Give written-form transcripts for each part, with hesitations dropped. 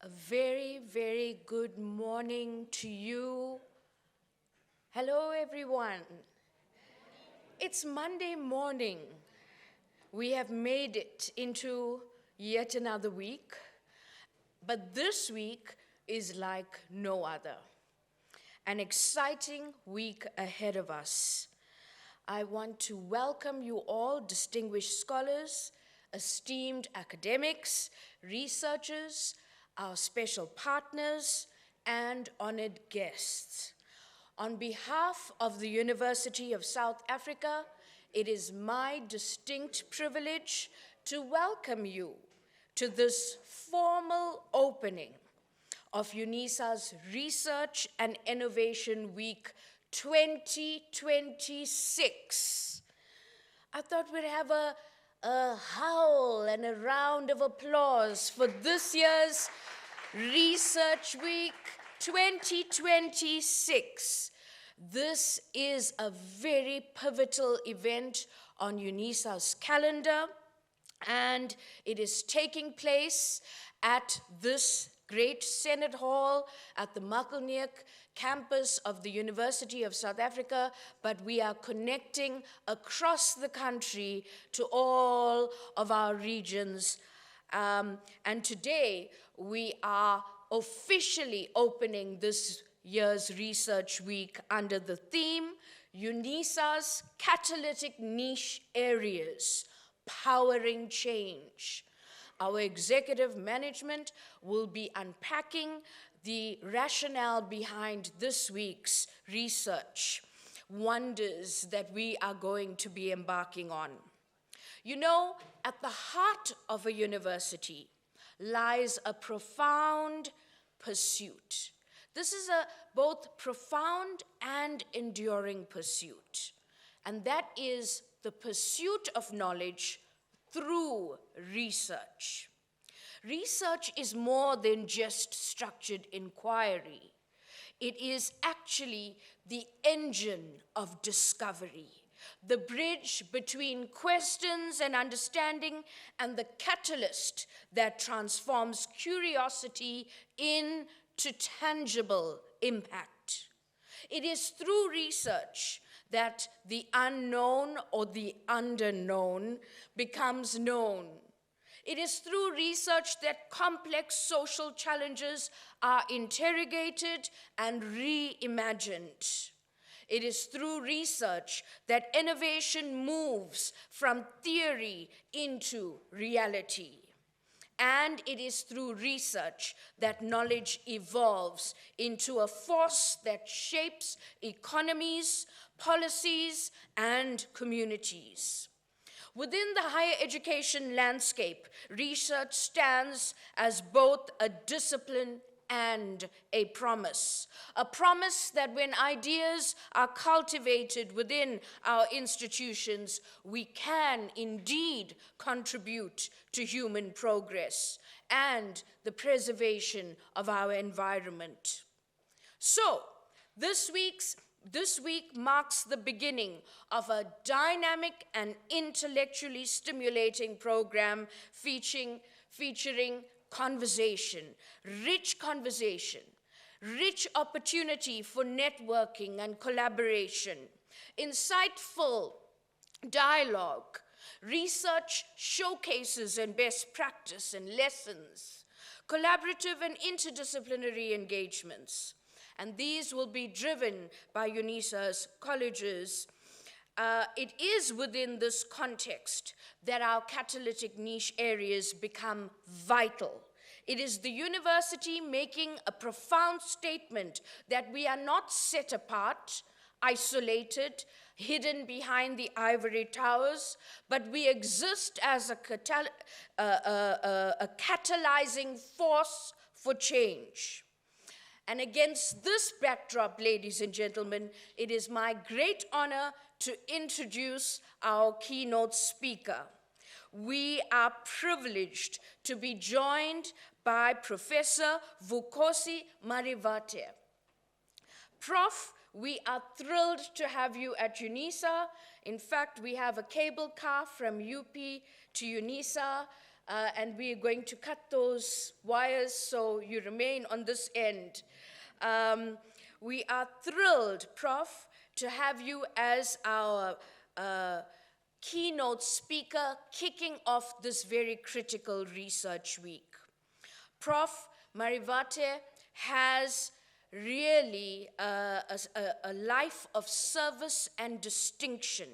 A very, very good morning to you. Hello, everyone. It's Monday morning. We have made it into yet another week, but this week is like no other. An exciting week ahead of us. I want to welcome you all, distinguished scholars, esteemed academics, researchers, our special partners, and honored guests. On behalf of the University of South Africa, it is my distinct privilege to welcome you to this formal opening of Unisa's Research and Innovation Week 2026. I thought we'd have a howl and a round of applause for this year's Research Week 2026. This is a very pivotal event on Unisa's calendar, and it is taking place at this great Senate Hall at the Makelneuk campus of the University of South Africa, but we are connecting across the country to all of our regions. And today we are officially opening this year's Research Week under the theme, Unisa's Catalytic Niche Areas, Powering Change. Our executive management will be unpacking the rationale behind this week's research wonders that we are going to be embarking on. You know, at the heart of a university lies a profound pursuit. This is a both profound and enduring pursuit, and that is the pursuit of knowledge through research. Research is more than just structured inquiry. It is actually the engine of discovery, the bridge between questions and understanding, and the catalyst that transforms curiosity into tangible impact. It is through research that the unknown or the underknown becomes known. It is through research that complex social challenges are interrogated and reimagined. It is through research that innovation moves from theory into reality. And it is through research that knowledge evolves into a force that shapes economies, policies, and communities. Within the higher education landscape, research stands as both a discipline and a promise that when ideas are cultivated within our institutions, we can indeed contribute to human progress and the preservation of our environment. So, this week marks the beginning of a dynamic and intellectually stimulating program featuring conversation, rich opportunity for networking and collaboration, insightful dialogue, research showcases and best practice and lessons, collaborative and interdisciplinary engagements. And these will be driven by Unisa's colleges. It is within this context that our catalytic niche areas become vital. It is the university making a profound statement that we are not set apart, isolated, hidden behind the ivory towers, but we exist as a catalyzing force for change. And against this backdrop, ladies and gentlemen, it is my great honor to introduce our keynote speaker. We are privileged to be joined by Professor Vukosi Marivate. Prof, we are thrilled to have you at Unisa. In fact, we have a cable car from UP to Unisa and we are going to cut those wires so you remain on this end. We are thrilled, Prof, to have you as our keynote speaker kicking off this very critical research week. Prof. Marivate has really a life of service and distinction.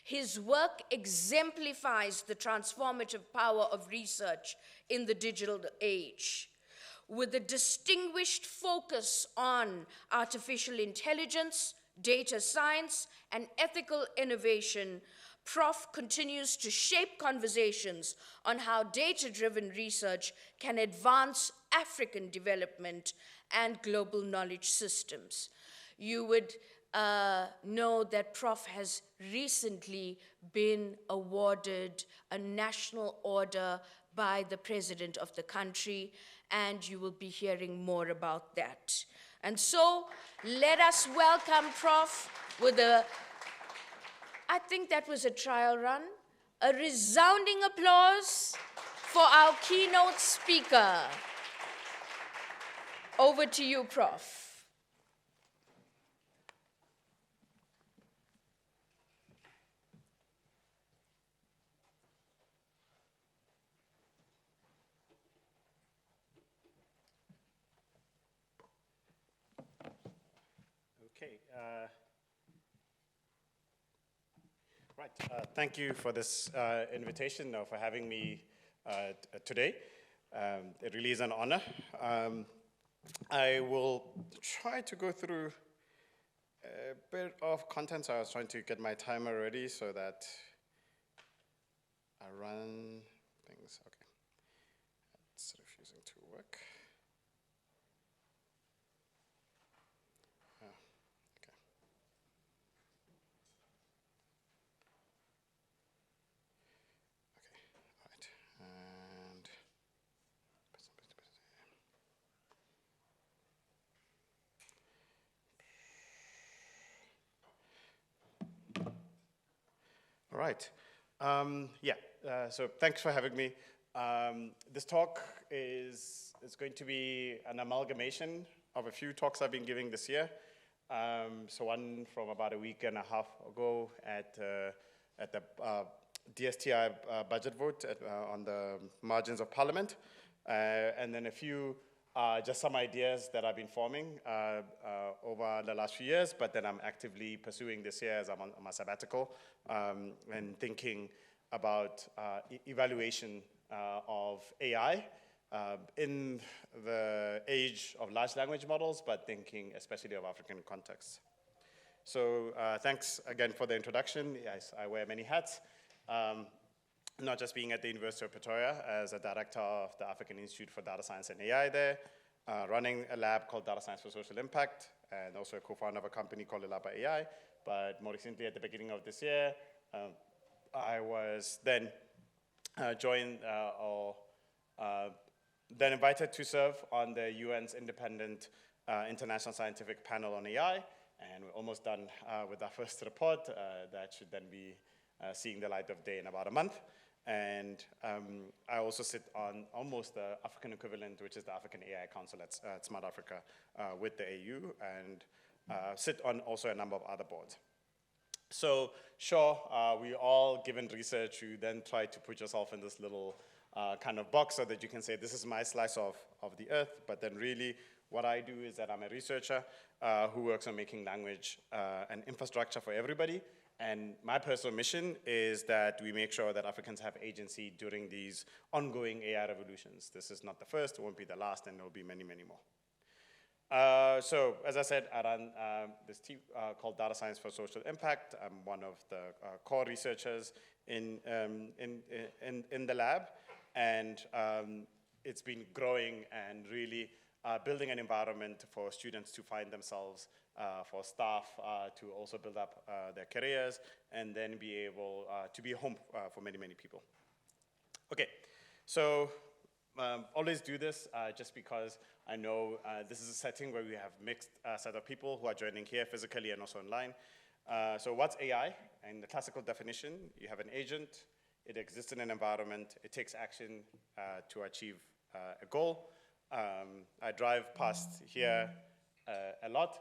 His work exemplifies the transformative power of research in the digital age. With a distinguished focus on artificial intelligence, data science, and ethical innovation, Prof continues to shape conversations on how data-driven research can advance African development and global knowledge systems. You would know that Prof has recently been awarded a national order by the president of the country, and you will be hearing more about that. And so let us welcome Prof with I think that was a trial run, a resounding applause for our keynote speaker. Over to you, Prof. Okay. Thank you for this invitation, for having me today. It really is an honor. I will try to go through a bit of content. So I was trying to get my timer ready so that I run things. Okay. It's refusing to work. All right. So thanks for having me. This talk is going to be an amalgamation of a few talks I've been giving this year. So one from about a week and a half ago at the DSTI budget vote on the margins of parliament, and then a few just some ideas that I've been forming over the last few years, but then I'm actively pursuing this year as I'm on my sabbatical and thinking about evaluation of AI in the age of large language models, but thinking especially of African contexts. So thanks again for the introduction. Yes, I wear many hats. Not just being at the University of Pretoria as a director of the African Institute for Data Science and AI there, running a lab called Data Science for Social Impact, and also a co-founder of a company called Elaba AI. But more recently, at the beginning of this year, I was then then invited to serve on the UN's independent International Scientific Panel on AI, and we're almost done with our first report. That should then be seeing the light of day in about a month. And I also sit on almost the African equivalent, which is the African AI Council at Smart Africa with the AU, and sit on also a number of other boards. So sure, we all, given research, you then try to put yourself in this little kind of box so that you can say, this is my slice of the earth. But then really what I do is that I'm a researcher who works on making language and infrastructure for everybody. And my personal mission is that we make sure that Africans have agency during these ongoing AI revolutions. This is not the first, it won't be the last, and there will be many, many more. So, as I said, I run this team called Data Science for Social Impact. I'm one of the core researchers in the lab, and it's been growing and really building an environment for students to find themselves, for staff to also build up their careers, and then be able to be home for many, many people. Okay, so always do this just because I know this is a setting where we have mixed set of people who are joining here physically and also online. So what's AI? In the classical definition, you have an agent, It exists in an environment. It takes action to achieve a goal. I drive past here a lot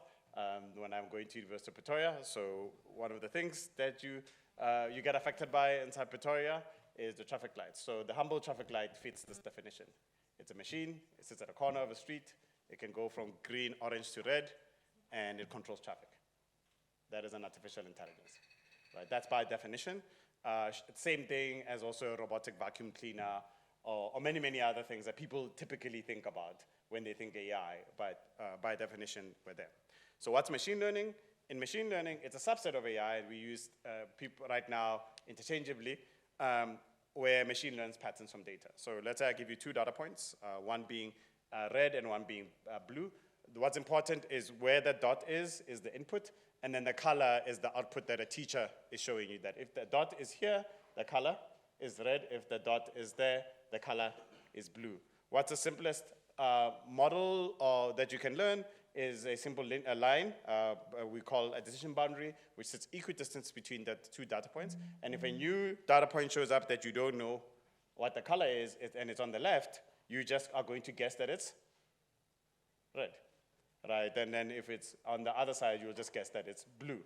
when I'm going to University of Pretoria. So one of the things that you get affected by inside Pretoria is the traffic lights. So the humble traffic light fits this definition. It's a machine. It sits at a corner of a street. It can go from green, orange to red, and it controls traffic. That is an artificial intelligence. Right? That's by definition. Same thing as also a robotic vacuum cleaner or many, many other things that people typically think about when they think AI, but by definition, we're there. So what's machine learning? In machine learning, it's a subset of AI, and we use people right now interchangeably, where machine learns patterns from data. So let's say I give you 2 data points, one being red and one being blue. What's important is where the dot is the input, and then the color is the output that a teacher is showing you, that if the dot is here, the color is red. If the dot is there, the color is blue. What's the simplest model that you can learn is a simple line we call a decision boundary, which sits equidistant between the 2 data points. And if a new data point shows up that you don't know what the color is, and it's on the left, you just are going to guess that it's red, right? And then if it's on the other side, you'll just guess that it's blue.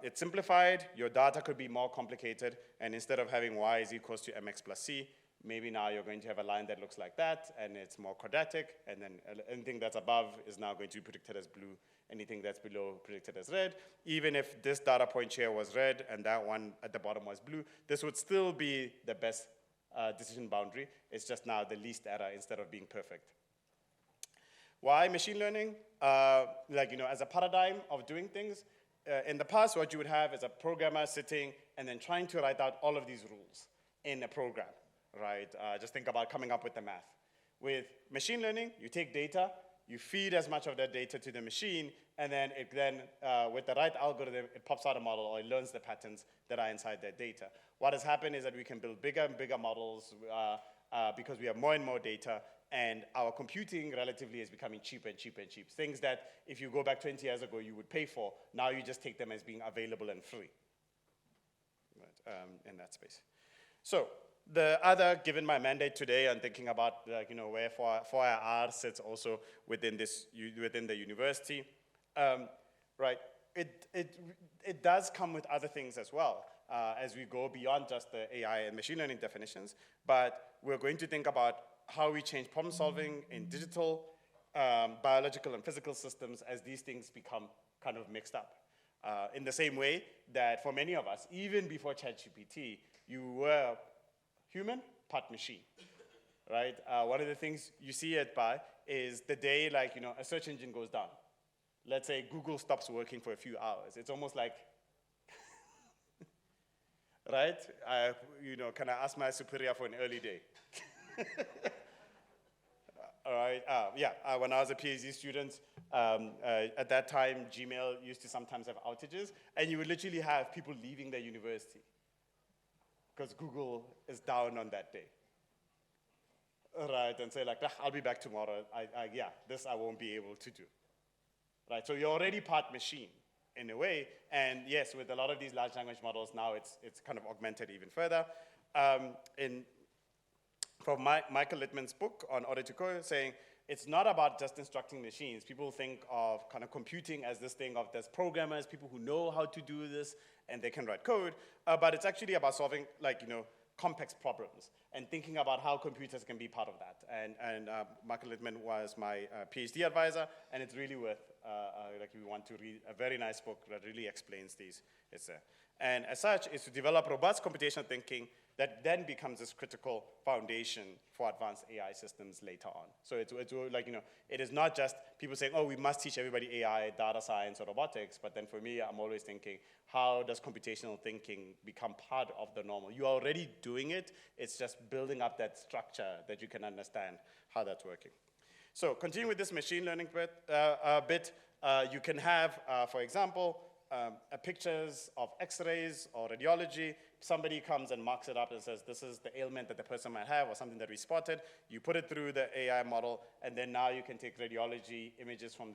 It's simplified. Your data could be more complicated, and instead of having y is equals to mx plus c, maybe now you're going to have a line that looks like that, and it's more quadratic, and then anything that's above is now going to be predicted as blue, anything that's below predicted as red. Even if this data point here was red and that one at the bottom was blue, this would still be the best decision boundary. It's just now the least error instead of being perfect. Why machine learning? As a paradigm of doing things, in the past, what you would have is a programmer sitting and then trying to write out all of these rules in a program, right? Just think about coming up with the math. With machine learning, you take data, you feed as much of that data to the machine, and then with the right algorithm, it pops out a model or it learns the patterns that are inside that data. What has happened is that we can build bigger and bigger models because we have more and more data, and our computing relatively is becoming cheaper and cheaper and cheaper. Things that if you go back 20 years ago you would pay for, now you just take them as being available and free, right, in that space. So the other, given my mandate today, I'm thinking about where 4IR sits also within the university, right? It does come with other things as well as we go beyond just the AI and machine learning definitions, but we're going to think about how we change problem solving in digital, biological, and physical systems as these things become kind of mixed up. In the same way that for many of us, even before ChatGPT, you were human, part machine, right? One of the things you see it by is the day a search engine goes down. Let's say Google stops working for a few hours. It's almost like, right? Can I ask my superior for an early day? All right, when I was a PhD student, at that time, Gmail used to sometimes have outages, and you would literally have people leaving the university because Google is down on that day. Right, and say I'll be back tomorrow. This I won't be able to do. Right, so you're already part machine in a way, and yes, with a lot of these large language models now, it's kind of augmented even further. From Michael Littman's book on Order to Code, saying it's not about just instructing machines. People think of kind of computing as this thing of there's programmers, people who know how to do this, and they can write code, but it's actually about solving complex problems and thinking about how computers can be part of that. And Michael Littman was my PhD advisor, and it's really worth, if you want to read a very nice book that really explains these, it's there. And as such, is to develop robust computational thinking that then becomes this critical foundation for advanced AI systems later on. So it's it is not just people saying, oh, we must teach everybody AI, data science, or robotics, but then for me, I'm always thinking, how does computational thinking become part of the normal? You're already doing it, it's just building up that structure that you can understand how that's working. So continuing with this machine learning bit, you can have, for example, pictures of x-rays or radiology. Somebody comes and marks it up and says, this is the ailment that the person might have or something that we spotted. You put it through the AI model, and then now you can take radiology images from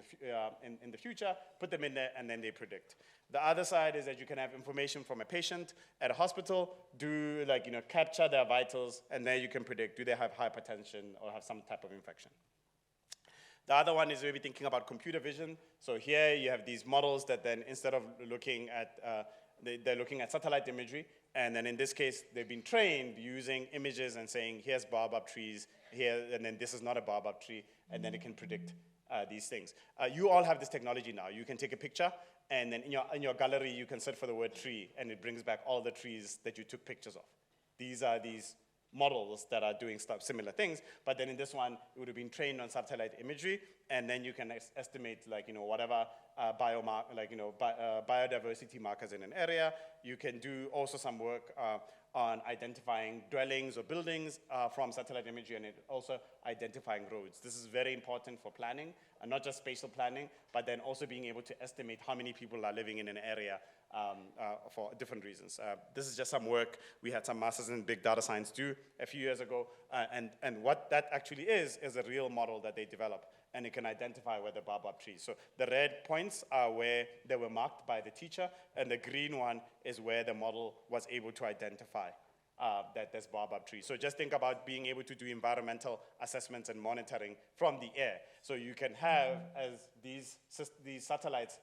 in the future, put them in there, and then they predict. The other side is that you can have information from a patient at a hospital, capture their vitals, and then you can predict, do they have hypertension or have some type of infection? The other one is maybe thinking about computer vision. So here you have these models that then instead of looking at, they're looking at satellite imagery, and then in this case, they've been trained using images and saying, here's baobab trees, here, and then this is not a baobab tree, and then it can predict these things. You all have this technology now. You can take a picture, and then in your gallery, you can search for the word tree, and it brings back all the trees that you took pictures of. These are these models that are doing similar things, but then in this one, it would have been trained on satellite imagery, and then you can estimate whatever biodiversity markers in an area. You can do also some work on identifying dwellings or buildings from satellite imagery, and also identifying roads. This is very important for planning, and not just spatial planning, but then also being able to estimate how many people are living in an area for different reasons. This is just some work we had some masters in big data science do a few years ago, and what that actually is a real model that they develop, and it can identify where the baobab trees. So the red points are where they were marked by the teacher, and the green one is where the model was able to identify that there's baobab trees. So just think about being able to do environmental assessments and monitoring from the air. So you can have, as these satellites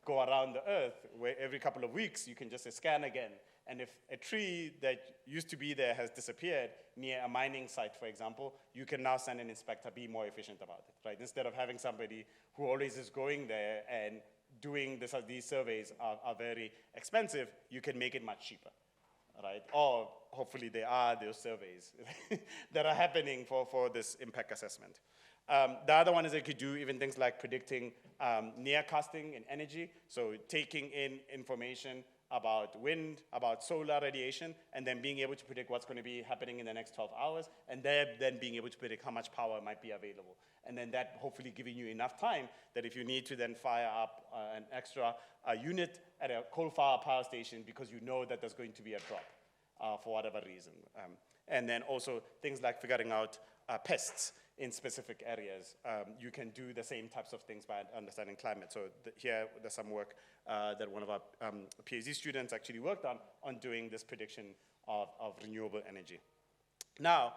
go around the Earth, where every couple of weeks you can just scan again. And if a tree that used to be there has disappeared near a mining site, for example, you can now send an inspector, be more efficient about it, right? Instead of having somebody who always is going there and doing these surveys are very expensive, you can make it much cheaper, right? Or hopefully there are those surveys that are happening for this impact assessment. The other one is it could do even things like predicting nearcasting in energy, so taking in information about wind, about solar radiation, and then being able to predict what's going to be happening in the next 12 hours, and then being able to predict how much power might be available. And then that hopefully giving you enough time that if you need to then fire up an extra unit at a coal-fired power station because you know that there's going to be a drop for whatever reason. And then also things like figuring out pests in specific areas. You can do the same types of things by understanding climate. So here, there's some work that one of our PhD students actually worked on doing this prediction of renewable energy. Now,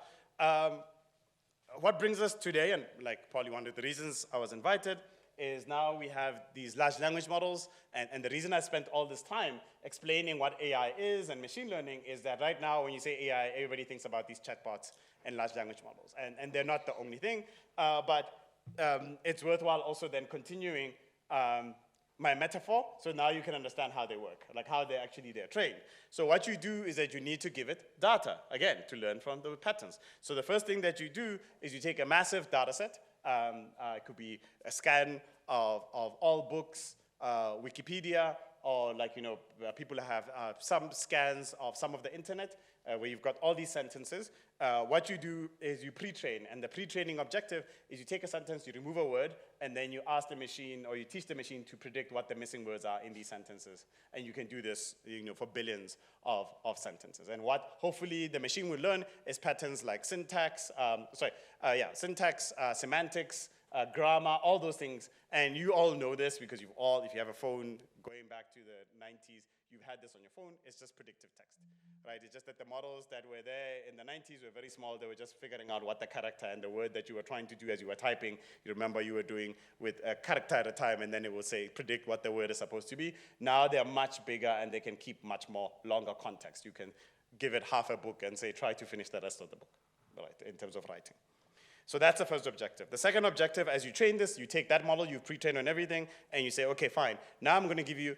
what brings us today, and like probably one of the reasons I was invited, is now we have these large language models, and the reason I spent all this time explaining what AI is and machine learning is that right now when you say AI, everybody thinks about these chatbots and large language models, and they're not the only thing, but it's worthwhile also then continuing my metaphor, so now you can understand how they work, like how they're trained. So what you do is that you need to give it data, again, to learn from the patterns. So the first thing that you do is you take a massive data set. It could be a scan of all books, Wikipedia, or people have some scans of some of the internet, where you've got all these sentences. What you do is you pre-train, and the pre-training objective is you take a sentence, you remove a word, and then you ask the machine, or you teach the machine to predict what the missing words are in these sentences. And you can do this for billions of sentences. And what hopefully the machine will learn is patterns like syntax, semantics, grammar, all those things. And you all know this because if you have a phone going back to the 90s, you've had this on your phone. It's just predictive text, right? It's just that the models that were there in the 90s were very small. They were just figuring out what the character and the word that you were trying to do as you were typing. You remember you were doing with a character at a time, and then it will say, predict what the word is supposed to be. Now they're much bigger, and they can keep much more longer context. You can give it half a book and say, try to finish the rest of the book, right, in terms of writing. So that's the first objective. The second objective, as you train this, you take that model, you pre-train on everything, and you say, okay, fine. Now I'm going to give you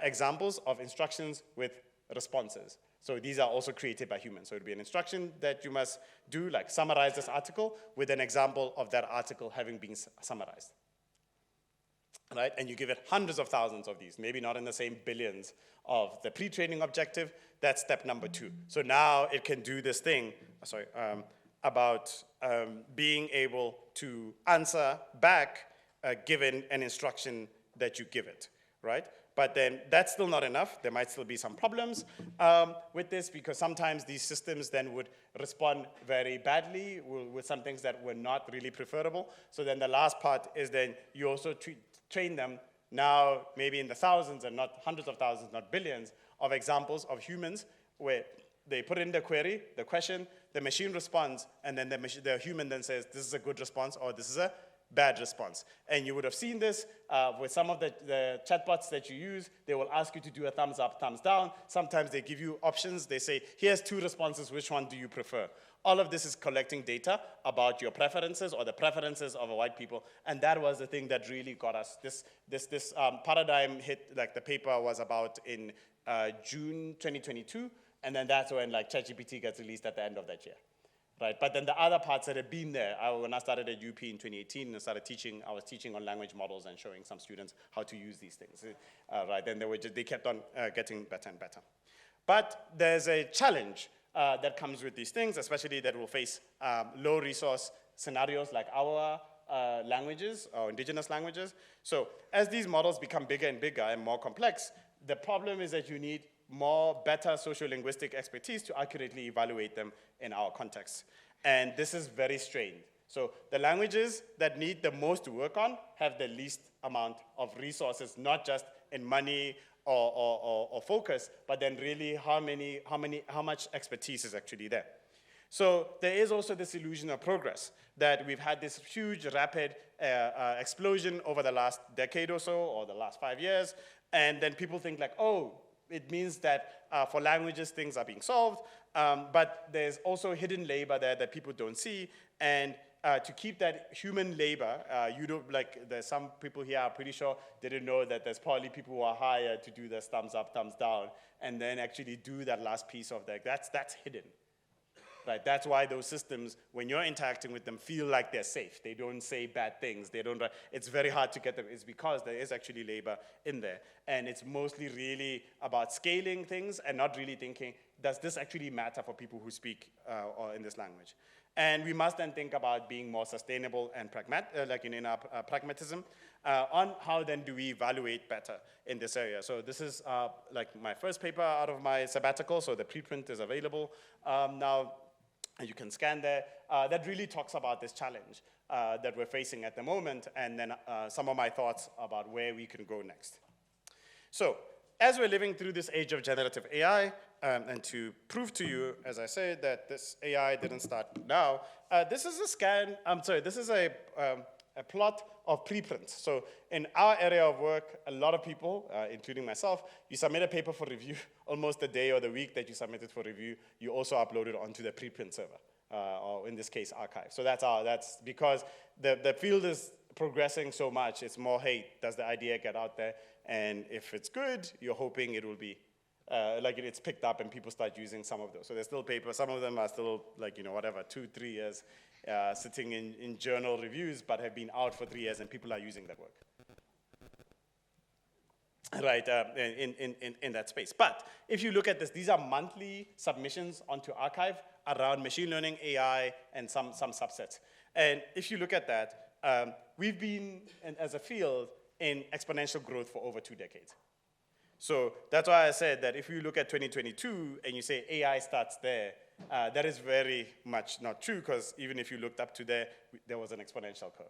examples of instructions with responses. So these are also created by humans. So it would be an instruction that you must do, like summarize this article with an example of that article having been summarized. Right? And you give it hundreds of thousands of these, maybe not in the same billions of the pre-training objective. That's step number 2. So now it can do this thing, about being able to answer back given an instruction that you give it. right? But then that's still not enough. There might still be some problems with this, because sometimes these systems then would respond very badly with some things that were not really preferable. So then the last part is then you also train them now maybe in the thousands and not hundreds of thousands, not billions, of examples of humans where they put in the query, the question, the machine responds, and then the human then says, this is a good response or this is a bad response. And you would have seen this with some of the chatbots that you use. They will ask you to do a thumbs up, thumbs down. Sometimes they give you options. They say, here's 2 responses. Which one do you prefer? All of this is collecting data about your preferences or the preferences of white people. And that was the thing that really got us. This paradigm hit, like the paper was about in June 2022. And then that's when like ChatGPT gets released at the end of that year. Right, but then the other parts that had been there, when I started at UP in 2018 and started teaching, I was teaching on language models and showing some students how to use these things. Right, then they kept on getting better and better. But there's a challenge that comes with these things, especially that will face low resource scenarios like our languages, or indigenous languages. So as these models become bigger and bigger and more complex, the problem is that you need better sociolinguistic expertise to accurately evaluate them in our context. And this is very strained. So the languages that need the most to work on have the least amount of resources, not just in money or focus, but then really how much expertise is actually there. So there is also this illusion of progress, that we've had this huge, rapid explosion over the last decade or so, or the last 5 years, and then people think like, oh, it means that for languages, things are being solved, but there's also hidden labor there that people don't see, and to keep that human labor, there's some people here, I'm pretty sure, they didn't know that there's probably people who are hired to do this thumbs up, thumbs down, and then actually do that last piece of that. That's hidden. Right, that's why those systems, when you're interacting with them, feel like they're safe. They don't say bad things. It's very hard to get them. It's because there is actually labor in there. And it's mostly really about scaling things and not really thinking, does this actually matter for people who speak or in this language? And we must then think about being more sustainable and in our pragmatism on how then do we evaluate better in this area. So this is like my first paper out of my sabbatical, so the preprint is available now. You can scan there. That really talks about this challenge that we're facing at the moment, and then some of my thoughts about where we can go next. So as we're living through this age of generative AI, and to prove to you, as I said, that this AI didn't start now, this is a plot of preprints. So in our area of work, a lot of people, including myself, you submit a paper for review, almost the day or the week that you submit it for review, you also upload it onto the preprint server, or in this case, archive. So that's because the field is progressing so much. It's more, hey, does the idea get out there? And if it's good, you're hoping it will be, it's picked up and people start using some of those. So there's still papers. Some of them are still 2-3 years sitting in journal reviews, but have been out for 3 years and people are using that work. Right, in that space. But if you look at this, these are monthly submissions onto archive around machine learning, AI, and some subsets. And if you look at that, we've been, as a field, in exponential growth for over 2 decades. So that's why I said that if you look at 2022 and you say AI starts there, that is very much not true, because even if you looked up to there was an exponential curve.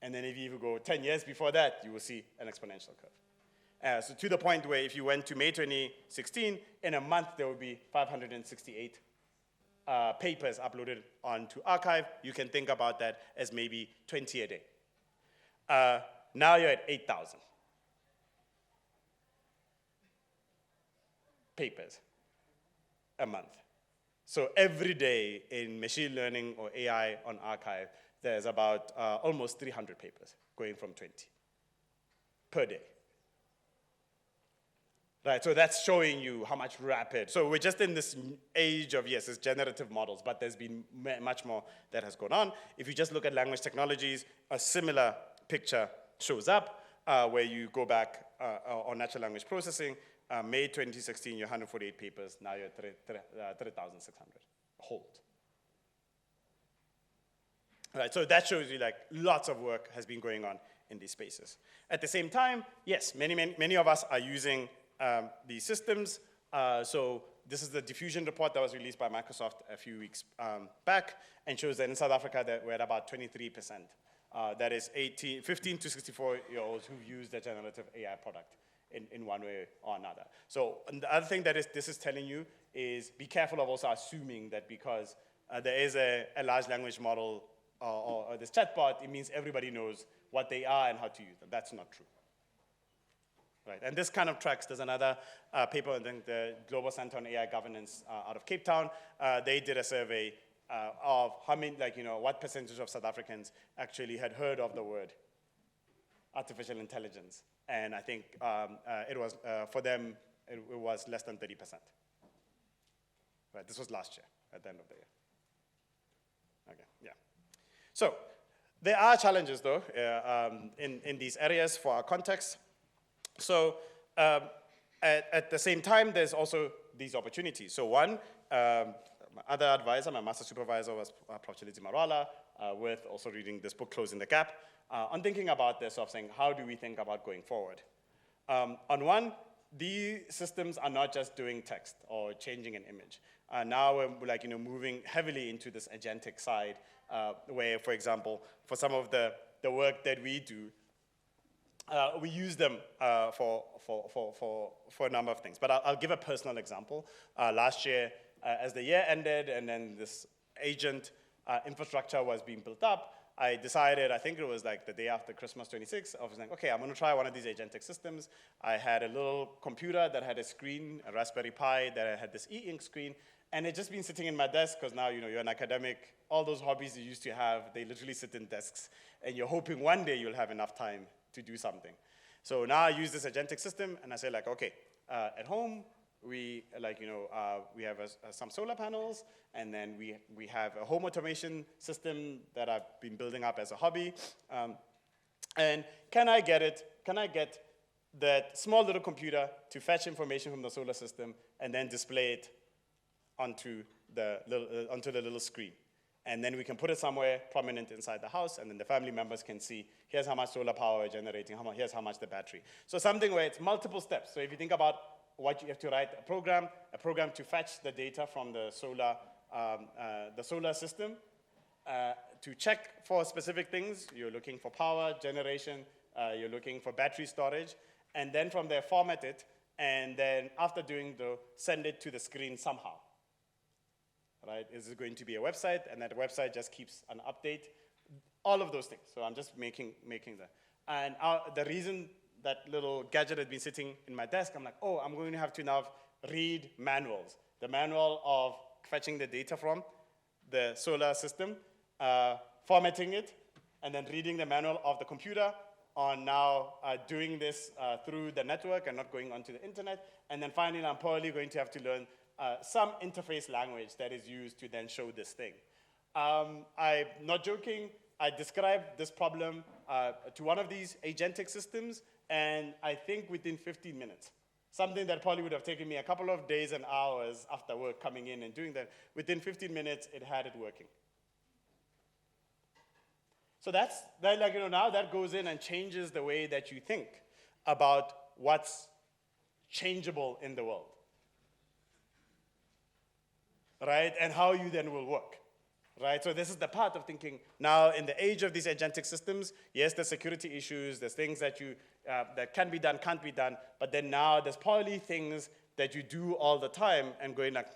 And then if you even go 10 years before that, you will see an exponential curve. So to the point where if you went to May 2016, in a month there would be 568 papers uploaded onto archive. You can think about that as maybe 20 a day. Now you're at 8,000 papers a month. So every day in machine learning or AI on archive, there's about almost 300 papers going from 20 per day. Right, so that's showing you how much rapid. So we're just in this age of, yes, it's generative models, but there's been much more that has gone on. If you just look at language technologies, a similar picture shows up where you go back on natural language processing. May 2016, you're 148 papers. Now you're 3,600. Hold. Right, so that shows you like lots of work has been going on in these spaces. At the same time, yes, many of us are using these systems. So this is the diffusion report that was released by Microsoft a few weeks back, and shows that in South Africa that we're at about 23%. That is 15 to 64-year-olds who've used the generative AI product in one way or another. So the other thing that this is telling you is be careful of also assuming that because there is a large language model or this chatbot, it means everybody knows what they are and how to use them. That's not true. Right, and this kind of tracks, there's another paper, I think the Global Center on AI Governance out of Cape Town. They did a survey of how many, what percentage of South Africans actually had heard of the word artificial intelligence. And I think it was, for them, it was less than 30%. Right, this was last year, at the end of the year. Okay, yeah. So there are challenges, though, in these areas for our context. So at the same time, there's also these opportunities. So one, my other advisor, my master supervisor was Prof. Chilizi Marwala, with also reading this book, Closing the Gap, on thinking about this of saying, how do we think about going forward? On one, these systems are not just doing text or changing an image. Now we're moving heavily into this agentic side, where, for example, for some of the work that we do, we use them for a number of things. But I'll give a personal example. Last year, as the year ended and then this agent infrastructure was being built up, I decided, I think it was like the day after Christmas 26, I was like, okay, I'm going to try one of these agentic systems. I had a little computer that had a screen, a Raspberry Pi that had this e-ink screen, and it just been sitting in my desk because now, you're an academic. All those hobbies you used to have, they literally sit in desks, and you're hoping one day you'll have enough time to do something. So now I use this agentic system, and I say okay, at home, we have some solar panels, and then we have a home automation system that I've been building up as a hobby. And can I get that small little computer to fetch information from the solar system and then display it onto the little screen? And then we can put it somewhere prominent inside the house, and then the family members can see, here's how much solar power we're generating, here's how much the battery. So something where it's multiple steps. So if you think about what you have to write, a program to fetch the data from the solar system, to check for specific things. You're looking for power generation, you're looking for battery storage, and then from there format it, and then after doing send it to the screen somehow. Right? Is it going to be a website, and that website just keeps an update? All of those things. So I'm just making that. And the reason that little gadget had been sitting in my desk, I'm like, I'm going to have to now read manuals. The manual of fetching the data from the solar system, formatting it, and then reading the manual of the computer on now doing this through the network and not going onto the internet. And then finally, I'm probably going to have to learn some interface language that is used to then show this thing. I'm not joking. I described this problem to one of these agentic systems, and I think within 15 minutes, something that probably would have taken me a couple of days and hours after work coming in and doing that, within 15 minutes, it had it working. So now that goes in and changes the way that you think about what's changeable in the world. Right? And how you then will work. Right? So this is the part of thinking now in the age of these agentic systems, yes, there's security issues, there's things that that can be done, can't be done, but then now there's probably things that you do all the time and going like,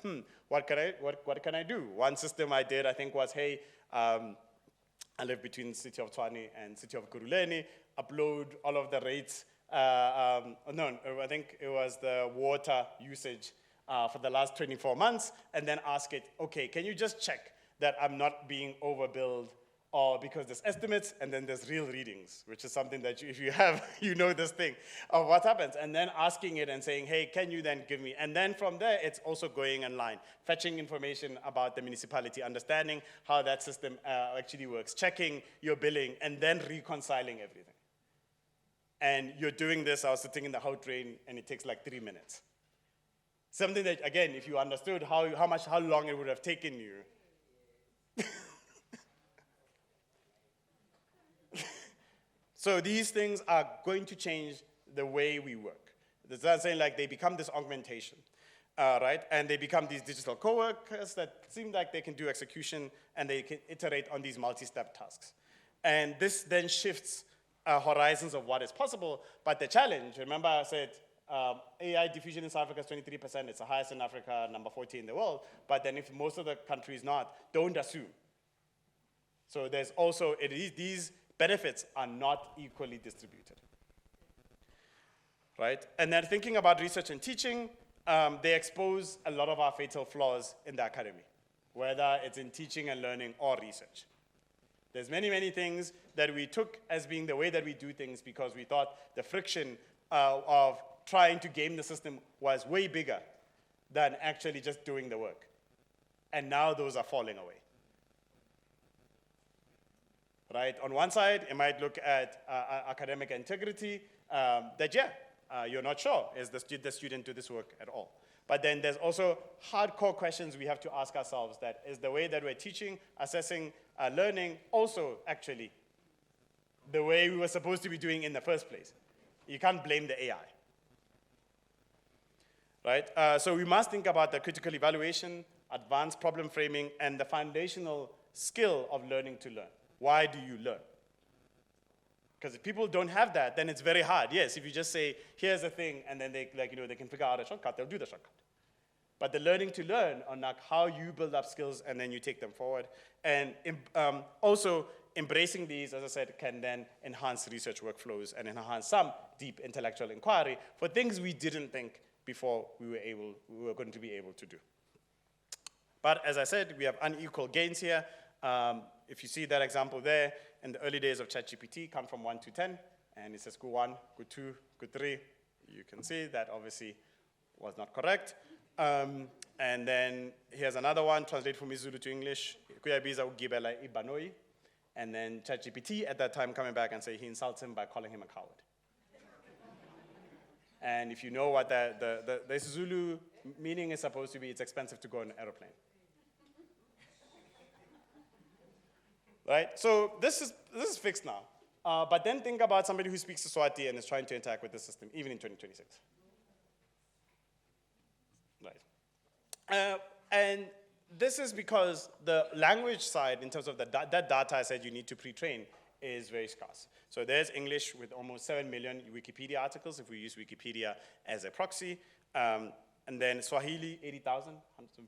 what can I do? One system I did, I think, was, hey, I live between the city of Tshwane and city of Kuruleni, upload all of the rates, I think it was the water usage for the last 24 months, and then ask it, okay, can you just check that I'm not being overbilled, or because there's estimates and then there's real readings, which is something that if you have, this thing of what happens, and then asking it and saying, hey, can you then give me, and then from there, it's also going online, fetching information about the municipality, understanding how that system actually works, checking your billing, and then reconciling everything. And you're doing this, I was sitting in the Hout train, and it takes like 3 minutes. Something that, again, if you understood how long it would have taken you. So these things are going to change the way we work. That's not saying like they become this augmentation, right? And they become these digital coworkers that seem like they can do execution and they can iterate on these multi-step tasks. And this then shifts horizons of what is possible. But the challenge, remember I said AI diffusion in South Africa is 23%. It's the highest in Africa, number 40 in the world. But then if most of the countries not, don't assume. So there's also, these benefits are not equally distributed. Right? And then thinking about research and teaching, they expose a lot of our fatal flaws in the academy, whether it's in teaching and learning or research. There's many, many things that we took as being the way that we do things because we thought the friction of trying to game the system was way bigger than actually just doing the work. And now those are falling away. Right? On one side, it might look at academic integrity, you're not sure, is the student do this work at all? But then there's also hardcore questions we have to ask ourselves that is the way that we're teaching, assessing, learning also actually the way we were supposed to be doing in the first place. You can't blame the AI. Right? So we must think about the critical evaluation, advanced problem framing, and the foundational skill of learning to learn. Why do you learn? Because if people don't have that, then it's very hard. Yes, if you just say, here's the thing, and then they can figure out a shortcut, they'll do the shortcut. But the learning to learn on like how you build up skills and then you take them forward. And also embracing these, as I said, can then enhance research workflows and enhance some deep intellectual inquiry for things we didn't think before we were going to be able to do. But as I said, we have unequal gains here. If you see that example there, in the early days of ChatGPT, count from 1 to 10, and it says good 1, good 2, good 3. You can see that obviously was not correct. And then here's another one, translate from Zulu to English. And then ChatGPT at that time coming back and say he insults him by calling him a coward. And if you know what the Zulu meaning is supposed to be, it's expensive to go on an aeroplane. Right? So this is fixed now. But then think about somebody who speaks Swati and is trying to interact with the system, even in 2026. Right. And this is because the language side, in terms of that data I said you need to pre-train, is very scarce. So there's English with almost 7 million Wikipedia articles, if we use Wikipedia as a proxy. And then Swahili, 80,000,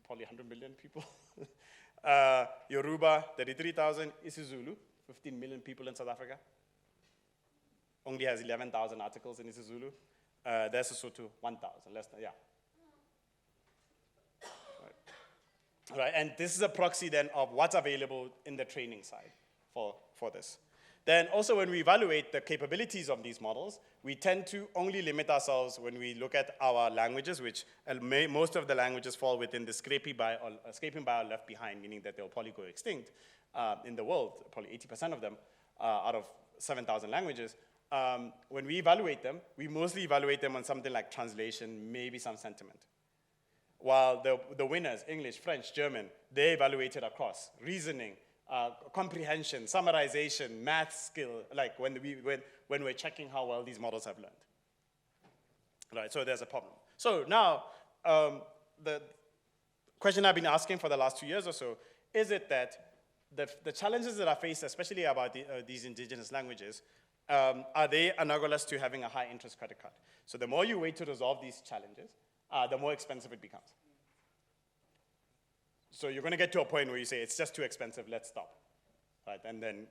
probably 100 million people. Yoruba, 33,000. isiZulu, 15 million people in South Africa. Only has 11,000 articles in isiZulu. There's Lesotho, 1,000, less than, yeah. Right, and this is a proxy then of what's available in the training side for this. Then also when we evaluate the capabilities of these models, we tend to only limit ourselves when we look at our languages, which most of the languages fall within the scraping by or left behind, meaning that they'll probably go extinct in the world, probably 80% of them out of 7,000 languages. When we evaluate them, we mostly evaluate them on something like translation, maybe some sentiment. While the winners, English, French, German, they evaluated across reasoning, comprehension, summarization, math skill, like when we're checking how well these models have learned. Right, so there's a problem. So now, the question I've been asking for the last 2 years or so, is it that the challenges that are faced, especially about these indigenous languages, are they analogous to having a high interest credit card? So the more you wait to resolve these challenges, the more expensive it becomes. So you're going to get to a point where you say, it's just too expensive, let's stop. Right? And then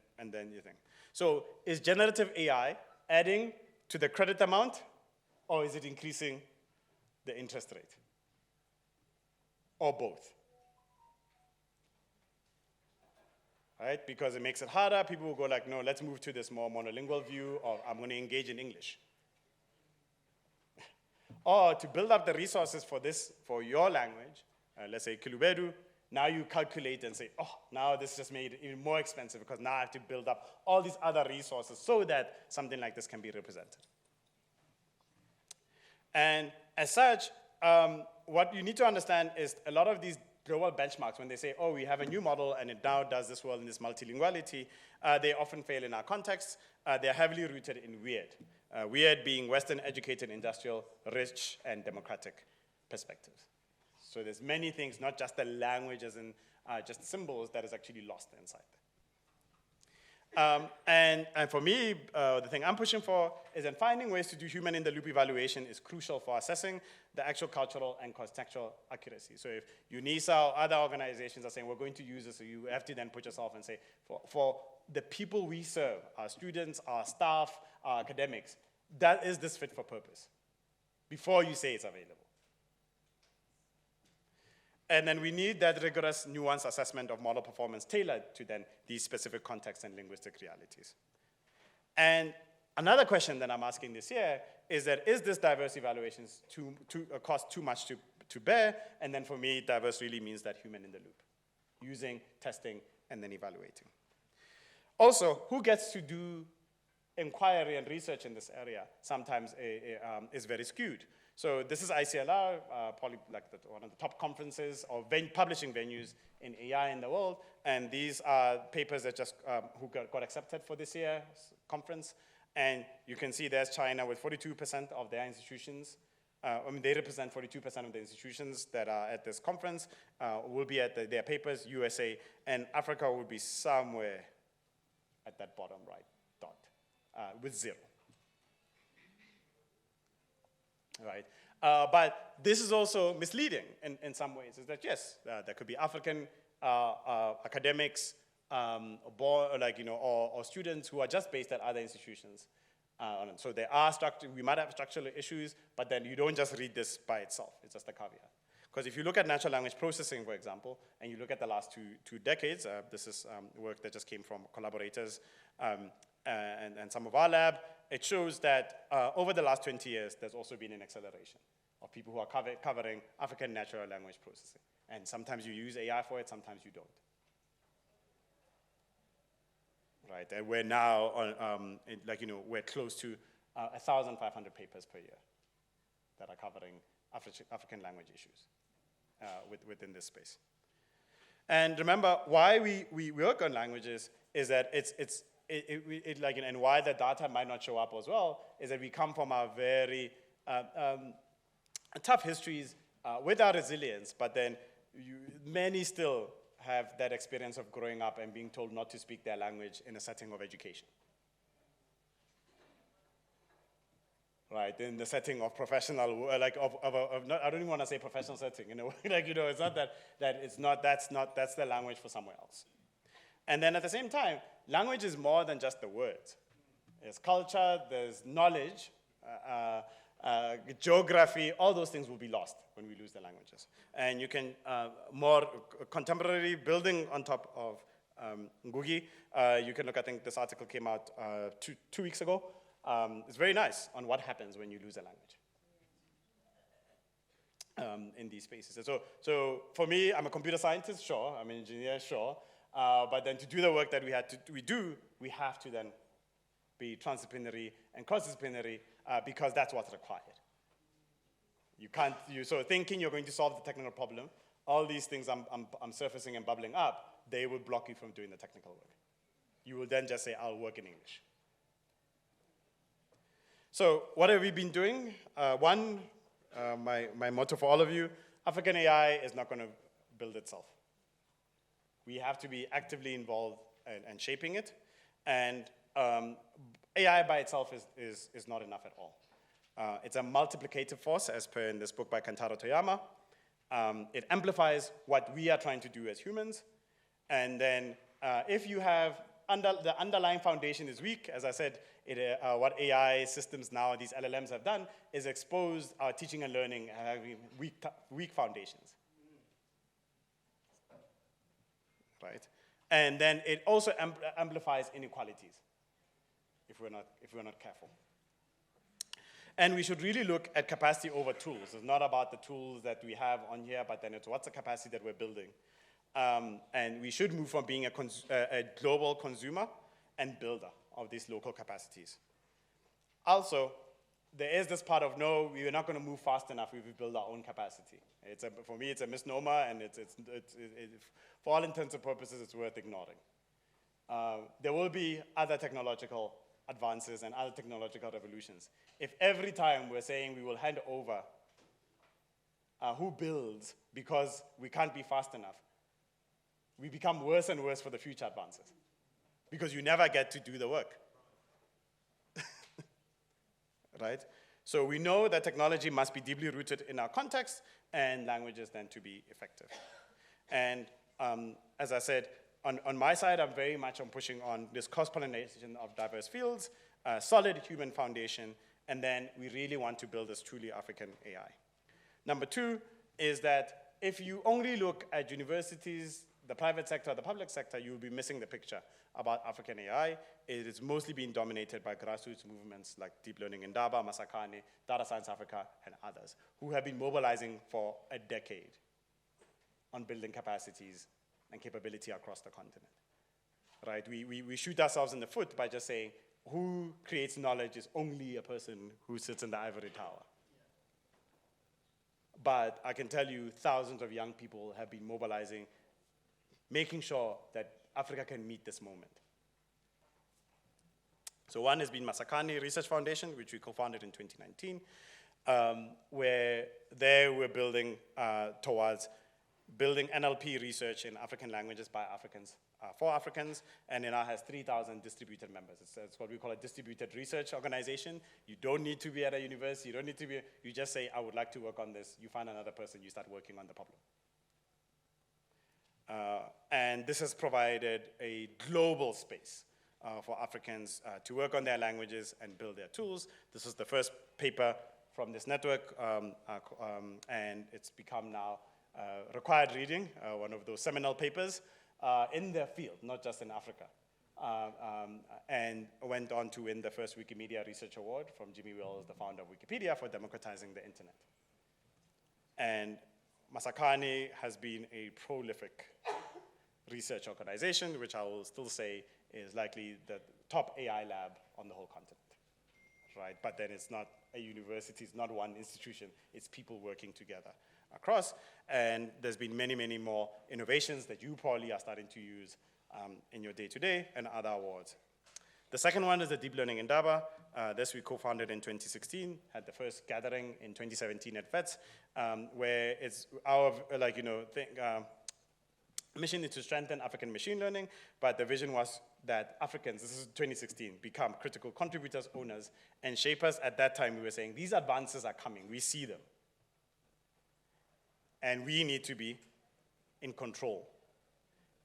you think. So is generative AI adding to the credit amount, or is it increasing the interest rate? Or both? Right? Because it makes it harder. People will go like, no, let's move to this more monolingual view, or I'm going to engage in English. Or to build up the resources for your language, let's say Kilubedu, now you calculate and say, oh, now this just made it even more expensive because now I have to build up all these other resources so that something like this can be represented. And as such, what you need to understand is a lot of these global benchmarks, when they say, oh, we have a new model and it now does this well in this multilinguality, they often fail in our context. They're heavily rooted in weird. Weird being Western educated, industrial, rich, and democratic perspectives. So there's many things, not just the languages and just symbols, that is actually lost inside there. And for me, the thing I'm pushing for is that finding ways to do human-in-the-loop evaluation is crucial for assessing the actual cultural and contextual accuracy. So if Unisa or other organizations are saying, we're going to use this, so you have to then put yourself and say, for the people we serve, our students, our staff, our academics, is this fit for purpose? Before you say it's available. And then we need that rigorous, nuanced assessment of model performance tailored to then these specific contexts and linguistic realities. And another question that I'm asking this year is that, is this diverse evaluations cost too much to bear? And then for me, diverse really means that human in the loop, using, testing, and then evaluating. Also, who gets to do inquiry and research in this area sometimes is very skewed. So this is ICLR, probably like one of the top conferences or publishing venues in AI in the world. And these are papers that just who got accepted for this year's conference. And you can see there's China with 42% of their institutions. They represent 42% of the institutions that are at this conference, will be at their papers, USA, and Africa will be somewhere at that bottom right dot with 0. Right? But this is also misleading in some ways, is that yes, there could be African academics or students who are just based at other institutions. So there are we might have structural issues, but then you don't just read this by itself. It's just a caveat. Because if you look at natural language processing, for example, and you look at the last two decades, this is work that just came from collaborators and some of our lab, it shows that over the last 20 years, there's also been an acceleration of people who are covering African natural language processing. And sometimes you use AI for it, sometimes you don't. Right, and we're now, we're close to 1,500 papers per year that are covering African language issues within this space. And remember, why we work on languages is that and why the data might not show up as well is that we come from our very tough histories with our resilience, but then many still have that experience of growing up and being told not to speak their language in a setting of education. Right, in the setting of professional, I don't even want to say professional setting, it's not that's the language for somewhere else. And then at the same time, language is more than just the words. There's culture, there's knowledge, geography, all those things will be lost when we lose the languages. And you can, more contemporary building on top of Ngugi, you can look, I think this article came out 2 weeks ago. It's very nice on what happens when you lose a language in these spaces. So for me, I'm a computer scientist, sure. I'm an engineer, sure. But then to do the work that we have to then be transdisciplinary and cross-disciplinary because that's what's required. So thinking you're going to solve the technical problem, all these things I'm surfacing and bubbling up, they will block you from doing the technical work. You will then just say, I'll work in English. So what have we been doing? My motto for all of you, African AI is not going to build itself. We have to be actively involved and shaping it. And AI by itself is not enough at all. It's a multiplicative force, as per in this book by Kantaro Toyama. It amplifies what we are trying to do as humans. And then if you have the underlying foundation is weak, as I said, what AI systems now, these LLMs have done, is exposed our teaching and learning having weak foundations. Right? And then it also amplifies inequalities if we're not careful. And we should really look at capacity over tools. It's not about the tools that we have on here, but then it's what's the capacity that we're building. And we should move from being a global consumer and builder of these local capacities. Also, there is this part of, no, we're not going to move fast enough if we build our own capacity. For me, it's a misnomer, and for all intents and purposes, it's worth ignoring. There will be other technological advances and other technological revolutions. If every time we're saying we will hand over who builds because we can't be fast enough, we become worse and worse for the future advances, because you never get to do the work. Right? So we know that technology must be deeply rooted in our context, and languages then to be effective. And as I said, on my side, I'm very much on pushing on this cross-pollination of diverse fields, solid human foundation, and then we really want to build this truly African AI. Number two is that if you only look at universities, the private sector, the public sector, you'll be missing the picture about African AI. It is mostly being dominated by grassroots movements like Deep Learning Indaba, Masakane, Data Science Africa, and others, who have been mobilizing for a decade on building capacities and capability across the continent. Right? We shoot ourselves in the foot by just saying, who creates knowledge is only a person who sits in the ivory tower. But I can tell you thousands of young people have been mobilizing, making sure that Africa can meet this moment. So one has been Masakane Research Foundation, which we co-founded in 2019, where there we're building towards building NLP research in African languages by Africans, for Africans, and it now has 3,000 distributed members. It's what we call a distributed research organization. You don't need to be at a university, you don't need to be, you just say, I would like to work on this. You find another person, you start working on the problem. And this has provided a global space for Africans to work on their languages and build their tools. This is the first paper from this network, and it's become now required reading, one of those seminal papers in their field, not just in Africa. And went on to win the first Wikimedia Research Award from Jimmy Wales, the founder of Wikipedia, for democratizing the internet. And Masakane has been a prolific research organization, which I will still say is likely the top AI lab on the whole continent, right? But then it's not a university, it's not one institution, it's people working together across. And there's been many, many more innovations that you probably are starting to use in your day-to-day and other awards. The second one is the Deep Learning Indaba. This we co-founded in 2016, had the first gathering in 2017 at FETS, where it's our, mission is to strengthen African machine learning, but the vision was that Africans, this is 2016, become critical contributors, owners, and shapers. At that time, we were saying, these advances are coming, we see them. And we need to be in control.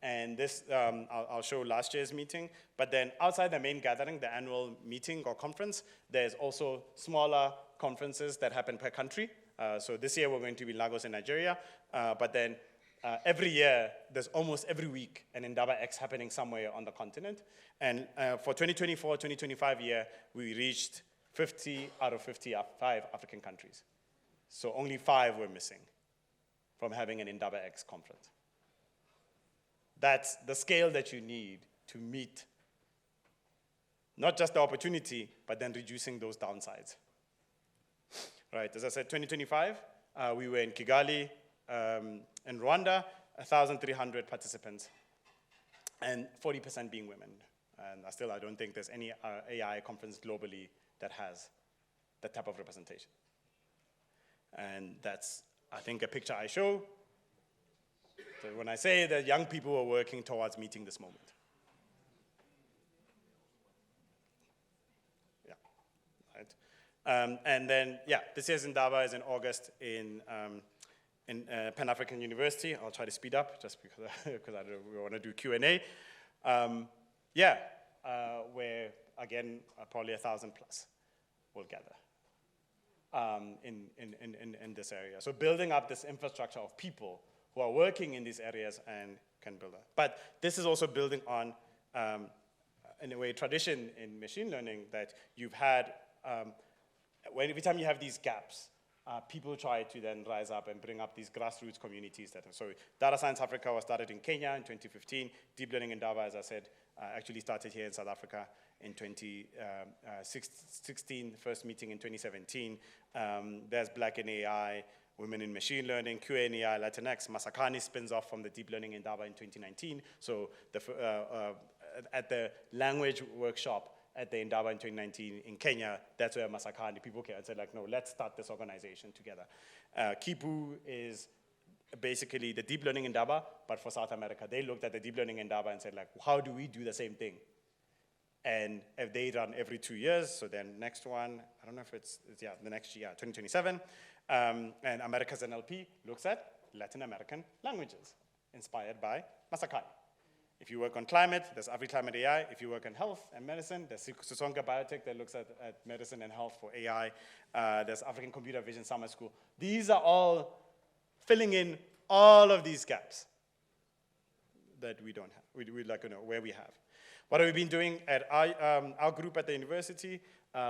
And this, I'll show last year's meeting, but then outside the main gathering, the annual meeting or conference, there's also smaller conferences that happen per country. So this year we're going to be in Lagos in Nigeria, but then every year, there's almost every week an Indaba X happening somewhere on the continent. And for 2024, 2025 year, we reached 50 out of 55 African countries. So only 5 were missing from having an Indaba X conference. That's the scale that you need to meet not just the opportunity, but then reducing those downsides. Right, as I said, 2025, we were in Kigali, in Rwanda, 1,300 participants, and 40% being women. And I don't think there's any AI conference globally that has that type of representation. And that's, I think, a picture I show. So when I say that young people are working towards meeting this moment. Yeah, right. And then, yeah, this year's Indaba is in August in Pan-African University. I'll try to speed up just because we want to do Q&A. Where, again, probably 1,000 plus will gather in this area. So building up this infrastructure of people who are working in these areas and can build that. But this is also building on, in a way, tradition in machine learning that you've had, every time you have these gaps, people try to then rise up and bring up these grassroots communities. So Data Science Africa was started in Kenya in 2015. Deep Learning Indaba, as I said, actually started here in South Africa. in 2016, first meeting in 2017. There's Black in AI, Women in Machine Learning, QA in AI, Latinx. Masakani spins off from the Deep Learning Indaba in 2019. So at the language workshop at the Indaba in 2019 in Kenya, that's where Masakani people came and said, like, no, let's start this organization together. Kipu is basically the Deep Learning Indaba, but for South America. They looked at the Deep Learning Indaba and said, like, how do we do the same thing? And if they run every 2 years, so then next one, I don't know if it's the next year, 2027. And America's NLP looks at Latin American languages, inspired by Masakani. If you work on climate, there's AfriClimate AI. If you work on health and medicine, there's Sisonga Biotech that looks at medicine and health for AI. There's African Computer Vision Summer School. These are all filling in all of these gaps that we don't have, we like, where we have. What have we been doing at our group at the university?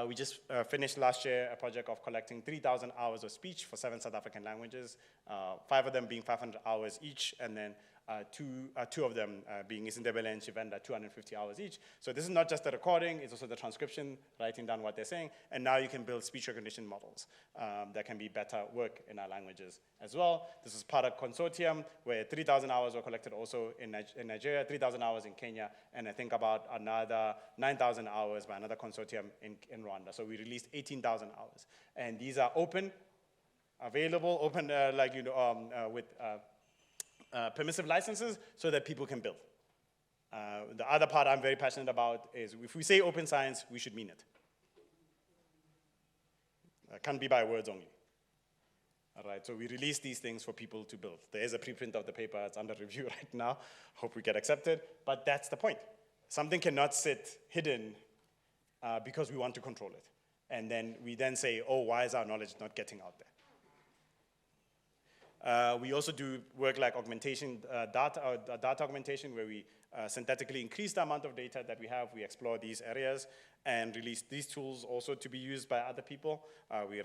We just finished last year a project of collecting 3,000 hours of speech for 7 South African languages, 5 of them being 500 hours each, and then two of them being Isindebele and Shivenda, 250 hours each. So this is not just the recording, it's also the transcription, writing down what they're saying, and now you can build speech recognition models that can be better work in our languages as well. This is part of a consortium where 3,000 hours were collected also in Nigeria, 3,000 hours in Kenya, and I think about another 9,000 hours by another consortium in Rwanda. So we released 18,000 hours. And these are open, available, open with permissive licenses so that people can build. The other part I'm very passionate about is if we say open science, we should mean it. It can't be by words only. All right, so we release these things for people to build. There is a preprint of the paper, it's under review right now. Hope we get accepted, but that's the point. Something cannot sit hidden because we want to control it. And then we then say, oh, why is our knowledge not getting out there? We also do work like augmentation, data augmentation, where we synthetically increase the amount of data that we have. We explore these areas and release these tools also to be used by other people.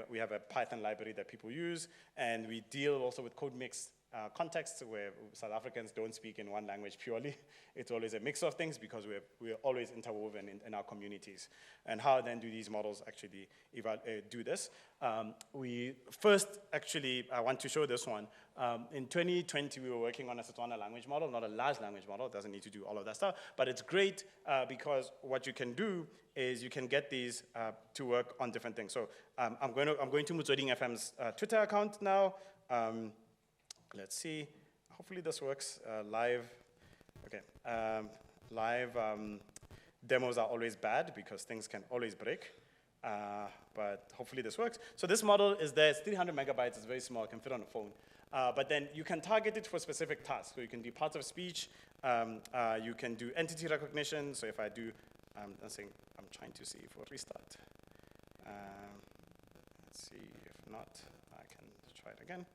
We have a Python library that people use, and we deal also with code mix contexts where South Africans don't speak in one language purely. It's always a mix of things because we're always interwoven in our communities. And how then do these models actually do this? We first, actually, I want to show this one. In 2020, we were working on a Setswana language model, not a large language model. It doesn't need to do all of that stuff. But it's great because what you can do is you can get these to work on different things. So I'm going to Mutsoding FM's Twitter account now. Let's see. Hopefully this works. Live. Okay. Live demos are always bad because things can always break. But hopefully this works. So this model is there. It's 300 megabytes. It's very small. It can fit on a phone. But then you can target it for specific tasks. So you can do parts of speech. You can do entity recognition. So if I do, I'm trying to see if we'll restart. Let's see. If not, I can try it again.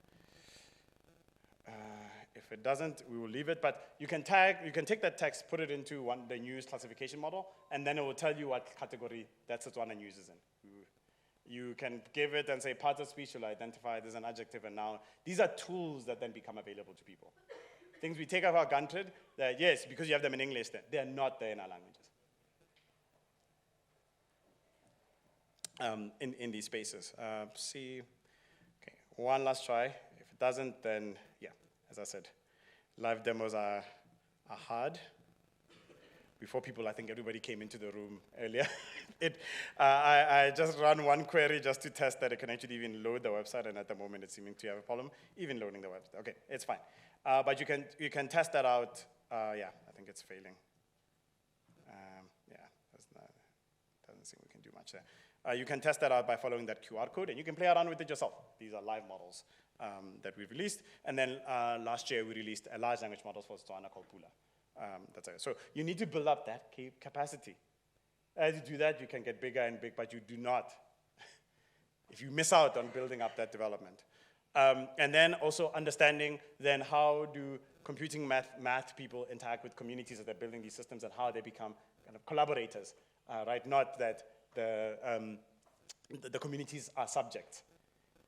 If it doesn't, we will leave it. But you can take that text, put it into the news classification model, and then it will tell you what category that Setswana news is in. You can give it and say part of speech will identify there's an adjective and noun. These are tools that then become available to people. Things we take off our granted, that yes, because you have them in English, they're not there in our languages. In these spaces. See, okay, one last try. If it doesn't, then yeah, as I said, live demos are hard. Before people, I think everybody came into the room earlier. I just ran one query just to test that it can actually even load the website, and at the moment it's seeming to have a problem, even loading the website. Okay, it's fine. But you can test that out. Yeah, I think it's failing. Yeah, doesn't seem we can do much there. You can test that out by following that QR code, and you can play around with it yourself. These are live models that we've released. And then last year, we released a large language model for Setswana called Pula. That's it. So you need to build up that capacity. As you do that, you can get bigger and big, but you do not. If you miss out on building up that development. And then also understanding then how do computing math people interact with communities that are building these systems and how they become kind of collaborators, right? Not that the communities are subjects.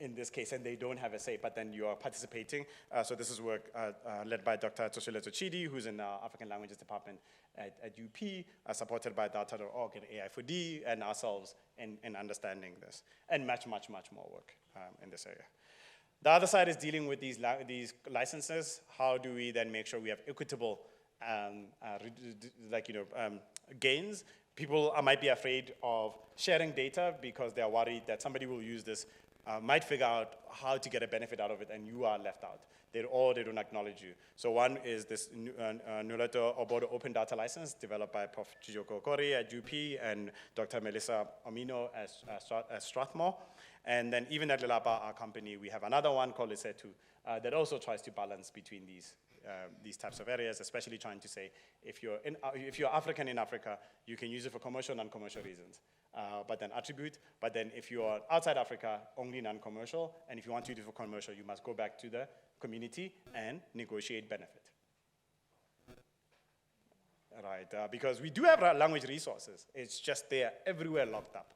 in this case, and they don't have a say, but then you are participating. So this is work led by Dr. Tsoshile Chidi, who's in the African Languages Department at UP, supported by Data.org and AI4D, and ourselves in understanding this, and much more work in this area. The other side is dealing with these licenses. How do we then make sure we have equitable gains? People might be afraid of sharing data because they're worried that somebody will use this, might figure out how to get a benefit out of it, and you are left out. They don't acknowledge you. So one is this Nulato Obodo Open Data License developed by Prof. Chijoko Kori at UP and Dr. Melissa Omino at Strathmore. And then even at Lelapa, our company, we have another one called Lisetu that also tries to balance between these types of areas, especially trying to say, if you're African in Africa, you can use it for commercial, non-commercial reasons, but then attribute. But then if you are outside Africa, only non-commercial. And if you want to use it for commercial, you must go back to the community and negotiate benefit. Right, because we do have language resources. It's just they're everywhere locked up.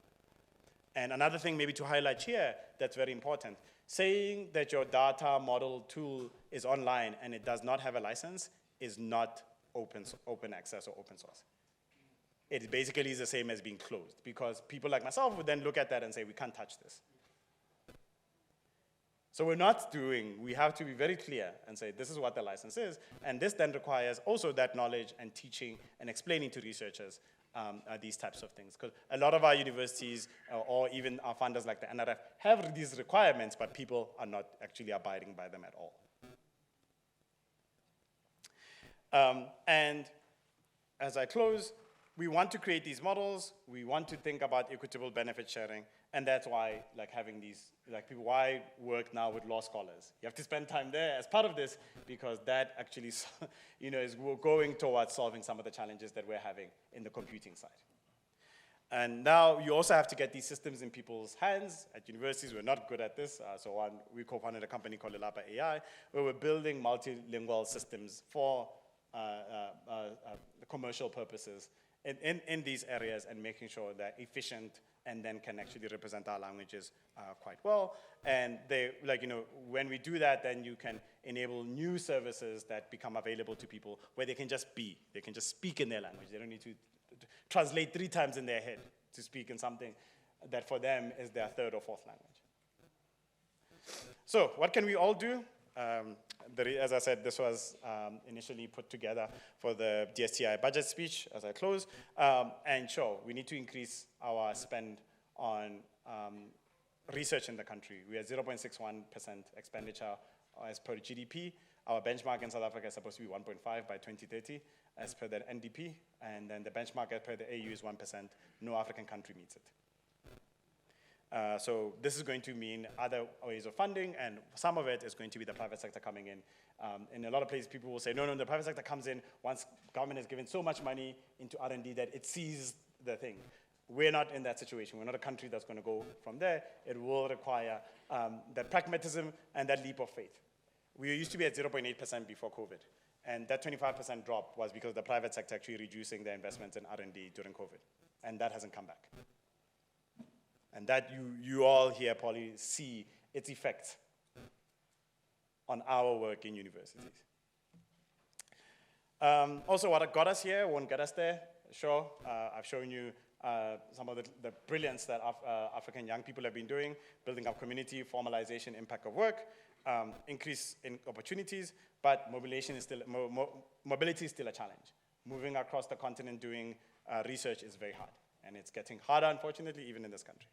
And another thing maybe to highlight here that's very important, saying that your data model tool is online and it does not have a license is not open access or open source. It basically is the same as being closed, because people like myself would then look at that and say, we can't touch this. So we have to be very clear and say, this is what the license is, and this then requires also that knowledge and teaching and explaining to researchers these types of things. Because a lot of our universities, or even our funders like the NRF, have these requirements, but people are not actually abiding by them at all. And as I close, we want to create these models, we want to think about equitable benefit sharing, and that's why having these, why work now with law scholars. You have to spend time there as part of this, because that actually is going towards solving some of the challenges that we're having in the computing side. And now you also have to get these systems in people's hands. At universities, we're not good at this. We co-founded a company called Lelapa AI, where we're building multilingual systems for commercial purposes in these areas, and making sure they're efficient and then can actually represent our languages quite well. And when we do that, then you can enable new services that become available to people where they can just speak in their language. They don't need to translate 3 times in their head to speak in something that for them is their 3rd or 4th language. So what can we all do? As I said, this was initially put together for the DSTI budget speech as I close. And sure, we need to increase our spend on research in the country. We are 0.61% expenditure as per GDP. Our benchmark in South Africa is supposed to be 1.5 by 2030 as per the NDP. And then the benchmark as per the AU is 1%. No African country meets it. So this is going to mean other ways of funding, and some of it is going to be the private sector coming in. In a lot of places, people will say, no, the private sector comes in once government has given so much money into R&D that it sees the thing. We're not in that situation. We're not a country that's going to go from there. It will require that pragmatism and that leap of faith. We used to be at 0.8% before COVID, and that 25% drop was because the private sector actually reducing their investments in R&D during COVID, and that hasn't come back. And that you all here probably see its effects on our work in universities. Also, what got us here won't get us there. Sure, I've shown you some of the brilliance that African young people have been doing, building up community, formalization, impact of work, increase in opportunities, but mobility is still a challenge. Moving across the continent doing research is very hard. And it's getting harder, unfortunately, even in this country.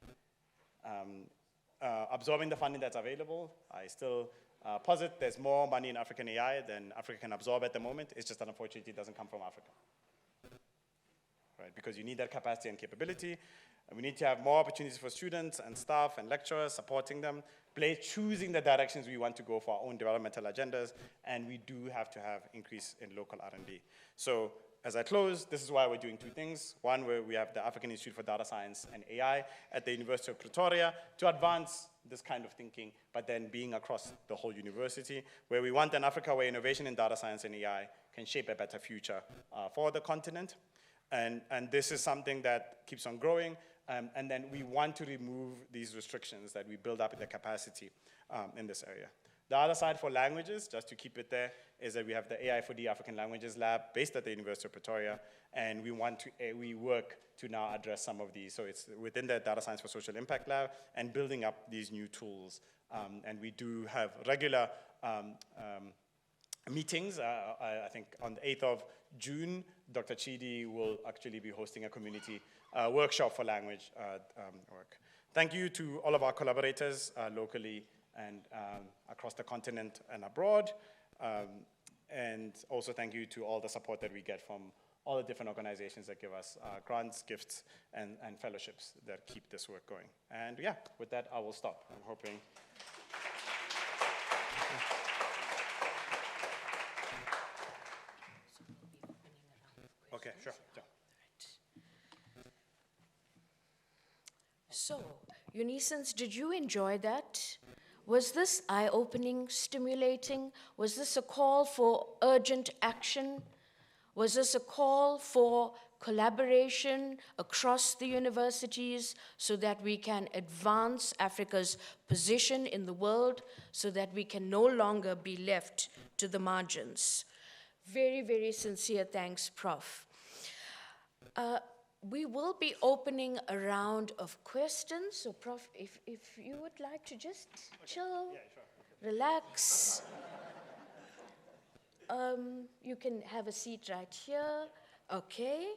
Absorbing the funding that's available, I still posit there's more money in African AI than Africa can absorb at the moment. It's just that, unfortunately, it doesn't come from Africa. Right? Because you need that capacity and capability. And we need to have more opportunities for students and staff and lecturers, supporting them, choosing the directions we want to go for our own developmental agendas, and we do have to have increase in local R&D. So, as I close, this is why we're doing 2 things. One, where we have the African Institute for Data Science and AI at the University of Pretoria to advance this kind of thinking, but then being across the whole university, where we want an Africa where innovation in data science and AI can shape a better future for the continent. And this is something that keeps on growing. And then we want to remove these restrictions that we build up in the capacity in this area. The other side for languages, just to keep it there, is that we have the AI4D African Languages Lab based at the University of Pretoria, and we work to now address some of these. So it's within the Data Science for Social Impact Lab and building up these new tools. And we do have regular meetings. I think on the 8th of June, Dr. Chidi will actually be hosting a community workshop for language work. Thank you to all of our collaborators locally and across the continent and abroad. And also thank you to all the support that we get from all the different organizations that give us grants, gifts, and fellowships that keep this work going. And yeah, with that, I will stop. I'm hoping. Okay, sure. So, Unisans, did you enjoy that? Was this eye-opening, stimulating? Was this a call for urgent action? Was this a call for collaboration across the universities so that we can advance Africa's position in the world, so that we can no longer be left to the margins? Very, very sincere thanks, Prof. We will be opening a round of questions. So, Prof, if you would like to just chill, relax. You can have a seat right here. Okay.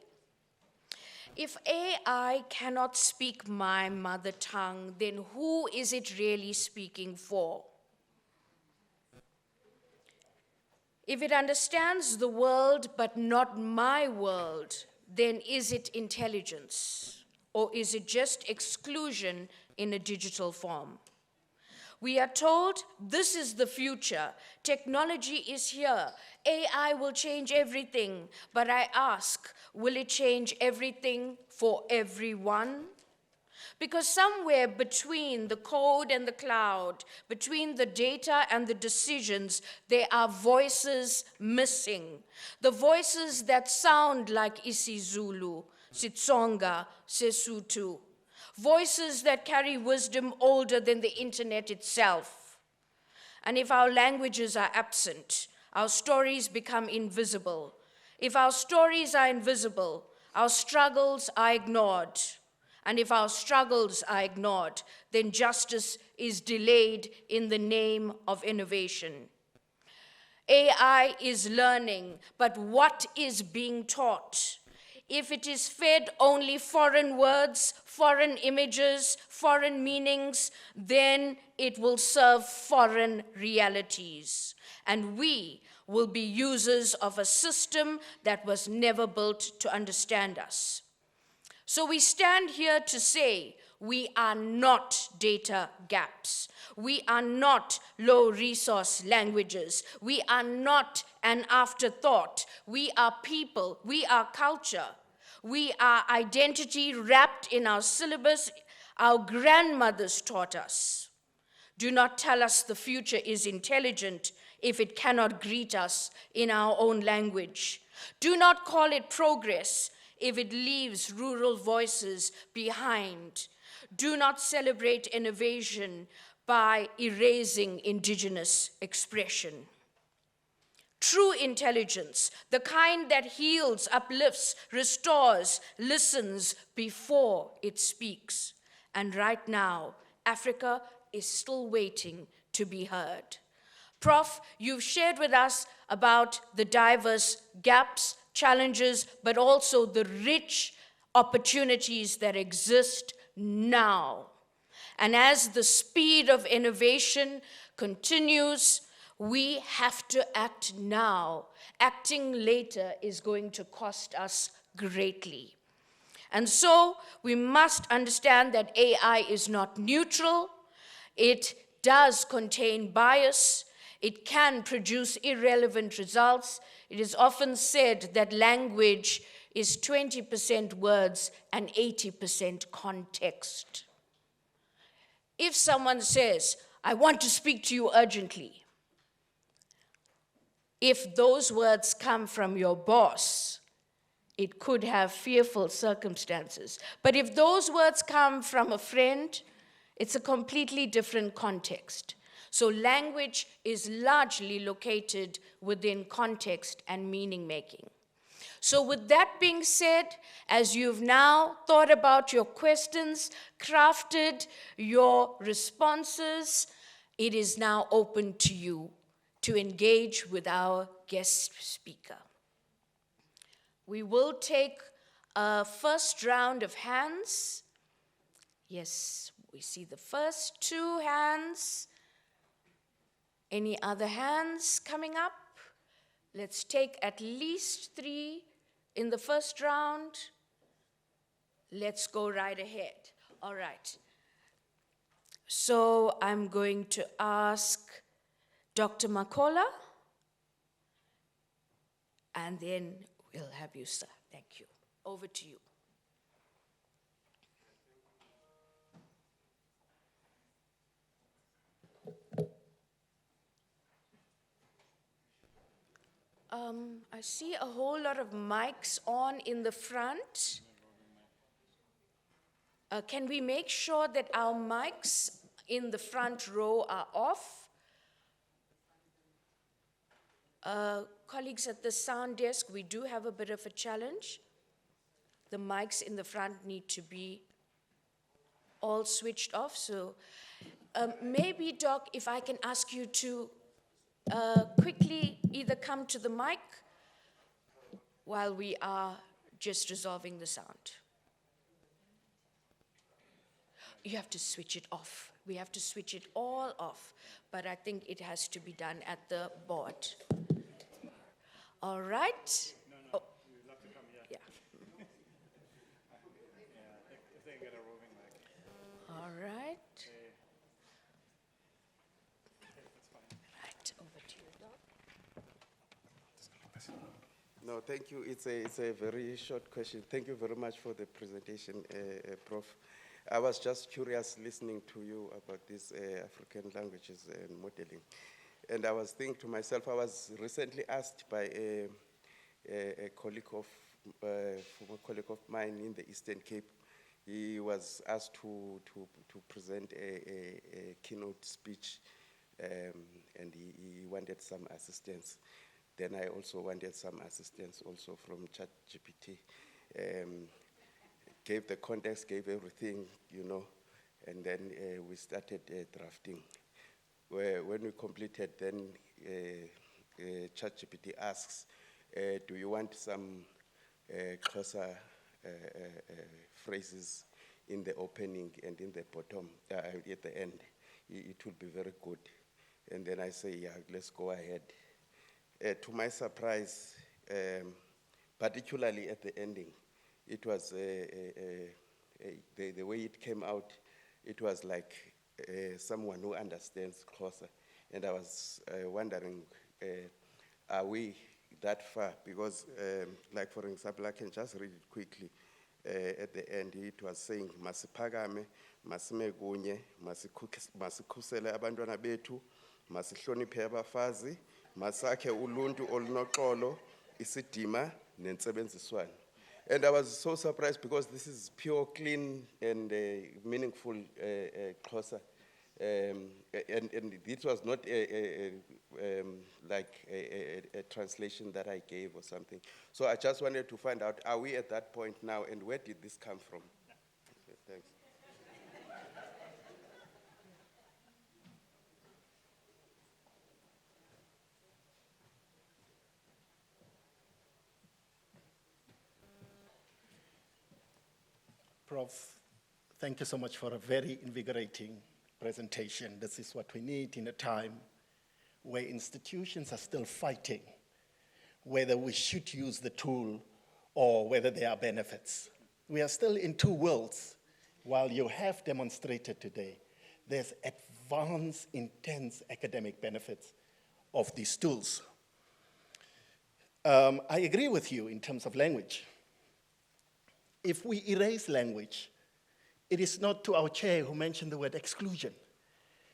If AI cannot speak my mother tongue, then who is it really speaking for? If it understands the world but not my world, then is it intelligence, or is it just exclusion in a digital form? We are told this is the future. Technology is here. AI will change everything. But I ask, will it change everything for everyone? Because somewhere between the code and the cloud, between the data and the decisions, there are voices missing. The voices that sound like isiZulu, Sitsonga, Sesotho. Voices that carry wisdom older than the internet itself. And if our languages are absent, our stories become invisible. If our stories are invisible, our struggles are ignored. And if our struggles are ignored, then justice is delayed in the name of innovation. AI is learning, but what is being taught? If it is fed only foreign words, foreign images, foreign meanings, then it will serve foreign realities. And we will be users of a system that was never built to understand us. So we stand here to say we are not data gaps. We are not low resource languages. We are not an afterthought. We are people. We are culture. We are identity wrapped in our syllabus our grandmothers taught us. Do not tell us the future is intelligent if it cannot greet us in our own language. Do not call it progress if it leaves rural voices behind. Do not celebrate innovation by erasing indigenous expression. True intelligence, the kind that heals, uplifts, restores, listens before it speaks. And right now, Africa is still waiting to be heard. Prof, you've shared with us about the diverse gaps, challenges, but also the rich opportunities that exist now. And as the speed of innovation continues, we have to act now. Acting later is going to cost us greatly. And so we must understand that AI is not neutral. It does contain bias. It can produce irrelevant results. It is often said that language is 20% words and 80% context. If someone says, I want to speak to you urgently, if those words come from your boss, it could have fearful circumstances. But if those words come from a friend, it's a completely different context. So language is largely located within context and meaning making. So with that being said, as you've now thought about your questions, crafted your responses, it is now open to you to engage with our guest speaker. We will take a first round of hands. Yes, we see the first 2 hands. Any other hands coming up? Let's take at least 3 in the first round. Let's go right ahead. All right. So I'm going to ask Dr. Makola, and then we'll have you, sir. Thank you. Over to you. I see a whole lot of mics on in the front. Can we make sure that our mics in the front row are off? Colleagues at the sound desk, we do have a bit of a challenge. The mics in the front need to be all switched off. So maybe, Doc, if I can ask you to quickly either come to the mic while we are just resolving the sound. You have to switch it off. We have to switch it all off, but I think it has to be done at the board. All right? No, you'd love to come here. Yeah. If they can get a roving mic. All right. Right, over to you, Doc. No, thank you. It's a very short question. Thank you very much for the presentation, Prof. I was just curious listening to you about these African languages and modeling. And I was thinking to myself, I was recently asked by a former colleague of mine in the Eastern Cape. He was asked to present a keynote speech, and he wanted some assistance. Then I also wanted some assistance also from ChatGPT. Gave the context, gave everything, and then we started drafting. When we completed, then ChatGPT asks, do you want some closer phrases in the opening and in the bottom, at the end? It will be very good. And then I say, yeah, let's go ahead. To my surprise, particularly at the ending, it was the way it came out, it was like someone who understands closer. And I was wondering, are we that far? Because, like for example, I can just read it quickly. At the end, it was saying, "Masipagame, masimegunye, masikhusele abantwana bethu, masihloniphe abafazi, masakhe uluntu olunoxolo, isidima nensebenziswano." And I was so surprised because this is pure, clean, and meaningful Xhosa. And it was not like a translation that I gave or something. So I just wanted to find out, are we at that point now, and where did this come from? Okay, thanks. Prof, thank you so much for a very invigorating presentation. This is what we need in a time where institutions are still fighting whether we should use the tool or whether there are benefits. We are still in two worlds. While you have demonstrated today, there's advanced, intense academic benefits of these tools. I agree with you in terms of language. If we erase language, it is not to our chair who mentioned the word exclusion.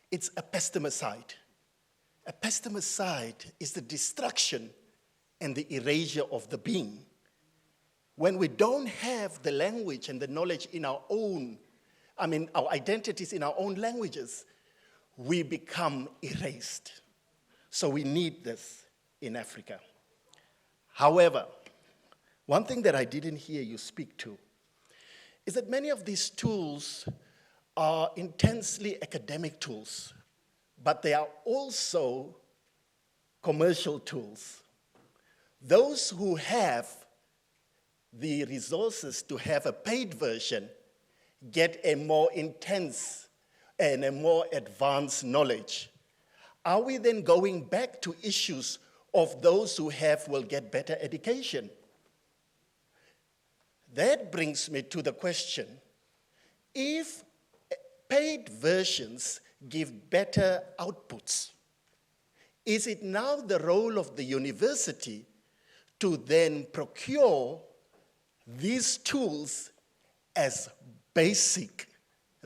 It's epistemicide. Epistemicide is the destruction and the erasure of the being. when we don't have the language and the knowledge in our own, our identities in our own languages, we become erased. So we need this in Africa. However, one thing that I didn't hear you speak to is that many of these tools are intensely academic tools, but they are also commercial tools. Those who have the resources to have a paid version get a more intense and a more advanced knowledge. Are we then going back to issues of those who will get better education? That brings me to the question, if paid versions give better outputs, is it now the role of the university to then procure these tools as basic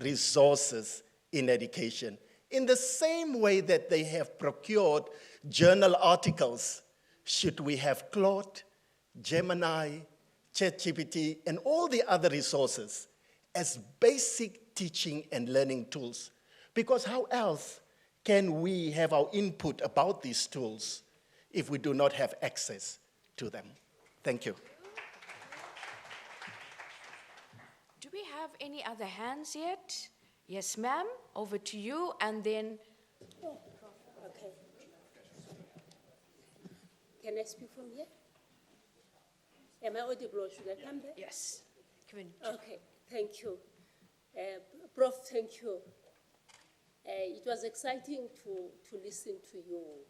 resources in education, in the same way that they have procured journal articles? Should we have Claude, Gemini, ChatGPT, and all the other resources as basic teaching and learning tools? Because how else can we have our input about these tools if we do not have access to them? Thank you. Do we have any other hands yet? Yes, ma'am, over to you, and then... Oh, okay. Can I speak from here? Am I audible? Should I come there? Yes. Okay, thank you. Prof, thank you. It was exciting to listen to you,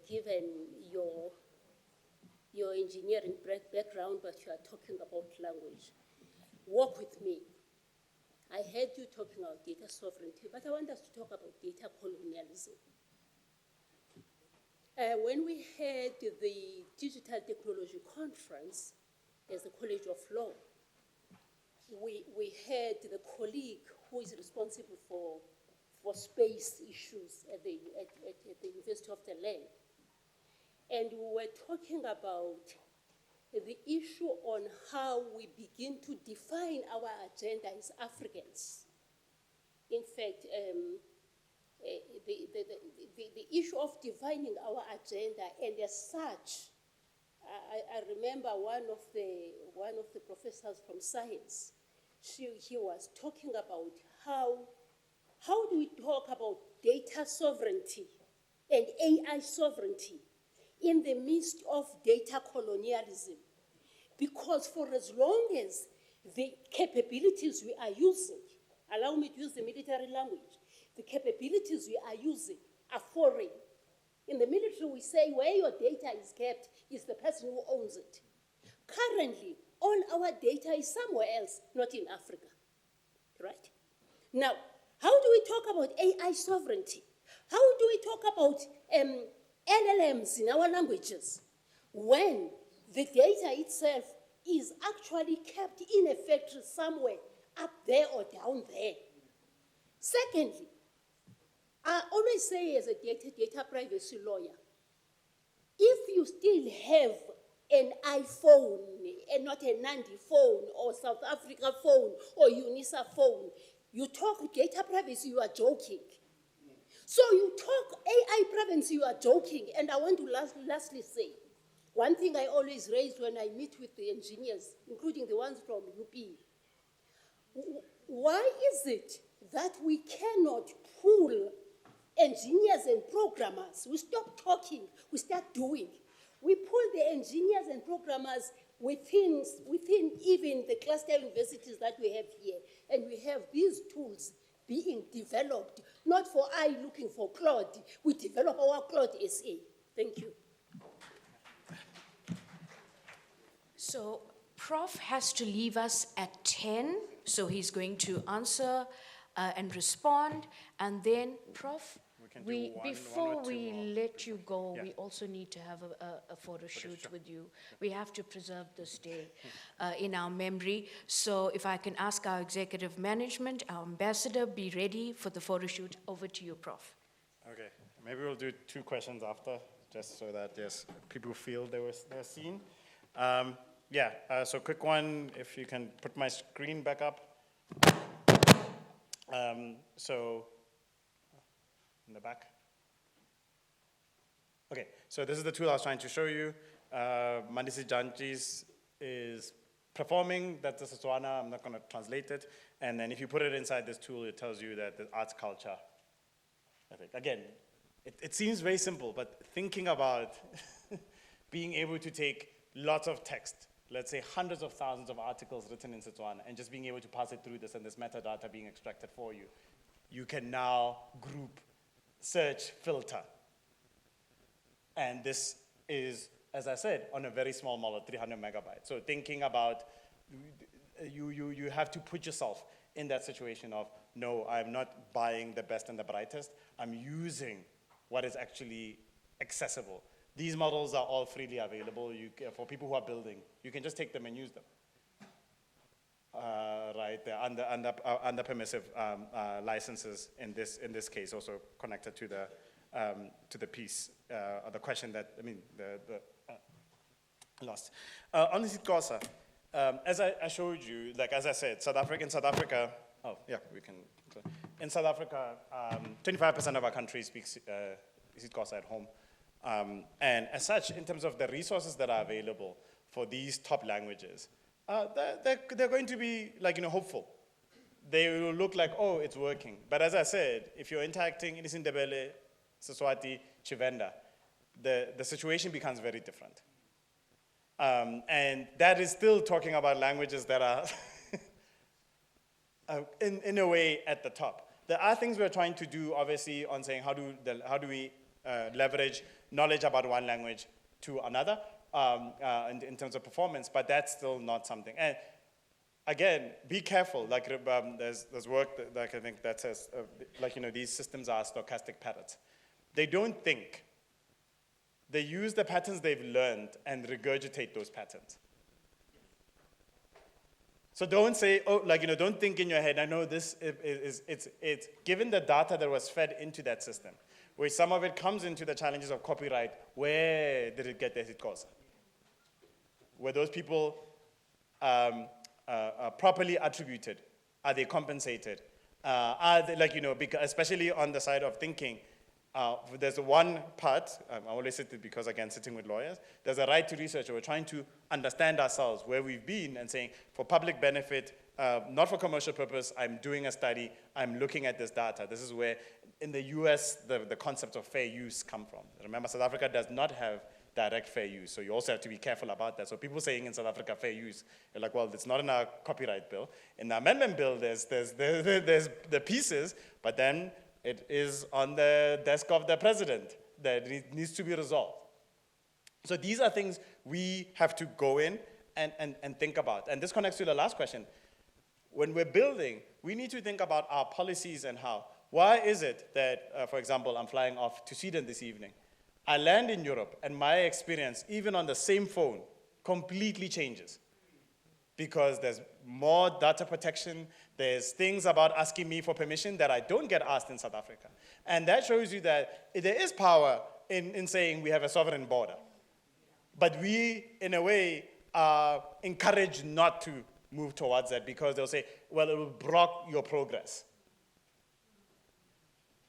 given your engineering background, but you are talking about language. Walk with me. I heard you talking about data sovereignty, but I want us to talk about data colonialism. When we had the Digital Technology Conference as the College of Law, we had the colleague who is responsible for space issues at the University of the Land. And we were talking about the issue on how we begin to define our agenda as Africans. In fact, the issue of defining our agenda, and as such, I remember one of the professors from science, he was talking about how do we talk about data sovereignty and AI sovereignty in the midst of data colonialism? Because for as long as the capabilities we are using, allow me to use the military language, the capabilities we are using are foreign. In the military, we say where your data is kept is the person who owns it. Currently, all our data is somewhere else, not in Africa, right? Now, how do we talk about AI sovereignty? How do we talk about LLMs in our languages when the data itself is actually kept in a factory somewhere up there or down there? Secondly, I always say as a data privacy lawyer, if you still have an iPhone and not a Nandi phone or South Africa phone or Unisa phone, you talk data privacy, you are joking. So you talk AI privacy, you are joking. And I want to lastly say, one thing I always raise when I meet with the engineers, including the ones from UP, why is it that we cannot pull engineers and programmers? We stop talking, we start doing. We pull the engineers and programmers within even the cluster universities that we have here, and we have these tools being developed, not for looking for Claude. We develop our Claude SA. Thank you. So Prof has to leave us at 10, so he's going to answer and respond, and then Prof, before we let you go, we also need to have a photo shoot with you. We have to preserve this day in our memory. So if I can ask our executive management, our ambassador, be ready for the photo shoot. Over to you, Prof. Okay, maybe we'll do 2 questions after, just so that people feel they're seen. Yeah, so quick one, if you can put my screen back up. So, in the back. Okay, so this is the tool I was trying to show you. Mandisi Janjis is performing, that's the Setswana, I'm not gonna translate it. And then if you put it inside this tool, it tells you that the arts culture, I think. Again, it seems very simple, but thinking about being able to take lots of text, let's say hundreds of thousands of articles written in Setswana, and just being able to pass it through this and this metadata being extracted for you, you can now group, search, filter. And this is, as I said, on a very small model, 300 megabytes. So thinking about, you have to put yourself in that situation of, no, I'm not buying the best and the brightest, I'm using what is actually accessible. These models are all freely available. For people who are building, you can just take them and use them. Right, they're under permissive licenses in this case, also connected to the piece, or the question that, lost. On the Xhosa, as I showed you, like as I said, South Africa, oh yeah, we can, in South Africa, 25% of our country speaks Xhosa at home. And as such, in terms of the resources that are available for these top languages, they're going to be hopeful. They will look like, oh, it's working. But as I said, if you're interacting in isiNdebele, Seswati, Chivenda, the situation becomes very different. And that is still talking about languages that are in a way at the top. There are things we're trying to do, obviously, on saying how do we leverage knowledge about one language to another in terms of performance, but that's still not something. And again, be careful. There's work that I think that says, these systems are stochastic patterns. They don't think. They use the patterns they've learned and regurgitate those patterns. So don't say, don't think in your head, I know this it's given the data that was fed into that system, where some of it comes into the challenges of copyright, where did it get there, it goes? Were those people properly attributed? Are they compensated? Are they, because especially on the side of thinking, there's one part, I always say it because, again, sitting with lawyers, there's a right to research. We're trying to understand ourselves, where we've been, and saying, for public benefit, not for commercial purpose, I'm doing a study, I'm looking at this data. This is where, in the US, the concept of fair use come from. Remember, South Africa does not have direct fair use, so you also have to be careful about that. So people saying in South Africa fair use, you're like, well, it's not in our copyright bill. In the amendment bill, there's the pieces, but then it is on the desk of the president that it needs to be resolved. So these are things we have to go in and think about. And this connects to the last question. When we're building, we need to think about our policies and how. Why is it that, for example, I'm flying off to Sweden this evening. I land in Europe, and my experience, even on the same phone, completely changes. Because there's more data protection, there's things about asking me for permission that I don't get asked in South Africa. And that shows you that there is power in saying we have a sovereign border. But we, in a way, are encouraged not to move towards that because they'll say, well, it will block your progress.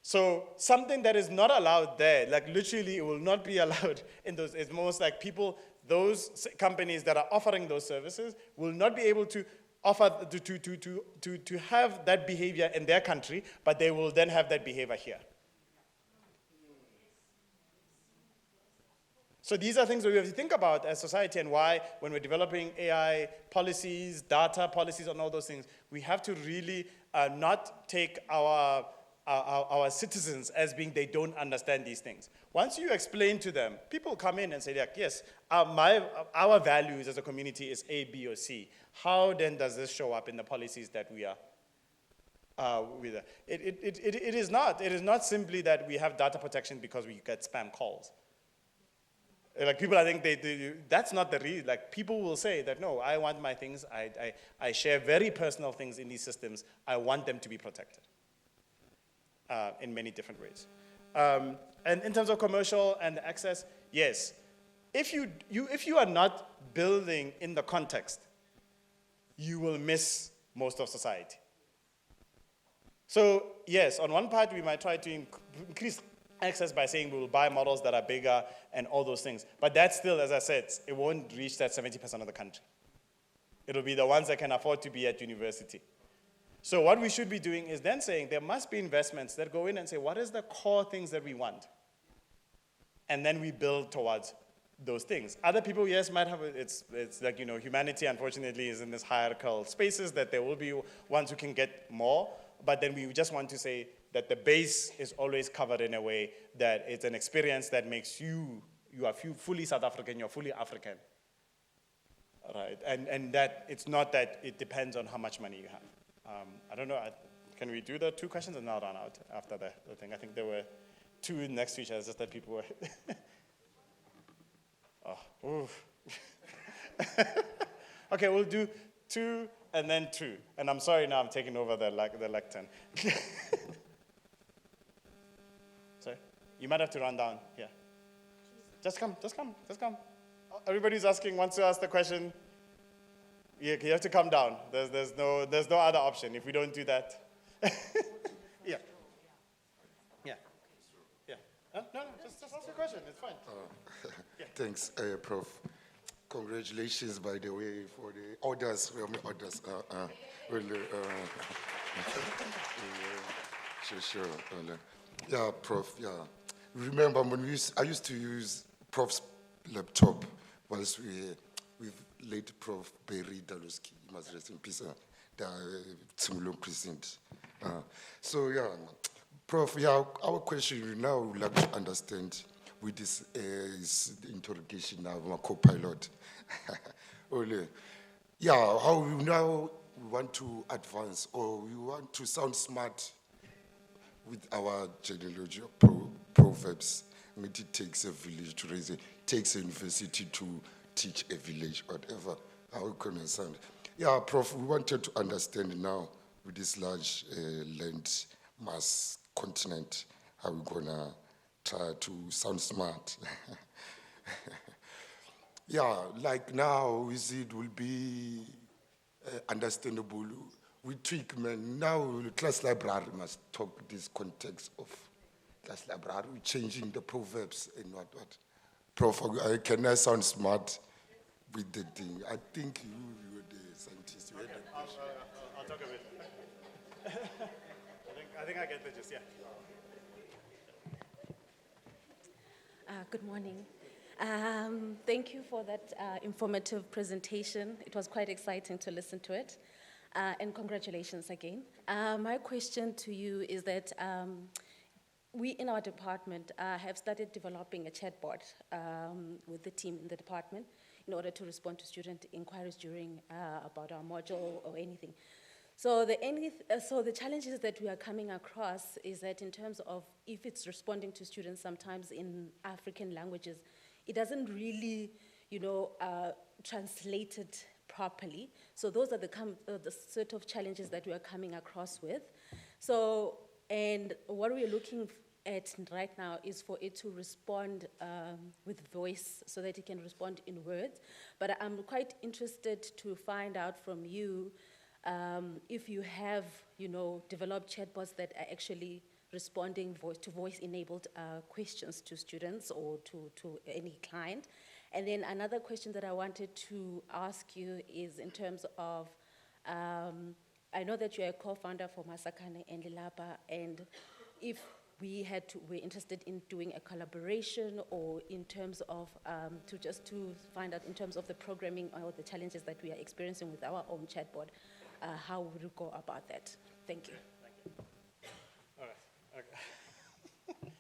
So something that is not allowed there, literally it will not be allowed in those, it's most like people, those companies that are offering those services will not be able to offer, to have that behavior in their country, but they will then have that behavior here. So these are things that we have to think about as society, and why when we're developing AI policies, data policies, and all those things, we have to really not take our citizens as being they don't understand these things. Once you explain to them, people come in and say, yes, our values as a community is A, B, or C. How then does this show up in the policies that we are with? It is not simply that we have data protection because we get spam calls. People, I think that's not the reason. People will say that, no, I want my things, I share very personal things in these systems, I want them to be protected. In many different ways. And in terms of commercial and access, yes, if you are not building in the context, you will miss most of society. So yes, on one part, we might try to increase access by saying we will buy models that are bigger and all those things. But that still, as I said, it won't reach that 70% of the country. It'll be the ones that can afford to be at university. So what we should be doing is then saying there must be investments that go in and say, what is the core things that we want? And then we build towards those things. Other people, yes, might have, it's like, humanity, unfortunately, is in this hierarchical spaces that there will be ones who can get more, but then we just want to say that the base is always covered in a way that it's an experience that makes you are fully South African, you're fully African. Right, and that it's not that it depends on how much money you have. I don't know, can we do the 2 questions and now run out after the thing? I think there were 2 next to each other, just that people were, Okay, we'll do 2 and then 2. And I'm sorry now I'm taking over the lectern. Sorry, you might have to run down here. Just come. Everybody's wants to ask the question. You have to come down. There's no other option if we don't do that. Yeah. No, just ask your question. It's fine. Yeah. Thanks, Prof. Congratulations, by the way, for the orders. Sure. Yeah, Prof. Yeah. Remember when I used to use Prof's laptop whilst with late Prof. Barry Daluski. He must rest in peace. The Tsimulo precinct. So yeah. Prof, yeah, our question we now would like to understand with this interrogation now of my co-pilot. Yeah, how we now want to advance or we want to sound smart with our genealogy of proverbs. I mean, it takes a village to raise it, takes a university to teach a village, whatever, how we can understand. Yeah, Prof, we wanted to understand now with this large land mass continent, how we're gonna try to sound smart. Yeah, like now, it will be understandable. We tweak, man. Now, class library must talk this context of class library, changing the proverbs and what. Prof, can I sound smart with the thing? I think you're the scientist. You had the question. I'll talk a bit. I think I get the gist, yeah. Good morning. Thank you for that informative presentation. It was quite exciting to listen to it. And congratulations again. My question to you is that we in our department have started developing a chatbot with the team in the department in order to respond to student inquiries during about our module or anything. So the challenges that we are coming across is that in terms of if it's responding to students sometimes in African languages, it doesn't really, translate it properly. So those are the sort of challenges that we are coming across with. So, and what we're looking at right now is for it to respond with voice so that it can respond in words. But I'm quite interested to find out from you if you have, developed chatbots that are actually responding to voice-enabled questions to students or to any client. And then another question that I wanted to ask you is in terms of, I know that you're a co-founder for Masakane and Lilapa, and if we're interested in doing a collaboration or in terms of, to find out in terms of the programming or the challenges that we are experiencing with our own chatbot, how would we go about that? Thank you. All right. Okay.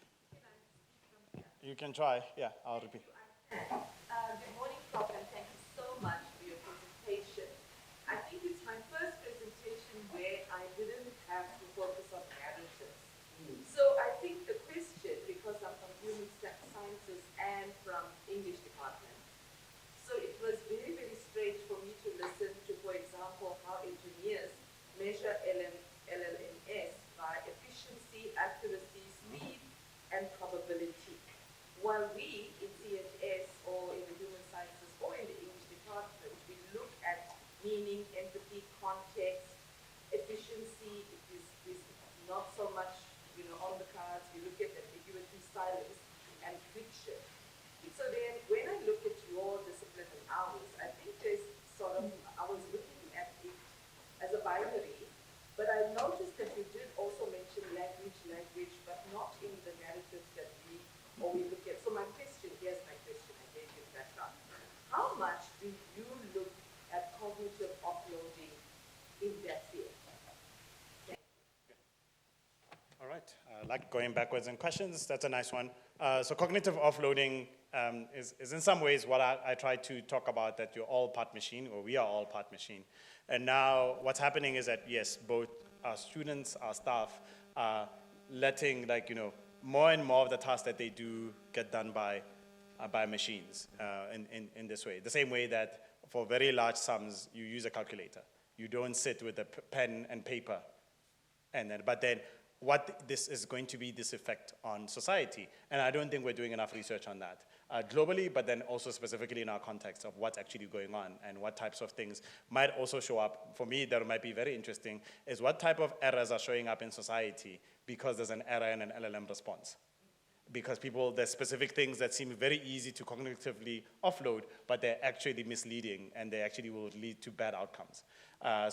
You can try. Yeah, I'll repeat. Good morning, Prof, and thank you so much for your presentation. I think it's my first presentation where I didn't have to focus on narratives. So I think the question, because I'm from human sciences and from English department, so it was very, very strange for me to listen to, for example, how engineers measure LLMS by efficiency, accuracy, speed, and probability. While we in CHS or in the meaning, empathy, context, efficiency is not so much, on the cards. We look at ambiguity, silence, and friction. So then, when I look at your discipline and ours, I think there's I was looking at it as a binary, but I noticed that you did also mention language, but not in the narratives that we look at. So here's my question, I gave you that up. How much do you look at cognitive offloading in that field? All right, like going backwards in questions, that's a nice one. So cognitive offloading is in some ways what I try to talk about, that you're all part machine, or we are all part machine. And now what's happening is that, yes, both our students, our staff are letting, more and more of the tasks that they do get done by machines in this way. The same way that for very large sums, you use a calculator. You don't sit with a pen and paper. But then what this is going to be this effect on society. And I don't think we're doing enough research on that. Globally, but then also specifically in our context of what's actually going on and what types of things might also show up. For me, that might be very interesting, is what type of errors are showing up in society because there's an error in an LLM response. Because there's specific things that seem very easy to cognitively offload, but they're actually misleading and they actually will lead to bad outcomes.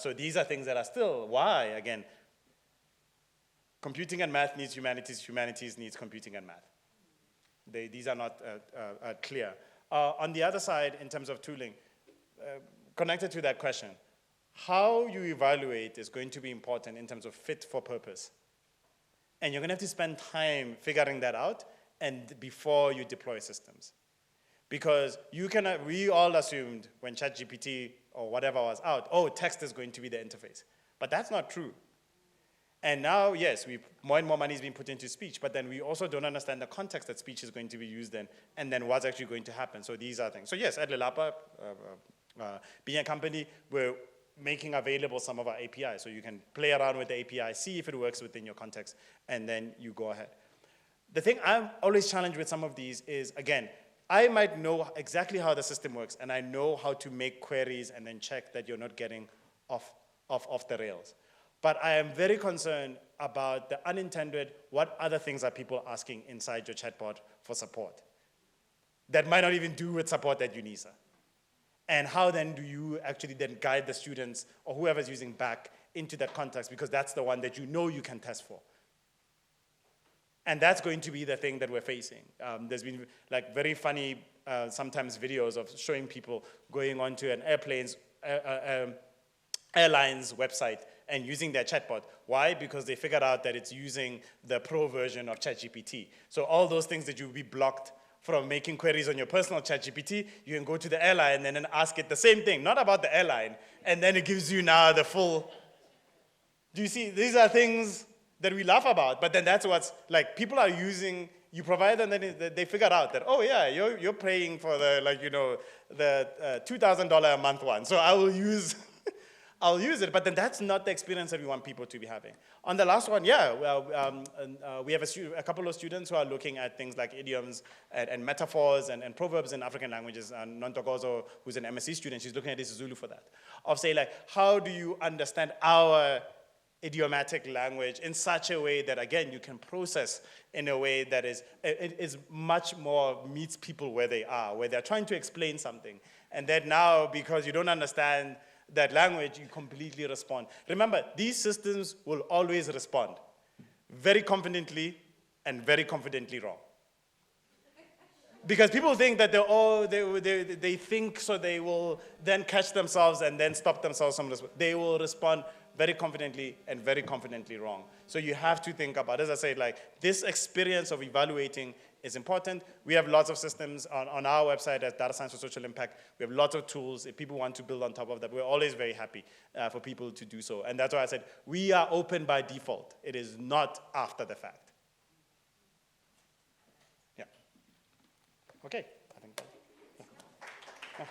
So these are things that are still why, again, computing and math needs humanities, humanities needs computing and math. These are not clear. On the other side, in terms of tooling, connected to that question, how you evaluate is going to be important in terms of fit for purpose. And you're going to have to spend time figuring that out and before you deploy systems. Because we all assumed when ChatGPT or whatever was out, text is going to be the interface. But that's not true. And now, yes, more and more money is being put into speech, but then we also don't understand the context that speech is going to be used in, and then what's actually going to happen. So these are things. So yes, at Lelapa, being a company, we're making available some of our APIs. So you can play around with the API, see if it works within your context, and then you go ahead. The thing I'm always challenged with some of these is, again, I might know exactly how the system works, and I know how to make queries and then check that you're not getting off the rails. But I am very concerned about the unintended, what other things are people asking inside your chatbot for support that might not even do with support at Unisa? And how then do you actually then guide the students or whoever's using back into that context, because that's the one that you can test for. And that's going to be the thing that we're facing. There's been very funny sometimes videos of showing people going onto an airline's website and using their chatbot. Why? Because they figured out that it's using the pro version of ChatGPT. So all those things that you would be blocked from making queries on your personal ChatGPT, you can go to the airline and then ask it the same thing, not about the airline, and then it gives you now the full. Do you see? These are things that we laugh about, but then that's what's, people are using, you provide them, and then they figured out that, you're paying for the $2,000 a month one, so I'll use it, but then that's not the experience that we want people to be having. On the last one, we have a couple of students who are looking at things like idioms and metaphors and proverbs in African languages. And Nontokozo, who's an MSc student, she's looking at isiZulu for that. Of say, how do you understand our idiomatic language in such a way that, again, you can process in a way that is much more meets people where they are, where they're trying to explain something. And then now, because you don't understand that language, you completely respond. Remember, these systems will always respond very confidently and very confidently wrong. Because people think that they think, so they will then catch themselves and then stop themselves from responding. They will respond very confidently and very confidently wrong. So you have to think about, as I said, this experience of evaluating is important. We have lots of systems on our website at Data Science for Social Impact. We have lots of tools. If people want to build on top of that, we're always very happy for people to do so. And that's why I said, we are open by default. It is not after the fact. Yeah. Okay. I think that. Yeah.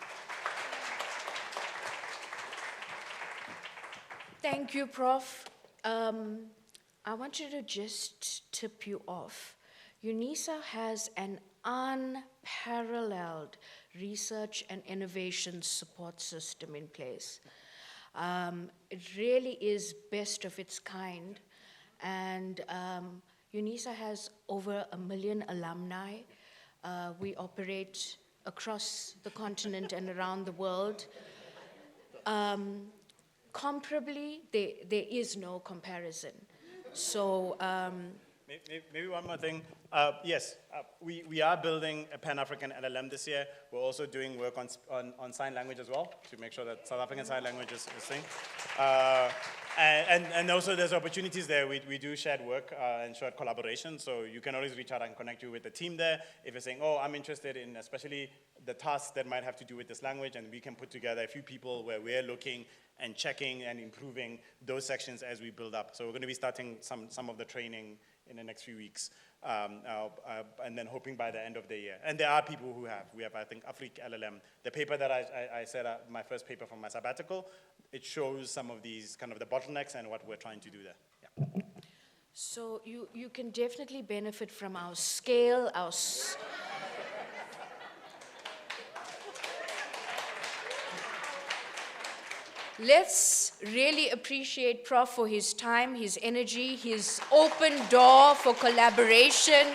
Thank you, Prof. I want you to just tip you off. Unisa has an unparalleled research and innovation support system in place. It really is best of its kind. And Unisa has over 1 million alumni. We operate across the continent and around the world. Comparably, there is no comparison. So, Maybe one more thing. Yes, we are building a Pan-African LLM this year. We're also doing work on sign language as well to make sure that South African sign language is thing. And also there's opportunities there. We do shared work and shared collaboration. So you can always reach out and connect you with the team there. If you're saying, oh, I'm interested in especially the tasks that might have to do with this language, and we can put together a few people where we're looking and checking and improving those sections as we build up. So we're going to be starting some of the training in the next few weeks, and then hoping by the end of the year. And there are people who have. We have, I think, Afrique LLM. The paper that I said, my first paper from my sabbatical, it shows some of these kind of the bottlenecks and what we're trying to do there. Yeah. so you can definitely benefit from our scale, Let's really appreciate Prof for his time, his energy, his open door for collaboration.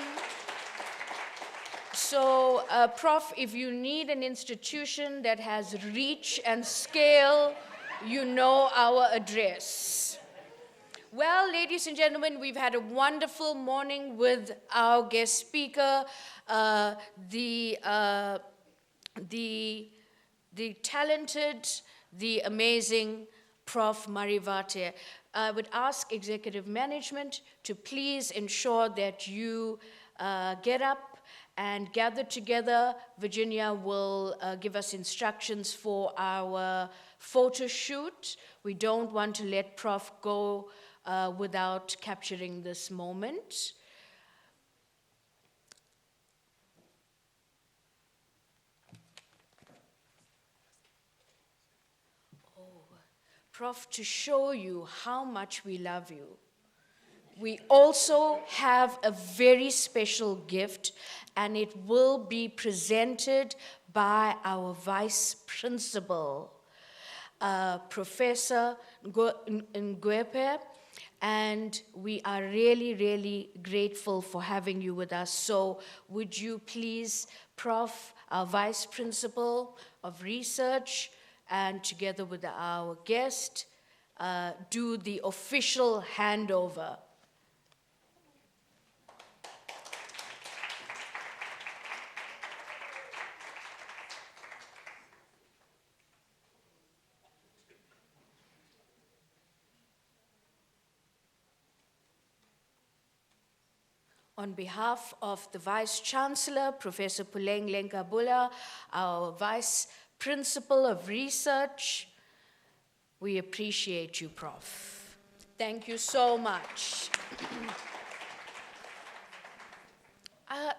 So, Prof, if you need an institution that has reach and scale, you know our address. Well, ladies and gentlemen, we've had a wonderful morning with our guest speaker, the talented, the amazing Prof. Marivate. I would ask executive management to please ensure that you get up and gather together. Virginia will give us instructions for our photo shoot. We don't want to let Prof go without capturing this moment. Prof, to show you how much we love you, we also have a very special gift, and it will be presented by our Vice Principal, Professor Ngwepe, and we are really, really grateful for having you with us. So would you please, Prof, our Vice Principal of Research, and together with our guest, do the official handover. On behalf of the Vice Chancellor, Professor Puleng Lenkabula, our Vice Principal of Research, we appreciate you, Prof. Thank you so much.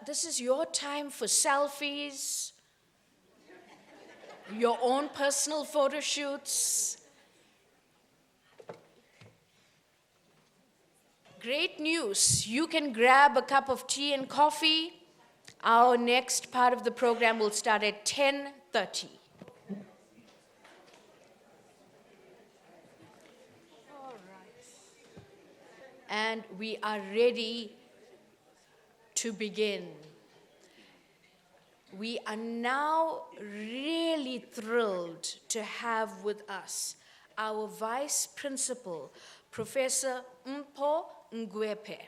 This is your time for selfies, your own personal photo shoots. Great news, you can grab a cup of tea and coffee. Our next part of the program will start at 10:30. And we are ready to begin. We are now really thrilled to have with us our Vice Principal, Professor Mpho Ngwepe.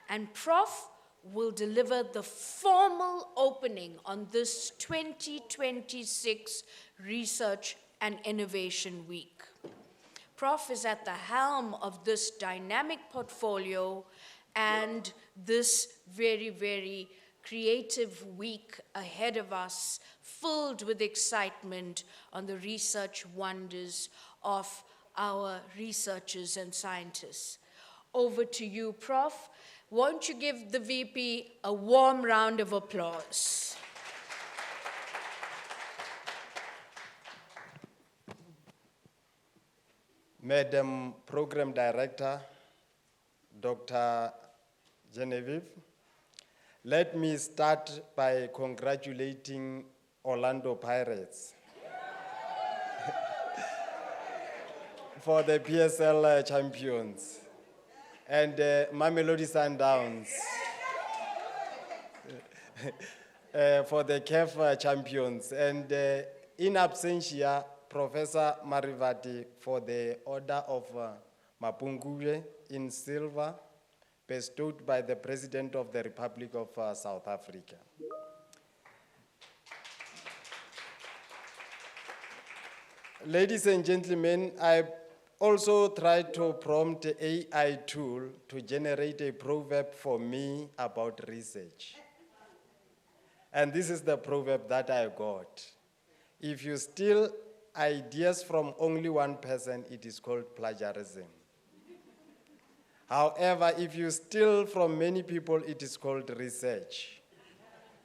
And Prof will deliver the formal opening on this 2026 Research and Innovation Week. Prof is at the helm of this dynamic portfolio and this very, very creative week ahead of us, filled with excitement on the research wonders of our researchers and scientists. Over to you, Prof. Won't you give the VP a warm round of applause? Madam Program Director, Dr. Genevieve, let me start by congratulating Orlando Pirates. for the PSL champions and Mamelodi Sundowns for the CAF champions, and in absentia, Professor Marivati for the Order of Mapungubwe in silver, bestowed by the President of the Republic of South Africa. Ladies and gentlemen, I also tried to prompt the AI tool to generate a proverb for me about research. And this is the proverb that I got. If you steal ideas from only one person, it is called plagiarism. However, if you steal from many people, it is called research,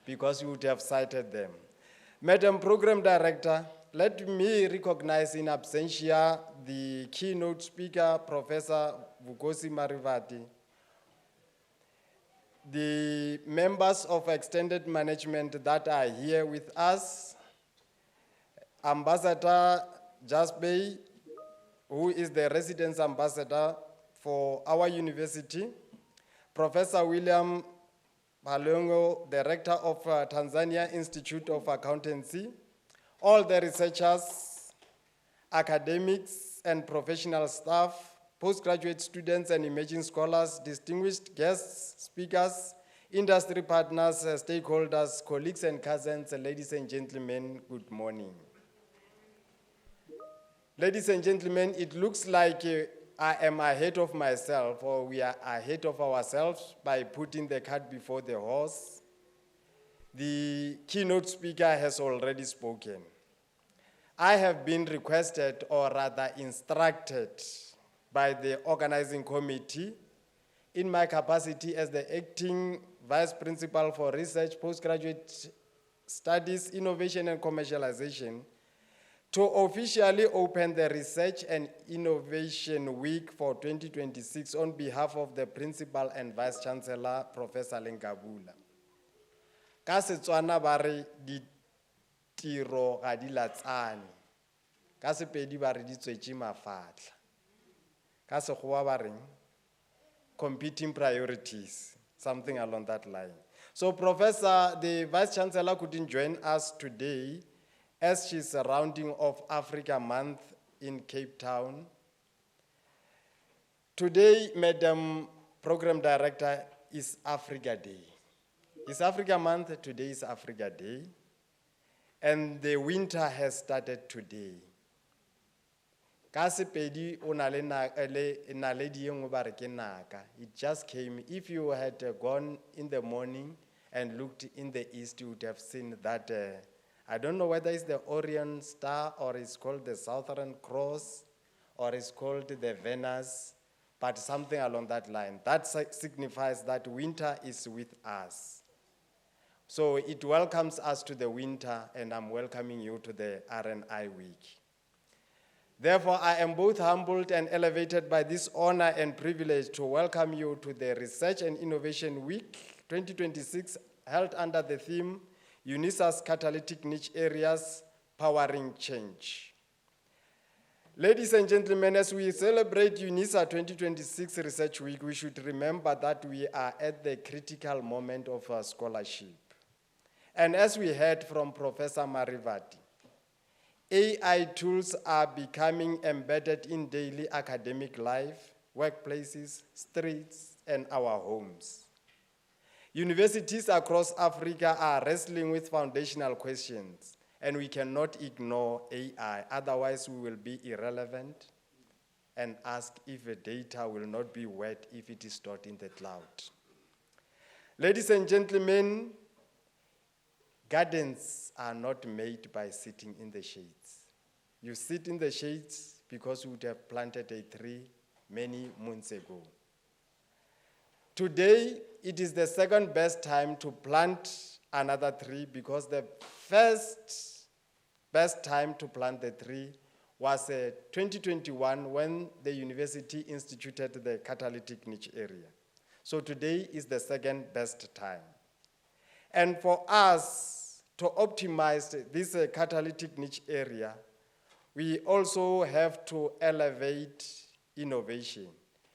because you would have cited them. Madam Program Director, let me recognize in absentia the keynote speaker, Professor Vukosi Marivati, the members of extended management that are here with us, Ambassador Jasbey, who is the residence ambassador for our university, Professor William Palongo, Director of Tanzania Institute of Accountancy, all the researchers, academics and professional staff, postgraduate students and emerging scholars, distinguished guests, speakers, industry partners, stakeholders, colleagues and cousins, ladies and gentlemen, good morning. Ladies and gentlemen, it looks like I am ahead of myself, or we are ahead of ourselves by putting the cart before the horse. The keynote speaker has already spoken. I have been requested, or rather instructed, by the organizing committee in my capacity as the acting vice principal for research, postgraduate studies, innovation and commercialization, to officially open the Research and Innovation Week for 2026 on behalf of the Principal and Vice Chancellor, Professor Lenkabula. Ka Setswana ba re ditiro ga di latsane, ka Sepedi ba re di tswetse mafatla, ka Sekgowa ba reng competing priorities, something along that line. So Professor, the Vice Chancellor couldn't join us today as she's rounding off Africa Month in Cape Town. Today, Madam Program Director, is Africa Day. It's Africa Month, today is Africa Day, and the winter has started today. Ka Sepedi o na le naledi e nngwe ba re ke naka. It just came. If you had gone in the morning and looked in the east, you would have seen that I don't know whether it's the Orion Star or it's called the Southern Cross or it's called the Venus, but something along that line. That signifies that winter is with us. So it welcomes us to the winter, and I'm welcoming you to the R&I Week. Therefore, I am both humbled and elevated by this honor and privilege to welcome you to the Research and Innovation Week 2026, held under the theme Unisa's Catalytic Niche Areas, Powering Change. Ladies and gentlemen, as we celebrate Unisa 2026 Research Week, we should remember that we are at the critical moment of our scholarship. And as we heard from Professor Marivati, AI tools are becoming embedded in daily academic life, workplaces, streets, and our homes. Universities across Africa are wrestling with foundational questions, and we cannot ignore AI, otherwise we will be irrelevant and ask if the data will not be wet if it is stored in the cloud. Ladies and gentlemen, gardens are not made by sitting in the shades. You sit in the shades because you would have planted a tree many months ago. Today, it is the second best time to plant another tree because the first best time to plant the tree was 2021 when the university instituted the Catalytic Niche Area. So today is the second best time. And for us to optimize this Catalytic Niche Area, We also have to elevate innovation.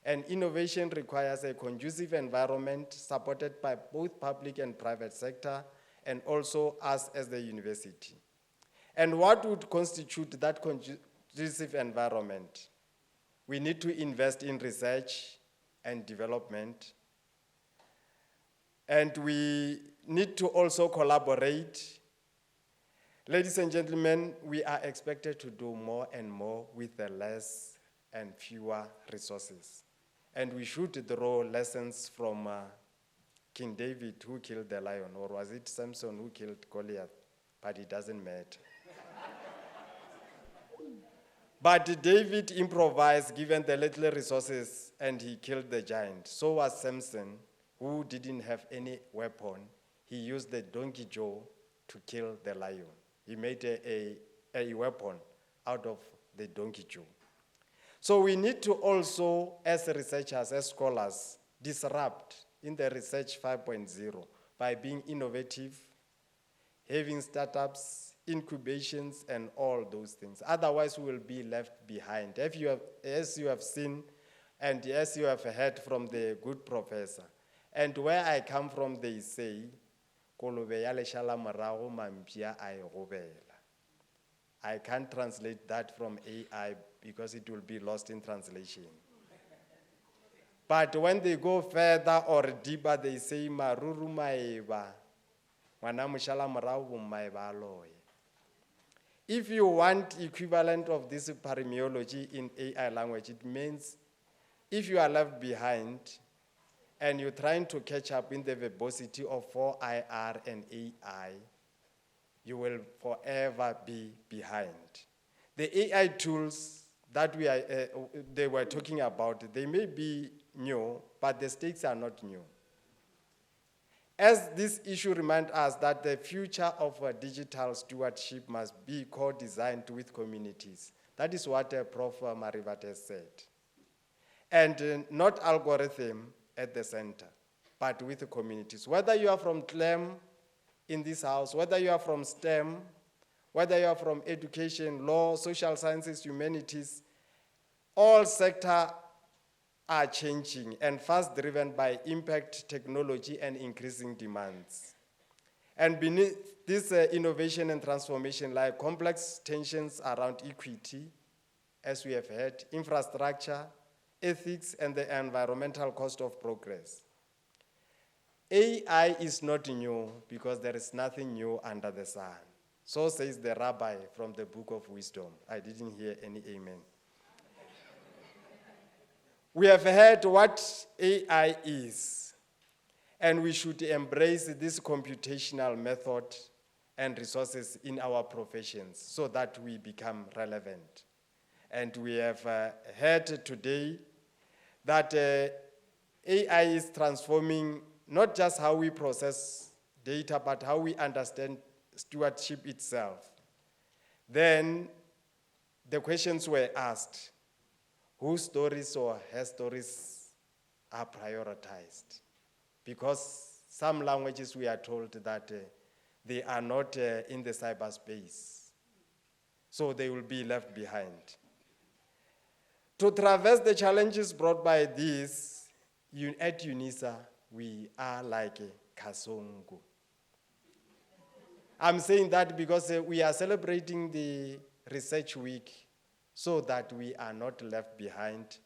And innovation requires a conducive environment supported by both public and private sector, and also us as the university. And what would constitute that conducive environment? We need to invest in research and development. And we need to also collaborate. Ladies and gentlemen, we are expected to do more and more with the less and fewer resources. And we should draw lessons from King David, who killed the lion, or was it Samson who killed Goliath? But it doesn't matter. But David improvised given the little resources, and he killed the giant. So was Samson, who didn't have any weapon. He used the donkey jaw to kill the lion. He made a weapon out of the donkey jaw. So we need to also, as researchers, as scholars, disrupt in the research 5.0 by being innovative, having startups, incubations, and all those things. Otherwise, we will be left behind. As you have seen, and as you have heard from the good professor, and where I come from, they say, "Kolobe ya leshala morago, mampia a e gobela." I can't translate that from AI because it will be lost in translation. But when they go further or deeper, they say, "Maruru maeba, ngwana moshala morago bo maeba aloye." If you want equivalent of this paremiology in AI language, it means if you are left behind and you're trying to catch up in the verbosity of 4IR and AI, you will forever be behind. The AI tools that they were talking about, they may be new, but the stakes are not new. As this issue reminds us that the future of digital stewardship must be co-designed with communities. That is what Prof. Marivate said. And not algorithm at the center, but with the communities. Whether you are from CLEM in this house, whether you are from STEM, whether you are from education, law, social sciences, humanities, all sectors are changing and fast driven by impact technology and increasing demands. And beneath this innovation and transformation lie complex tensions around equity, as we have heard, infrastructure, ethics, and the environmental cost of progress. AI is not new because there is nothing new under the sun. So says the rabbi from the Book of Wisdom. I didn't hear any amen. We have heard what AI is, and we should embrace this computational method and resources in our professions so that we become relevant. And we have heard today that AI is transforming not just how we process data, but how we understand stewardship itself. Then the questions were asked. Whose stories or her stories are prioritized? Because some languages we are told that they are not in the cyberspace, so they will be left behind. To traverse the challenges brought by this, at Unisa, we are like a Kasongo. I'm saying that because we are celebrating the Research Week so that we are not left behind.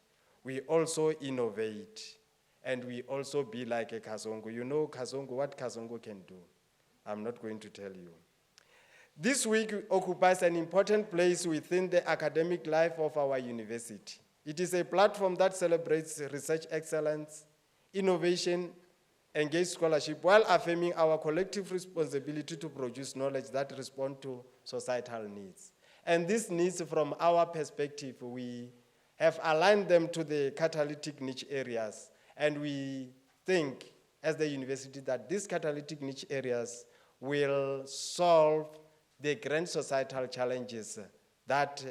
We also innovate, and we also be like a Kasongo. You know Kasongo, what Kasongo can do. I'm not going to tell you. This week occupies an important place within the academic life of our university. It is a platform that celebrates research excellence, innovation, engaged scholarship, while affirming our collective responsibility to produce knowledge that responds to societal needs. And these needs, from our perspective, we have aligned them to the catalytic niche areas. And we think, as the university, that these catalytic niche areas will solve the grand societal challenges that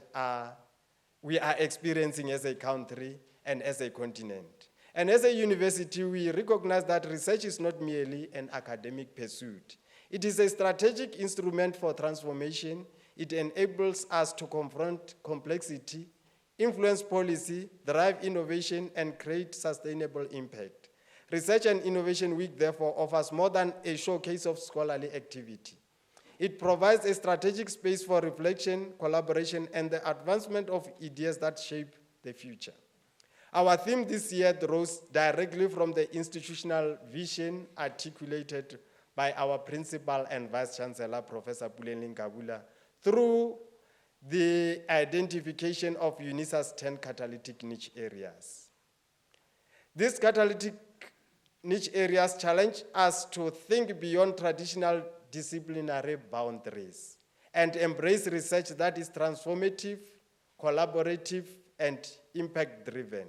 we are experiencing as a country and as a continent. And as a university, we recognize that research is not merely an academic pursuit. It is a strategic instrument for transformation, It enables us to confront complexity, influence policy, drive innovation, and create sustainable impact. Research and Innovation Week, therefore, offers more than a showcase of scholarly activity. It provides a strategic space for reflection, collaboration, and the advancement of ideas that shape the future. Our theme this year draws directly from the institutional vision articulated by our Principal and Vice Chancellor, Professor Puleng Kabula, through the identification of Unisa's 10 catalytic niche areas. These catalytic niche areas challenge us to think beyond traditional disciplinary boundaries and embrace research that is transformative, collaborative, and impact-driven.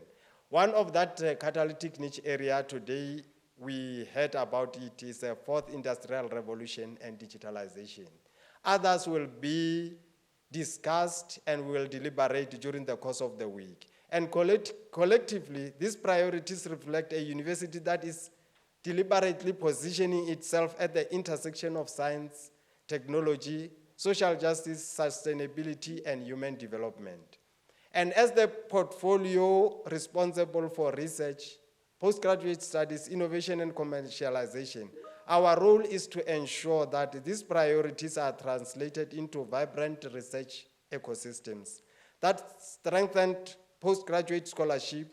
One of that catalytic niche area today we heard about it is a fourth industrial revolution and digitalization. Others will be discussed and we will deliberate during the course of the week. And collectively, these priorities reflect a university that is deliberately positioning itself at the intersection of science, technology, social justice, sustainability, and human development. And as the portfolio responsible for research, postgraduate studies, innovation, and commercialization, our role is to ensure that these priorities are translated into vibrant research ecosystems that strengthen postgraduate scholarship,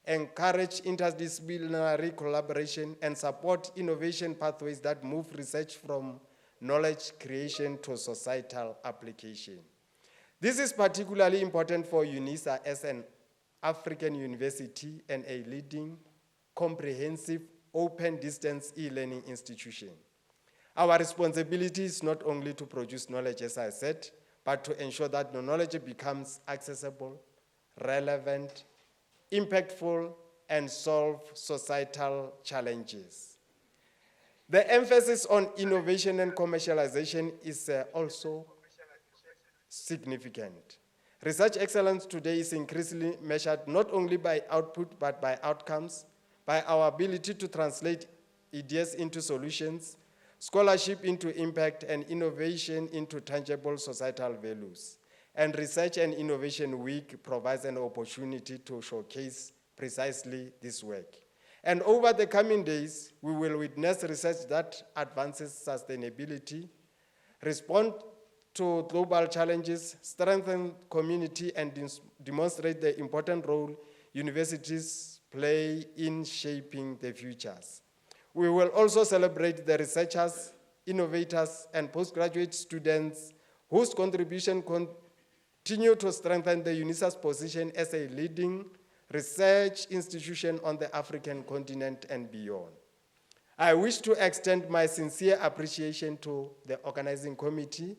encourage interdisciplinary collaboration, and support innovation pathways that move research from knowledge creation to societal application. This is particularly important for Unisa as an African university and a leading, comprehensive, open-distance e-learning institution. Our responsibility is not only to produce knowledge, as I said, but to ensure that the knowledge becomes accessible, relevant, impactful, and solve societal challenges. The emphasis on innovation and commercialization is also significant. Research excellence today is increasingly measured not only by output but by outcomes, by our ability to translate ideas into solutions, scholarship into impact, and innovation into tangible societal values. And Research and Innovation Week provides an opportunity to showcase precisely this work. And over the coming days, we will witness research that advances sustainability, respond to global challenges, strengthen community, and demonstrate the important role universities play in shaping the futures. We will also celebrate the researchers, innovators, and postgraduate students whose contribution continue to strengthen the Unisa's position as a leading research institution on the African continent and beyond. I wish to extend my sincere appreciation to the organizing committee,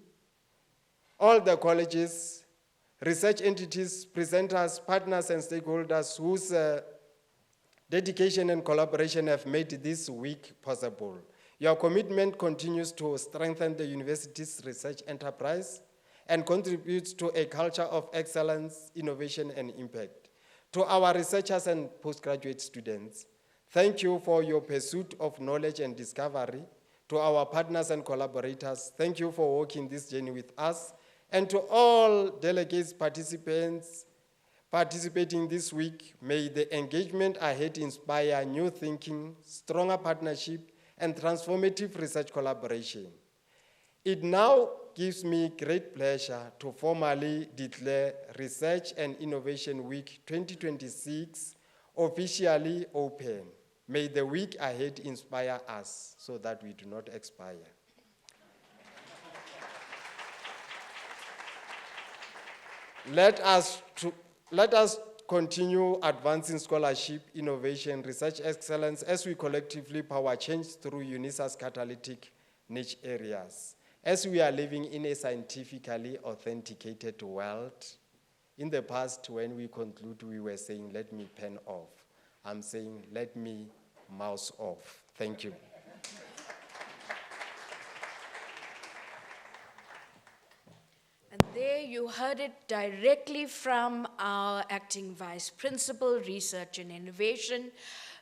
all the colleges, research entities, presenters, partners, and stakeholders whose dedication and collaboration have made this week possible. Your commitment continues to strengthen the university's research enterprise and contributes to a culture of excellence, innovation, and impact. To our researchers and postgraduate students, thank you for your pursuit of knowledge and discovery. To our partners and collaborators, thank you for walking this journey with us. And to all delegates, participating this week, may the engagement ahead inspire new thinking, stronger partnership, and transformative research collaboration. It now gives me great pleasure to formally declare Research and Innovation Week 2026 officially open. May the week ahead inspire us so that we do not expire. Let us continue advancing scholarship, innovation, research excellence as we collectively power change through Unisa's catalytic niche areas. As we are living in a scientifically authenticated world, in the past when we conclude, we were saying, let me pen off. I'm saying, let me mouse off. Thank you. And there you heard it directly from our acting vice principal, research and innovation.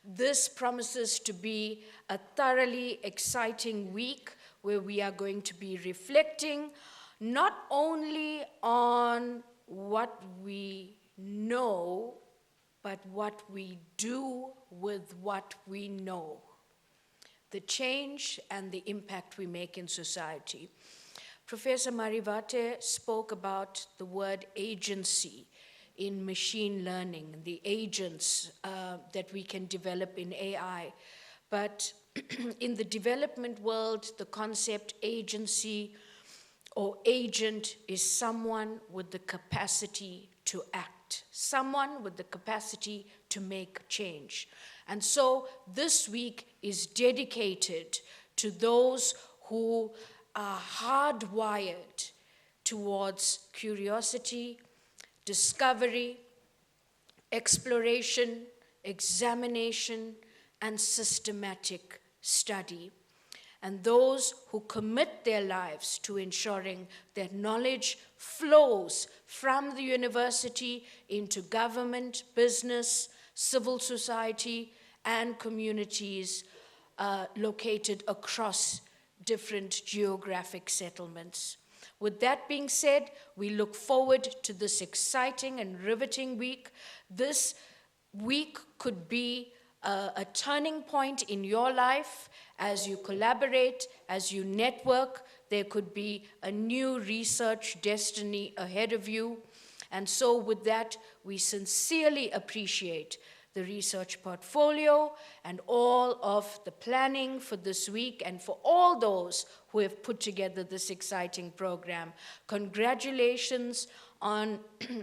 This promises to be a thoroughly exciting week where we are going to be reflecting not only on what we know, but what we do with what we know. The change and the impact we make in society. Professor Marivate spoke about the word agency in machine learning, the agents that we can develop in AI. But in the development world, the concept agency or agent is someone with the capacity to act, someone with the capacity to make change. And so this week is dedicated to those who are hardwired towards curiosity, discovery, exploration, examination, and systematic study. And those who commit their lives to ensuring that knowledge flows from the university into government, business, civil society, and communities located across different geographic settlements. With that being said, we look forward to this exciting and riveting week. This week could be a turning point in your life as you collaborate, as you network. There could be a new research destiny ahead of you. And so with that, we sincerely appreciate the research portfolio and all of the planning for this week, and for all those who have put together this exciting program. Congratulations on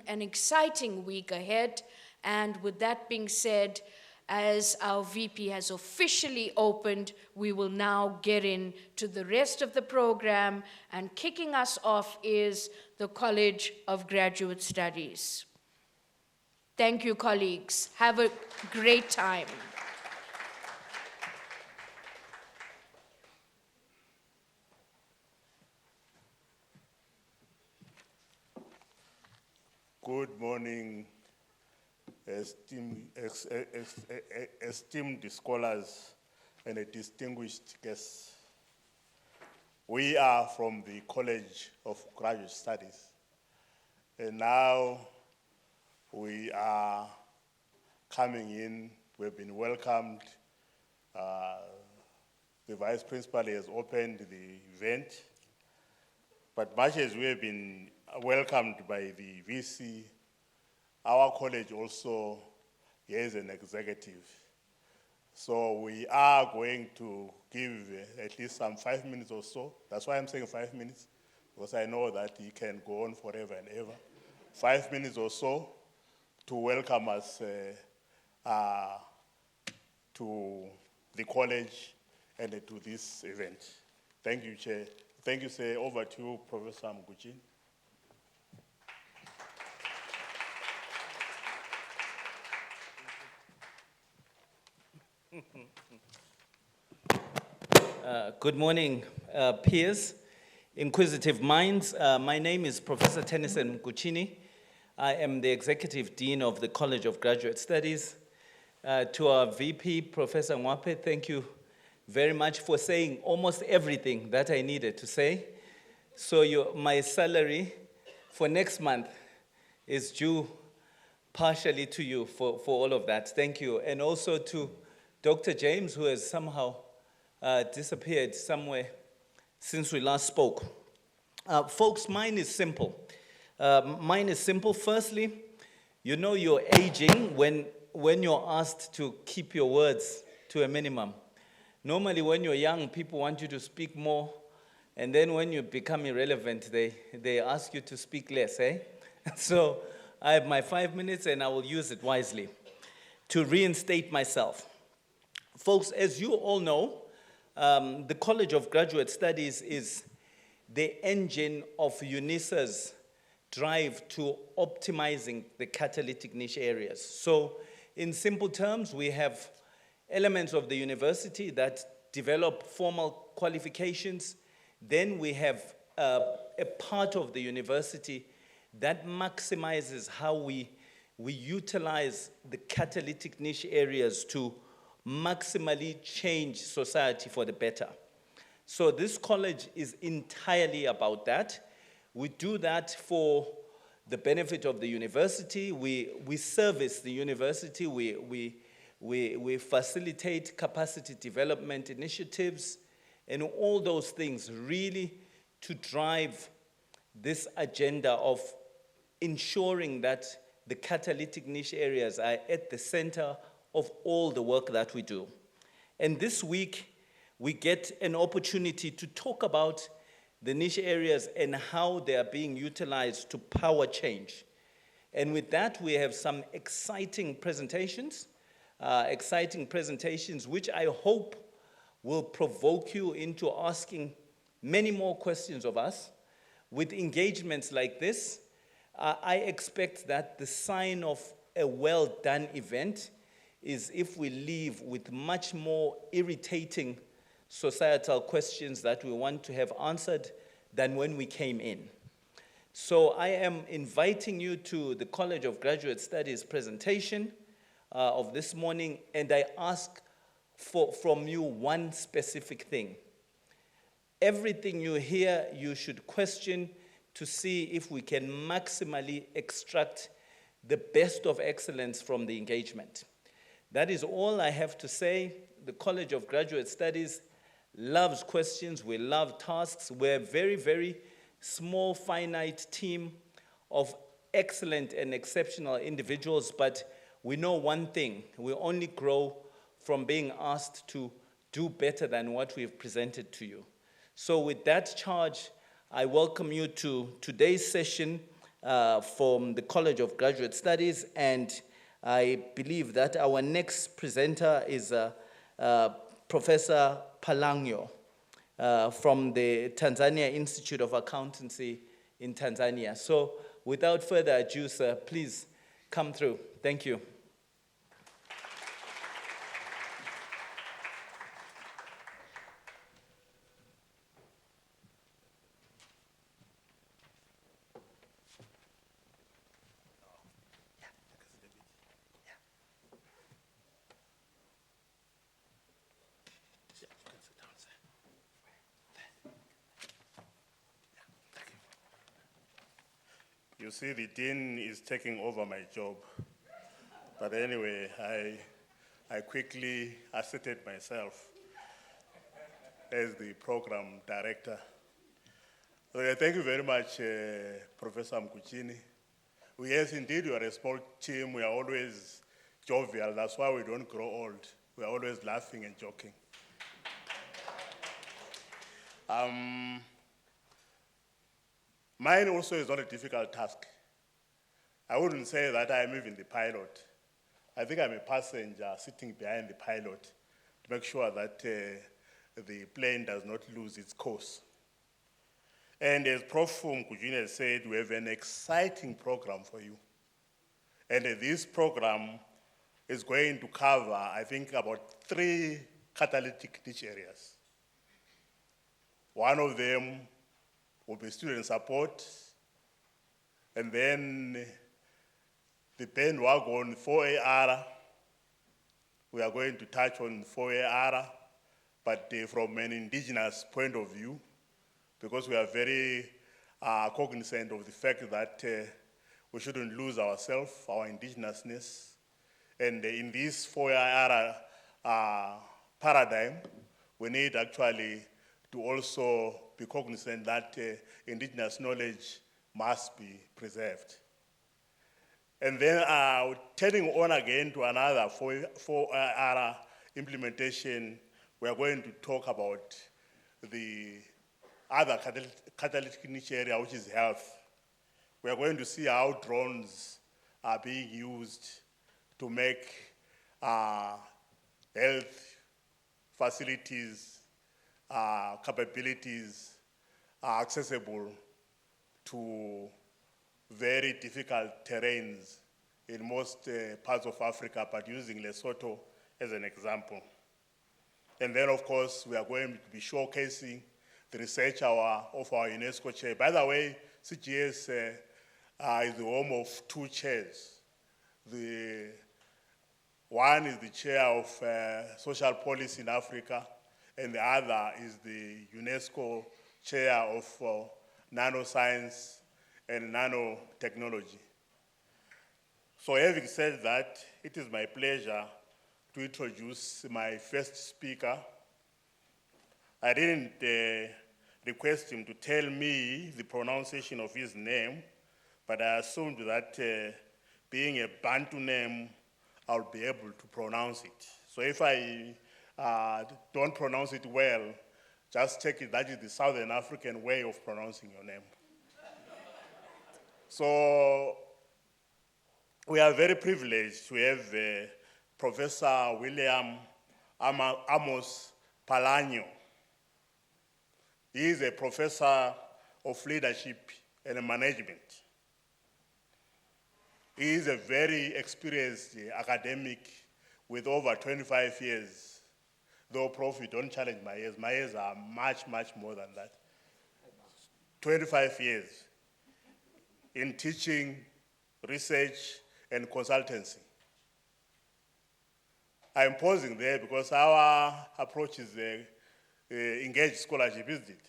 an exciting week ahead. And with that being said, as our VP has officially opened, we will now get into the rest of the program, and kicking us off is the College of Graduate Studies. Thank you, colleagues. Have a great time. Good morning, esteemed scholars and distinguished guests. We are from the College of Graduate Studies, and now we are coming in. We've been welcomed. The Vice Principal has opened the event, but much as we have been welcomed by the VC, our college also has an executive. So we are going to give at least some 5 minutes or so. That's why I'm saying 5 minutes, because I know that he can go on forever and ever. 5 minutes or so to welcome us to the college and to this event. Thank you, Chair. Thank you, sir. Over to you, Professor Mguchin. Good morning, peers, inquisitive minds. My name is Professor Tennyson Mguchini. I am the Executive Dean of the College of Graduate Studies. To our VP, Professor Ngwape, thank you very much for saying almost everything that I needed to say. So my salary for next month is due partially to you for all of that. Thank you. And also to Dr. James, who has somehow disappeared somewhere since we last spoke. Folks, mine is simple. Firstly, you know you're aging when you're asked to keep your words to a minimum. Normally, when you're young, people want you to speak more, and then when you become irrelevant, they ask you to speak less, eh? So I have my 5 minutes, and I will use it wisely to reinstate myself. Folks, as you all know, the College of Graduate Studies is the engine of Unisa's drive to optimizing the catalytic niche areas. So in simple terms, we have elements of the university that develop formal qualifications. Then we have a part of the university that maximizes how we utilize the catalytic niche areas to maximally change society for the better. So this college is entirely about that. We do that for the benefit of the university. We service the university. We facilitate capacity development initiatives and all those things really to drive this agenda of ensuring that the catalytic niche areas are at the center of all the work that we do. And this week, we get an opportunity to talk about the niche areas and how they are being utilized to power change. And with that, we have some exciting presentations which I hope will provoke you into asking many more questions of us. With engagements like this, I expect that the sign of a well-done event is if we leave with much more irritating societal questions that we want to have answered than when we came in. So I am inviting you to the College of Graduate Studies presentation of this morning, and I ask from you one specific thing. Everything you hear, you should question to see if we can maximally extract the best of excellence from the engagement. That is all I have to say. The College of Graduate Studies loves questions, we love tasks. We're a very, very small, finite team of excellent and exceptional individuals, but we know one thing: we only grow from being asked to do better than what we've presented to you. So with that charge, I welcome you to today's session from the College of Graduate Studies, and I believe that our next presenter is Professor Palangyo from the Tanzania Institute of Accountancy in Tanzania. So without further ado, sir, please come through. Thank you. You see, the dean is taking over my job. But anyway, I quickly asserted myself as the program director. So thank you very much, Professor Mkuchini. Yes, indeed, we are a small team. We are always jovial. That's why we don't grow old. We are always laughing and joking. Mine also is not a difficult task. I wouldn't say that I'm even the pilot. I think I'm a passenger sitting behind the pilot to make sure that the plane does not lose its course. And as Prof. Mkujini has said, we have an exciting program for you. And this program is going to cover, I think, about 3 catalytic niche areas. One of them will be student support, and then the bandwagon 4AR, we are going to touch on 4AR, but from an indigenous point of view, because we are very cognizant of the fact that we shouldn't lose ourselves, our indigenousness. And in this 4AR paradigm, we need actually to also be cognizant that indigenous knowledge must be preserved. And then turning on again to another 4R implementation, we are going to talk about the other catalytic niche area, which is health. We are going to see how drones are being used to make health facilities, capabilities accessible to very difficult terrains in most parts of Africa, but using Lesotho as an example. And then, of course, we are going to be showcasing the research of our UNESCO chair. By the way, CGS is the home of 2 chairs. The one is the chair of social policy in Africa, and the other is the UNESCO chair of nanoscience and nanotechnology. So having said that, it is my pleasure to introduce my first speaker. I didn't request him to tell me the pronunciation of his name, but I assumed that being a Bantu name, I'll be able to pronounce it. So if I don't pronounce it well, just take it that is the Southern African way of pronouncing your name. So we are very privileged to have Professor William Amos Palano. He is a professor of leadership and management. He is a very experienced academic with over 25 years. Though, Prof, you don't challenge my years. My years are much, much more than that. 25 years in teaching, research, and consultancy. I'm pausing there because our approach is engaged scholarship, isn't it?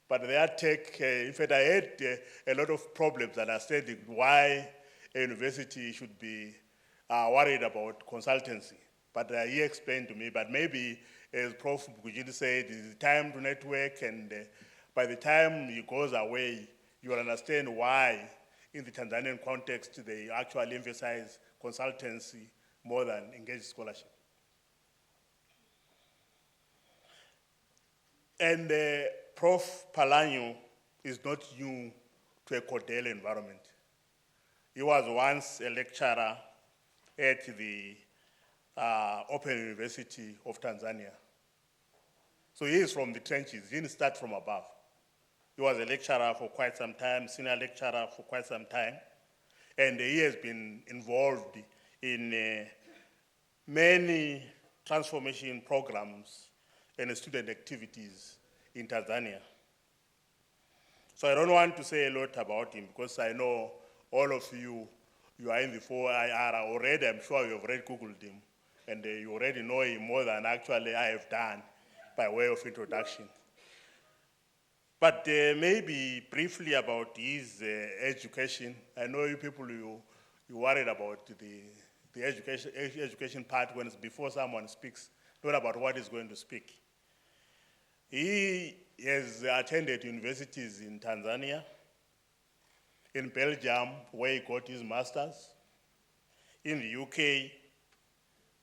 But their take, in fact, I had a lot of problems understanding why a university should be worried about consultancy. But he explained to me, but maybe, as Prof. Bukujini said, it's time to network, and by the time he goes away, you will understand why, in the Tanzanian context, they actually emphasize consultancy more than engaged scholarship. And Prof. Palano is not new to a Cordell environment. He was once a lecturer at the Open University of Tanzania. So he is from the trenches, he didn't start from above. He was a lecturer for quite some time, senior lecturer for quite some time, and he has been involved in many transformation programs and student activities in Tanzania. So I don't want to say a lot about him because I know all of you are in the 4IR already. I'm sure you have already Googled him, and you already know him more than actually I have done by way of introduction. But maybe briefly about his education. I know you people, you worried about the education part when it's before someone speaks, not about what he's going to speak. He has attended universities in Tanzania, in Belgium, where he got his master's, in the UK,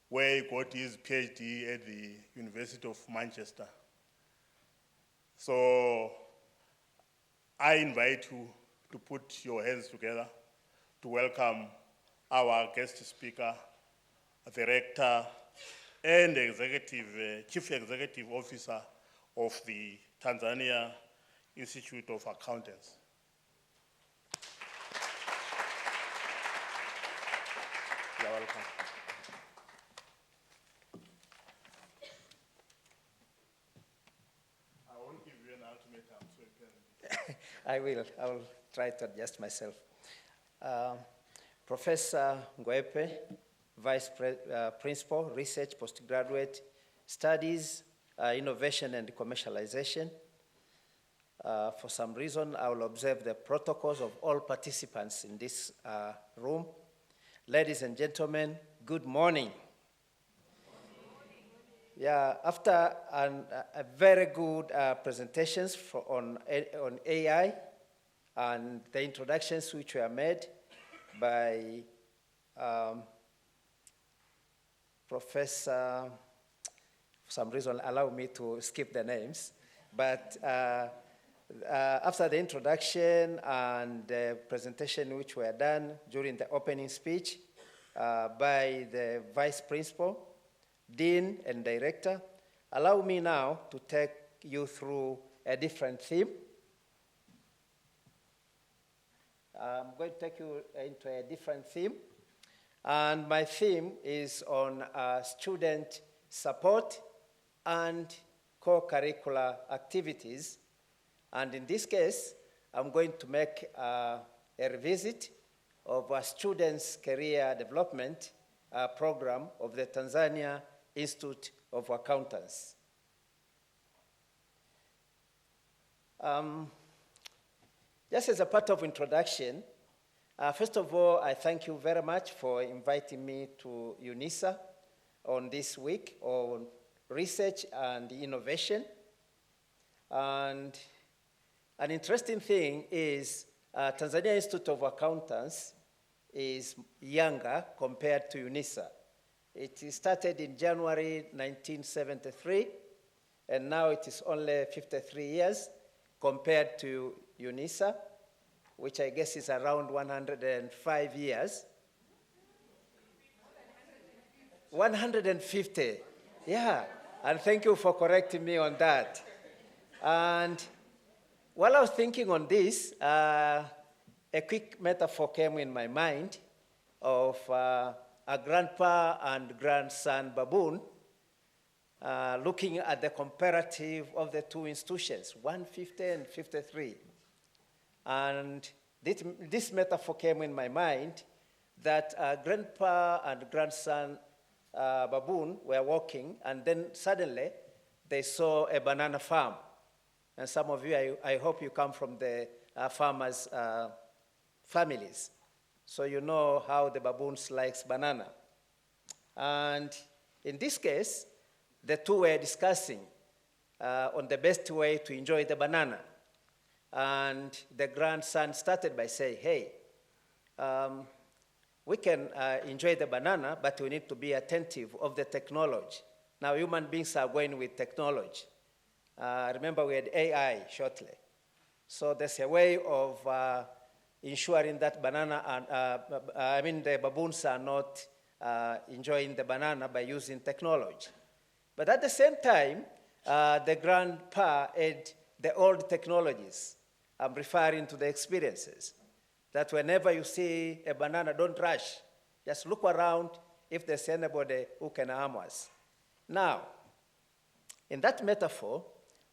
where he got his PhD at the University of Manchester. So I invite you to put your hands together to welcome our guest speaker, the rector and chief executive officer of the Tanzania Institute of Accountants. You're welcome. I won't give you an ultimatum, so you can. I will try to adjust myself. Professor Ngwepe, Principal, Research, Postgraduate Studies, Innovation and Commercialization. For some reason, I will observe the protocols of all participants in this room. Ladies and gentlemen, good morning. Yeah, after a very good presentations on AI and the introductions which were made by Professor, for some reason allow me to skip the names, but after the introduction and the presentation which were done during the opening speech by the Vice Principal, Dean and Director, allow me now to take you through a different theme. I'm going to take you into a different theme, and my theme is on student support and co-curricular activities. And in this case, I'm going to make a revisit of a students' career development program of the Tanzania Institute of Accountants. Just as a part of introduction, first of all, I thank you very much for inviting me to Unisa on this week on research and innovation. And an interesting thing is Tanzania Institute of Accountants is younger compared to Unisa. It started in January 1973, and now it is only 53 years compared to Unisa, which I guess is around 105 years. 150, yeah, and thank you for correcting me on that. And while I was thinking on this, a quick metaphor came in my mind of a grandpa and grandson baboon looking at the comparative of the two institutions, 150 and 53. And this metaphor came in my mind that grandpa and grandson baboon were walking, and then suddenly they saw a banana farm. And some of you, I hope you come from the farmers' families. So you know how the baboons likes banana. And in this case, the two were discussing on the best way to enjoy the banana. And the grandson started by saying, hey, we can enjoy the banana, but we need to be attentive of the technology. Now, human beings are going with technology. Remember, we had AI shortly. So there's a way of ensuring that the baboons are not enjoying the banana by using technology. But at the same time, the grandpa had the old technologies. I'm referring to the experiences. That whenever you see a banana, don't rush. Just look around if there's anybody who can harm us. Now, in that metaphor,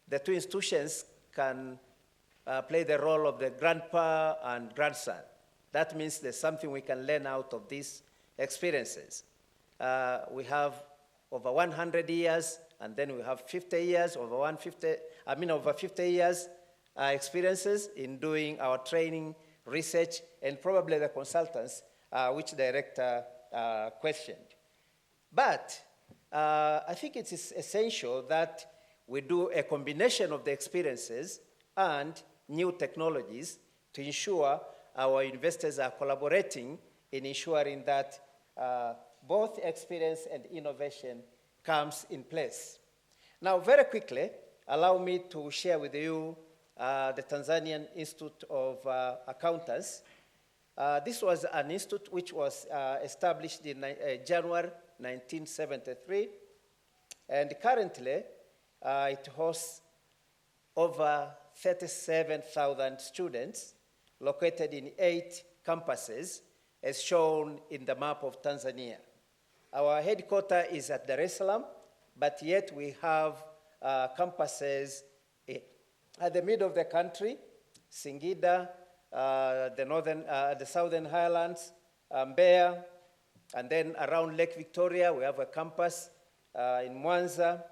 the two institutions can play the role of the grandpa and grandson. That means there's something we can learn out of these experiences. We have over 100 years, and then we have 50 years, over 50 years experiences in doing our training, research, and probably the consultants, which director questioned. But I think it is essential that we do a combination of the experiences and new technologies to ensure our investors are collaborating in ensuring that both experience and innovation comes in place. Now, very quickly, allow me to share with you the Tanzanian Institute of Accountants. This was an institute which was established in January 1973, and currently it hosts over 37,000 students located in 8 campuses, as shown in the map of Tanzania. Our headquarters is at Dar es Salaam, but yet we have campuses at the middle of the country, Singida, the Southern Highlands, Mbeya, and then around Lake Victoria, we have a campus in Mwanza.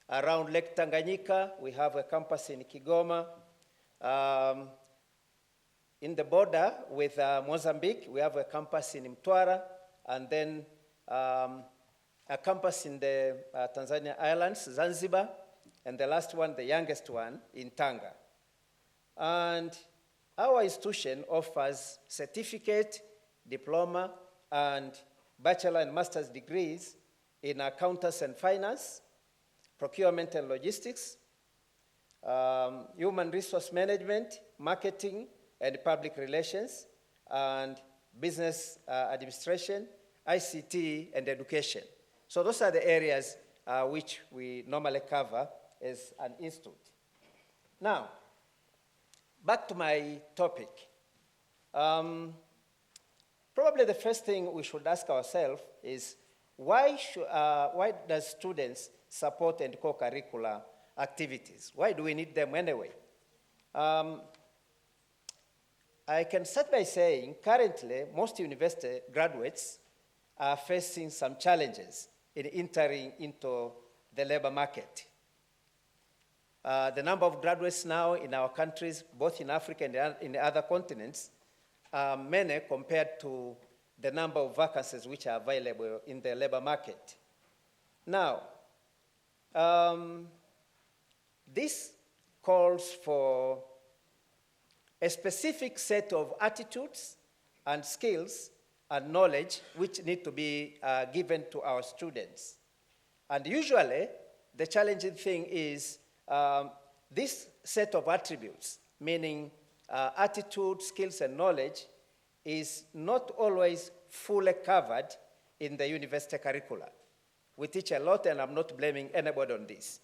Around Lake Tanganyika, we have a campus in Kigoma. In the border with Mozambique, we have a campus in Mtwara, and then a campus in the Tanzania Islands, Zanzibar, and the last one, the youngest one, in Tanga. And our institution offers certificate, diploma, and bachelor and master's degrees in accountants and finance, procurement and logistics, human resource management, marketing and public relations, and business administration, ICT, and education. So those are the areas which we normally cover as an institute. Now, back to my topic. Probably the first thing we should ask ourselves is why does students support and co-curricular activities? Why do we need them anyway? I can start by saying currently most university graduates are facing some challenges in entering into the labor market. The number of graduates now in our countries, both in Africa and in the other continents, are many compared to the number of vacancies which are available in the labor market. Now, this calls for a specific set of attitudes and skills and knowledge which need to be given to our students. And usually, the challenging thing is this set of attributes, meaning attitude, skills, and knowledge, is not always fully covered in the university curricula. We teach a lot, and I'm not blaming anybody on this.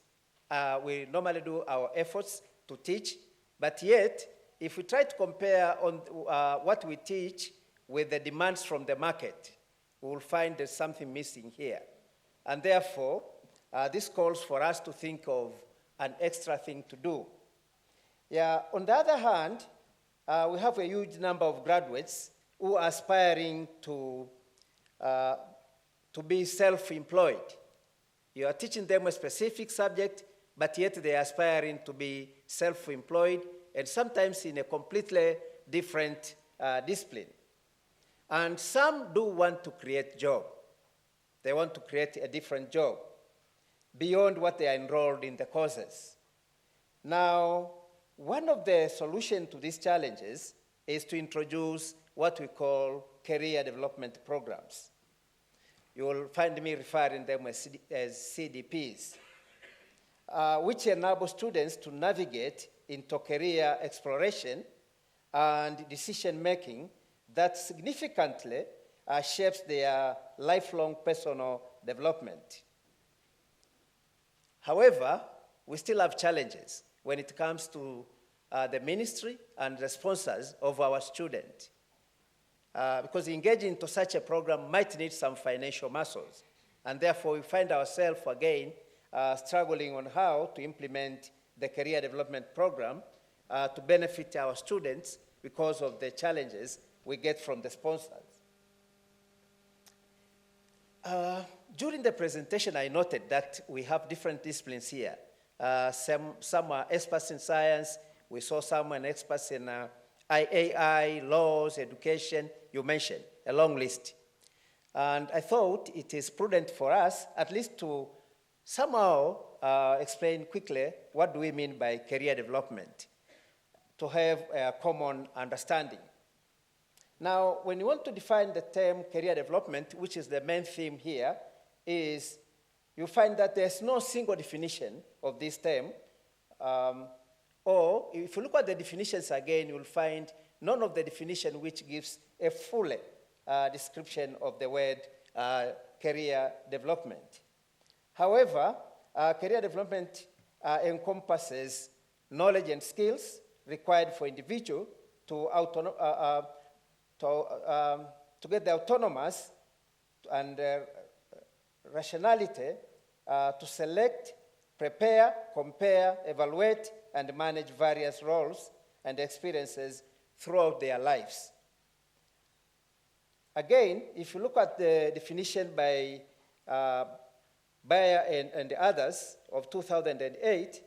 We normally do our efforts to teach, but yet, if we try to compare on what we teach with the demands from the market, we will find there's something missing here. And therefore, this calls for us to think of an extra thing to do. Yeah, on the other hand, we have a huge number of graduates who are aspiring to be self-employed. You are teaching them a specific subject, but yet they are aspiring to be self-employed, and sometimes in a completely different discipline. And some do want to create job. They want to create a different job beyond what they are enrolled in the courses. Now, one of the solutions to these challenges is to introduce what we call career development programs. You will find me referring them as CDPs, which enable students to navigate into career exploration and decision-making that significantly shapes their lifelong personal development. However, we still have challenges when it comes to the ministry and the sponsors of our students. Because engaging into such a program might need some financial muscles. And therefore, we find ourselves again struggling on how to implement the career development program to benefit our students because of the challenges we get from the sponsors. During the presentation, I noted that we have different disciplines here. Some are experts in science. We saw someone experts in IAI, laws, education. You mentioned a long list. And I thought it is prudent for us at least to somehow explain quickly what do we mean by career development, to have a common understanding. Now, when you want to define the term career development, which is the main theme here, is you find that there's no single definition of this term, or if you look at the definitions again, you'll find none of the definition which gives a full description of the word career development. However, career development encompasses knowledge and skills required for individual to get the autonomous and rationality to select, prepare, compare, evaluate, and manage various roles and experiences throughout their lives. Again, if you look at the definition by Bayer and the others of 2008,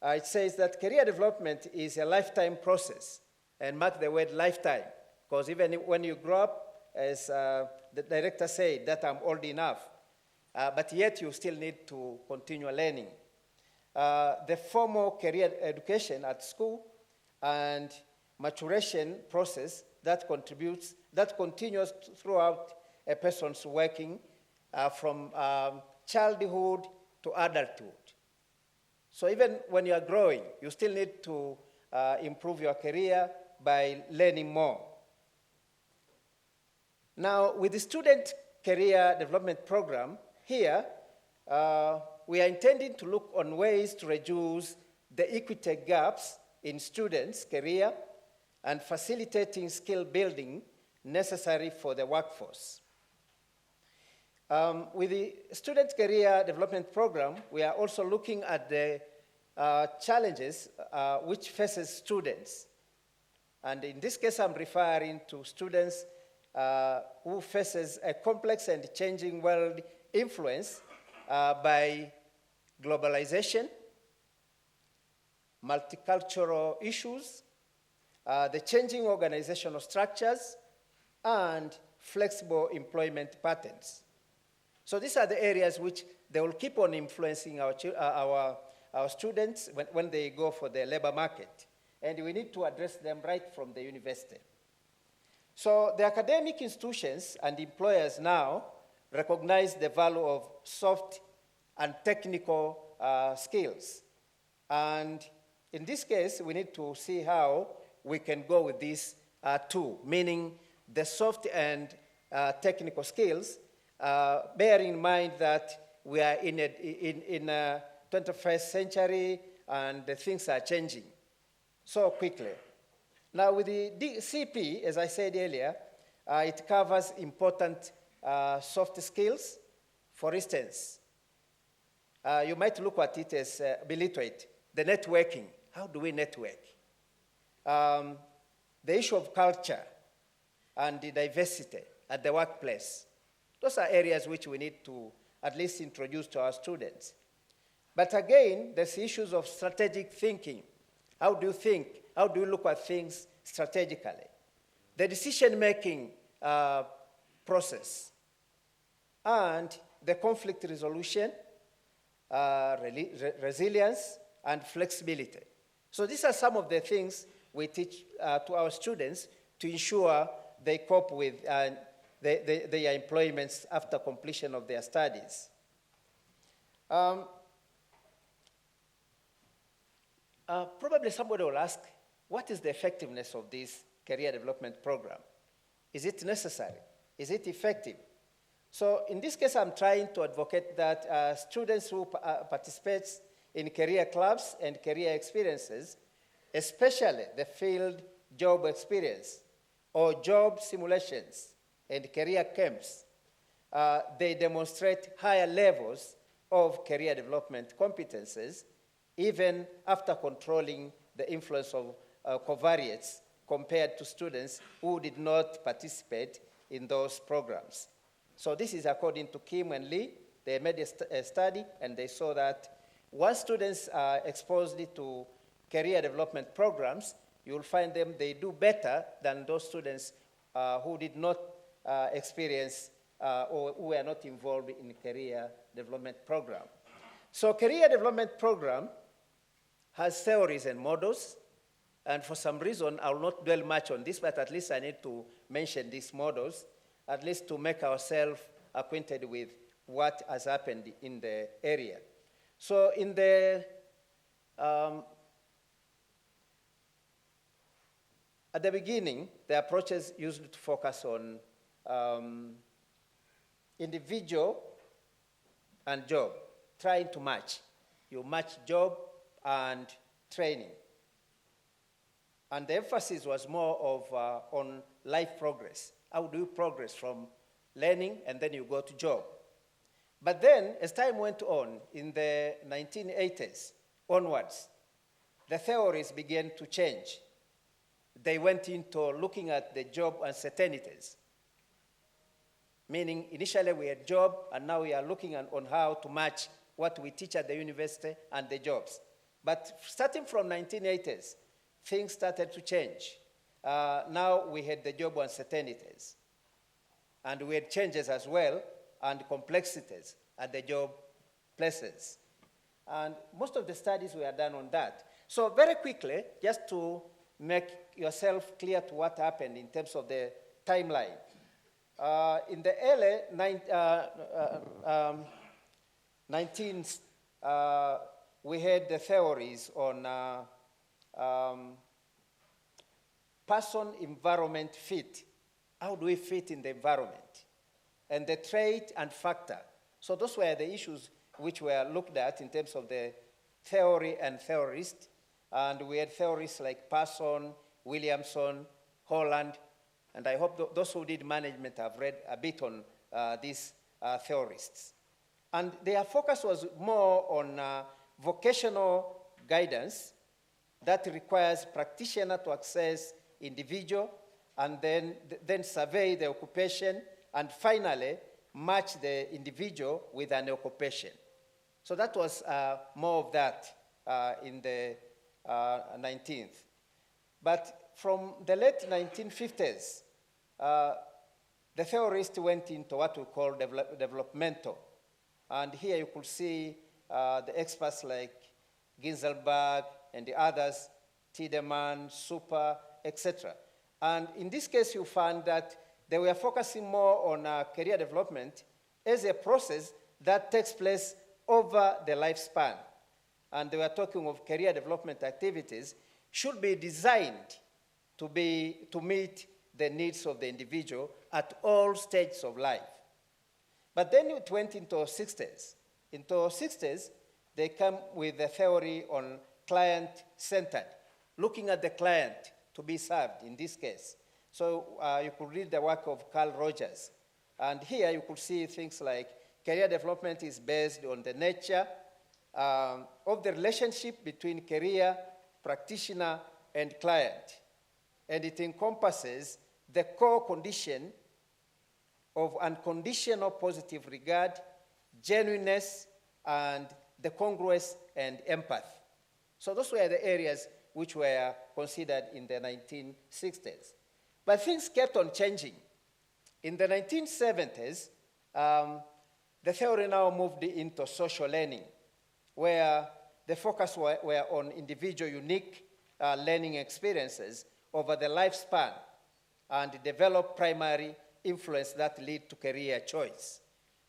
it says that career development is a lifetime process, and mark the word lifetime, because even when you grow up, as the director said, that I'm old enough, but yet you still need to continue learning. The formal career education at school and maturation process that continues throughout a person's working from childhood to adulthood. So even when you are growing, you still need to improve your career by learning more. Now, with the student career development program, here, we are intending to look on ways to reduce the equity gaps in students' career and facilitating skill building necessary for the workforce. With the student career development program, we are also looking at the challenges which faces students. And in this case, I'm referring to students who faces a complex and changing world influenced by globalization, multicultural issues, the changing organizational structures, and flexible employment patterns. So these are the areas which they will keep on influencing our students when they go for the labor market. And we need to address them right from the university. So the academic institutions and employers now recognize the value of soft and technical skills. And in this case, we need to see how we can go with these two, meaning the soft and technical skills, bearing in mind that we are in a 21st century and the things are changing so quickly. Now with the CP, as I said earlier, it covers important soft skills. For instance, you might look at it as illiterate, the networking. How do we network? The issue of culture and the diversity at the workplace. Those are areas which we need to at least introduce to our students. But again, there's issues of strategic thinking. How do you think? How do you look at things strategically? The decision-making process and the conflict resolution, resilience, and flexibility. So these are some of the things we teach to our students to ensure they cope with their employments after completion of their studies. Probably somebody will ask, what is the effectiveness of this career development program? Is it necessary? Is it effective? So in this case, I'm trying to advocate that students who participate in career clubs and career experiences, especially the field job experience or job simulations and career camps, they demonstrate higher levels of career development competences, even after controlling the influence of covariates compared to students who did not participate in those programs. So this is according to Kim and Lee. They made a study, and they saw that once students are exposed to career development programs, you will find them, they do better than those students who did not experience or who were not involved in career development program. So career development program has theories and models, and for some reason, I will not dwell much on this, but at least I need to mention these models, at least to make ourselves acquainted with what has happened in the area. So in the, at the beginning, the approaches used to focus on individual and job, trying to match. You match job and training. And the emphasis was more of on life progress. How do you progress from learning and then you go to job? But then, as time went on, in the 1980s onwards, the theories began to change. They went into looking at the job uncertainties. Meaning, initially we had job, and now we are looking on how to match what we teach at the university and the jobs. But starting from 1980s, things started to change. Now we had the job uncertainties. And we had changes as well and complexities at the job places. And most of the studies were done on that. So very quickly, just to make yourself clear to what happened in terms of the timeline. In the early 19th, we had the theories on person-environment fit. How do we fit in the environment? And the trait and factor. So those were the issues which were looked at in terms of the theory and theorist. And we had theorists like Parson, Williamson, Holland, and I hope those who did management have read a bit on these theorists. And their focus was more on vocational guidance that requires practitioner to access individual and then survey the occupation and finally match the individual with an occupation. So that was more of that in the 19th. But from the late 1950s, the theorists went into what we call developmental. And here you could see the experts like Ginzelberg and the others, Tiedemann, Super, etc. And in this case, you found that they were focusing more on career development as a process that takes place over the lifespan. And they were talking of career development activities should be designed to meet the needs of the individual at all stages of life. But then it went into 60s. Into 60s, they come with a theory on client-centered, looking at the client to be served in this case. So you could read the work of Carl Rogers. And here you could see things like career development is based on the nature of the relationship between career, practitioner, and client. And it encompasses the core condition of unconditional positive regard, genuineness, and the congruence and empathy. So those were the areas which were considered in the 1960s. But things kept on changing. In the 1970s, the theory now moved into social learning, where the focus were on individual unique learning experiences over the lifespan and develop primary influence that lead to career choice.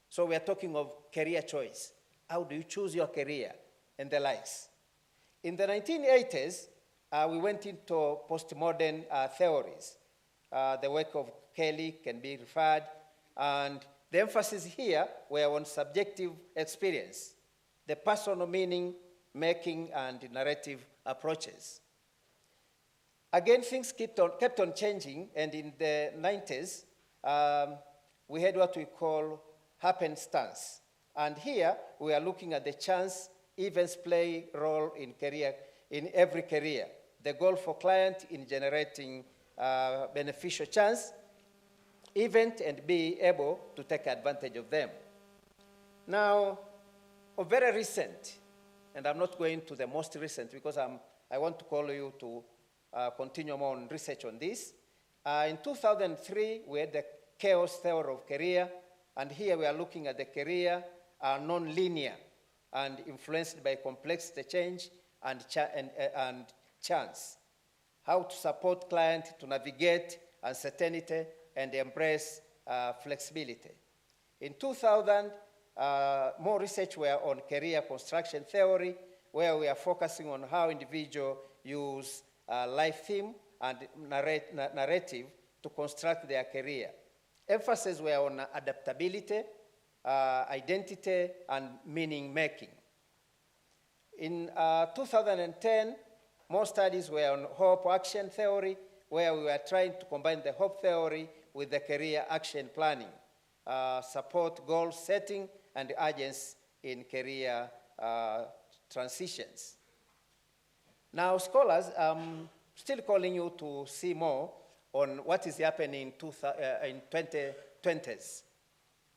So we are talking of career choice. How do you choose your career and the likes? In the 1980s, we went into postmodern theories. The work of Kelly can be referred, and the emphasis here were on subjective experience, the personal meaning making and narrative approaches. Again, things kept on changing, and in the 90s, we had what we call happenstance. And here, we are looking at the chance events play role in every career. The goal for client in generating beneficial chance event and be able to take advantage of them. Now, very recent, and I'm not going to the most recent because I want to call you to continue more on research on this. In 2003, we had the chaos theory of career, and here we are looking at the career non-linear and influenced by complexity change and chance. How to support client to navigate uncertainty and embrace flexibility. In 2000, more research were on career construction theory, where we are focusing on how individuals use life theme and narrative to construct their career. Emphasis were on adaptability, identity, and meaning making. In 2010, more studies were on hope action theory, where we were trying to combine the hope theory with the career action planning, support goal setting, and urgency in career transitions. Now, scholars, still calling you to see more on what is happening in 2020s.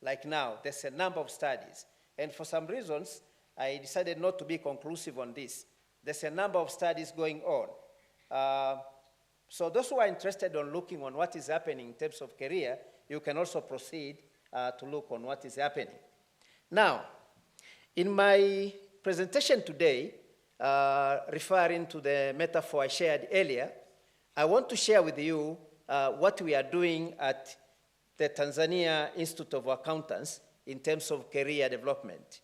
Like now, there's a number of studies. And for some reasons, I decided not to be conclusive on this. There's a number of studies going on. So those who are interested in looking on what is happening in terms of career, you can also proceed to look on what is happening. Now, in my presentation today, referring to the metaphor I shared earlier, I want to share with you what we are doing at the Tanzania Institute of Accountants in terms of career development.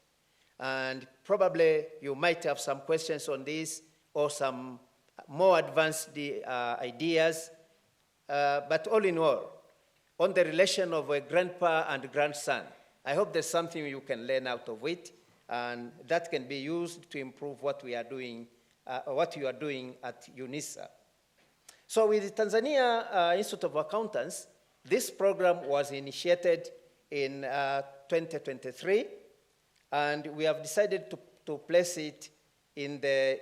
And probably you might have some questions on this or some more advanced ideas. But all in all, on the relation of a grandpa and grandson, I hope there's something you can learn out of it, and that can be used to improve what we are doing, what you are doing at Unisa. So with the Tanzania Institute of Accountants, this program was initiated in 2023, and we have decided to place it in the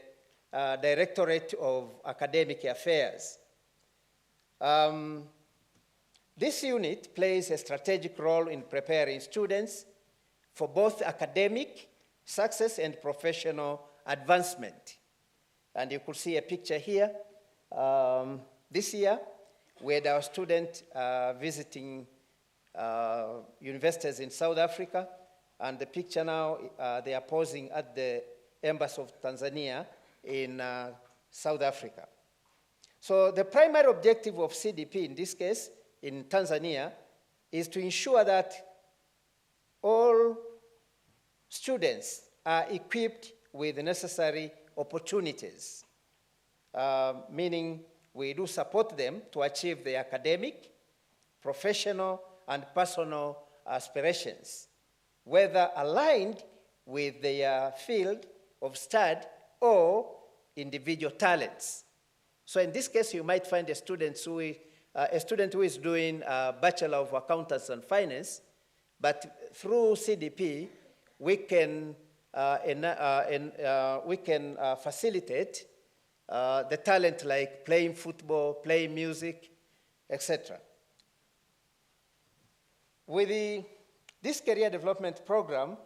Directorate of Academic Affairs. This unit plays a strategic role in preparing students for both academic success and professional advancement. And you could see a picture here. This year, we had our student visiting universities in South Africa. And the picture now, they are posing at the Embassy of Tanzania in South Africa. So the primary objective of CDP in this case, in Tanzania, is to ensure that all students are equipped with the necessary opportunities, meaning we do support them to achieve their academic, professional, and personal aspirations, whether aligned with their field of study or individual talents. So in this case, you might find a student who is doing a Bachelor of Accountants and Finance, but through CDP, we can facilitate the talent like playing football, playing music, etc. With this career development program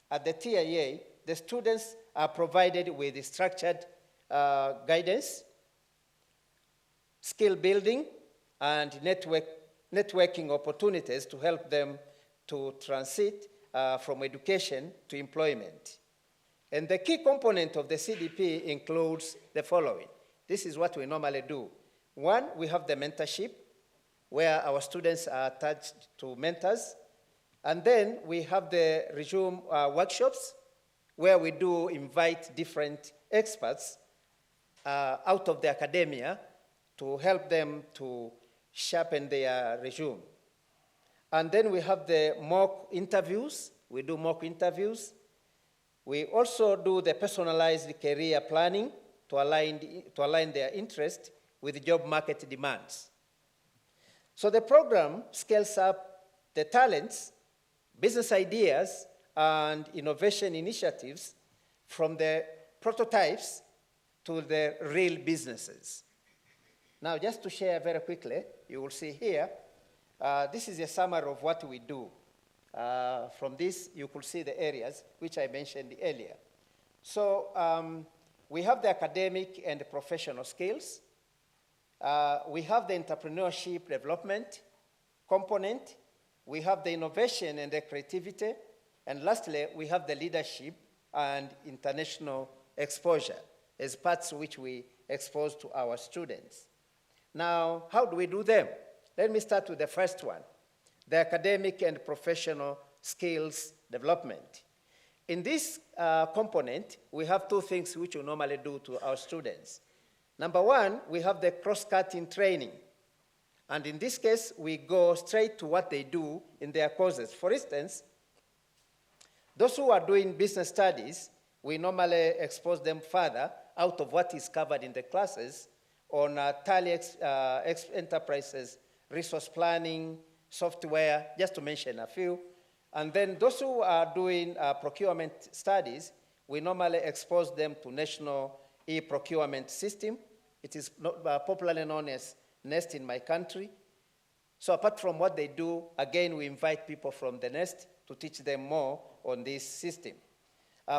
at the TIA, the students are provided with structured guidance, skill building, and networking opportunities to help them to transit from education to employment. And the key component of the CDP includes the following. This is what we normally do. One, we have the mentorship, where our students are attached to mentors. And then we have the resume workshops, where we do invite different experts out of the academia to help them to sharpen their resume. And then we have the mock interviews. We do mock interviews. We also do the personalized career planning to align their interest with job market demands. So the program scales up the talents, business ideas, and innovation initiatives from the prototypes to the real businesses. Now, just to share very quickly, you will see here, this is a summary of what we do. From this, you could see the areas which I mentioned earlier. So we have the academic and professional skills. We have the entrepreneurship development component. We have the innovation and the creativity. And lastly, we have the leadership and international exposure as parts which we expose to our students. Now, how do we do them? Let me start with the first one, the academic and professional skills development. In this component, we have two things which we normally do to our students. Number one, we have the cross-cutting training. And in this case, we go straight to what they do in their courses. For instance, those who are doing business studies, we normally expose them further out of what is covered in the classes on Tally enterprises, resource planning, software, just to mention a few. And then those who are doing procurement studies, we normally expose them to national e-procurement system. It is popularly known as NEST in my country. So apart from what they do, again, we invite people from the NEST to teach them more on this system.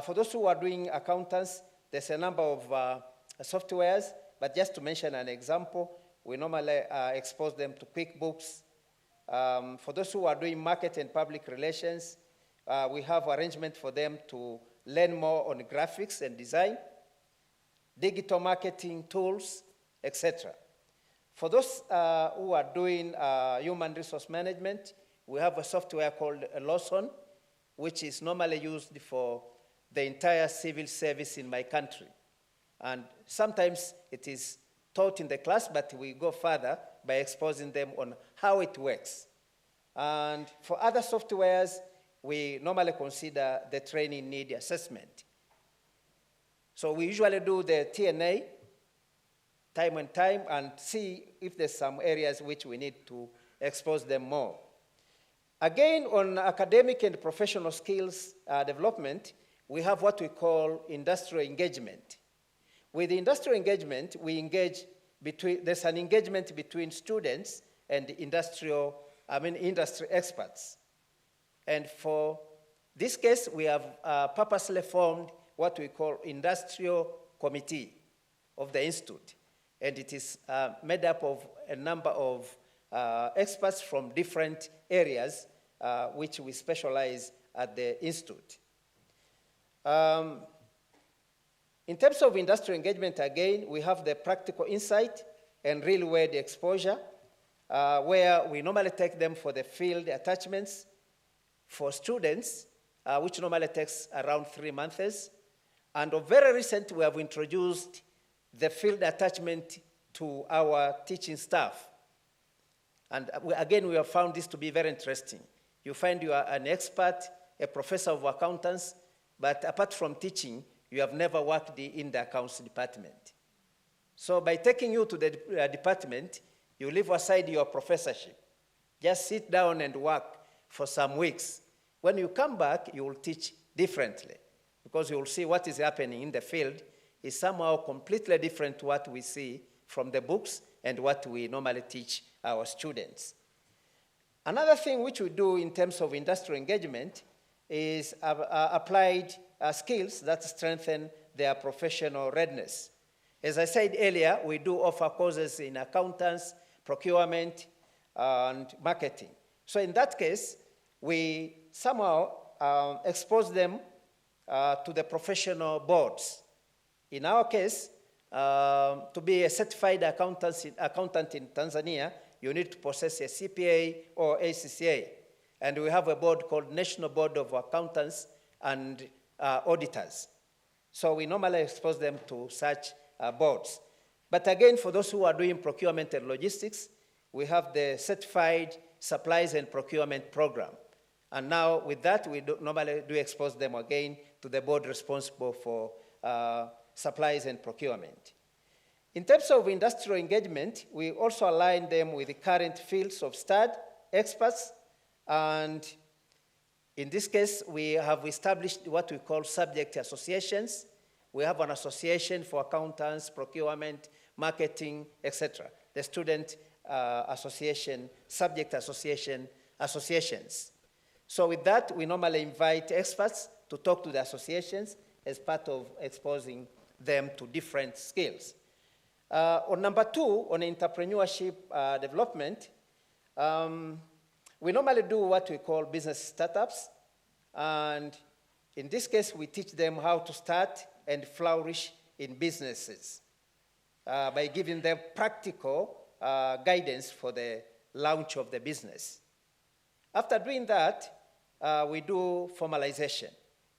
For those who are doing accountants, there's a number of softwares, but just to mention an example, we normally expose them to QuickBooks. For those who are doing market and public relations, we have arrangement for them to learn more on graphics and design, digital marketing tools, etc. For those who are doing human resource management, we have a software called Lawson, which is normally used for the entire civil service in my country. And sometimes it is taught in the class, but we go further by exposing them on how it works. And for other softwares, we normally consider the training need assessment. So we usually do the TNA time and time and see if there's some areas which we need to expose them more. Again, on academic and professional skills development, we have what we call industrial engagement. With industrial engagement, we engage there's an engagement between students and industry experts. And for this case, we have purposely formed what we call industrial committee. of the institute. And it is made up of a number of experts from different areas which we specialize at the institute. In terms of industrial engagement, again, we have the practical insight and real-world exposure, where we normally take them for the field attachments for students, which normally takes around 3 months. And of very recent, we have introduced the field attachment to our teaching staff. And again, we have found this to be very interesting. You find you are an expert, a professor of accountants, but apart from teaching, you have never worked in the accounts department. So by taking you to the department, you leave aside your professorship. Just sit down and work for some weeks. When you come back, you will teach differently, because you will see what is happening in the field is somehow completely different to what we see from the books and what we normally teach our students. Another thing which we do in terms of industrial engagement is applied skills that strengthen their professional readiness. As I said earlier, we do offer courses in accountants, procurement, and marketing. So in that case, we somehow expose them to the professional boards. In our case, to be a certified accountant in Tanzania, you need to possess a CPA or ACCA. And we have a board called National Board of Accountants and Auditors. So we normally expose them to such boards. But again, for those who are doing procurement and logistics, we have the Certified Supplies and Procurement Program. And now with that, we normally do expose them again to the board responsible for supplies and procurement. In terms of industrial engagement, we also align them with the current fields of study, experts, and in this case, we have established what we call subject associations. We have an association for accountants, procurement, marketing, etc. The student association, subject association, associations. So with that, we normally invite experts to talk to the associations as part of exposing them to different skills. On number 2, on entrepreneurship development, we normally do what we call business startups. And in this case, we teach them how to start and flourish in businesses by giving them practical guidance for the launch of the business. After doing that, we do formalization.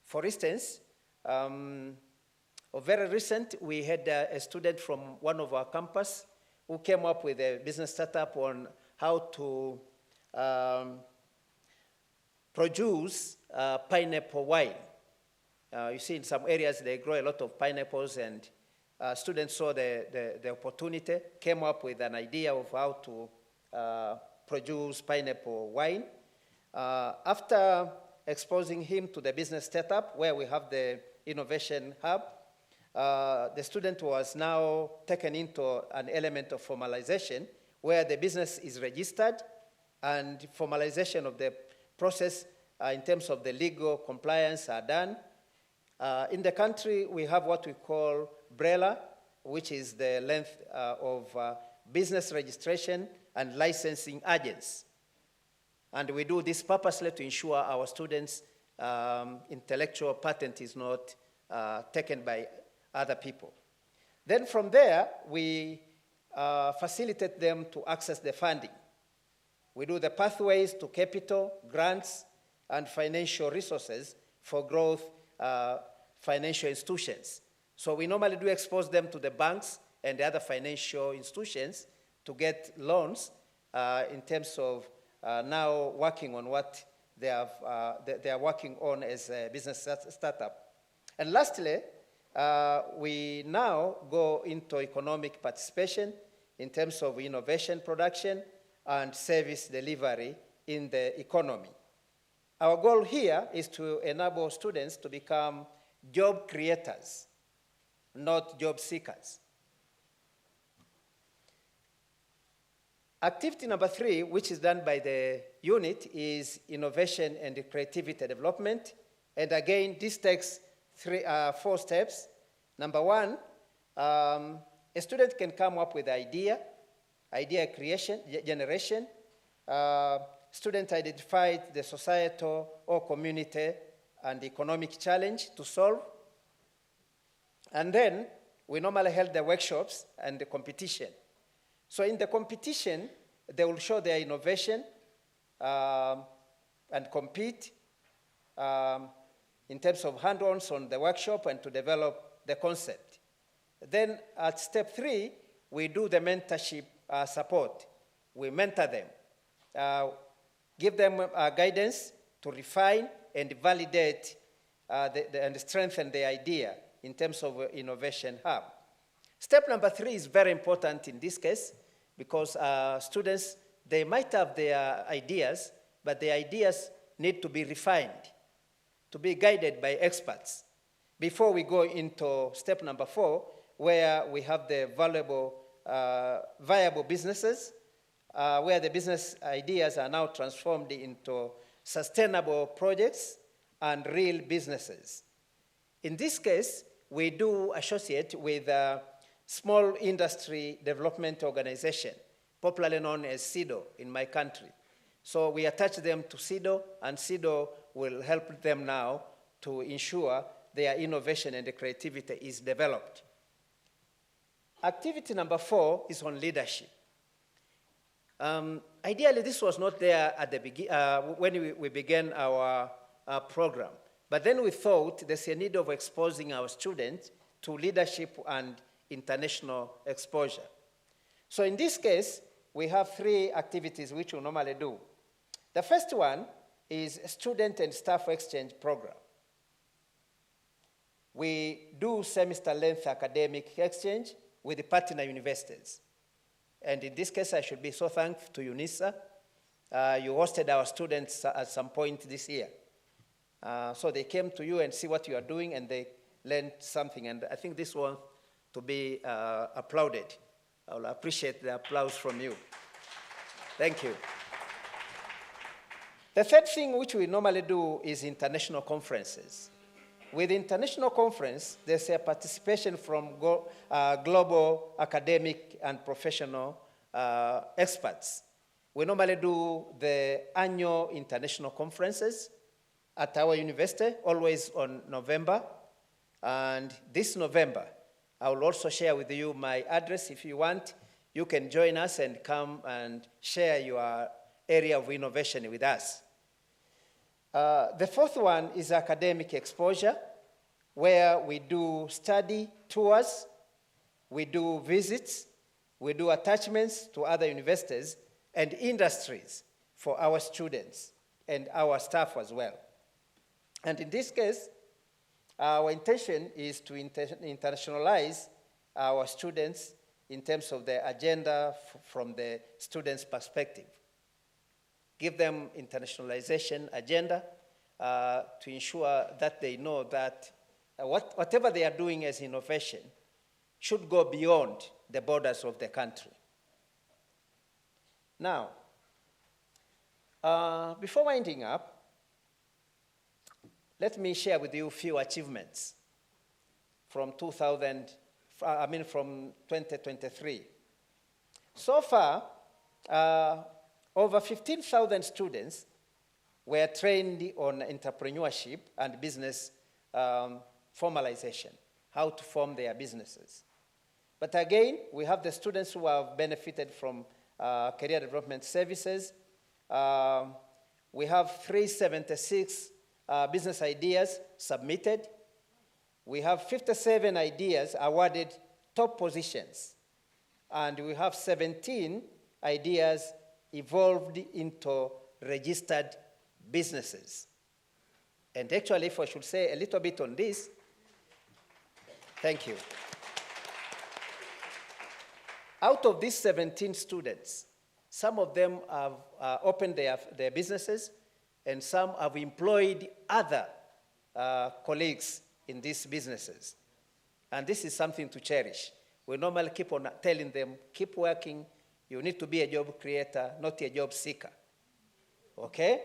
For instance, very recent, we had a student from one of our campus who came up with a business startup on how to produce pineapple wine. You see in some areas they grow a lot of pineapples, and students saw the opportunity, came up with an idea of how to produce pineapple wine. After exposing him to the business startup where we have the innovation hub, the student was now taken into an element of formalization where the business is registered and formalization of the process in terms of the legal compliance are done. In the country, we have what we call BRELA, which is the length of business registration and licensing agents. And we do this purposely to ensure our students' intellectual patent is not taken by other people. Then from there, we facilitate them to access the funding. We do the pathways to capital, grants, and financial resources for growth financial institutions. So we normally do expose them to the banks and the other financial institutions to get loans in terms of now working on what they are working on as a business startup. And lastly, we now go into economic participation in terms of innovation production and service delivery in the economy. Our goal here is to enable students to become job creators, not job seekers. Activity number 3, which is done by the unit, is innovation and creativity development. And again, this takes 4 steps. Number 1, A student can come up with idea creation, generation. Student identified the societal or community and economic challenge to solve. And then we normally held the workshops and the competition. So in the competition, they will show their innovation and compete in terms of hand-ons on the workshop and to develop the concept. Then at step 3, we do the mentorship support. We mentor them, give them guidance to refine and validate and strengthen the idea in terms of innovation hub. Step number 3 is very important in this case because students, they might have their ideas, but the ideas need to be refined, to be guided by experts. Before we go into step number 4, where we have the viable businesses, where the business ideas are now transformed into sustainable projects and real businesses. In this case, we do associate with a small industry development organization, popularly known as SIDO in my country. So we attach them to SIDO, and SIDO will help them now to ensure their innovation and the creativity is developed. Activity number 4 is on leadership. Ideally, this was not there at the when we began our program. But then we thought there's a need of exposing our students to leadership and international exposure. So in this case, we have 3 activities which we normally do. The first one is student and staff exchange program. We do semester-length academic exchange with the partner universities. And in this case, I should be so thankful to Unisa. You hosted our students at some point this year. So they came to you and see what you are doing, and they learned something. And I think this one to be applauded. I will appreciate the applause from you. Thank you. The third thing which we normally do is international conferences. With international conference, there's a participation from global academic and professional experts. We normally do the annual international conferences at our university, always on November. And this November, I will also share with you my address. If you want, you can join us and come and share your area of innovation with us. The fourth one is academic exposure, where we do study tours, we do visits, we do attachments to other universities and industries for our students and our staff as well. And in this case, our intention is to internationalize our students in terms of the agenda from the students' perspective. Give them internationalization agenda to ensure that they know that whatever they are doing as innovation should go beyond the borders of the country. Now, before winding up, let me share with you a few achievements from 2023. So far, over 15,000 students were trained on entrepreneurship and business formalization, how to form their businesses. But again, we have the students who have benefited from career development services. We have 376 business ideas submitted. We have 57 ideas awarded top positions. And we have 17 ideas evolved into registered businesses. And actually, if I should say a little bit on this, thank you. Out of these 17 students, some of them have opened their businesses, and some have employed other colleagues in these businesses. And this is something to cherish. We normally keep on telling them, keep working. You need to be a job creator, not a job seeker. Okay?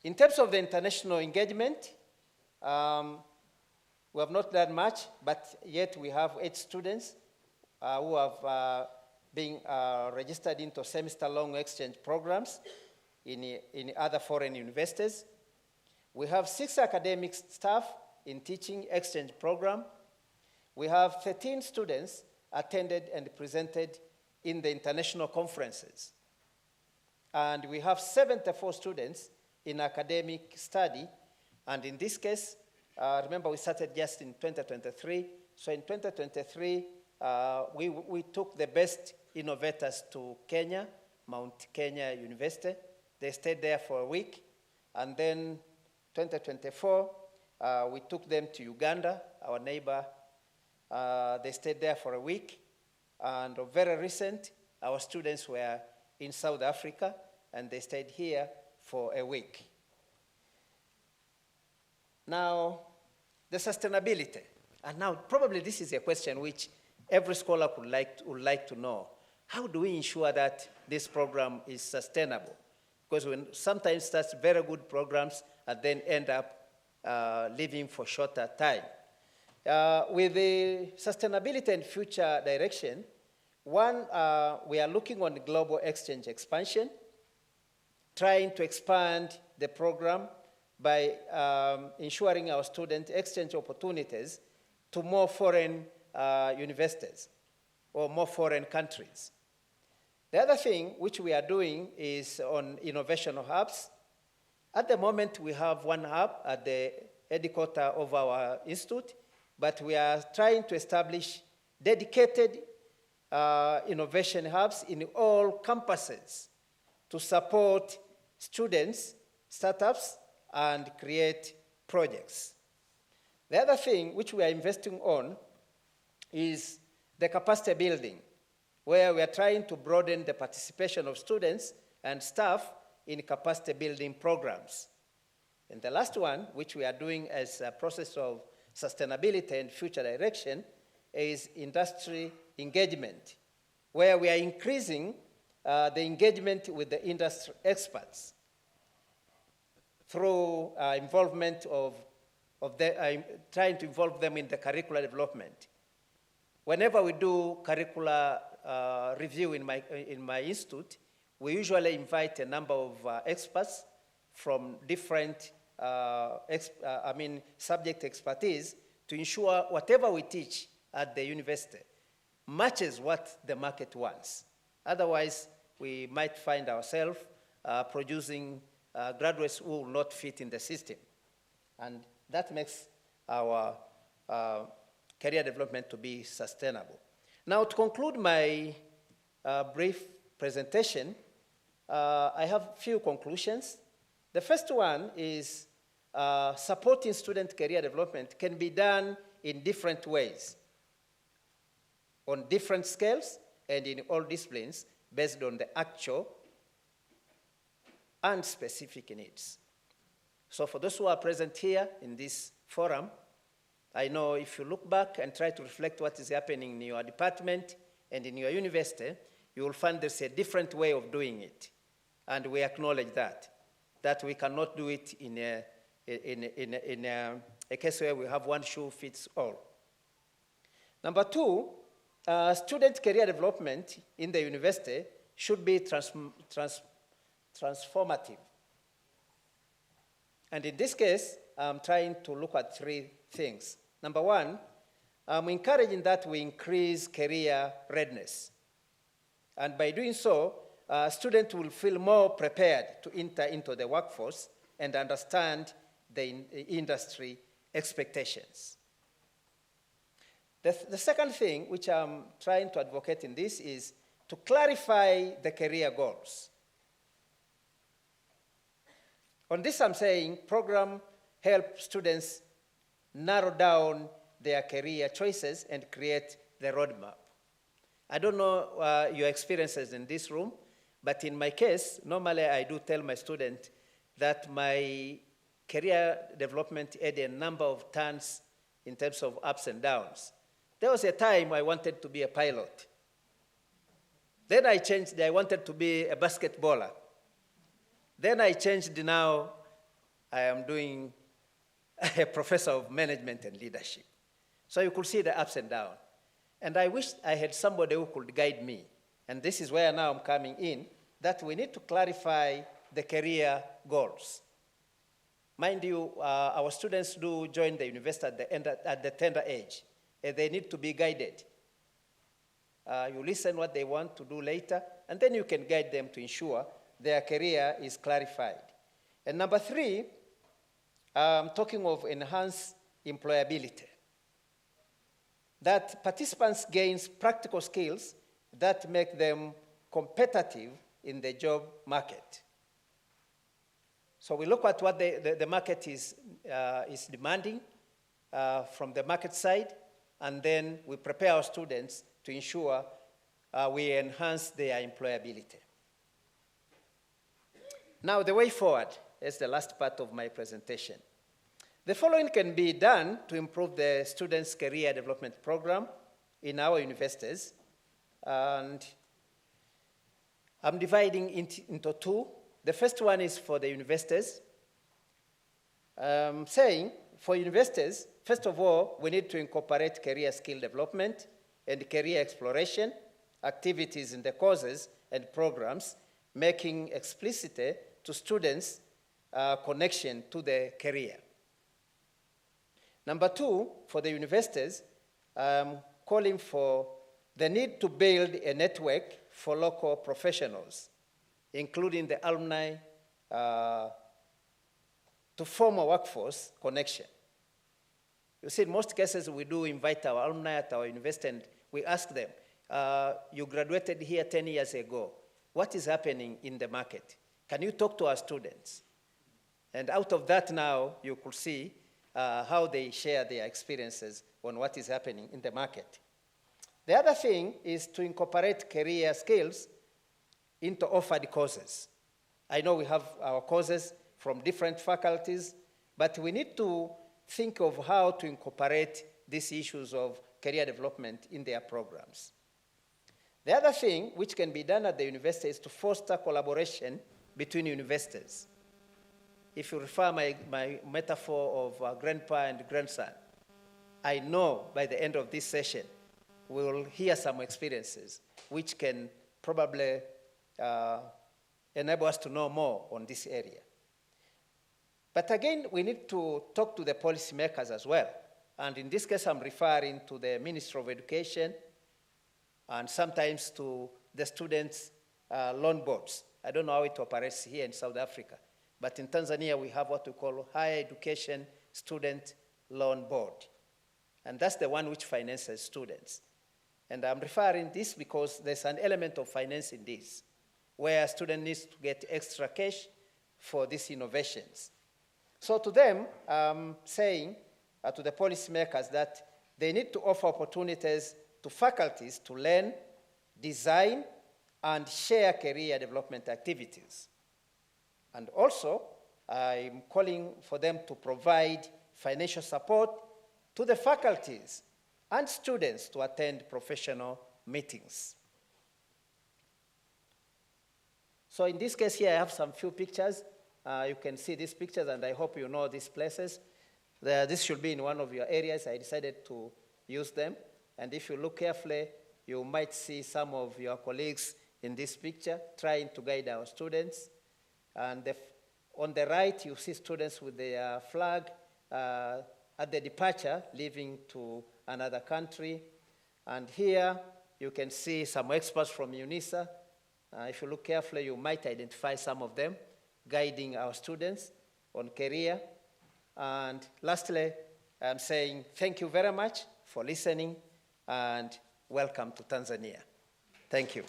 In terms of the international engagement, We have not done much, but yet we have 8 students who have been registered into semester-long exchange programs in other foreign universities. We have 6 academic staff in teaching exchange program. We have 13 students attended and presented in the international conferences. And we have 74 students in academic study. And in this case, remember we started just in 2023. So in 2023, we took the best innovators to Kenya, Mount Kenya University. They stayed there for a week. And then 2024, we took them to Uganda, our neighbor. They stayed there for a week. And very recent, our students were in South Africa, and they stayed here for a week. Now, the sustainability. And now, probably this is a question which every scholar would like to know. How do we ensure that this program is sustainable? Because we sometimes start very good programs and then end up living for shorter time. With the sustainability and future direction, one, we are looking on global exchange expansion, trying to expand the program by ensuring our student exchange opportunities to more foreign universities or more foreign countries. The other thing which we are doing is on innovation hubs. At the moment, we have one hub at the headquarters of our institute, but we are trying to establish dedicated innovation hubs in all campuses to support students, startups, and create projects. The other thing which we are investing on is the capacity building, where we are trying to broaden the participation of students and staff in capacity building programs. And the last one, which we are doing as a process of sustainability and future direction, is industry engagement, where we are increasing the engagement with the industry experts through involvement trying to involve them in the curricular development. Whenever we do curricular review in my institute, we usually invite a number of experts from different subject expertise to ensure whatever we teach at the university matches what the market wants. Otherwise, we might find ourselves producing graduates who will not fit in the system. And that makes our career development to be sustainable. Now, to conclude my brief presentation, I have a few conclusions. The first one is supporting student career development can be done in different ways, on different scales, and in all disciplines, based on the actual and specific needs. So for those who are present here in this forum, I know if you look back and try to reflect what is happening in your department and in your university, you will find there's a different way of doing it. And we acknowledge that we cannot do it in a case where we have one shoe fits all. Number two, student career development in the university should be transformative. And in this case, I'm trying to look at 3 things. Number one, I'm encouraging that we increase career readiness. And by doing so, students will feel more prepared to enter into the workforce and understand the industry expectations. The second thing which I'm trying to advocate in this is to clarify the career goals. On this, I'm saying program help students narrow down their career choices and create the roadmap. I don't know your experiences in this room, but in my case, normally I do tell my student that my career development had a number of turns in terms of ups and downs. There was a time I wanted to be a pilot. Then I changed, I wanted to be a basketballer. Then I changed, now I am doing a professor of management and leadership. So you could see the ups and downs. And I wish I had somebody who could guide me. And this is where now I'm coming in, that we need to clarify the career goals. Mind you, our students do join the university at the tender age. And they need to be guided. You listen what they want to do later, and then you can guide them to ensure their career is clarified. And number 3, talking of enhanced employability, that participants gain practical skills that make them competitive in the job market. So we look at what the market is demanding from the market side, and then we prepare our students to ensure we enhance their employability. Now, the way forward is the last part of my presentation. The following can be done to improve the students' career development program in our universities. And I'm dividing into 2. The first one is for the universities. Saying, for universities, first of all, we need to incorporate career skill development and career exploration activities in the courses and programs, making explicit to students connection to the career. Number 2, for the universities, calling for the need to build a network for local professionals, including the alumni, to form a workforce connection. You see, in most cases, we do invite our alumni at our university, and we ask them, you graduated here 10 years ago. What is happening in the market? Can you talk to our students? And out of that now, you could see how they share their experiences on what is happening in the market. The other thing is to incorporate career skills into offered courses. I know we have our courses from different faculties, but we need to think of how to incorporate these issues of career development in their programs. The other thing which can be done at the university is to foster collaboration between universities. If you refer my metaphor of grandpa and grandson, I know by the end of this session, we will hear some experiences which can probably enable us to know more on this area. But again, we need to talk to the policymakers as well. And in this case, I'm referring to the Ministry of Education and sometimes to the students' loan boards. I don't know how it operates here in South Africa. But in Tanzania, we have what we call Higher Education Student Loan Board. And that's the one which finances students. And I'm referring this because there's an element of finance in this, where a student needs to get extra cash for these innovations. So to them, I'm saying to the policymakers that they need to offer opportunities to faculties to learn, design, and share career development activities. And also, I'm calling for them to provide financial support to the faculties and students to attend professional meetings. So in this case here, I have some few pictures. You can see these pictures, and I hope you know these places. This should be in one of your areas. I decided to use them. And if you look carefully, you might see some of your colleagues in this picture trying to guide our students. And on the right, you see students with their flag at the departure, leaving to another country. And here, you can see some experts from Unisa. If you look carefully, you might identify some of them guiding our students on career. And lastly, I'm saying thank you very much for listening, and welcome to Tanzania. Thank you.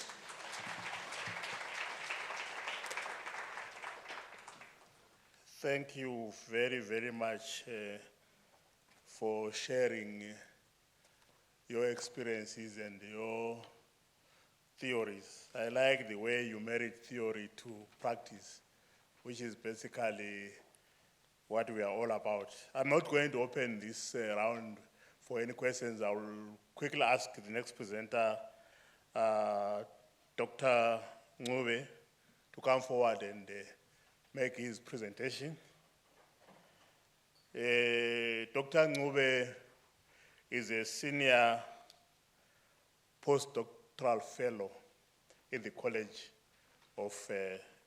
Thank you very, very much for sharing your experiences and your theories. I like the way you married theory to practice, which is basically what we are all about. I'm not going to open this round for any questions. I will quickly ask the next presenter, Dr. Ngube, to come forward and make his presentation. Dr. Ngube is a senior postdoctoral fellow in the College of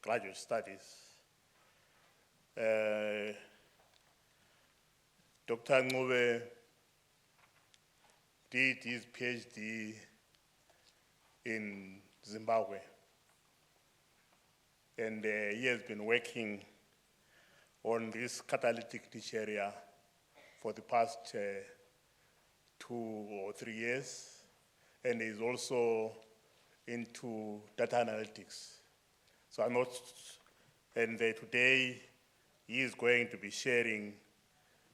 Graduate Studies. Dr. Ngube did his PhD in Zimbabwe, and he has been working on this catalytic niche area for the past 2 or 3 years, and is also into data analytics. So I'm not, and today he is going to be sharing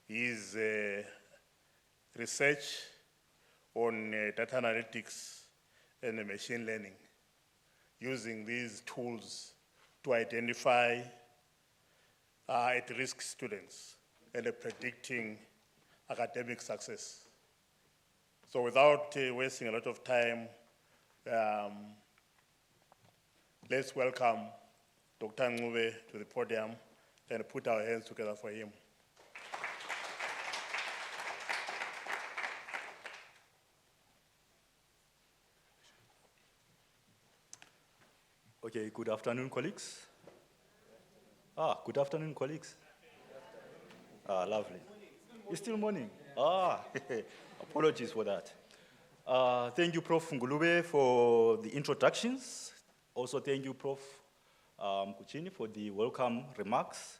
his research on data analytics and machine learning, using these tools to identify at-risk students and predicting academic success. So without wasting a lot of time, let's welcome Dr. Ngube to the podium and put our hands together for him. Okay, good afternoon, colleagues. Good afternoon, colleagues. Lovely. It's still morning. Apologies for that. Thank you, Prof. Ngulube, for the introductions. Also, thank you, Prof. Kuchini, for the welcome remarks.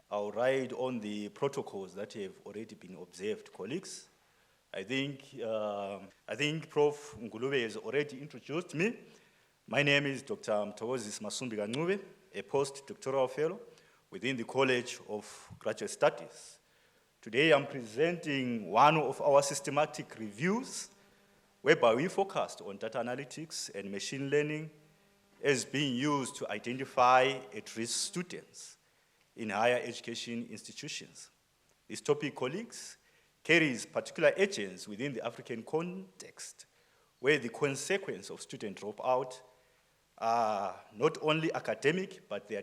I'll ride on the protocols that have already been observed, colleagues. I think Prof. Ngulube has already introduced me. My name is Dr. Mthokozisi Masumbi-Ngcube, a postdoctoral fellow within the College of Graduate Studies. Today I'm presenting one of our systematic reviews whereby we focused on data analytics and machine learning as being used to identify at-risk students in higher education institutions. This topic, colleagues, carries particular urgency within the African context, where the consequence of student dropout are not only academic, but they are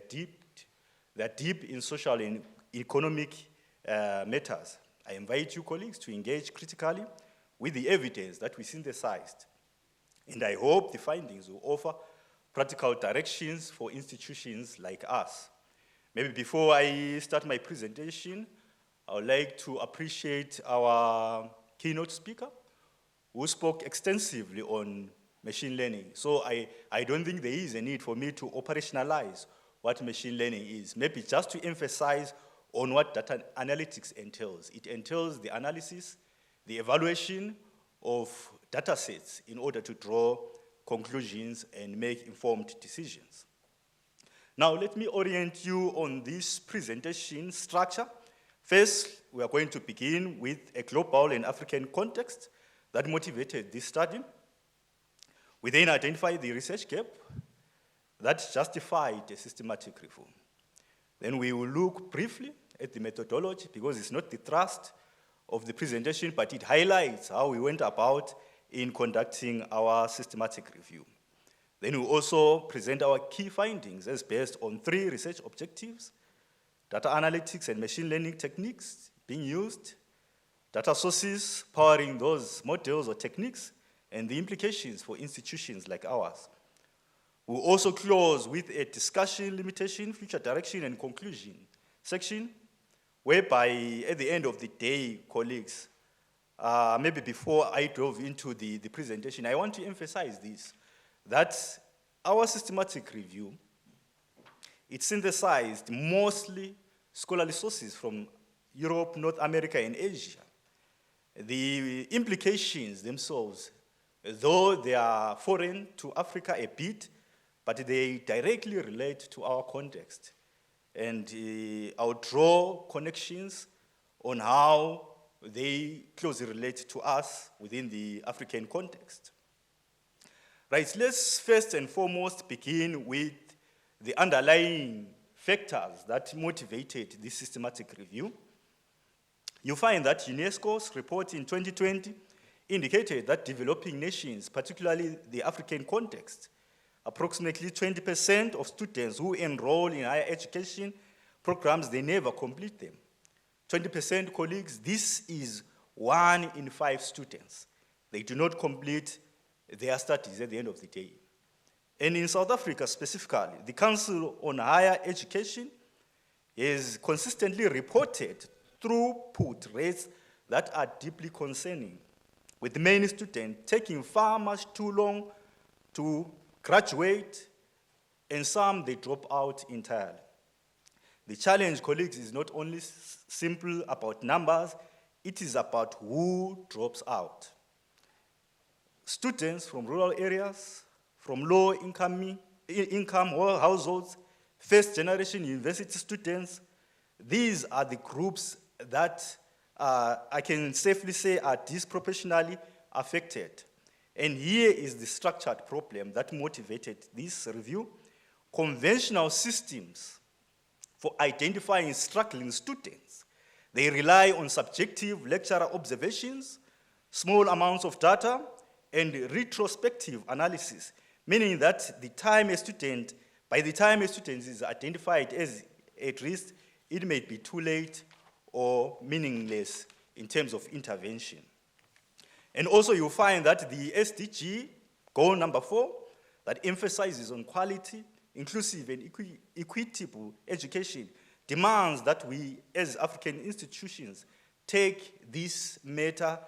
deep in social and economic matters. I invite you, colleagues, to engage critically with the evidence that we synthesized, and I hope the findings will offer practical directions for institutions like us. Maybe before I start my presentation, I would like to appreciate our keynote speaker, who spoke extensively on machine learning. So I don't think there is a need for me to operationalize what machine learning is. Maybe just to emphasize on what data analytics entails. It entails the analysis, the evaluation of data sets in order to draw conclusions and make informed decisions. Now, let me orient you on this presentation structure. First, we are going to begin with a global and African context that motivated this study. We then identify the research gap that justified a systematic reform. Then we will look briefly at the methodology, because it's not the thrust of the presentation, but it highlights how we went about in conducting our systematic review. Then we also present our key findings as based on 3 research objectives: data analytics and machine learning techniques being used, data sources powering those models or techniques, and the implications for institutions like ours. We'll also close with a discussion, limitation, future direction, and conclusion section, whereby at the end of the day, colleagues, maybe before I dove into the presentation, I want to emphasize this, that our systematic review, it synthesized mostly scholarly sources from Europe, North America, and Asia. The implications themselves, though they are foreign to Africa a bit, but they directly relate to our context. And I'll draw connections on how they closely relate to us within the African context. Right, let's first and foremost begin with the underlying factors that motivated this systematic review. You find that UNESCO's report in 2020 indicated that developing nations, particularly the African context, approximately 20% of students who enroll in higher education programs, they never complete them. 20% colleagues, this is 1 in 5 students. They do not complete their studies at the end of the day. And in South Africa specifically, the Council on Higher Education has consistently reported throughput rates that are deeply concerning, with many students taking far much too long to graduate, and some they drop out entirely. The challenge, colleagues, is not only simple about numbers, it is about who drops out. Students from rural areas, from low-income households, first-generation university students, these are the groups that I can safely say are disproportionately affected. And here is the structured problem that motivated this review. Conventional systems for identifying struggling students, they rely on subjective lecturer observations, small amounts of data, and retrospective analysis, meaning that by the time a student is identified as at risk, it may be too late or meaningless in terms of intervention. And also you'll find that the SDG, goal number 4, that emphasizes on quality, inclusive and equitable education, demands that we as African institutions take this matter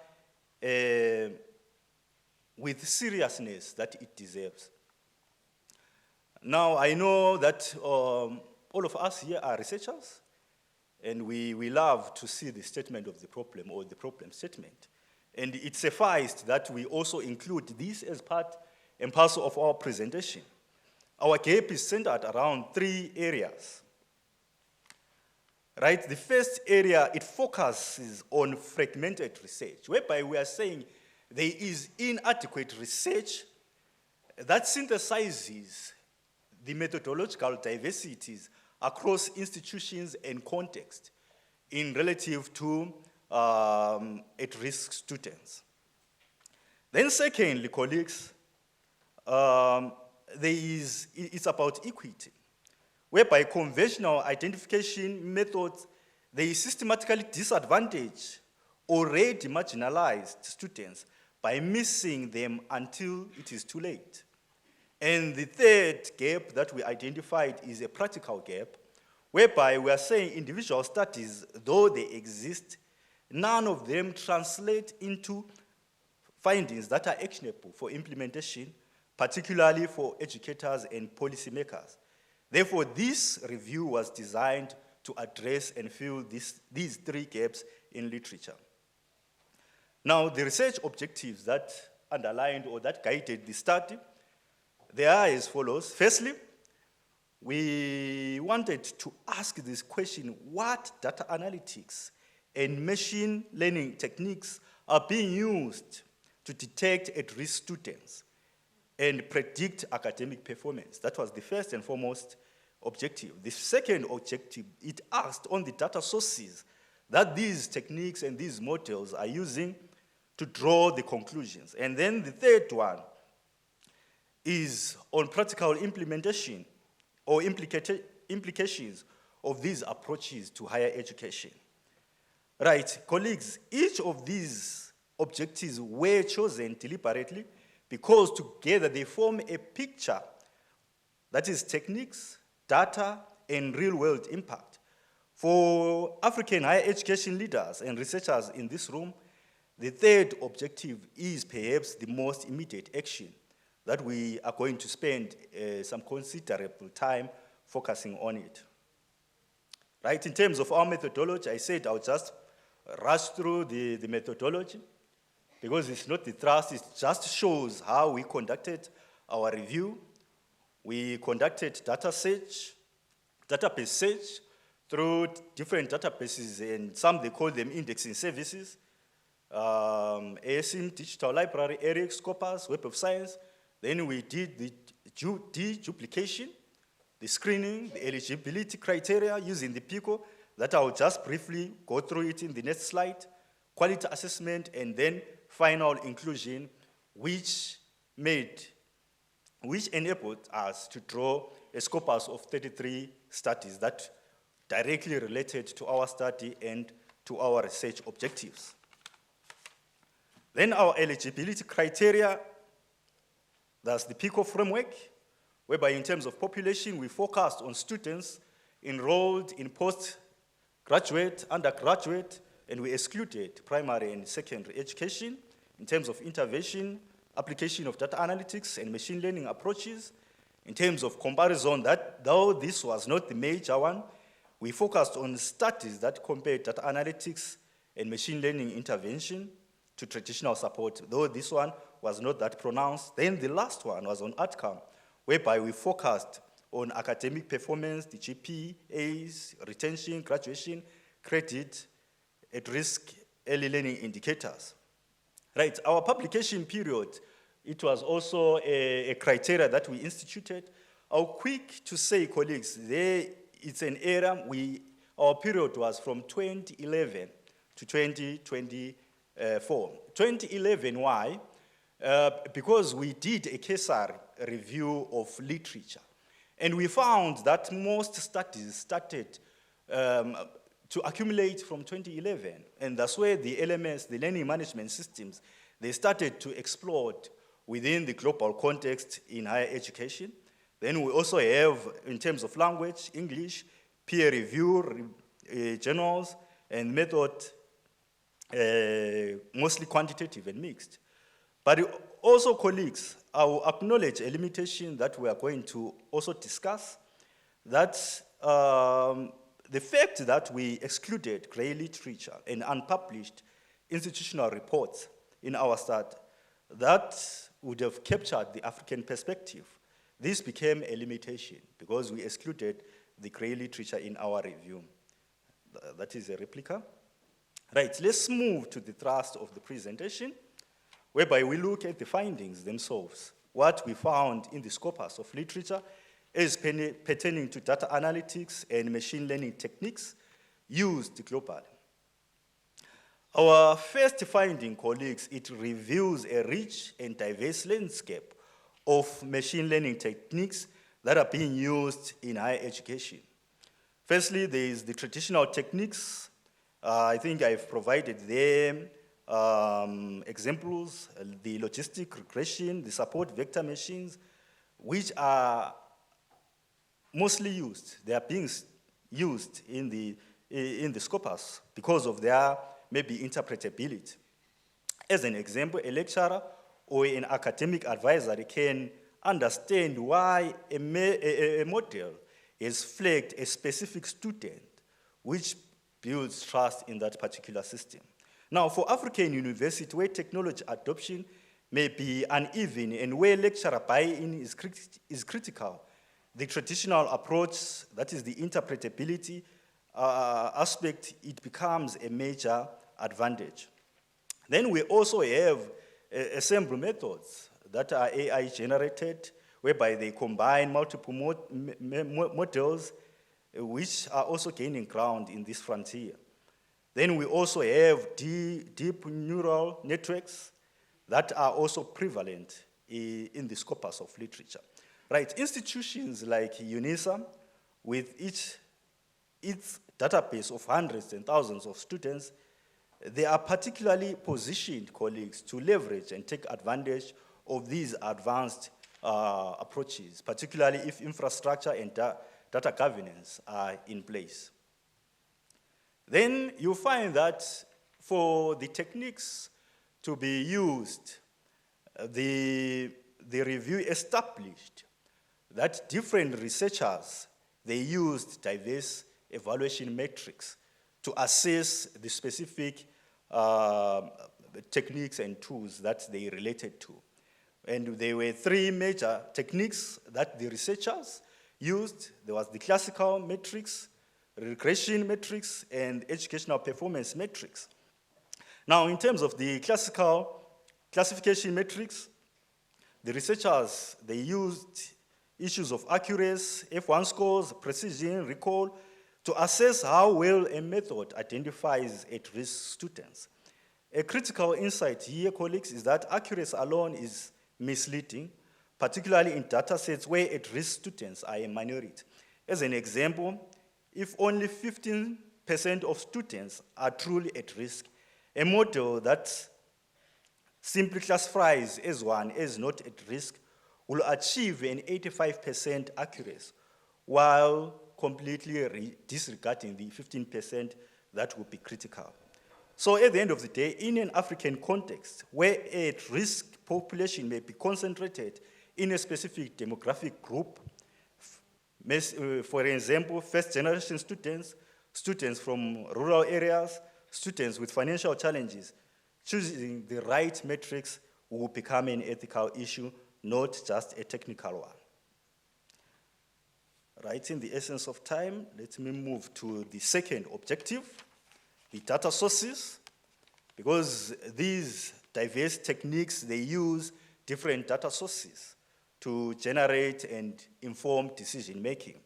with seriousness that it deserves. Now, I know that all of us here are researchers, and we love to see the statement of the problem or the problem statement. And it sufficed that we also include this as part and parcel of our presentation. Our gap is centered around 3 areas. Right? The first area, it focuses on fragmented research, whereby we are saying there is inadequate research that synthesizes the methodological diversities across institutions and context in relative to at-risk students. Then secondly, colleagues, it's about equity, whereby conventional identification methods, they systematically disadvantage already marginalized students by missing them until it is too late. And the third gap that we identified is a practical gap, whereby we are saying individual studies, though they exist, none of them translate into findings that are actionable for implementation, particularly for educators and policymakers. Therefore, this review was designed to address and fill these 3 gaps in literature. Now, the research objectives that underlined or that guided the study, they are as follows. Firstly, we wanted to ask this question: what data analytics and machine learning techniques are being used to detect at-risk students and predict academic performance? That was the first and foremost objective. The second objective, it asked on the data sources that these techniques and these models are using to draw the conclusions. And then the third one is on practical implementation or implications of these approaches to higher education. Right, colleagues, each of these objectives were chosen deliberately because together they form a picture that is techniques, data, and real-world impact. For African higher education leaders and researchers in this room, the third objective is perhaps the most immediate action that we are going to spend some considerable time focusing on it. Right, in terms of our methodology, I said I'll just rush through the methodology because it's not the thrust, it just shows how we conducted our review. We conducted database search through different databases, and some they call them indexing services. ASIM, Digital Library, ERIC, Scopus, Web of Science. Then we did the deduplication, the screening, the eligibility criteria using the PICO, that I'll just briefly go through it in the next slide, quality assessment, and then final inclusion, which enabled us to draw a scopus of 33 studies that directly related to our study and to our research objectives. Then our eligibility criteria, that's the PICO framework, whereby in terms of population, we focused on students enrolled in postgraduate, undergraduate, and we excluded primary and secondary education. In terms of intervention, application of data analytics and machine learning approaches. In terms of comparison, that though this was not the major one, we focused on studies that compared data analytics and machine learning intervention to traditional support, though this one was not that pronounced. Then the last one was on outcome, whereby we focused on academic performance, the GPAs, retention, graduation, credit, at-risk early learning indicators. Right, our publication period, it was also a criteria that we instituted. I'll quick to say, colleagues, it's an era, our period was from 2011 to 2024. 2011, why? Because we did a cursory review of literature. And we found that most studies started to accumulate from 2011. And that's where the LMS, the learning management systems, they started to explode within the global context in higher education. Then we also have, in terms of language, English, peer review journals, and method, mostly quantitative and mixed. But also, colleagues, I will acknowledge a limitation that we are going to also discuss, that the fact that we excluded grey literature and unpublished institutional reports in our study, that would have captured the African perspective. This became a limitation because we excluded the grey literature in our review. That is a replica. Right, let's move to the thrust of the presentation, whereby we look at the findings themselves. What we found in the scopus of literature is pertaining to data analytics and machine learning techniques used globally. Our first finding, colleagues, it reveals a rich and diverse landscape of machine learning techniques that are being used in higher education. Firstly, there is the traditional techniques. I think I've provided them examples, the logistic regression, the support vector machines, which are mostly used. They are being used in the scopus because of their maybe interpretability. As an example, a lecturer or an academic advisor can understand why a model has flagged a specific student, which builds trust in that particular system. Now, for African university, where technology adoption may be uneven and where lecturer buy-in is critical, the traditional approach, that is the interpretability aspect, it becomes a major advantage. Then we also have assembly methods that are AI generated, whereby they combine multiple models, which are also gaining ground in this frontier. Then we also have deep neural networks that are also prevalent in the scopus of literature. Right, institutions like Unisa, with its database of hundreds and thousands of students, they are particularly positioned, colleagues, to leverage and take advantage of these advanced approaches, particularly if infrastructure and data governance are in place. Then you find that for the techniques to be used, the review established that different researchers, they used diverse evaluation metrics to assess the specific techniques and tools that they related to. And there were three major techniques that the researchers used. There was the classical metrics, regression metrics, and educational performance metrics. Now, in terms of the classical classification metrics, the researchers, they used issues of accuracy, F1 scores, precision, recall, to assess how well a method identifies at-risk students. A critical insight here, colleagues, is that accuracy alone is misleading, particularly in data sets where at-risk students are a minority. As an example, if only 15 50% of students are truly at risk, a model that simply classifies as one as not at risk will achieve an 85% accuracy, while completely disregarding the 15% that would be critical. So at the end of the day, in an African context, where at-risk population may be concentrated in a specific demographic group, for example, first-generation students, students from rural areas, students with financial challenges, choosing the right metrics will become an ethical issue, not just a technical one. Right, in the essence of time, let me move to the second objective, the data sources, because these diverse techniques, they use different data sources to generate and inform decision-making.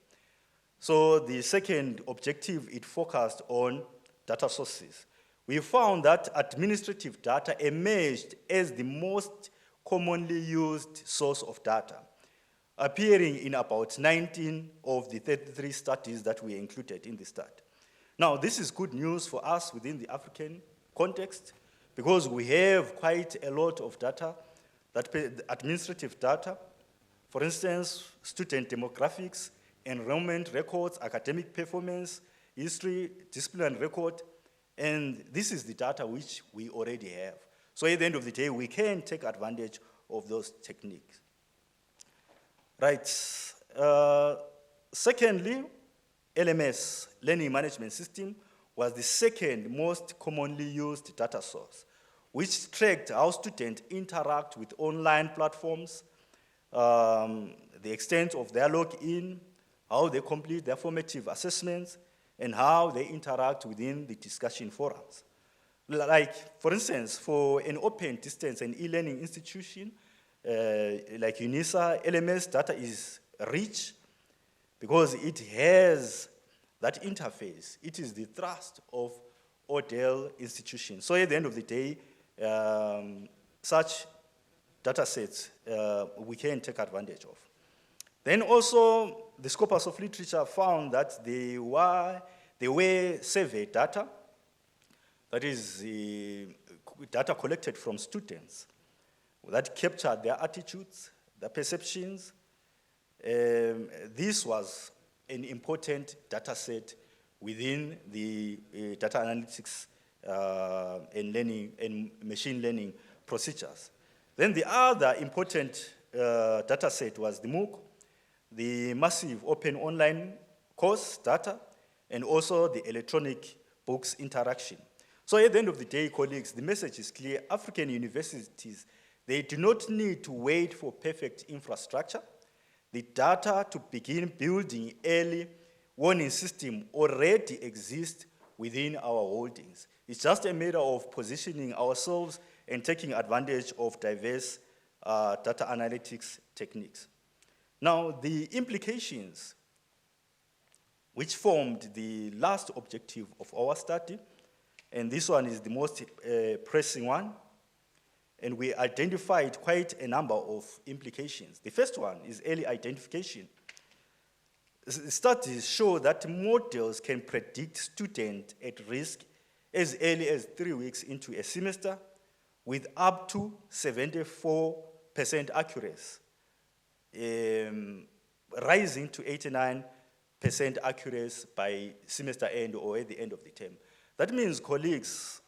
So the second objective, it focused on data sources. We found that administrative data emerged as the most commonly used source of data, appearing in about 19 of the 33 studies that we included in the study. Now, this is good news for us within the African context, because we have quite a lot of data, administrative data. For instance, student demographics, enrollment records, academic performance, history, discipline record, and this is the data which we already have. So at the end of the day, we can take advantage of those techniques. Right. Secondly, LMS, Learning Management System, was the second most commonly used data source, which tracked how students interact with online platforms, the extent of their login, how they complete their formative assessments, and how they interact within the discussion forums. Like, for instance, for an open distance and e-learning institution, like Unisa, LMS data is rich because it has that interface. It is the thrust of Odell institutions. So at the end of the day, such data sets we can take advantage of. Then also, the Scopus of Literature found that they were survey data, that is data collected from students, that captured their attitudes, their perceptions. This was an important data set within the data analytics and learning and machine learning procedures. Then the other important data set was the MOOC, the massive open online course data, and also the electronic books interaction. So at the end of the day, colleagues, the message is clear. African universities, they do not need to wait for perfect infrastructure. The data to begin building early warning system already exists within our holdings. It's just a matter of positioning ourselves and taking advantage of diverse data analytics techniques. Now, the implications which formed the last objective of our study, and this one is the most pressing one, and we identified quite a number of implications. The first one is early identification. Studies show that models can predict students at risk as early as 3 weeks into a semester with up to 74% accuracy, rising to 89% accuracy by semester end or at the end of the term. That means, colleagues,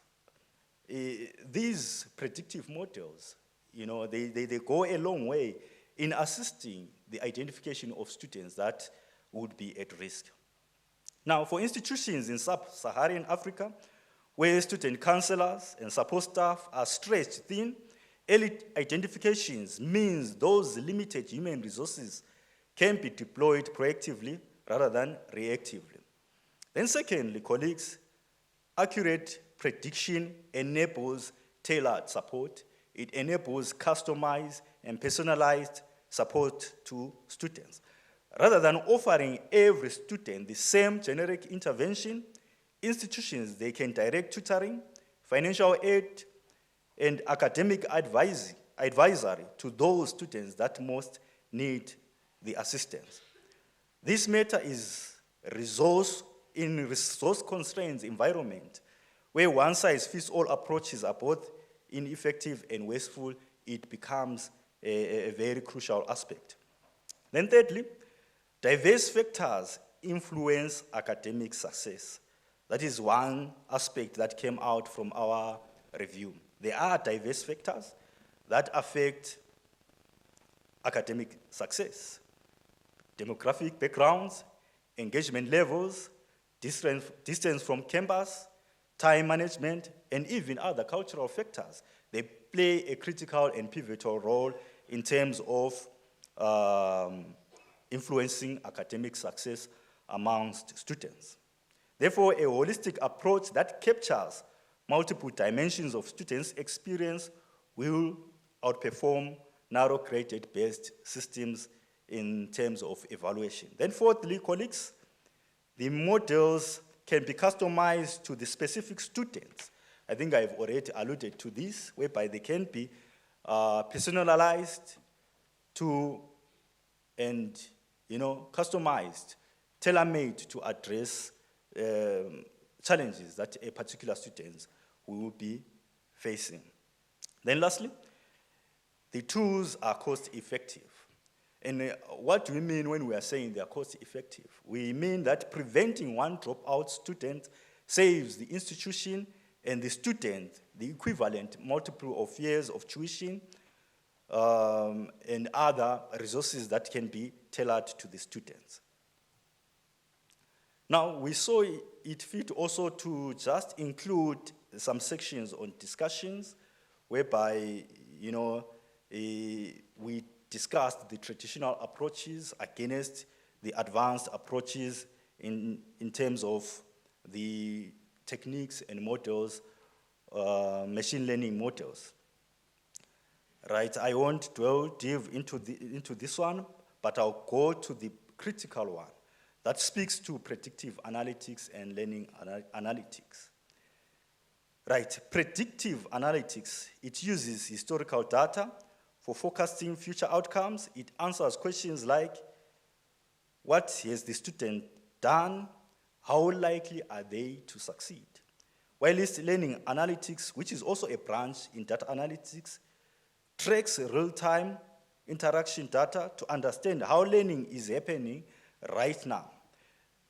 these predictive models, they go a long way in assisting the identification of students that would be at risk. Now, for institutions in sub-Saharan Africa, where student counselors and support staff are stretched thin, early identifications means those limited human resources can be deployed proactively rather than reactively. Then secondly, colleagues, accurate prediction enables tailored support. It enables customized and personalized support to students. Rather than offering every student the same generic intervention, institutions, they can direct tutoring, financial aid, and academic advisory to those students that most need the assistance. This matter is resource in resource-constrained environment, where one-size-fits-all approaches are both ineffective and wasteful, it becomes a very crucial aspect. Then thirdly, diverse factors influence academic success. That is one aspect that came out from our review. There are diverse factors that affect academic success. Demographic backgrounds, engagement levels, distance from campus, time management, and even other cultural factors. They play a critical and pivotal role in terms of influencing academic success amongst students. Therefore, a holistic approach that captures multiple dimensions of students' experience will outperform narrow graded-based systems in terms of evaluation. Then fourthly, colleagues, the models can be customized to the specific students. I think I've already alluded to this, whereby they can be personalized to and customized, tailor-made to address challenges that a particular student will be facing. Then lastly, the tools are cost-effective. And what do we mean when we are saying they are cost-effective? We mean that preventing one dropout student saves the institution and the student the equivalent multiple of years of tuition and other resources that can be tailored to the students. Now, we saw it fit also to just include some sections on discussions whereby, we discussed the traditional approaches against the advanced approaches in terms of the techniques and models, machine learning models. Right, I won't delve into this one, but I'll go to the critical one that speaks to predictive analytics and learning analytics. Right, predictive analytics, it uses historical data for forecasting future outcomes. It answers questions like, what has the student done? How likely are they to succeed? Whilst learning analytics, which is also a branch in data analytics, tracks real-time interaction data to understand how learning is happening right now.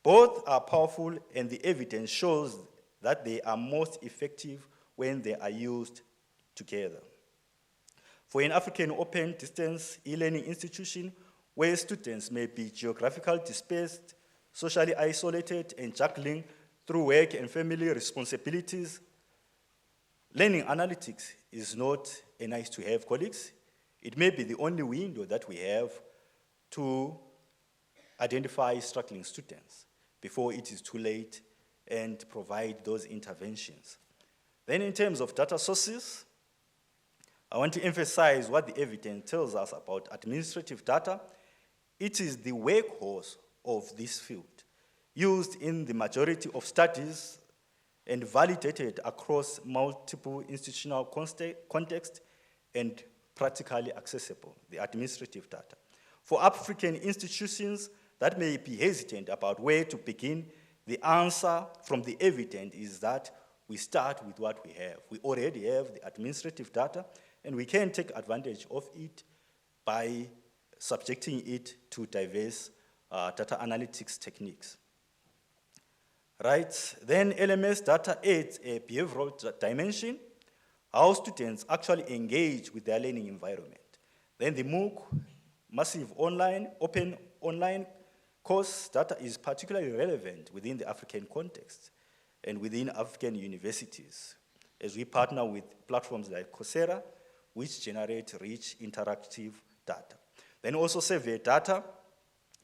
Both are powerful, and the evidence shows that they are most effective when they are used together. For an African open distance e-learning institution where students may be geographically dispersed, socially isolated, and juggling through work and family responsibilities, learning analytics is not a nice-to-have, colleagues. It may be the only window that we have to identify struggling students before it is too late and provide those interventions. Then in terms of data sources, I want to emphasize what the evidence tells us about administrative data. It is the workhorse of this field, used in the majority of studies and validated across multiple institutional contexts and practically accessible, the administrative data. For African institutions that may be hesitant about where to begin, the answer from the evidence is that we start with what we have. We already have the administrative data, and we can take advantage of it by subjecting it to diverse data analytics techniques. Right, then LMS data adds a behavioral dimension, how students actually engage with their learning environment. Then the MOOC, massive online, open online course data is particularly relevant within the African context and within African universities, as we partner with platforms like Coursera, which generate rich interactive data. Then also survey data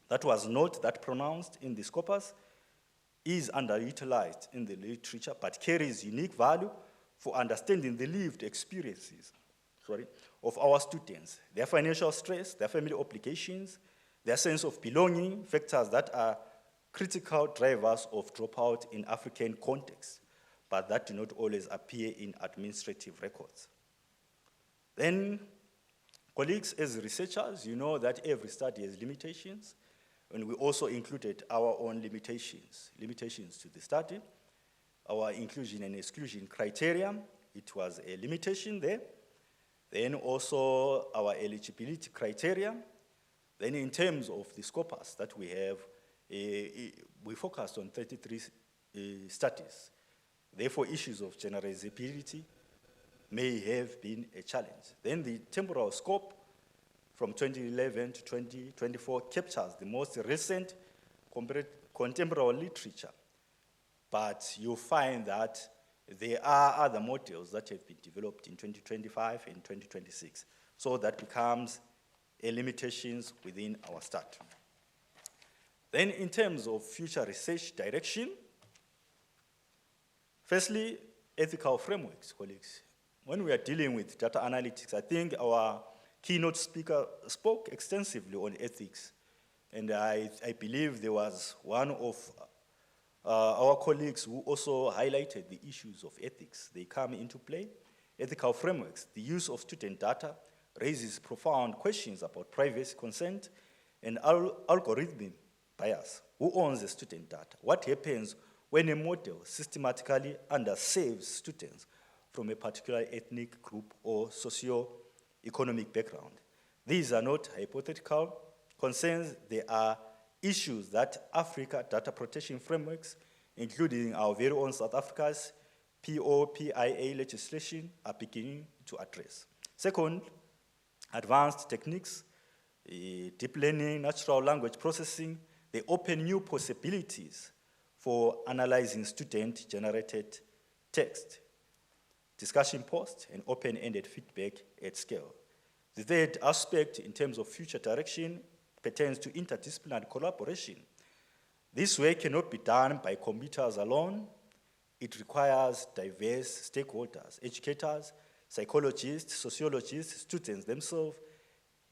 that was not that pronounced in the Scopus is underutilized in the literature, but carries unique value for understanding the lived experiences of our students, their financial stress, their family obligations, their sense of belonging, factors that are critical drivers of dropout in African contexts, but that do not always appear in administrative records. Then, colleagues, as researchers, you know that every study has limitations. And we also included our own limitations to the study. Our inclusion and exclusion criteria, it was a limitation there. Then also our eligibility criteria. Then in terms of the scopus that we have, we focused on 33 studies. Therefore, issues of generalizability may have been a challenge. Then the temporal scope from 2011 to 2024 captures the most recent contemporary literature. But you'll find that there are other models that have been developed in 2025 and 2026. So that becomes a limitations within our study. Then in terms of future research direction, firstly, ethical frameworks, colleagues. When we are dealing with data analytics, I think our keynote speaker spoke extensively on ethics. And I believe there was one of our colleagues who also highlighted the issues of ethics. They come into play. Ethical frameworks, the use of student data raises profound questions about privacy, consent, and algorithmic bias. Who owns the student data? What happens when a model systematically underserves students from a particular ethnic group or socio-economic background? These are not hypothetical concerns, they are issues that Africa data protection frameworks, including our very own South Africa's POPIA legislation, are beginning to address. Second, advanced techniques, deep learning, natural language processing, they open new possibilities for analyzing student-generated text, discussion posts, and open-ended feedback at scale. The third aspect in terms of future direction pertains to interdisciplinary collaboration. This work cannot be done by computers alone. It requires diverse stakeholders, educators, psychologists, sociologists, students themselves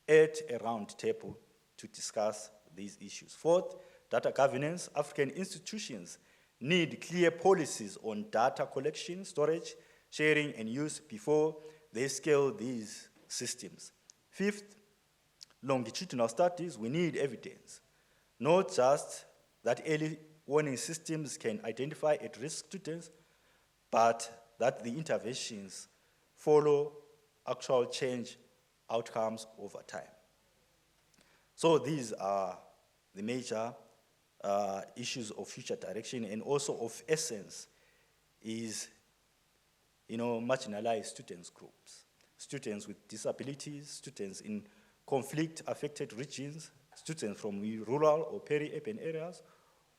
at a round table to discuss these issues. Fourth, data governance. African institutions need clear policies on data collection, storage, sharing, and use before they scale these systems. Fifth, longitudinal studies, we need evidence, not just that early warning systems can identify at-risk students, but that the interventions follow actual change outcomes over time. So these are the major issues of future direction, and also of essence is, marginalized students groups, students with disabilities, students in conflict-affected regions, students from rural or peri-urban areas,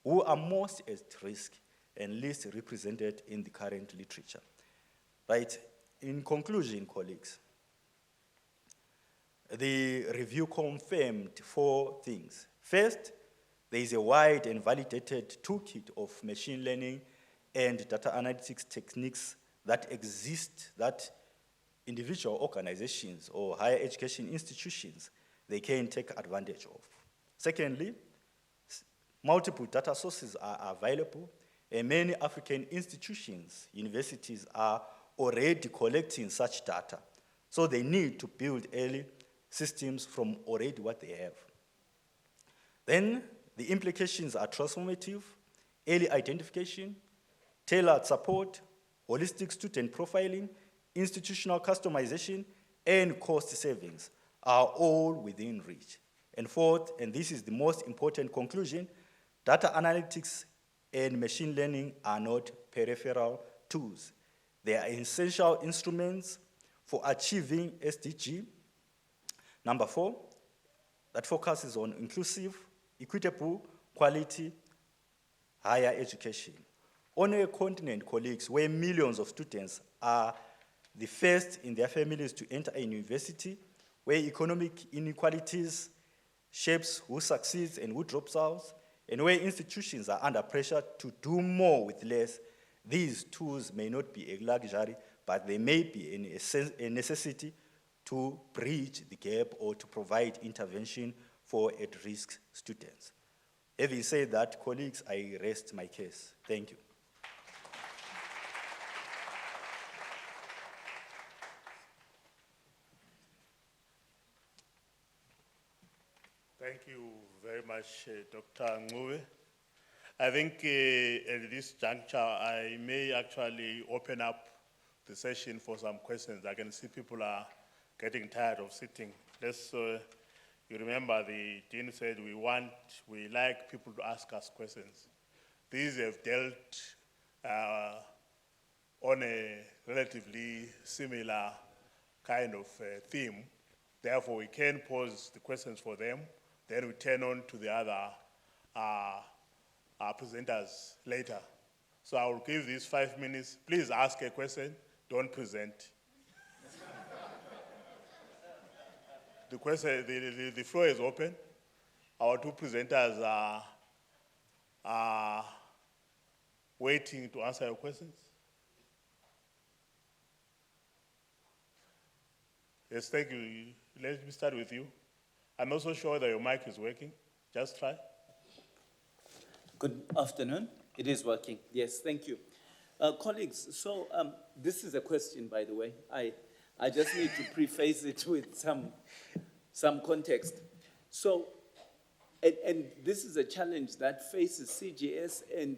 who are most at risk and least represented in the current literature. Right, in conclusion, colleagues, the review confirmed 4 things. First, there is a wide and validated toolkit of machine learning and data analytics techniques that exist that individual organizations or higher education institutions, they can take advantage of. Secondly, multiple data sources are available, and many African institutions, universities are already collecting such data. So they need to build early systems from already what they have. Then the implications are transformative, early identification, tailored support, holistic student profiling, institutional customization, and cost savings are all within reach. And fourth, and this is the most important conclusion, data analytics and machine learning are not peripheral tools. They are essential instruments for achieving SDG. Number 4, that focuses on inclusive, equitable, quality, higher education. On a continent, colleagues, where millions of students are the first in their families to enter a university, where economic inequalities shapes who succeeds and who drops out, and where institutions are under pressure to do more with less, these tools may not be a luxury, but they may be a necessity to bridge the gap or to provide intervention for at-risk students. Having said that, colleagues, I rest my case. Thank you. Thank you very much. much, Dr. Ngube. I think at this juncture, I may actually open up the session for some questions. I can see people are getting tired of sitting. You remember the dean said we like people to ask us questions. These have dealt on a relatively similar kind of theme. Therefore, we can pose the questions for them, then we turn on to the other presenters later. So I will give these 5 minutes. Please ask a question, don't present. The floor is open. Our two presenters are waiting to answer your questions. Yes, thank you. Let me start with you. I'm also sure that your mic is working. Just try. Good afternoon. It is working. Yes, thank you. Colleagues, so this is a question, by the way. I just need to preface it with some context. So, and this is a challenge that faces CGS, and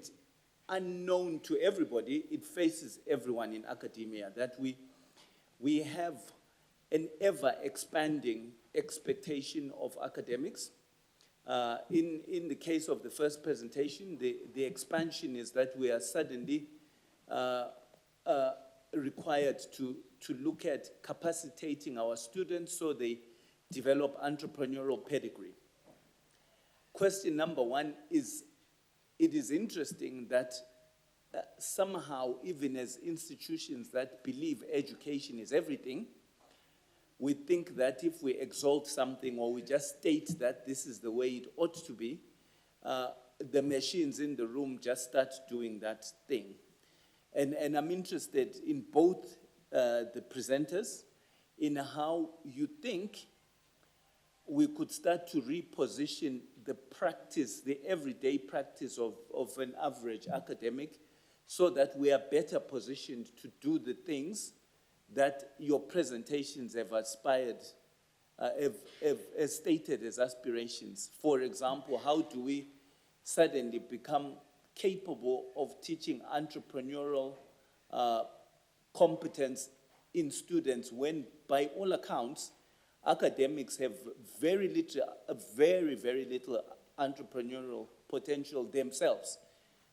unknown to everybody, it faces everyone in academia, that we have an ever-expanding expectation of academics. In the case of the first presentation, the expansion is that we are suddenly required to look at capacitating our students so they develop entrepreneurial pedigree. Question number one is, it is interesting that somehow, even as institutions that believe education is everything, we think that if we exalt something or we just state that this is the way it ought to be, the machines in the room just start doing that thing. And I'm interested in both the presenters, in how you think we could start to reposition the practice, the everyday practice of an average academic, so that we are better positioned to do the things that your presentations have aspired, have stated as aspirations. For example, how do we suddenly become capable of teaching entrepreneurial competence in students when, by all accounts, academics have very little entrepreneurial potential themselves.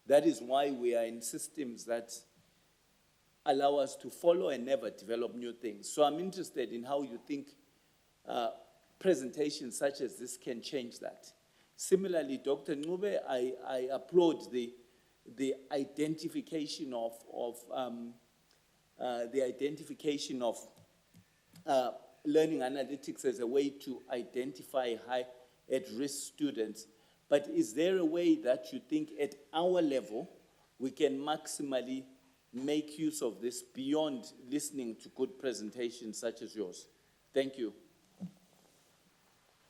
That is why we are in systems that allow us to follow and never develop new things. So I'm interested in how you think presentations such as this can change that. Similarly, Dr. Ngube, I applaud the identification of learning analytics as a way to identify high at-risk students. But is there a way that you think at our level we can maximally make use of this beyond listening to good presentations such as yours? Thank you.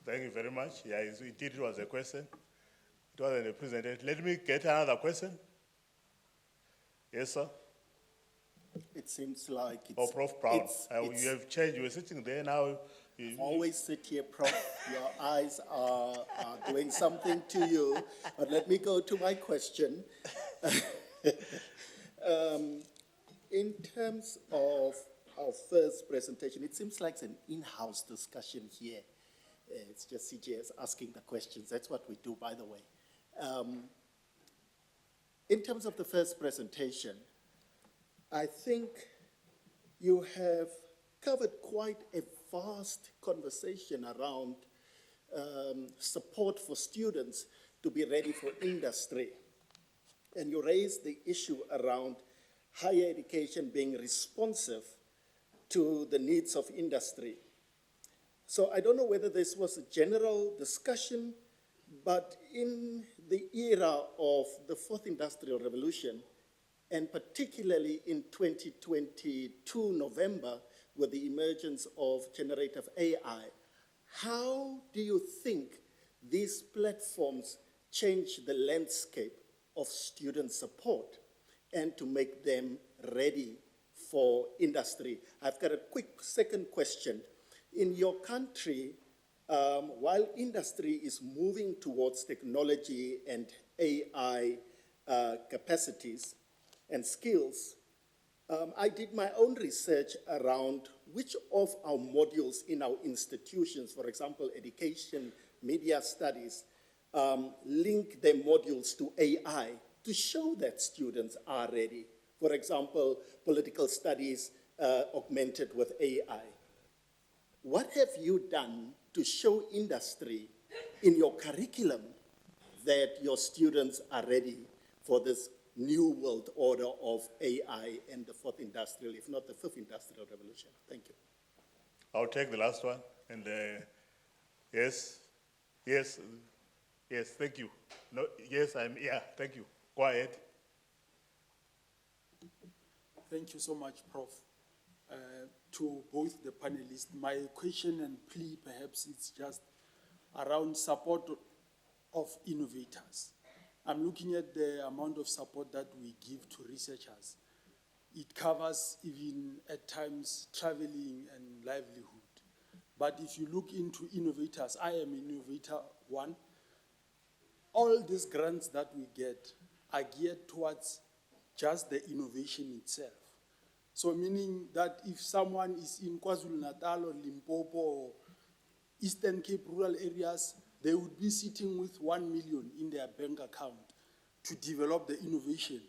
Thank you very much. Yeah, indeed it was a question. It wasn't a presentation. Let me get another question. Yes, sir? It seems like it's... Oh, Prof. Brown. You have changed. You were sitting there now. Always sit here, Prof. Your eyes are doing something to you. But let me go to my question. In terms of our first presentation, it seems like it's an in-house discussion here. It's just CGS asking the questions. That's what we do, by the way. In terms of the first presentation, I think you have covered quite a vast conversation around support for students to be ready for industry. And you raised the issue around higher education being responsive to the needs of industry. So I don't know whether this was a general discussion, but in the era of the fourth industrial revolution, and particularly in 2022 November, with the emergence of generative AI, how do you think these platforms change the landscape of student support and to make them ready for industry? I've got a quick second question. In your country, while industry is moving towards technology and AI capacities and skills, I did my own research around which of our modules in our institutions, for example, education, media studies, link their modules to AI to show that students are ready. For example, political studies augmented with AI. What have you done to show industry in your curriculum that your students are ready for this new world order of AI and the fourth industrial, if not the fifth industrial revolution? Thank you. I'll take the last one. And yes, thank you. No, yes, thank you. Go ahead. Thank you so much, Prof. To both the panelists, my question and plea perhaps it's just around support of innovators. I'm looking at the amount of support that we give to researchers. It covers even at times traveling and livelihood. But if you look into innovators, I am innovator one. All these grants that we get are geared towards just the innovation itself. So meaning that if someone is in KwaZulu-Natal or Limpopo or Eastern Cape rural areas, they would be sitting with 1 million in their bank account to develop the innovation.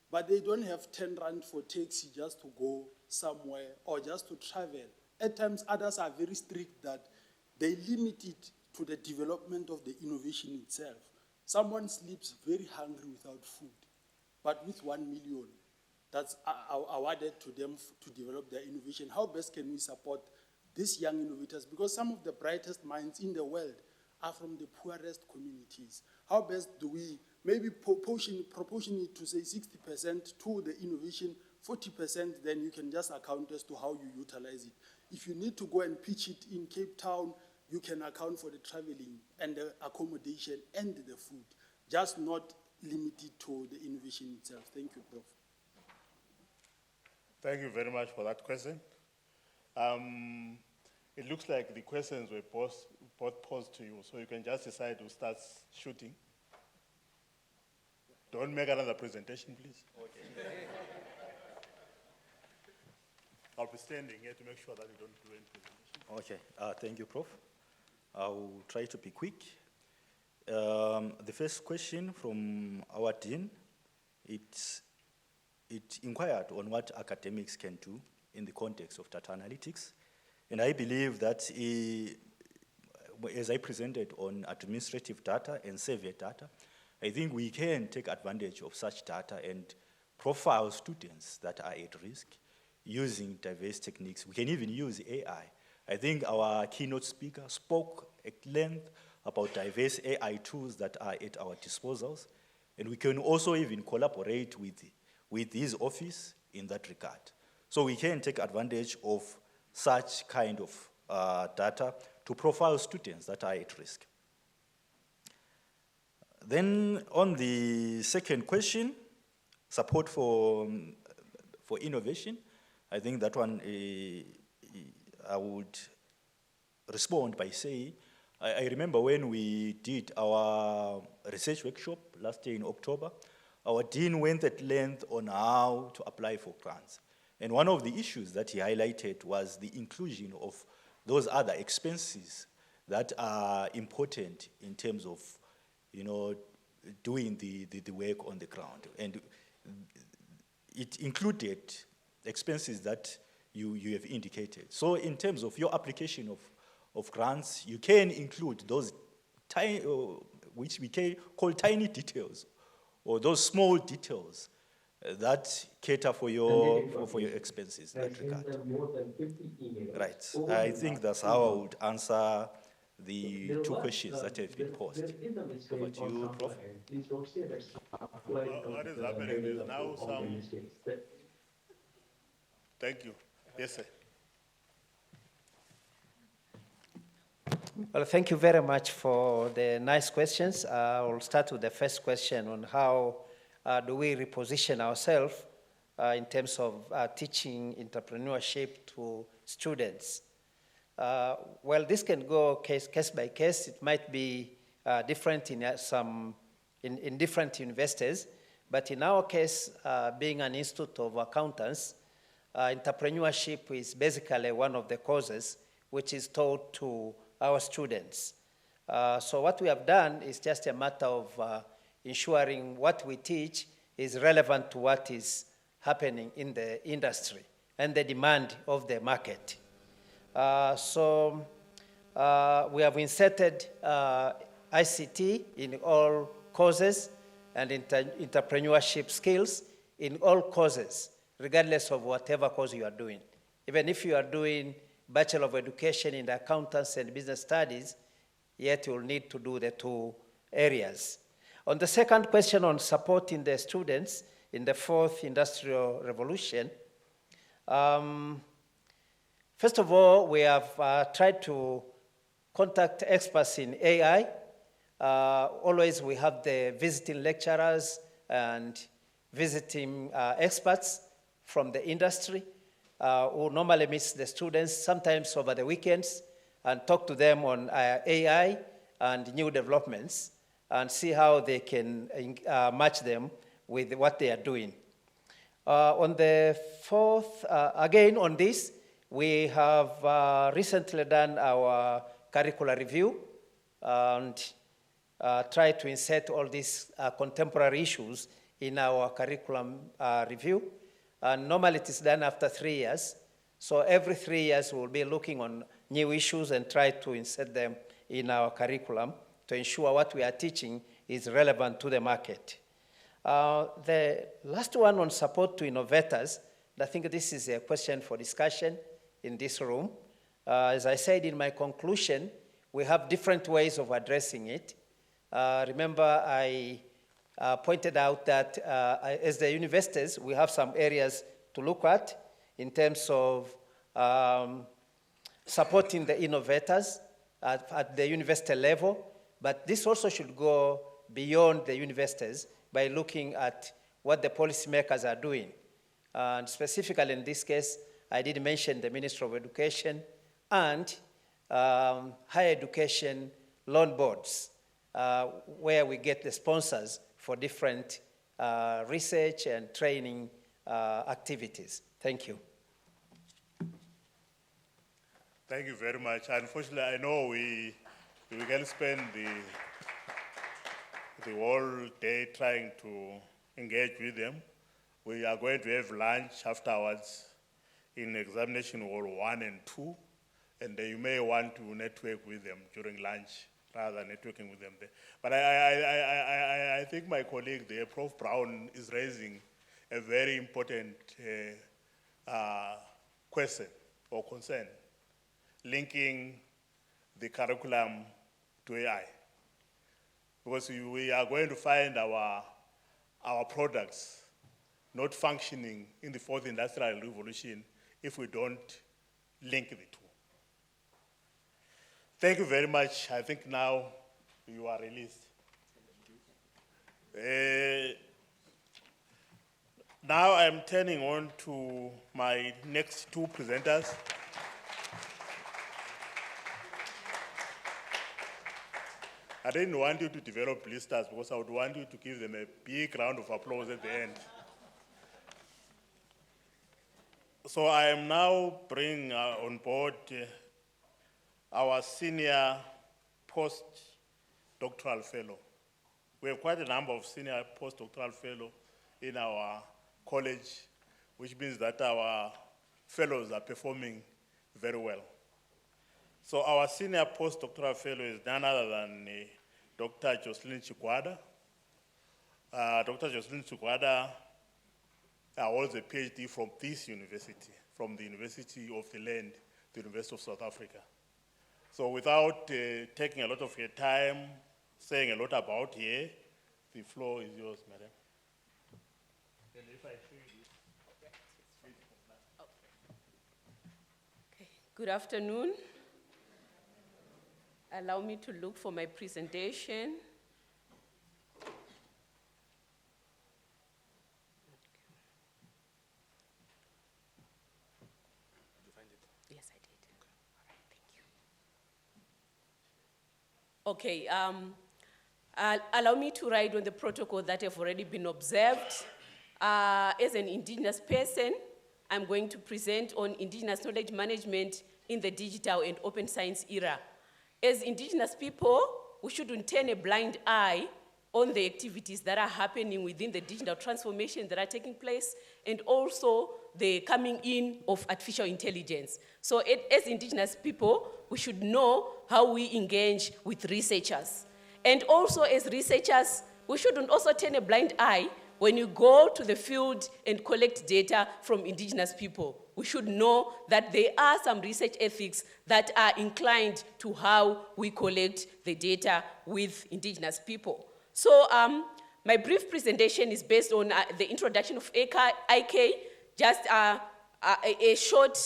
But they don't have 10 rand for taxi just to go somewhere or just to travel. At times, others are very strict that they limit it to the development of the innovation itself. Someone sleeps very hungry without food, but with 1 million, that's awarded to them to develop their innovation. How best can we support these young innovators? Because some of the brightest minds in the world are from the poorest communities. How best do we maybe proportion it to say 60% to the innovation, 40%, then you can just account as to how you utilize it. If you need to go and pitch it in Cape Town, you can account for the traveling and the accommodation and the food, just not limited to the innovation itself. Thank you, Prof. Thank you very much for that question. It looks like the questions were both posed to you, so you can just decide who starts shooting. Don't make another presentation, please. Okay. I'll be standing here to make sure that you don't do any presentation. Okay, thank you, Prof. I'll try to be quick. The first question from our dean, it inquired on what academics can do in the context of data analytics. And I believe that as I presented on administrative data and survey data, I think we can take advantage of such data and profile students that are at risk using diverse techniques. We can even use AI. I think our keynote speaker spoke at length about diverse AI tools that are at our disposals, and we can also even collaborate with his office in that regard. So we can take advantage of such kind of data to profile students that are at risk. Then on the second question, support for innovation, I think that one I would respond by saying, I remember when we did our research workshop last year in October, our dean went at length on how to apply for grants. And one of the issues that he highlighted was the inclusion of those other expenses that are important in terms of, doing the work on the ground. And it included expenses that you have indicated. So in terms of your application of grants, you can include those tiny, which we can call tiny details, or those small details that cater for your expenses in that regard. Right. I think that's how I would answer the two questions that have been posed. Over to you, Prof. What is happening is now some... Thank you. Yes, sir. Well, thank you very much for the nice questions. I'll start with the first question on how do we reposition ourselves in terms of teaching entrepreneurship to students. Well, this can go case by case. It might be different in in different universities, but in our case, being an institute of accountants, entrepreneurship is basically one of the courses which is taught to our students. So what we have done is just a matter of ensuring what we teach is relevant to what is happening in the industry and the demand of the market. So we have inserted ICT in all courses and entrepreneurship skills in all courses, regardless of whatever course you are doing. Even if you are doing Bachelor of Education in Accountants and Business Studies, yet you will need to do the two areas. On the second question on supporting the students in the fourth industrial revolution, first of all, we have tried to contact experts in AI. Always we have the visiting lecturers and visiting experts from the industry who normally meet the students, sometimes over the weekends, and talk to them on AI and new developments and see how they can match them with what they are doing. On the fourth, again on this, we have recently done our curricular review and tried to insert all these contemporary issues in our curriculum review. And normally it is done after 3 years. So every 3 years we'll be looking on new issues and try to insert them in our curriculum to ensure what we are teaching is relevant to the market. The last one on support to innovators, I think this is a question for discussion in this room. As I said in my conclusion, we have different ways of addressing it. Remember, I pointed out that as the universities, we have some areas to look at in terms of supporting the innovators at the university level, but this also should go beyond the universities by looking at what the policymakers are doing. And specifically in this case, I did mention the Ministry of Education and higher education loan boards, where we get the sponsors for different research and training activities. Thank you. Thank you very much. Unfortunately, I know we can spend the whole day trying to engage with them. We are going to have lunch afterwards in examination hall 1 and 2, and you may want to network with them during lunch rather than networking with them there. But I think my colleague there, Prof. Brown, is raising a very important question or concern, linking the curriculum to AI. Because we are going to find our products not functioning in the fourth industrial revolution if we don't link the two. Thank you very much. I think now you are released. Now I'm turning on to my next two presenters. I didn't want you to develop blisters because I would want you to give them a big round of applause at the end. So I am now bringing on board our senior postdoctoral fellow. We have quite a number of senior postdoctoral fellows in our college, which means that our fellows are performing very well. So our senior postdoctoral fellow is none other than Dr. Jocelyn Chigwada. Dr. Jocelyn Chigwada holds a PhD from this university, from the University of the Land, the University of South Africa. So without taking a lot of your time, saying a lot about here, the floor is yours, madam. And if I show you this. Okay. Good afternoon. Allow me to look for my presentation. Yes, I did. All right, thank Okay, allow me to ride on the protocol that have already been observed. As an indigenous person, I'm going to present on indigenous knowledge management in the digital and open science era. As indigenous people, we shouldn't turn a blind eye on the activities that are happening within the digital transformation that are taking place, and also the coming in of artificial intelligence. So as indigenous people, we should know how we engage with researchers. And also as researchers, we shouldn't also turn a blind eye when you go to the field and collect data from indigenous people. We should know that there are some research ethics that are inclined to how we collect the data with indigenous people. So my brief presentation is based on the introduction of IK, just a short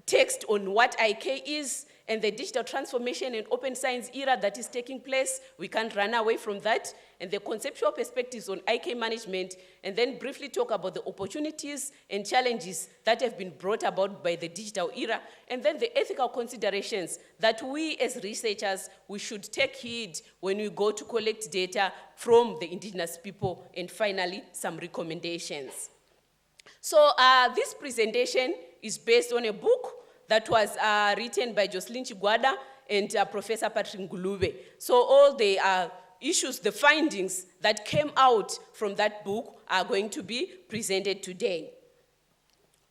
text on what IK is and the digital transformation and open science era that is taking place. We can't run away from that. And the conceptual perspectives on IK management, and then briefly talk about the opportunities and challenges that have been brought about by the digital era, and then the ethical considerations that we as researchers, we should take heed when we go to collect data from the indigenous people, and finally, some recommendations. So this presentation is based on a book that was written by Jocelyn Chigwada and Professor Patrick Ngulube. So all the issues, the findings that came out from that book are going to be presented today.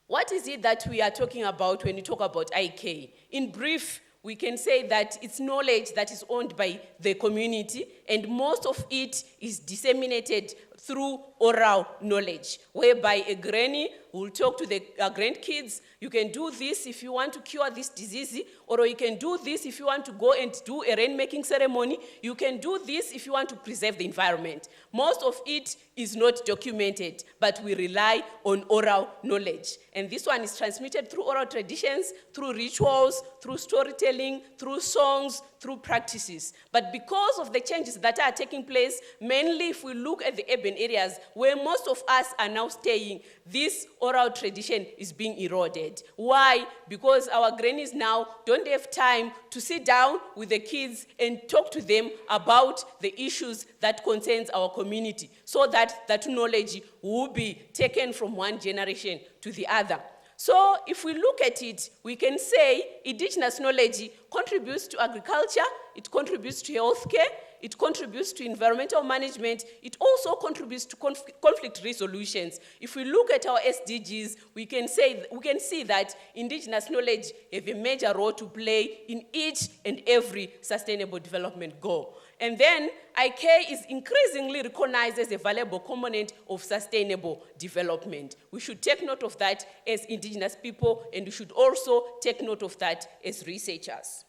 What is it that we are talking about when we talk about IK? In brief, we can say that it's knowledge that is owned by the community, and most of it is disseminated through oral knowledge, whereby a granny will talk to the grandkids, you can do this if you want to cure this disease, or you can do this if you want to go and do a rainmaking ceremony, you can do this if you want to preserve the environment. Most of it is not documented, but we rely on oral knowledge. And this one is transmitted through oral traditions, through rituals, through storytelling, through songs, through practices. But because of the changes that are taking place, mainly if we look at the urban areas where most of us are now staying, this oral tradition is being eroded. Why? Because our grannies now don't have time to sit down with the kids and talk to them about the issues that concerns our community, so that that knowledge will be taken from one generation to the other. So if we look at it, we can say indigenous knowledge contributes to agriculture, it contributes to healthcare, it contributes to environmental management, it also contributes to conflict resolutions. If we look at our SDGs, we can see that indigenous knowledge have a major role to play in each and every sustainable development goal. And then IK is increasingly recognized as a valuable component of sustainable development. We should take note of that as indigenous people, and we should also take note of that as researchers.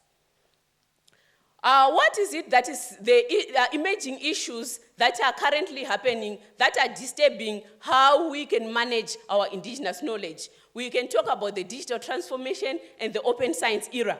What is it that is the emerging issues that are currently happening that are disturbing how we can manage our indigenous knowledge? We can talk about the digital transformation and the open science era.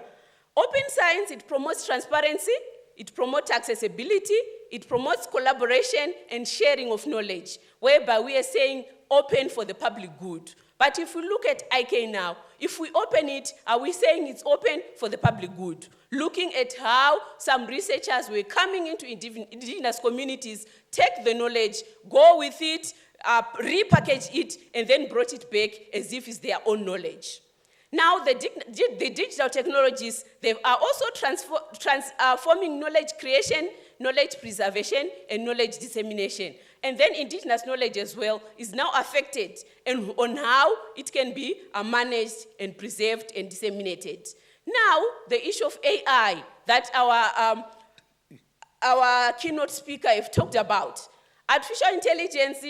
Open science, it promotes transparency, it promotes accessibility, it promotes collaboration and sharing of knowledge, whereby we are saying open for the public good. But if we look at IK now, if we open it, are we saying it's open for the public good? Looking at how some researchers were coming into indigenous communities, take the knowledge, go with it, repackage it, and then brought it back as if it's their own knowledge. Now, the digital technologies, they are also transforming knowledge creation, knowledge preservation, and knowledge dissemination. And then indigenous knowledge as well is now affected and on how it can be managed and preserved and disseminated. Now, the issue of AI that our keynote speaker have talked about. Artificial intelligence,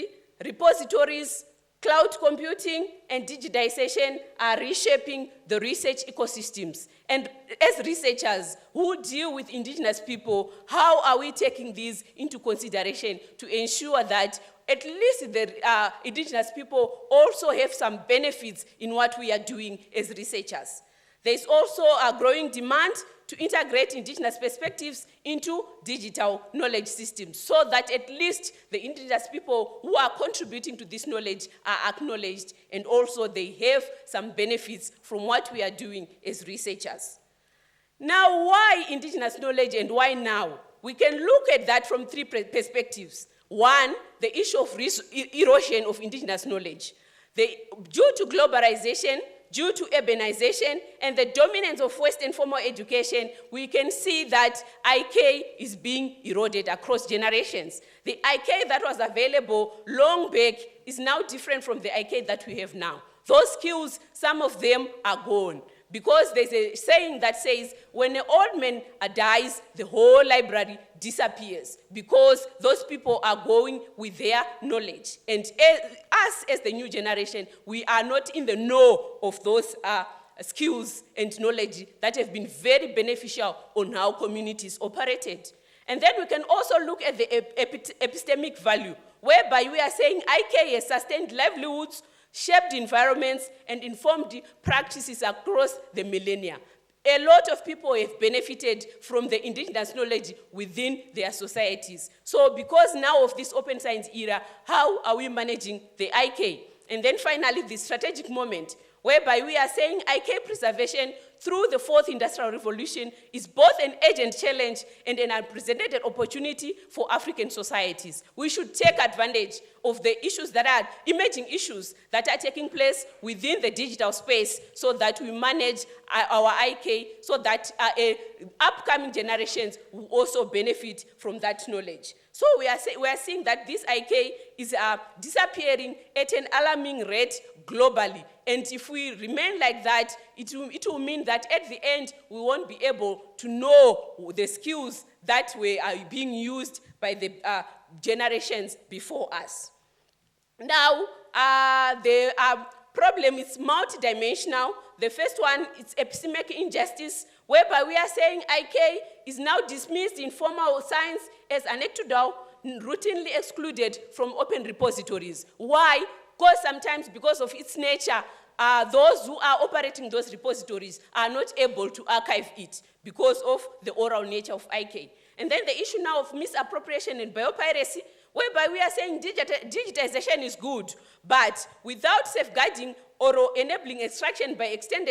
repositories, cloud computing, and digitization are reshaping the research ecosystems. And as researchers who deal with indigenous people, how are we taking these into consideration to ensure that at least the indigenous people also have some benefits in what we are doing as researchers? There's also a growing demand to integrate indigenous perspectives into digital knowledge systems so that at least the indigenous people who are contributing to this knowledge are acknowledged, and also they have some benefits from what we are doing as researchers. Now, why indigenous knowledge and why now? We can look at that from three perspectives. One, the issue of erosion of indigenous knowledge. Due to globalization, due to urbanization, and the dominance of Western formal education, we can see that IK is being eroded across generations. The IK that was available long back is now different from the IK that we have now. Those skills, some of them are gone. Because there's a saying that says, when an old man dies, the whole library disappears. Because those people are going with their knowledge. And us, as the new generation, we are not in the know of those skills and knowledge that have been very beneficial on how communities operated. And then we can also look at the epistemic value, whereby we are saying IK has sustained livelihoods, shaped environments, and informed practices across the millennia. A lot of people have benefited from the indigenous knowledge within their societies. So because now of this open science era, how are we managing the IK? And then finally, the strategic moment, whereby we are saying IK preservation through the fourth industrial revolution is both an urgent challenge and an unprecedented opportunity for African societies. We should take advantage of the issues that are emerging issues that are taking place within the digital space so that we manage our IK so that upcoming generations will also benefit from that knowledge. So we are seeing that this IK is disappearing at an alarming rate globally. And if we remain like that, it will mean that at the end, we won't be able to know the skills that are being used by the generations before us. Now, the problem is multidimensional. The first one is epistemic injustice, whereby we are saying IK is now dismissed in formal science as anecdotal, routinely excluded from open repositories. Why? Because sometimes, because of its nature, those who are operating those repositories are not able to archive it because of the oral nature of IK. And then the issue now of misappropriation and biopiracy, whereby we are saying digitization is good, but without safeguarding or enabling extraction by external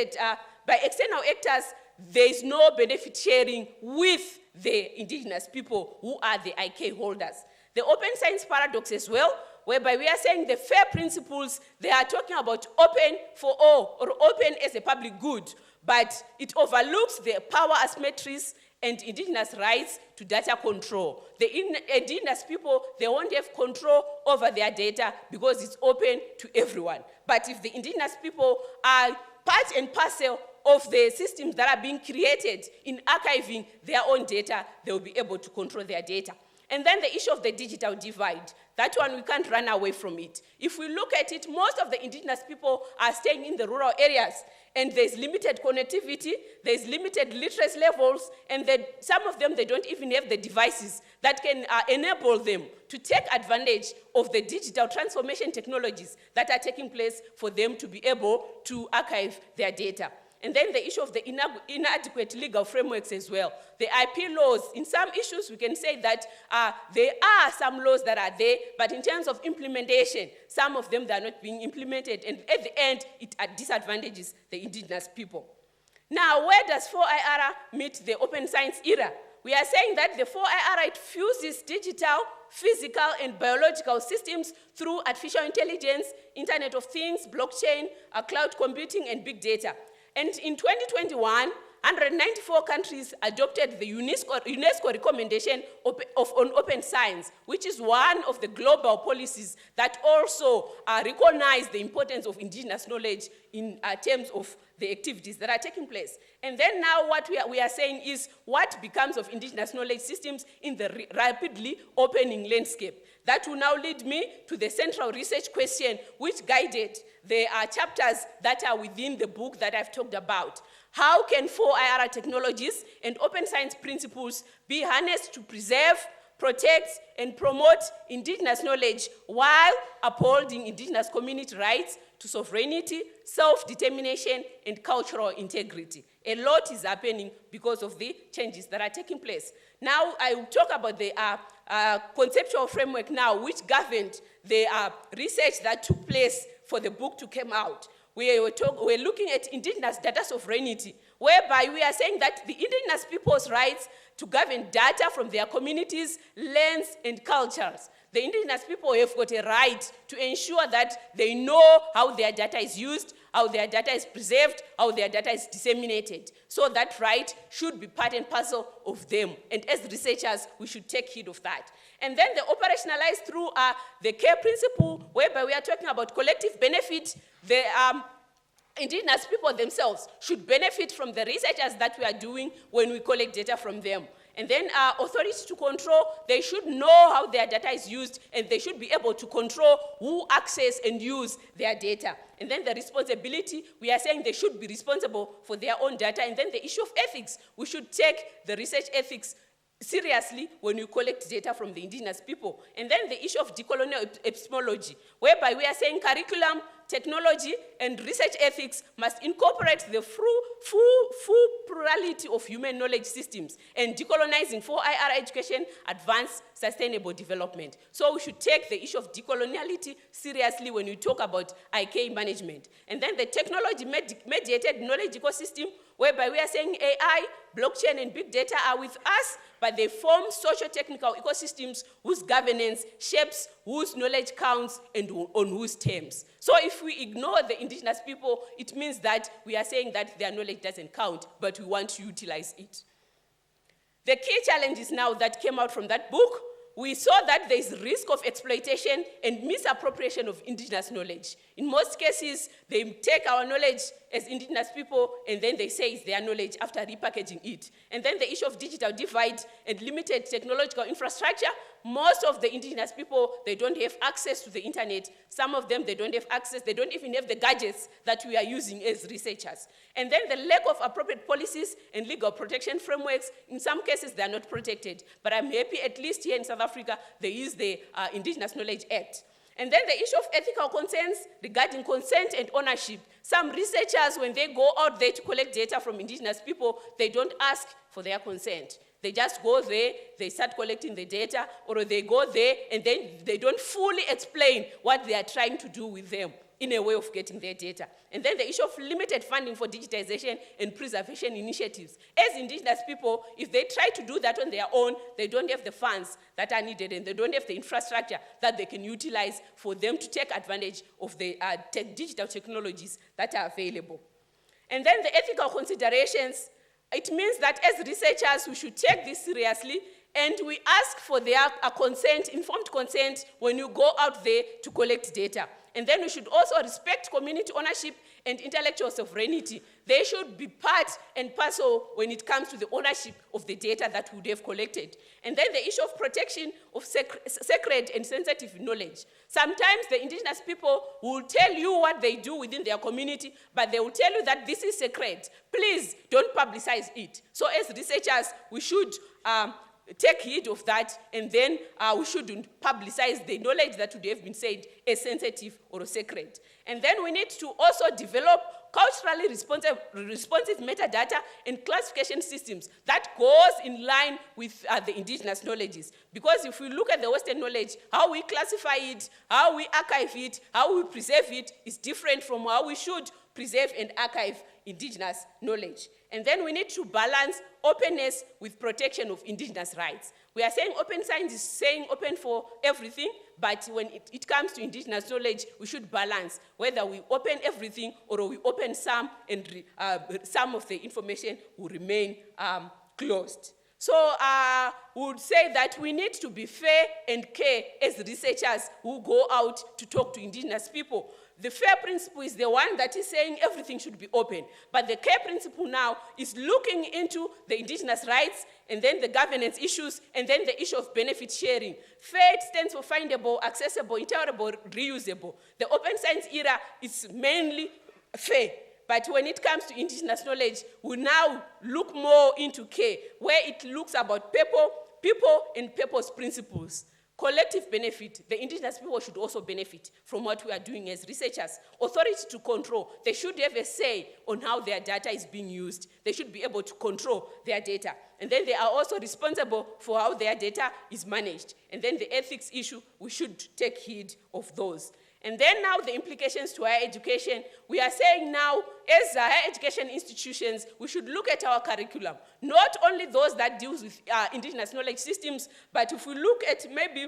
actors, there is no benefit sharing with the indigenous people who are the IK holders. The open science paradox as well, whereby we are saying the FAIR principles, they are talking about open for all, or open as a public good, but it overlooks the power asymmetries and indigenous rights to data control. The indigenous people, they won't have control over their data because it's open to everyone. But if the indigenous people are part and parcel of the systems that are being created in archiving their own data, they will be able to control their data. And then the issue of the digital divide, that one we can't run away from it. If we look at it, most of the indigenous people are staying in the rural areas, and there's limited connectivity, there's limited literacy levels, and some of them, they don't even have the devices that can enable them to take advantage of the digital transformation technologies that are taking place for them to be able to archive their data. And then the issue of the inadequate legal frameworks as well. The IP laws, in some issues we can say that there are some laws that are there, but in terms of implementation, some of them, they are not being implemented, and at the end, it disadvantages the indigenous people. Now, where does 4IR meet the open science era? We are saying that the 4IR, it fuses digital, physical, and biological systems through artificial intelligence, Internet of Things, blockchain, cloud computing, and big data. And in 2021, 194 countries adopted the UNESCO recommendation on open science, which is one of the global policies that also recognize the importance of indigenous knowledge in terms of the activities that are taking place. And then now what we are saying is what becomes of indigenous knowledge systems in the rapidly opening landscape. That will now lead me to the central research question which guided the chapters that are within the book that I've talked about. How can 4IR technologies and open science principles be harnessed to preserve, protect, and promote indigenous knowledge while upholding indigenous community rights to sovereignty, self-determination, and cultural integrity? A lot is happening because of the changes that are taking place. Now, I will talk about the conceptual framework now, which governed the research that took place for the book to come out. We're looking at indigenous data sovereignty, whereby we are saying that the indigenous people's rights to govern data from their communities, lands, and cultures. The indigenous people have got a right to ensure that they know how their data is used, how their data is preserved, how their data is disseminated. So that right should be part and parcel of them. And as researchers, we should take heed of that. And then they operationalize through the care principle, whereby we are talking about collective benefit. The indigenous people themselves should benefit from the researchers that we are doing when we collect data from them. And then authority to control, they should know how their data is used, and they should be able to control who access and use their data. And then the responsibility, we are saying they should be responsible for their own data. And then the issue of ethics, we should take the research ethics seriously when you collect data from the indigenous people. And then the issue of decolonial epistemology, whereby we are saying curriculum, technology, and research ethics must incorporate the full plurality of human knowledge systems, and decolonizing for higher education, advanced sustainable development. So we should take the issue of decoloniality seriously when we talk about IK management. And then the technology-mediated knowledge ecosystem, whereby we are saying AI, blockchain, and big data are with us, but they form socio-technical ecosystems whose governance shapes whose knowledge counts and on whose terms. So if we ignore the indigenous people, it means that we are saying that their knowledge doesn't count, but we want to utilize it. The key challenges now that came out from that book, we saw that there is risk of exploitation and misappropriation of indigenous knowledge. In most cases, they take our knowledge as indigenous people, and then they say it's their knowledge after repackaging it. And then the issue of digital divide and limited technological infrastructure, most of the indigenous people, they don't have access to the internet. Some of them, they don't have access, they don't even have the gadgets that we are using as researchers. And then the lack of appropriate policies and legal protection frameworks, in some cases, they are not protected. But I'm happy, at least here in South Africa, there is the Indigenous Knowledge Act. And then the issue of ethical concerns regarding consent and ownership. Some researchers, when they go out there to collect data from indigenous people, they don't ask for their consent. They just go there, they start collecting the data, or they go there and then they don't fully explain what they are trying to do with them in a way of getting their data. And then the issue of limited funding for digitization and preservation initiatives. As indigenous people, if they try to do that on their own, they don't have the funds that are needed, and they don't have the infrastructure that they can utilize for them to take advantage of the digital technologies that are available. And then the ethical considerations, it means that as researchers, we should take this seriously, and we ask for their consent, informed consent, when you go out there to collect data. And then we should also respect community ownership and intellectual sovereignty. They should be part and parcel when it comes to the ownership of the data that we would have collected. And then the issue of protection of sacred and sensitive knowledge. Sometimes the indigenous people will tell you what they do within their community, but they will tell you that this is sacred. Please don't publicize it. So as researchers, we should take heed of that, and then we shouldn't publicize the knowledge that would have been said as sensitive or sacred. And then we need to also develop culturally responsive metadata and classification systems that goes in line with the indigenous knowledges. Because if we look at the Western knowledge, how we classify it, how we archive it, how we preserve it is different from how we should preserve and archive indigenous knowledge. And then we need to balance openness with protection of indigenous rights. We are saying open science is saying open for everything, but when it comes to indigenous knowledge, we should balance whether we open everything or we open some, and some of the information will remain closed. So we would say that we need to be fair and care as researchers who go out to talk to indigenous people. The FAIR principle is the one that is saying everything should be open. But the CARE principle now is looking into the indigenous rights, and then the governance issues, and then the issue of benefit sharing. FAIR stands for findable, accessible, interoperable, reusable. The open science era is mainly FAIR. But when it comes to indigenous knowledge, we now look more into CARE, where it looks about people and people's principles. Collective benefit, the indigenous people should also benefit from what we are doing as researchers. Authority to control, they should have a say on how their data is being used. They should be able to control their data. And then they are also responsible for how their data is managed. And then the ethics issue, we should take heed of those. And then now the implications to higher education, we are saying now, as higher education institutions, we should look at our curriculum, not only those that deals with indigenous knowledge systems, but if we look at maybe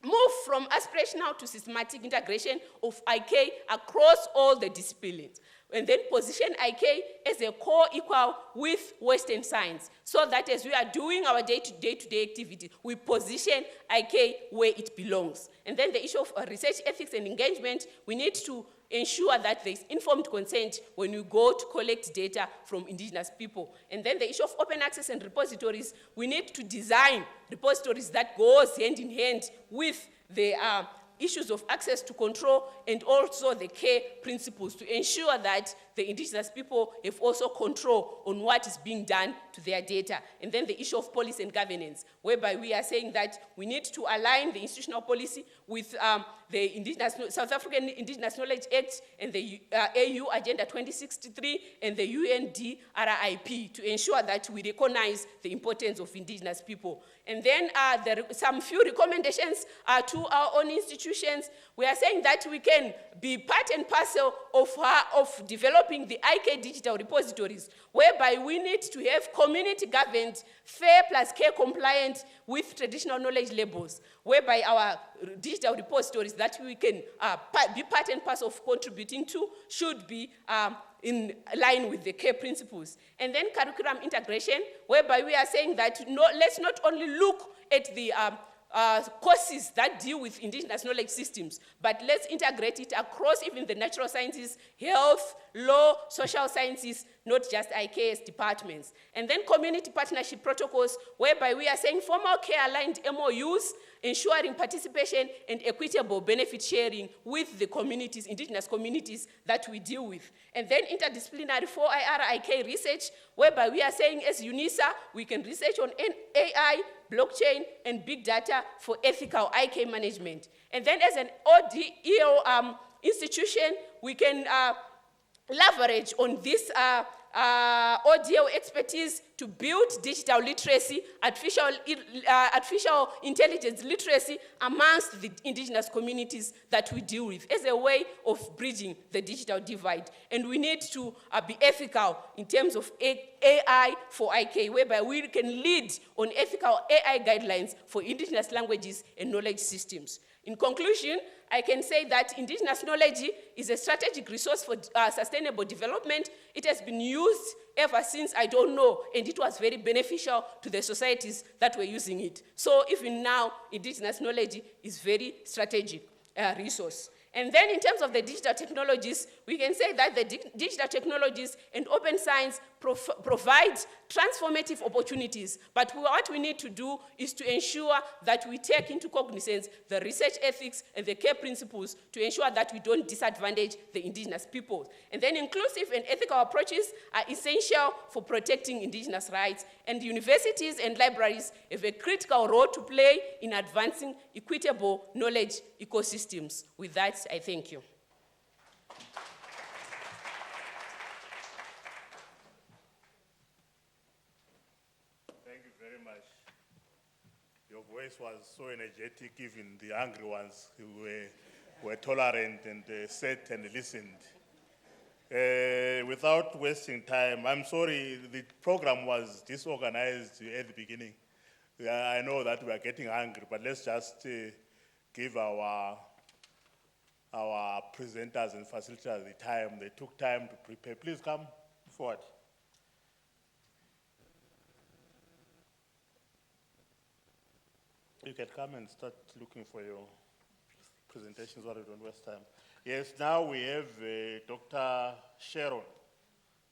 move from aspirational to systematic integration of IK across all the disciplines. And then position IK as a core equal with Western science, so that as we are doing our day-to-day activity, we position IK where it belongs. And then the issue of research ethics and engagement, we need to ensure that there is informed consent when we go to collect data from indigenous people. And then the issue of open access and repositories, we need to design repositories that goes hand in hand with the issues of access to control and also the care principles to ensure that the indigenous people have also control on what is being done to their data. And then the issue of policy and governance, whereby we are saying that we need to align the institutional policy with the South African Indigenous Knowledge Act and the AU Agenda 2063 and the UNDRIP to ensure that we recognize the importance of indigenous people. And then there are some few recommendations to our own institutions. We are saying that we can be part and parcel of developing the IK digital repositories, whereby we need to have community governed, fair plus care compliant with traditional knowledge labels, whereby our digital repositories that we can be part and parcel of contributing to should be in line with the care principles. And then curriculum integration, whereby we are saying that let's not only look at the courses that deal with indigenous knowledge systems, but let's integrate it across even the natural sciences, health, law, social sciences, not just IKS departments. And then community partnership protocols, whereby we are saying formal care-aligned MOUs, ensuring participation and equitable benefit sharing with the communities, indigenous communities that we deal with. And then interdisciplinary 4IR IK research, whereby we are saying as Unisa, we can research on AI, blockchain, and big data for ethical IK management. And then as an ODEO institution, we can leverage on this ODEO expertise to build digital literacy, artificial intelligence literacy amongst the indigenous communities that we deal with as a way of bridging the digital divide. And we need to be ethical in terms of AI for IK, whereby we can lead on ethical AI guidelines for indigenous languages and knowledge systems. In conclusion, I can say that indigenous knowledge is a strategic resource for sustainable development. It has been used ever since, I don't know, and it was very beneficial to the societies that were using it. So even now, indigenous knowledge is very strategic resource. And then in terms of the digital technologies, we can say that the digital technologies and open science provide transformative opportunities. But what we need to do is to ensure that we take into cognizance the research ethics and the care principles to ensure that we don't disadvantage the indigenous peoples. And then inclusive and ethical approaches are essential for protecting indigenous rights. And universities and libraries have a critical role to play in advancing equitable knowledge ecosystems. With that, I thank you. Thank you very much. Your voice was so energetic, even the angry ones who were tolerant and sat and listened. Without wasting time, I'm sorry, the program was disorganized at the beginning. I know that we are getting angry, but let's just give our presenters and facilitators the time. They took time to prepare. Please come forward. You can come and start looking for your presentations so we don't waste time. Yes, now we have Dr. Sharon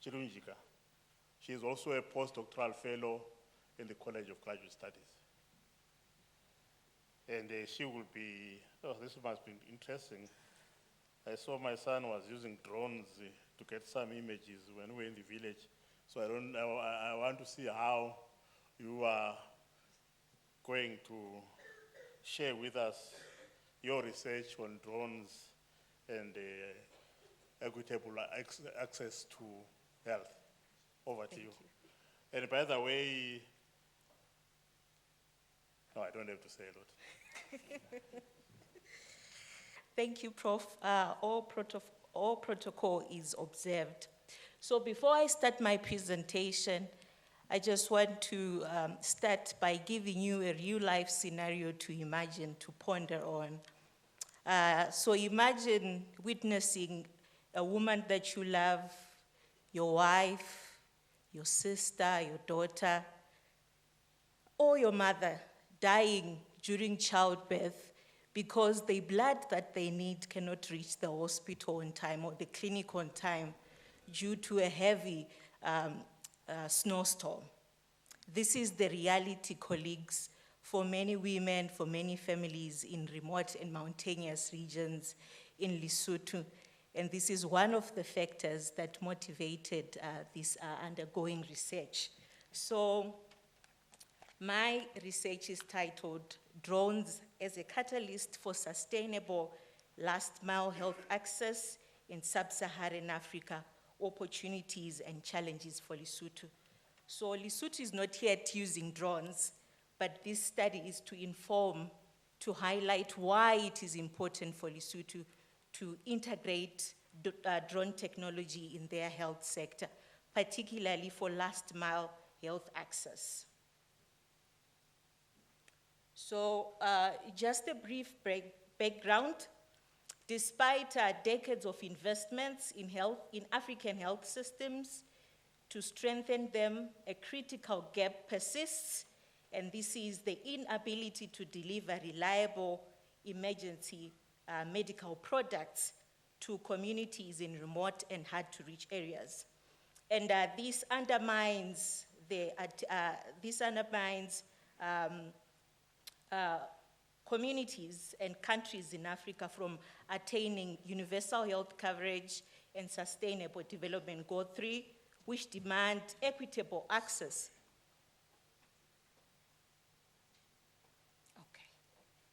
Chirunjika. She is also a postdoctoral fellow in the College of Graduate Studies. And she will be, this must be interesting. I saw my son was using drones to get some images when we were in the village. So I want to see how you are going to share with us your research on drones and equitable access to health. Over to you. And by the way, no, I don't have to say a lot. Thank you, Prof. All protocol is observed. So before I start my presentation, I just want to start by giving you a real-life scenario to imagine, to ponder on. So imagine witnessing a woman that you love, your wife, your sister, your daughter, or your mother dying during childbirth because the blood that they need cannot reach the hospital on time or the clinic on time due to a heavy snowstorm. This is the reality, colleagues, for many women, for many families in remote and mountainous regions in Lesotho. And this is one of the factors that motivated this undergoing research. So my research is titled Drones as a Catalyst for Sustainable Last Mile Health Access in Sub-Saharan Africa, Opportunities and Challenges for Lesotho. So Lesotho is not yet using drones, but this study is to inform, to highlight why it is important for Lesotho to integrate drone technology in their health sector, particularly for last mile health access. So just a brief background. Despite decades of investments in African health systems to strengthen them, a critical gap persists, and this is the inability to deliver reliable emergency medical products to communities in remote and hard-to-reach areas. And this undermines communities and countries in Africa from attaining universal health coverage and sustainable development goal 3, which demand equitable access. Okay,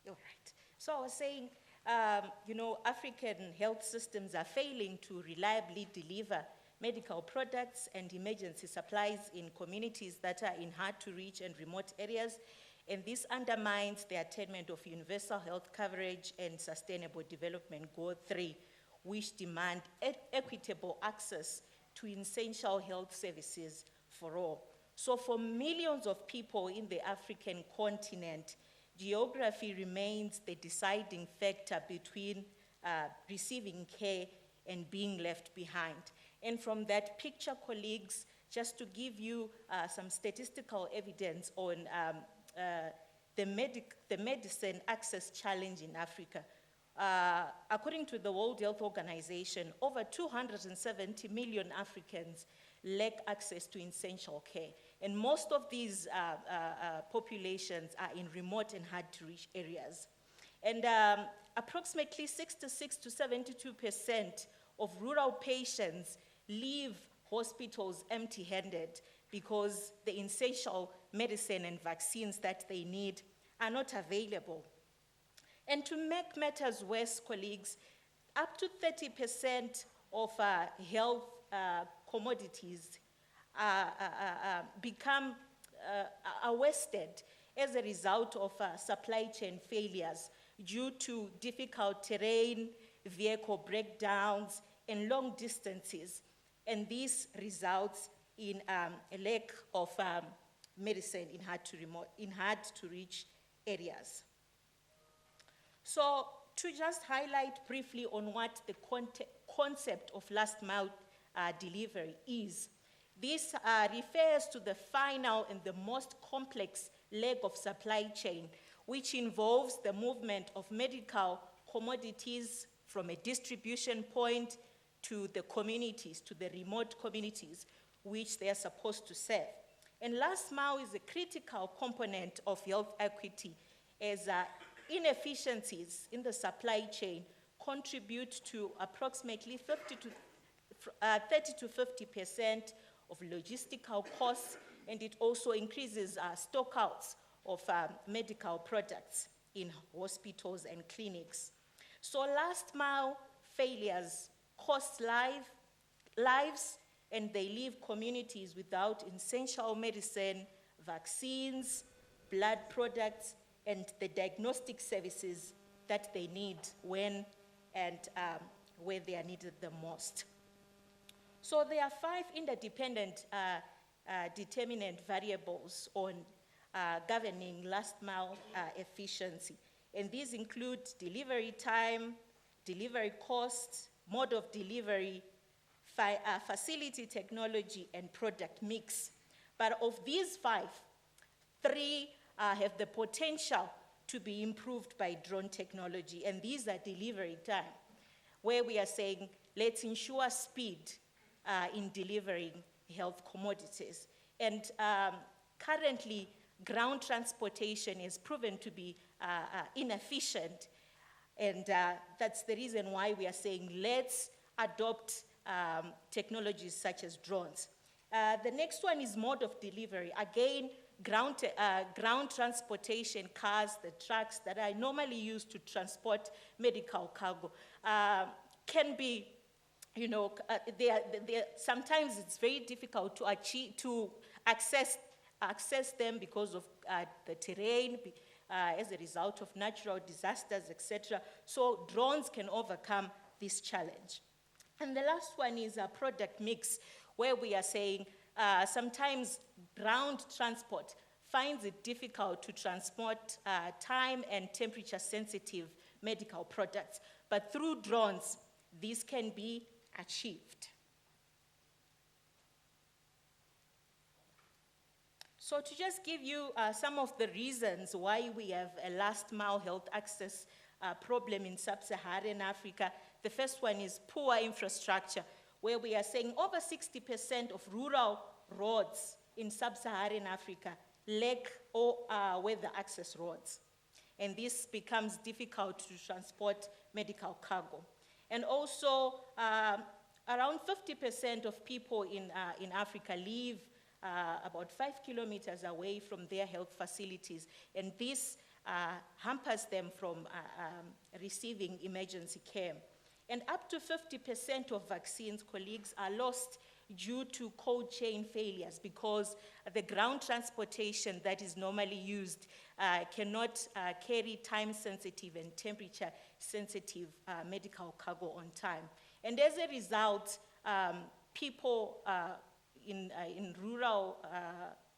all right. So I was saying, African health systems are failing to reliably deliver medical products and emergency supplies in communities that are in hard-to-reach and remote areas, and this undermines the attainment of universal health coverage and sustainable development goal 3, which demand equitable access to essential health services for all. So for millions of people in the African continent, geography remains the deciding factor between receiving care and being left behind. And from that picture, colleagues, just to give you some statistical evidence on the medicine access challenge in Africa. According to the World Health Organization, over 270 million Africans lack access to essential care. And most of these populations are in remote and hard-to-reach areas. And approximately 66 to 72% of rural patients leave hospitals empty-handed because the essential medicine and vaccines that they need are not available. And to make matters worse, colleagues, up to 30% of health commodities are wasted as a result of supply chain failures due to difficult terrain, vehicle breakdowns, and long distances. And this results in a lack of medicine in hard-to-reach areas. So to just highlight briefly on what the concept of last mile delivery is, this refers to the final and the most complex leg of supply chain, which involves the movement of medical commodities from a distribution point to the communities, to the remote communities which they are supposed to serve. And last mile is a critical component of health equity, as inefficiencies in the supply chain contribute to approximately 30 to 50% of logistical costs, and it also increases stockouts of medical products in hospitals and clinics. So last mile failures cost lives, and they leave communities without essential medicine, vaccines, blood products, and the diagnostic services that they need when and where they are needed the most. So there are 5 interdependent determinant variables on governing last mile efficiency. And these include delivery time, delivery cost, mode of delivery, facility technology, and product mix. But of these 5, 3 have the potential to be improved by drone technology, and these are delivery time, where we are saying, let's ensure speed in delivering health commodities. And currently, ground transportation is proven to be inefficient, and that's the reason why we are saying, let's adopt technologies such as drones. The next one is mode of delivery. Again, ground transportation, cars, the trucks that are normally used to transport medical cargo can be, sometimes it's very difficult to access them because of the terrain, as a result of natural disasters, etc. So drones can overcome this challenge. And the last one is a product mix, where we are saying sometimes ground transport finds it difficult to transport time and temperature sensitive medical products. But through drones, this can be achieved. So to just give you some of the reasons why we have a last mile health access problem in sub-Saharan Africa, the first one is poor infrastructure, where we are saying over 60% of rural roads in sub-Saharan Africa lack or weather access roads. And this becomes difficult to transport medical cargo. And also, around 50% of people in Africa live about 5 kilometers away from their health facilities, and this hampers them from receiving emergency care. And up to 50% of vaccines, colleagues, are lost due to cold chain failures because the ground transportation that is normally used cannot carry time-sensitive and temperature-sensitive medical cargo on time. And as a result, people in rural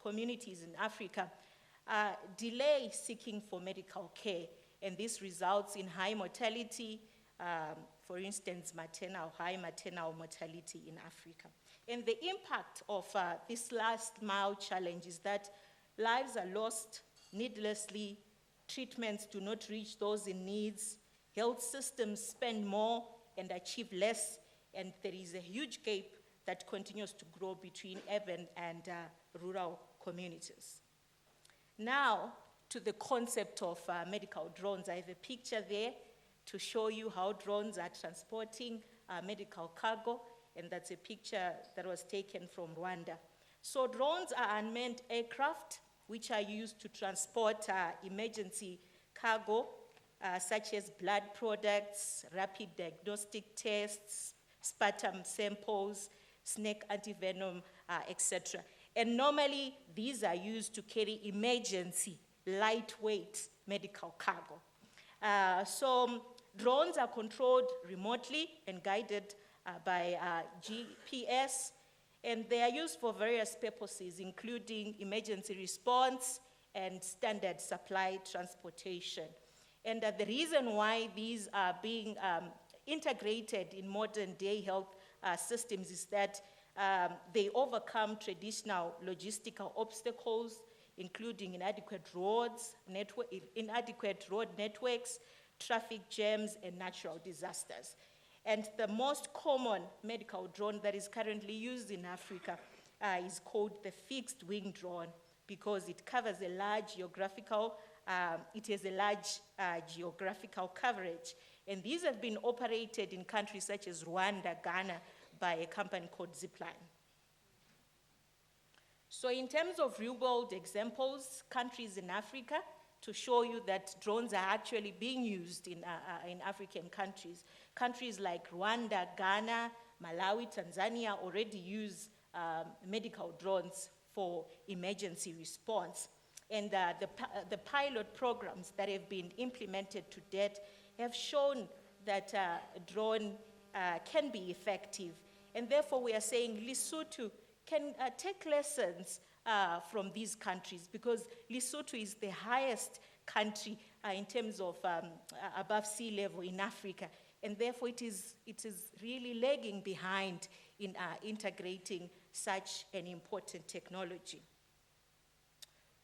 communities in Africa delay seeking for medical care, and this results in high mortality, for instance, high maternal mortality in Africa. And the impact of this last mile challenge is that lives are lost needlessly, treatments do not reach those in needs, health systems spend more and achieve less, and there is a huge gap that continues to grow between urban and rural communities. Now, to the concept of medical drones. I have a picture there to show you how drones are transporting medical cargo, and that's a picture that was taken from Rwanda. So drones are unmanned aircraft which are used to transport emergency cargo, such as blood products, rapid diagnostic tests, sputum samples, snake antivenom, etc. And normally, these are used to carry emergency, lightweight medical cargo. So drones are controlled remotely and guided by GPS, and they are used for various purposes, including emergency response and standard supply transportation. And the reason why these are being integrated in modern day health systems is that they overcome traditional logistical obstacles, including inadequate road networks, traffic jams, and natural disasters. And the most common medical drone that is currently used in Africa is called the fixed wing drone, because it covers a large geographical, geographical coverage. And these have been operated in countries such as Rwanda, Ghana, by a company called Zipline. So in terms of real-world examples, countries in Africa, to show you that drones are actually being used in African countries. Countries like Rwanda, Ghana, Malawi, Tanzania already use medical drones for emergency response. And the pilot programs that have been implemented to date have shown that drone can be effective. And therefore, we are saying Lesotho can take lessons from these countries, because Lesotho is the highest country in terms of above sea level in Africa. And therefore, it is really lagging behind in integrating such an important technology.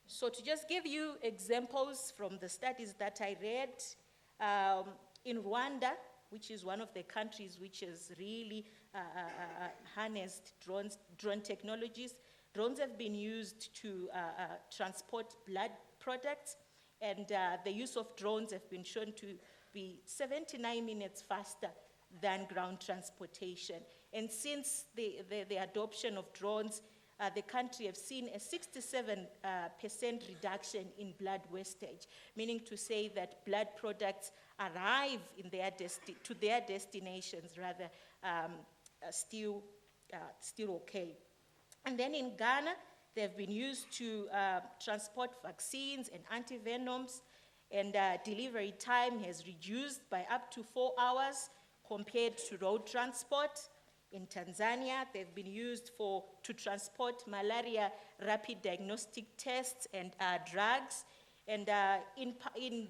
So to just give you examples from the studies that I read, in Rwanda, which is one of the countries which has really harnessed drone technologies, drones have been used to transport blood products, and the use of drones have been shown to be 79 minutes faster than ground transportation. And since the adoption of drones, the country have seen a 67% reduction in blood wastage, meaning to say that blood products arrive in to their destinations rather still okay. And then in Ghana, they've been used to transport vaccines and antivenoms, and delivery time has reduced by up to 4 hours compared to road transport. In Tanzania, they've been used to transport malaria rapid diagnostic tests and drugs. And in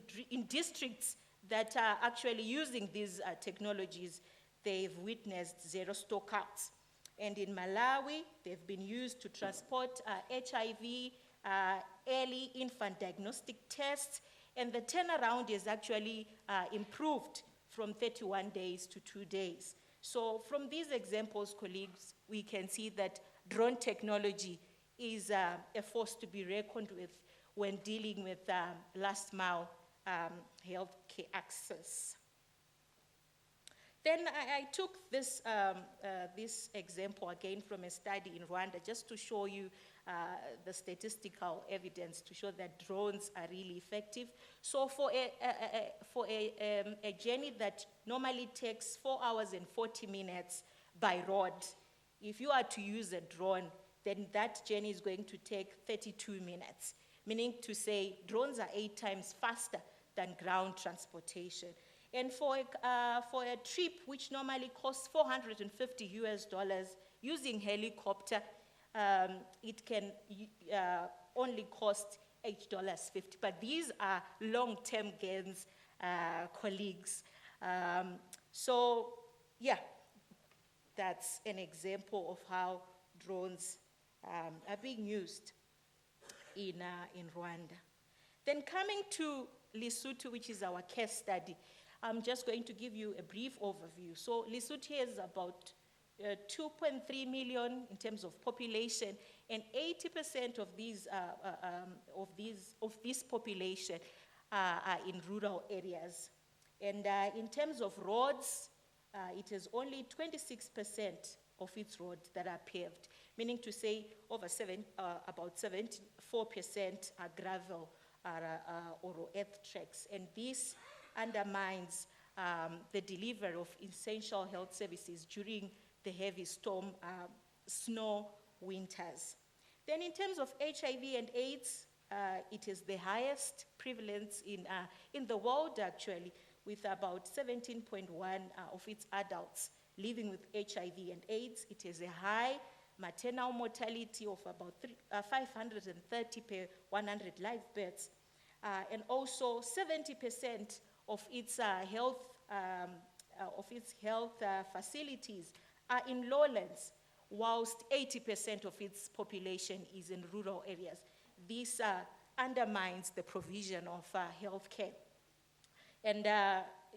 districts that are actually using these technologies, they've witnessed zero stockouts. And in Malawi, they've been used to transport HIV, early infant diagnostic tests, and the turnaround is actually improved from 31 days to 2 days. So from these examples, colleagues, we can see that drone technology is a force to be reckoned with when dealing with last mile healthcare access. Then I took this example again from a study in Rwanda just to show you the statistical evidence to show that drones are really effective. So for a journey that normally takes 4 hours and 40 minutes by road, if you are to use a drone, then that journey is going to take 32 minutes, meaning to say drones are 8 times faster than ground transportation. And for a trip which normally costs $450 using helicopter, it can only cost $8.50. But these are long-term gains, colleagues. So, yeah, that's an example of how drones are being used in Rwanda. Then coming to Lesotho, which is our case study, I'm just going to give you a brief overview. So Lesotho has about 2.3 million in terms of population, and 80% of this population are in rural areas. And in terms of roads, it has only 26% of its roads that are paved, meaning to say about 74% are gravel or earth tracks. And this undermines the delivery of essential health services during the heavy snow winters. Then in terms of HIV and AIDS, it is the highest prevalence in the world, actually, with about 17.1 of its adults living with HIV and AIDS. It is a high maternal mortality of about 530 per 100 live births. And also 70% of its health facilities are in lowlands, whilst 80% of its population is in rural areas. This undermines the provision of health care. And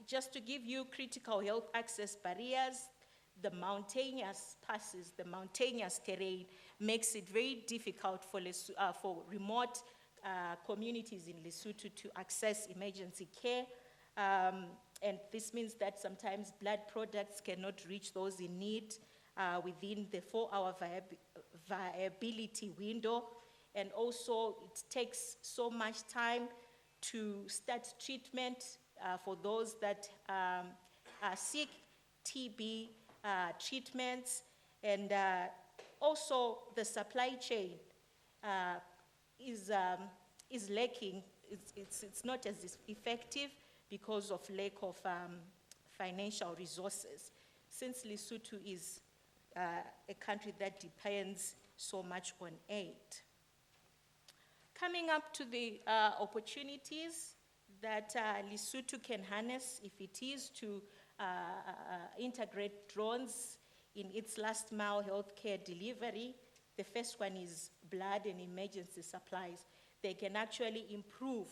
just to give you critical health access barriers, the mountainous passes, the mountainous terrain makes it very difficult for remote communities in Lesotho to access emergency care. And this means that sometimes blood products cannot reach those in need within the 4-hour viability window. And also it takes so much time to start treatment for those that seek TB treatments. And also the supply chain is lacking. It's not as effective because of lack of financial resources, since Lesotho is a country that depends so much on aid. Coming up to the opportunities that Lesotho can harness if it is to integrate drones in its last mile healthcare delivery. The first one is blood and emergency supplies. They can actually improve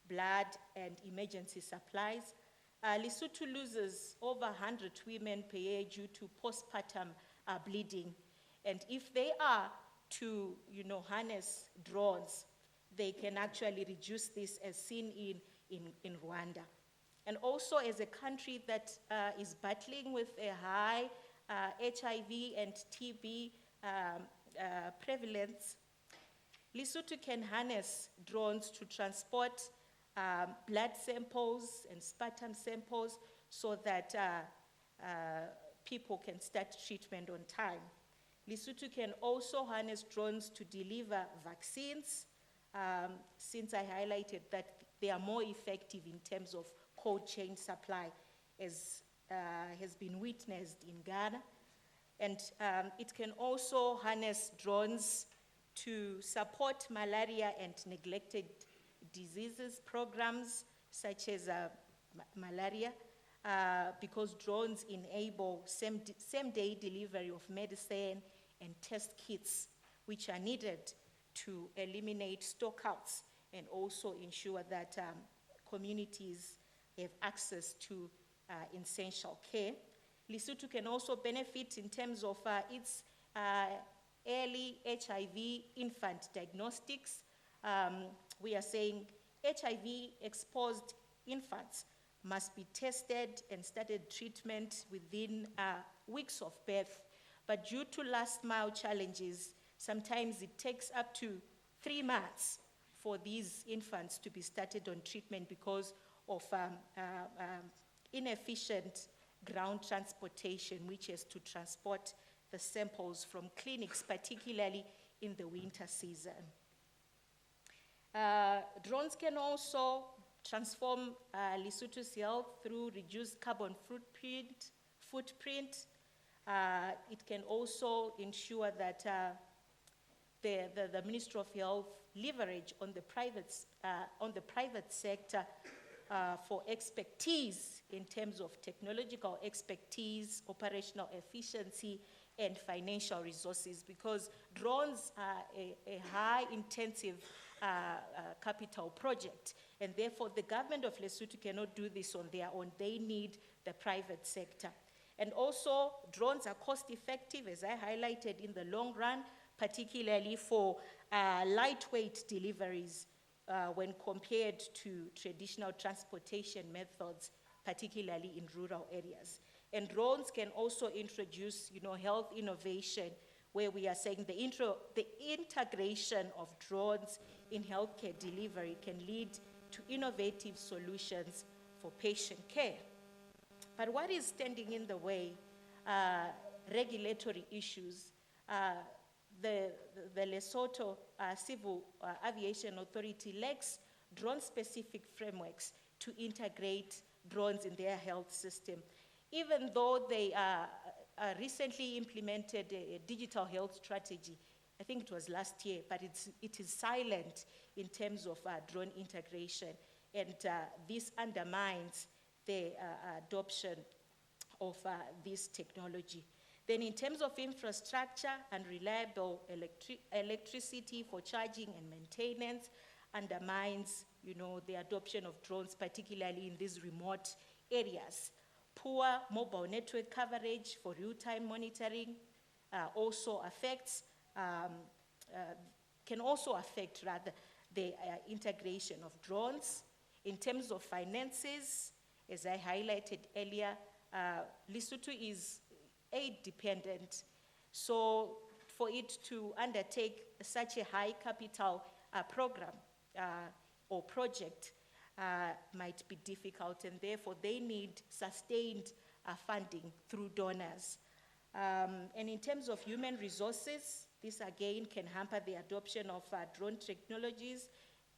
blood and emergency supplies. Lesotho loses over 100 women per year due to postpartum bleeding. And if they are to, harness drones, they can actually reduce this, as seen in Rwanda. And also, as a country that is battling with a high HIV and TB prevalence, Lesotho can harness drones to transport blood samples and sputum samples so that people can start treatment on time. Lesotho can also harness drones to deliver vaccines, since I highlighted that they are more effective in terms of cold chain supply, as has been witnessed in Ghana. And it can also harness drones to support malaria and neglected diseases programs, such as malaria, because drones enable same-day delivery of medicine and test kits, which are needed to eliminate stockouts and also ensure that communities have access to essential care. Lesotho can also benefit in terms of its early HIV infant diagnostics. We are saying HIV-exposed infants must be tested and started treatment within weeks of birth. But due to last mile challenges, sometimes it takes up to 3 months for these infants to be started on treatment because of inefficient ground transportation, which is to transport the samples from clinics, particularly in the winter season. Drones can also transform Lesotho's health through reduced carbon footprint. It can also ensure that the Ministry of Health leverage on the private sector for expertise in terms of technological expertise, operational efficiency, and financial resources, because drones are a high-intensive capital project, and therefore the government of Lesotho cannot do this on their own. They need the private sector. And also, drones are cost-effective, as I highlighted, in the long run, particularly for lightweight deliveries when compared to traditional transportation methods, particularly in rural areas. And drones can also introduce, health innovation, where we are saying the integration of drones in healthcare delivery can lead to innovative solutions for patient care. But what is standing in the way? Regulatory issues. The Lesotho Civil Aviation Authority lacks drone-specific frameworks to integrate drones in their health system. Even though they recently implemented a digital health strategy, I think it was last year, but it is silent in terms of drone integration, and this undermines the adoption of this technology. Then in terms of infrastructure and reliable electricity for charging and maintenance, undermines, the adoption of drones, particularly in these remote areas. Poor mobile network coverage for real-time monitoring also affects, can also affect rather the integration of drones. In terms of finances, as I highlighted earlier, Lesotho is aid dependent. So for it to undertake such a high capital program or project might be difficult, and therefore they need sustained funding through donors. And in terms of human resources, this again can hamper the adoption of drone technologies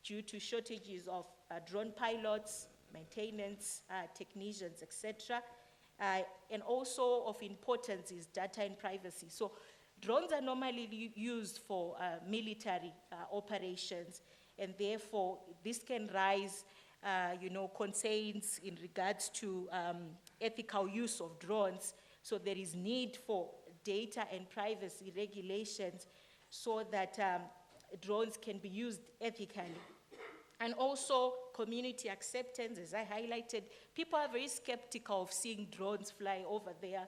due to shortages of drone pilots, maintenance technicians, etc. And also of importance is data and privacy. So drones are normally used for military operations, and therefore this can raise concerns in regards to ethical use of drones. So there is need for data and privacy regulations so that drones can be used ethically. And also community acceptance, as I highlighted. People are very skeptical of seeing drones fly over their,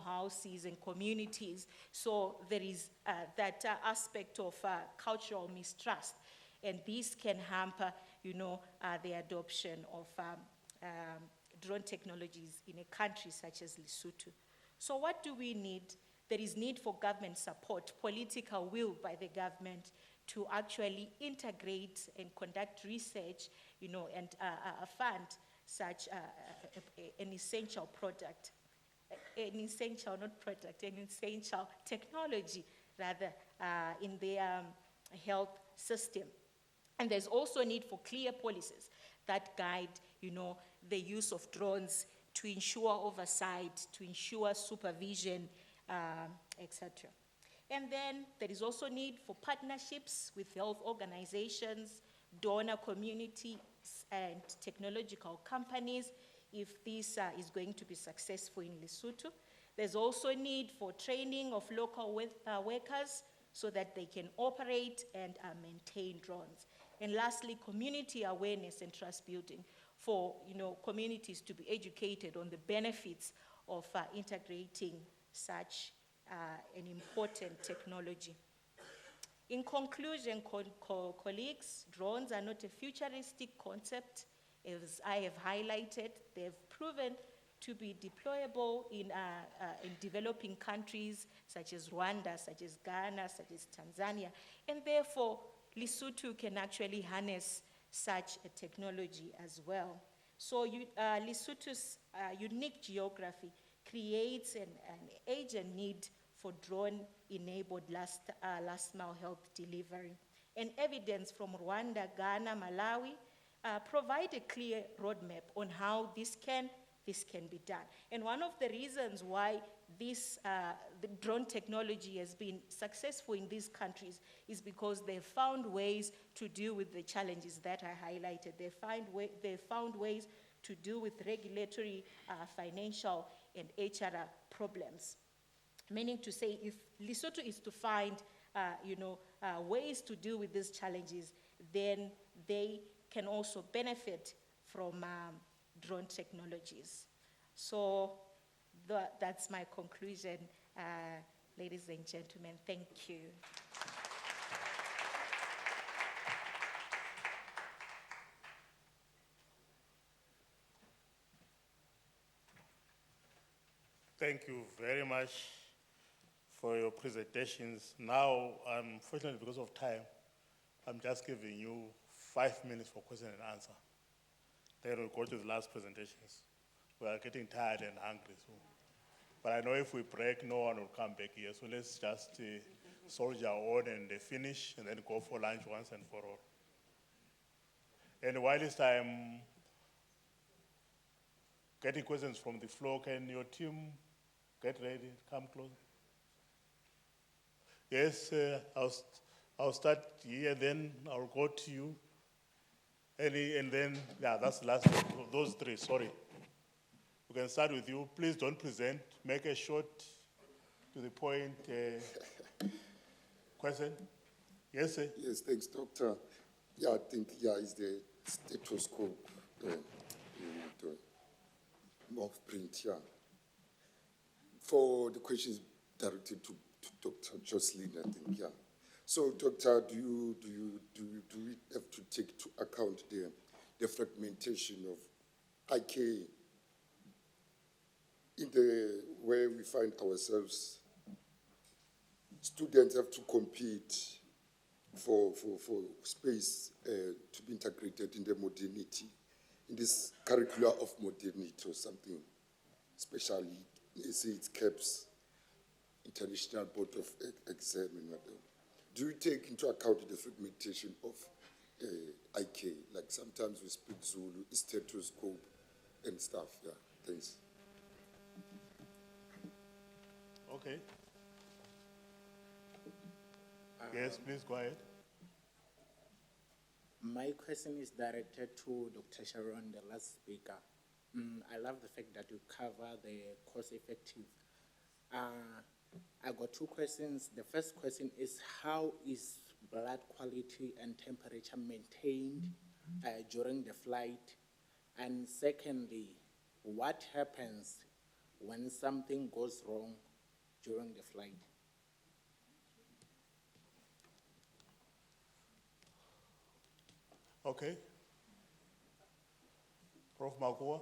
houses and communities. So there is that aspect of cultural mistrust. And this can hamper, the adoption of drone technologies in a country such as Lesotho. So what do we need? There is need for government support, political will by the government to actually integrate and conduct research, and fund such an essential product, an essential, not product, an essential technology, rather, in their health system. And there's also need for clear policies that guide, the use of drones to ensure oversight, to ensure supervision, etc. And then there is also need for partnerships with health organizations, donor communities, and technological companies if this is going to be successful in Lesotho. There's also need for training of local workers so that they can operate and maintain drones. And lastly, community awareness and trust building for communities to be educated on the benefits of integrating such an important technology. In conclusion, colleagues, drones are not a futuristic concept. As I have highlighted, they've proven to be deployable in developing countries such as Rwanda, such as Ghana, such as Tanzania, and therefore Lesotho can actually harness such a technology as well. So Lesotho's unique geography creates an urgent need for drone-enabled last-mile health delivery. And evidence from Rwanda, Ghana, Malawi provide a clear roadmap on how this can be done. And one of the reasons why the drone technology has been successful in these countries is because they've found ways to deal with the challenges that I highlighted. They've found ways to deal with regulatory, financial, and HR problems. Meaning to say, if Lesotho is to find, ways to deal with these challenges, then they can also benefit from drone technologies. So that's my conclusion, ladies and gentlemen. Thank you. Thank you very much for your presentations. Now, unfortunately, because of time, I'm just giving you 5 minutes for question and answer. Then we'll go to the last presentations. We are getting tired and hungry, so. But I know if we break, no one will come back here. So let's just soldier on and finish, and then go for lunch once and for all. And while this time, getting questions from the floor, can your team get ready, come close? Yes, I'll start here, then I'll go to you. And then, yeah, that's the last of those three, sorry. We can start with you. Please don't present. Make a short, to the point question. Yes, sir? Yes, thanks, Doctor. Yeah, I think, it's the stethoscope of print, yeah. For the questions directed to Dr. Jocelyn, I think, yeah. So, Doctor, do we have to take to account the fragmentation of IK in the way we find ourselves? Students have to compete for space to be integrated in the modernity, in this curricula of modernity or something, especially, they say it's CAPS, International Board of Exam and whatever. Do you take into account the fragmentation of IK? Like sometimes we speak Zulu, stethoscope and stuff, yeah, thanks. Okay. Yes, please go ahead. My question is directed to Dr. Sharon, the last speaker. I love the fact that you cover the cost effective. I got two questions. The first question is, how is blood quality and temperature maintained during the flight? And secondly, what happens when something goes wrong during the flight? Okay. Prof. Makua?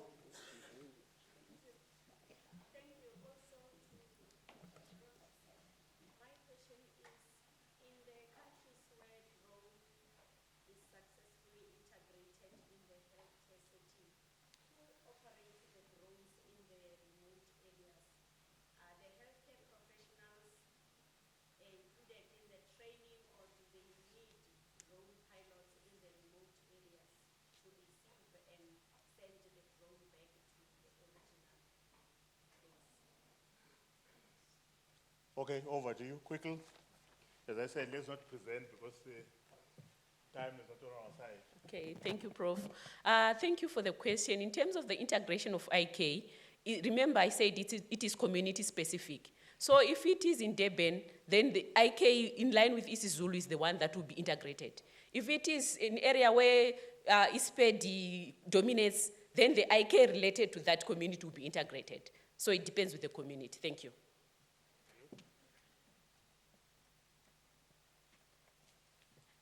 Okay, over to you, quickly. As I said, let's not present because the time is not on our side. Okay, thank you, Prof. Thank you for the question. In terms of the integration of IK, remember I said it is community specific. So if it is in Durban, then the IK in line with isiZulu is the one that will be integrated. If it is an area where ISPED dominates, then the IK related to that community will be integrated. So it depends with the community. Thank you.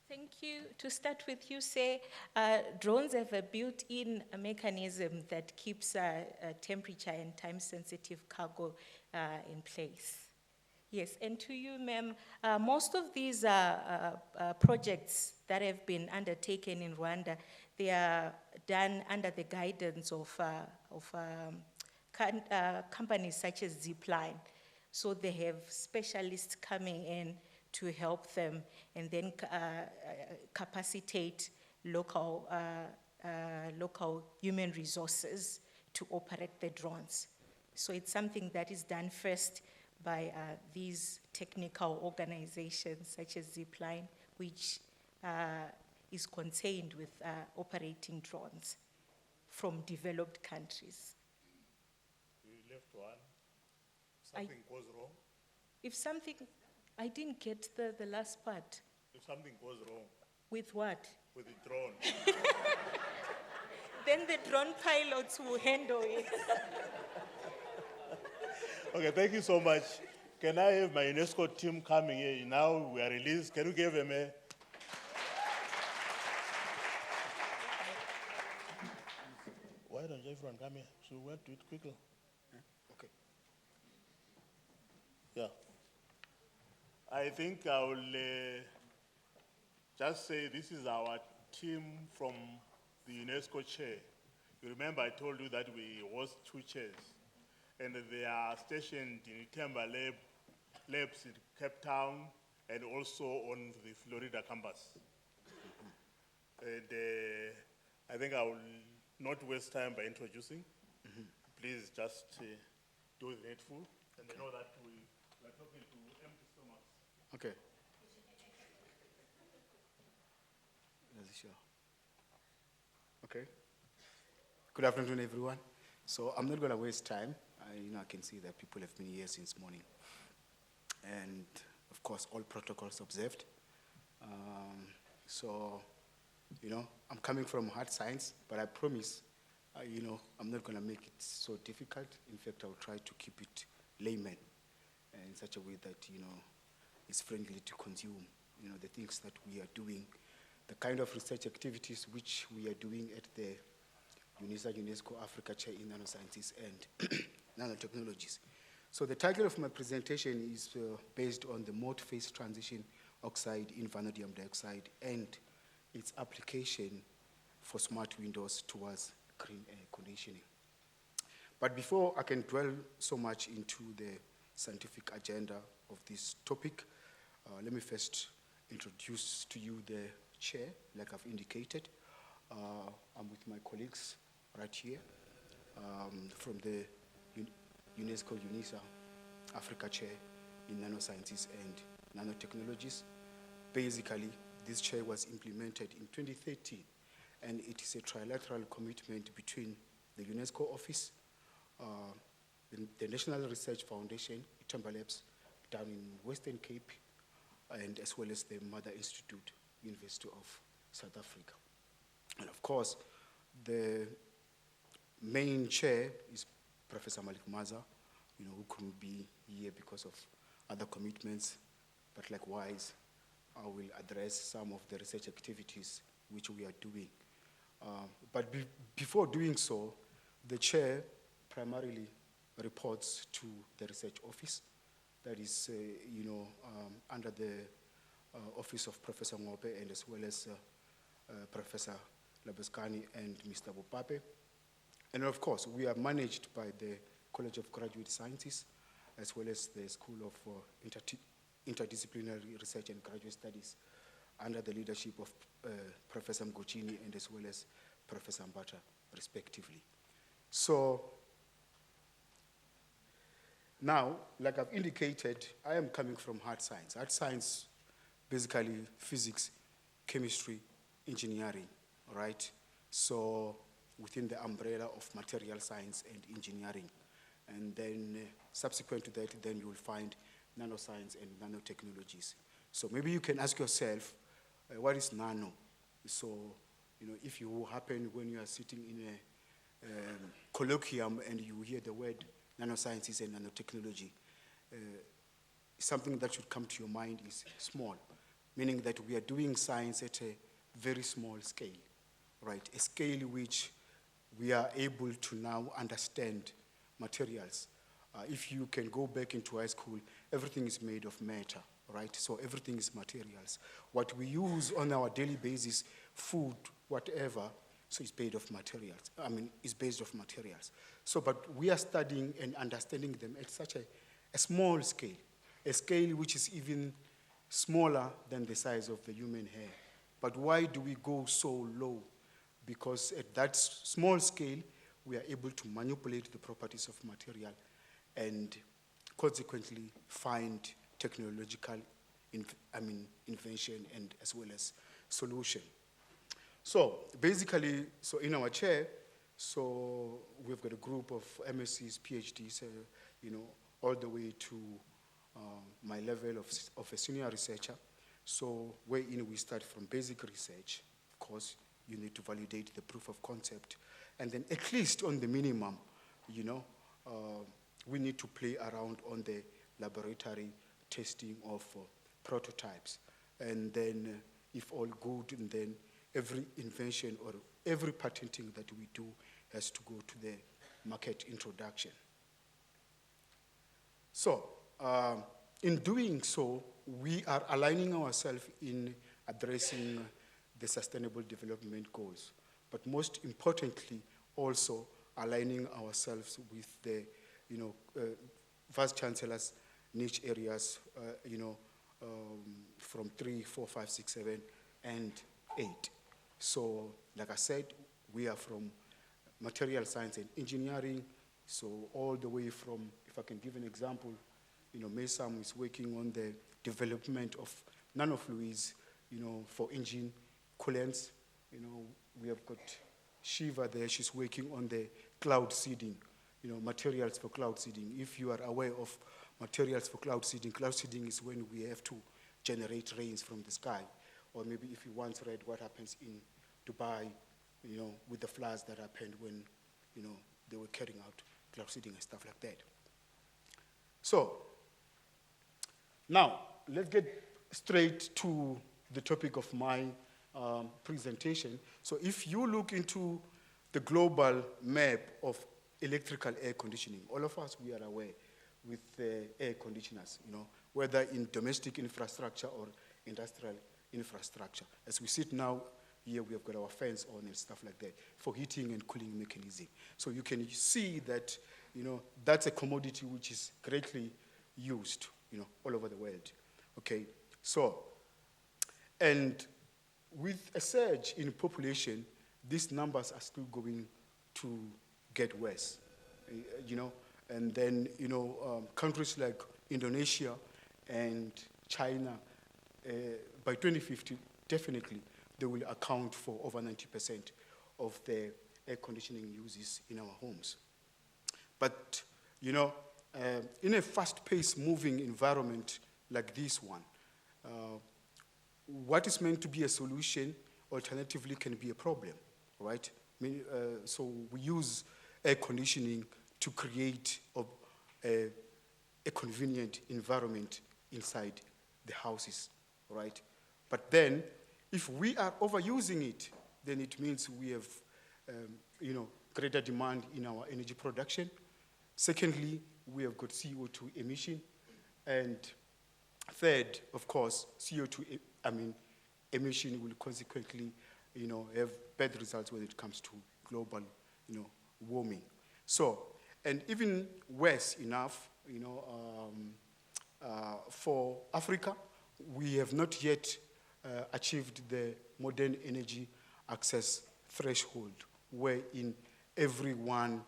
Thank you. To start with, you say drones have a built-in mechanism that keeps temperature and time-sensitive cargo in place. Yes, and to you, ma'am, most of these projects that have been undertaken in Rwanda, they are done under the guidance of companies such as Zipline. So they have specialists coming in to help them and then capacitate local human resources to operate the drones. So it's something that is done first by these technical organizations such as Zipline, which is concerned with operating drones from developed countries. You left one. Something goes wrong. If something, I didn't get the last part. If something goes wrong. With what? With the drone. Then the drone pilots will handle it. Okay, thank you so much. Can I have my UNESCO team coming here? Now we are released. Can you give them a... Why don't everyone come here? So we'll do it quickly. Okay. Yeah. I think I will just say this is our team from the UNESCO chair. You remember I told you that we host 2 chairs, and they are stationed in Temba Labs in Cape Town and also on the Florida campus. And I think I will not waste time by introducing. Please just do the needful, and I know that we are talking to empty stomachs. Okay. Sure. Okay. Good afternoon, everyone. So I'm not going to waste time. I can see that people have been here since morning. And of course, all protocols observed. I'm coming from hard science, but I promise, I'm not going to make it so difficult. In fact, I'll try to keep it layman in such a way that, it's friendly to consume, the things that we are doing, the kind of research activities which we are doing at the Unisa UNESCO Africa Chair in Nanosciences and Nanotechnologies. So the title of my presentation is based on the mode phase transition oxide in vanadium dioxide and its application for smart windows towards green air conditioning. But before I can dwell so much into the scientific agenda of this topic, let me first introduce to you the chair, like I've indicated. I'm with my colleagues right here from the UNESCO Unisa Africa Chair in Nanosciences and Nanotechnologies. Basically, this chair was implemented in 2013, and it is a trilateral commitment between the UNESCO office, the National Research Foundation, Itamba Labs, down in Western Cape, and as well as the Mother Institute, University of South Africa. And of course, the main chair is Professor Malik Maza, who couldn't be here because of other commitments, but likewise, I will address some of the research activities which we are doing. But before doing so, the chair primarily reports to the research office, that is, under the office of Professor Ngope and as well as Professor Labeskani and Mr. Bupape. And of course, we are managed by the College of Graduate Sciences, as well as the School of Interdisciplinary Research and Graduate Studies, under the leadership of Professor Mgochini and as well as Professor Mbata, respectively. So, now, like I've indicated, I am coming from hard science. Hard science, basically physics, chemistry, engineering, right? So, within the umbrella of material science and engineering. And then subsequent to that, then you will find nanoscience and nanotechnologies. So maybe you can ask yourself, what is nano? So, if you happen when you are sitting in a colloquium and you hear the word nanosciences and nanotechnology, something that should come to your mind is small, meaning that we are doing science at a very small scale, right? A scale which we are able to now understand materials. If you can go back into high school, everything is made of matter, right? So everything is materials. What we use on our daily basis, food, whatever, so it's made of materials. It's based off materials. So, but we are studying and understanding them at such a small scale, a scale which is even smaller than the size of the human hair. But why do we go so low? Because at that small scale, we are able to manipulate the properties of material and consequently find technological invention and as well as solution. So basically, so in our chair, so we've got a group of MScs, PhDs, all the way to my level of a senior researcher. So wherein we start from basic research. Of course, you need to validate the proof of concept. And then at least on the minimum, we need to play around on the laboratory testing of prototypes. And then if all good, and then every invention or every patenting that we do has to go to the market introduction. So, in doing so, we are aligning ourselves in addressing the Sustainable Development Goals, but most importantly, also aligning ourselves with the, Vice Chancellor's niche areas, from 3, 4, 5, 6, 7, and 8. So, like I said, we are from material science and engineering, so all the way from, if I can give an example, MESAM is working on the development of nanofluids, for engine coolants. We have got Shiva there, she's working on the cloud seeding, materials for cloud seeding. If you are aware of materials for cloud seeding is when we have to generate rains from the sky. Or maybe if you once read what happens in Dubai, with the floods that happened when, they were carrying out cloud seeding and stuff like that. So, now, let's get straight to the topic of my presentation. So if you look into the global map of electrical air conditioning, all of us, we are aware with air conditioners, whether in domestic infrastructure or industrial infrastructure. As we sit now, here we have got our fans on and stuff like that for heating and cooling mechanism. So you can see that, that's a commodity which is greatly used, all over the world. Okay, so, and with a surge in population, these numbers are still going to get worse. And then, countries like Indonesia and China, by 2050, definitely, they will account for over 90% of the air conditioning uses in our homes. But, in a fast-paced moving environment like this one, what is meant to be a solution alternatively can be a problem, right? So we use air conditioning to create a convenient environment inside the houses, right? But then, if we are overusing it, then it means we have, greater demand in our energy production. Secondly, we have got CO2 emission. And third, of course, CO2 emission will consequently, have bad results when it comes to global, warming. So, and even worse enough, for Africa, we have not yet achieved the modern energy access threshold, wherein everyone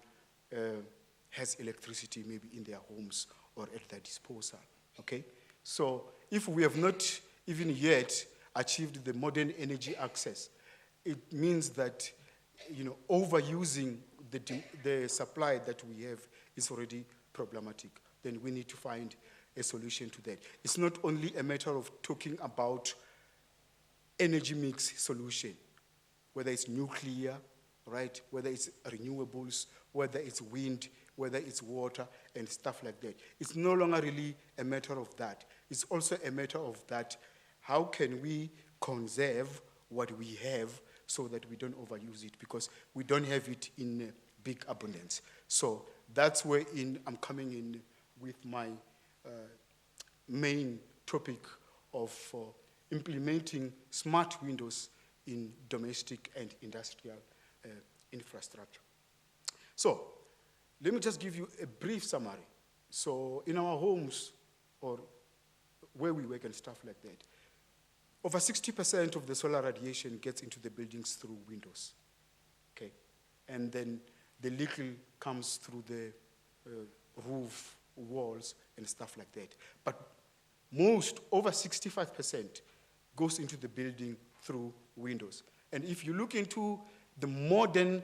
has electricity maybe in their homes or at their disposal, okay? So if we have not even yet achieved the modern energy access, it means that, overusing the supply that we have is already problematic. Then we need to find a solution to that. It's not only a matter of talking about energy mix solution, whether it's nuclear, right, whether it's renewables, whether it's wind, whether it's water and stuff like that. It's no longer really a matter of that. It's also a matter of that, how can we conserve what we have so that we don't overuse it, because we don't have it in big abundance. So that's where I'm coming in with my main topic of implementing smart windows in domestic and industrial infrastructure. So let me just give you a brief summary. So in our homes or where we work and stuff like that, over 60% of the solar radiation gets into the buildings through windows, okay? And then the little comes through the roof, walls, and stuff like that. But over 65%, goes into the building through windows. And if you look into the modern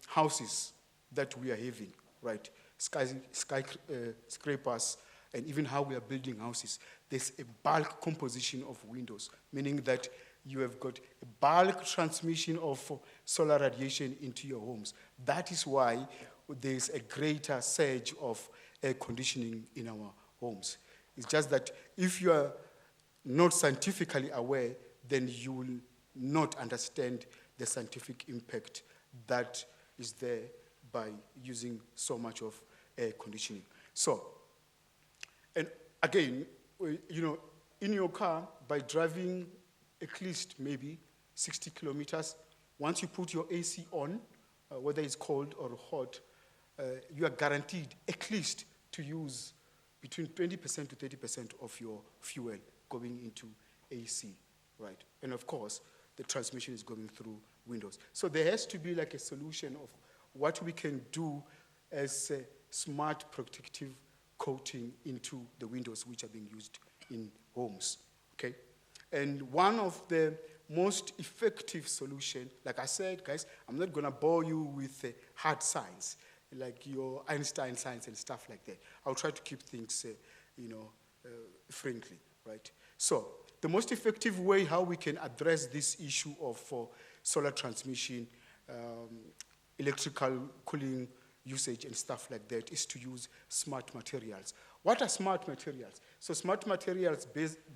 houses that we are having, right, skyscrapers, and even how we are building houses, there's a bulk composition of windows, meaning that you have got a bulk transmission of solar radiation into your homes. That is why there's a greater surge of air conditioning in our homes. It's just that if you are not scientifically aware, then you will not understand the scientific impact that is there by using so much of air conditioning. So, and again, in your car, by driving at least maybe 60 kilometers, once you put your AC on, whether it's cold or hot, you are guaranteed at least to use between 20% to 30% of your fuel going into AC, right? And of course, the transmission is going through windows. So there has to be like a solution of what we can do as a smart protective coating into the windows which are being used in homes, okay? And one of the most effective solution, like I said, guys, I'm not gonna bore you with hard science, like your Einstein science and stuff like that. I'll try to keep things, friendly, right? So the most effective way how we can address this issue of solar transmission, electrical cooling usage and stuff like that is to use smart materials. What are smart materials? So smart materials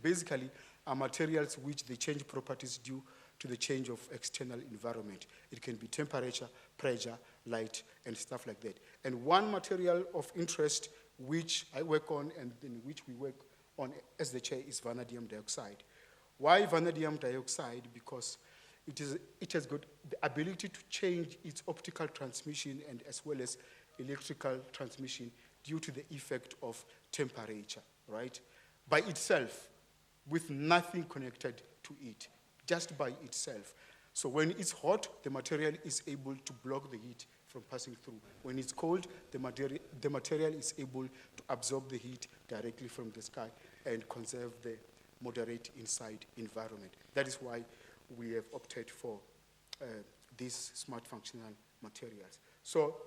basically are materials which they change properties due to the change of external environment. It can be temperature, pressure, light, and stuff like that. And one material of interest which I work on and in which we work on as the chair is vanadium dioxide. Why vanadium dioxide? Because it has got the ability to change its optical transmission and as well as electrical transmission due to the effect of temperature, right? By itself, with nothing connected to it, just by itself. So when it's hot, the material is able to block the heat from passing through. When it's cold, the material is able to absorb the heat directly from the sky and conserve the moderate inside environment. That is why we have opted for these smart functional materials. So,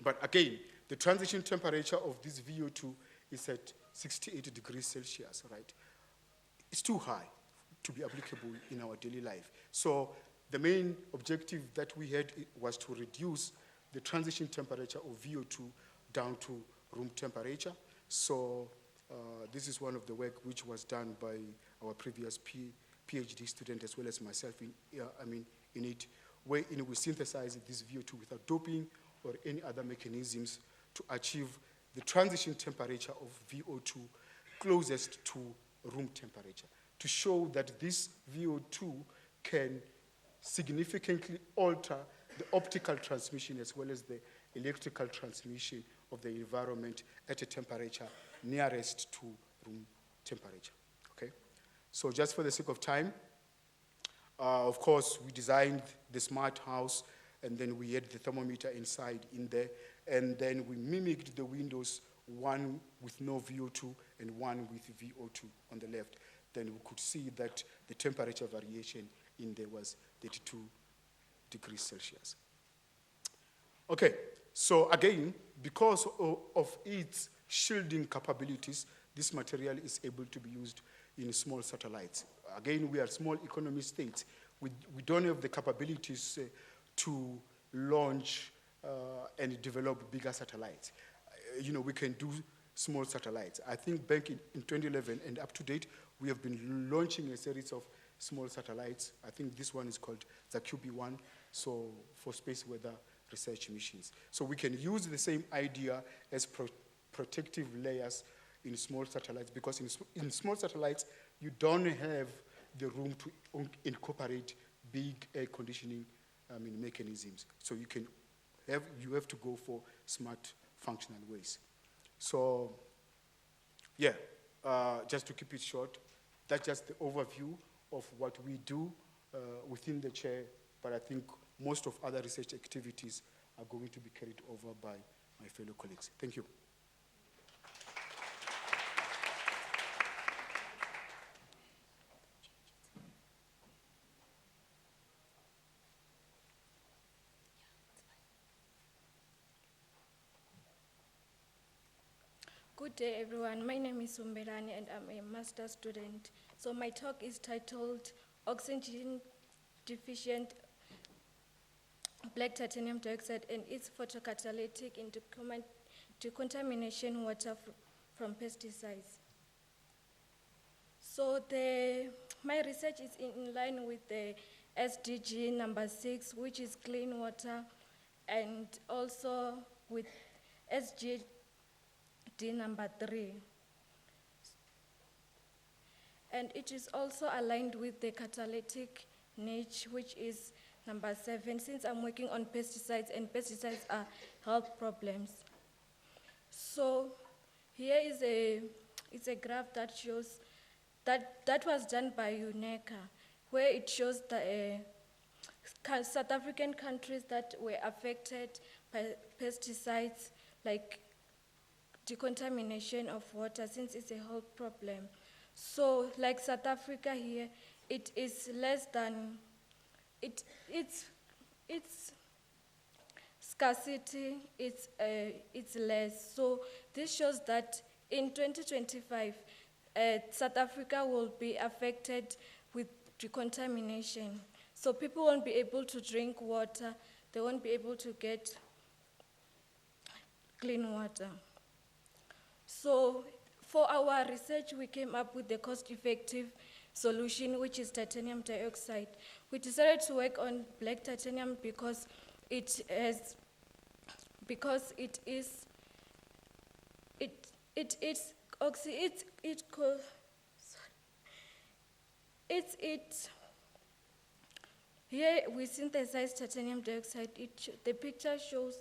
but again, the transition temperature of this VO2 is at 68 degrees Celsius, right? It's too high to be applicable in our daily life. So the main objective that we had was to reduce the transition temperature of VO2 down to room temperature. So this is one of the work which was done by our previous PhD student as well as myself in it, wherein we synthesize this VO2 without doping or any other mechanisms to achieve the transition temperature of VO2 closest to room temperature, to show that this VO2 can significantly alter the optical transmission as well as the electrical transmission of the environment at a temperature nearest to room temperature, okay? So just for the sake of time, of course, we designed the smart house, and then we had the thermometer inside in there, and then we mimicked the windows, one with no VO2 and one with VO2 on the left. Then we could see that the temperature variation in there was 32 degrees Celsius. Okay, so again, because of its shielding capabilities, this material is able to be used in small satellites. Again, we are small economy states. We don't have the capabilities to launch and develop bigger satellites. We can do small satellites. I think back in 2011 and up to date, we have been launching a series of small satellites. I think this one is called the QB1, so for space weather research missions. So we can use the same idea as protective layers in small satellites, because in small satellites, you don't have the room to incorporate big air conditioning mechanisms. So you have to go for smart functional ways. So, yeah, just to keep it short, that's just the overview of what we do within the chair, but I think most of other research activities are going to be carried over by my fellow colleagues. Thank you. Good day, everyone. My name is Umberani, and I'm a master's student. So my talk is titled Oxygen Deficient Black Titanium Dioxide and its Photocatalytic in Decontamination Water from Pesticides. So my research is in line with the SDG number 6, which is clean water, and also with SGD number 3. And it is also aligned with the catalytic niche, which is number 7, since I'm working on pesticides, and pesticides are health problems. So here is a graph that shows that was done by UNECA, where it shows the South African countries that were affected by pesticides, like decontamination of water, since it's a health problem. So like South Africa here, it is less than, it's scarcity, it's less. So this shows that in 2025, South Africa will be affected with decontamination. So people won't be able to drink water, they won't be able to get clean water. So for our research, we came up with the cost-effective solution, which is titanium dioxide. We decided to work on black titanium because it is here we synthesize titanium dioxide. The picture shows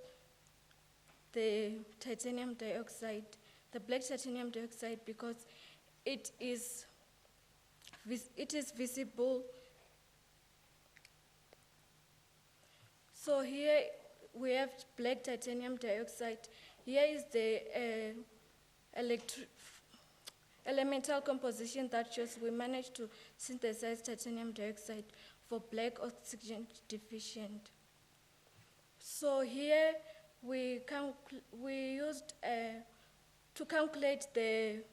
the titanium dioxide, the black titanium dioxide, because it is visible. So here we have black titanium dioxide. Here is the elemental composition that shows we managed to synthesize titanium dioxide for black oxygen deficient. So here we used to calculate the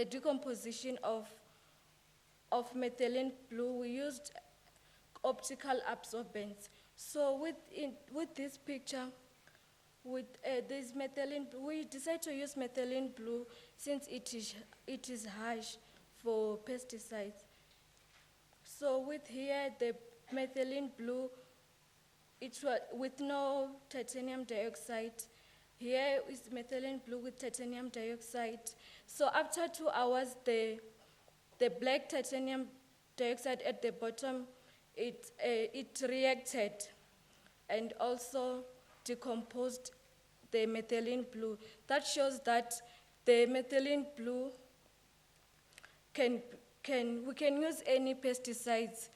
decomposition of methylene blue, we used optical absorbance. So with this picture, with this methylene, we decided to use methylene blue since it is harsh for pesticides. So with here, the methylene blue, it was with no titanium dioxide. Here is methylene blue with titanium dioxide. So after 2 hours, the black titanium dioxide at the bottom, it reacted and also decomposed the methylene blue. That shows that the methylene blue we can use any pesticides.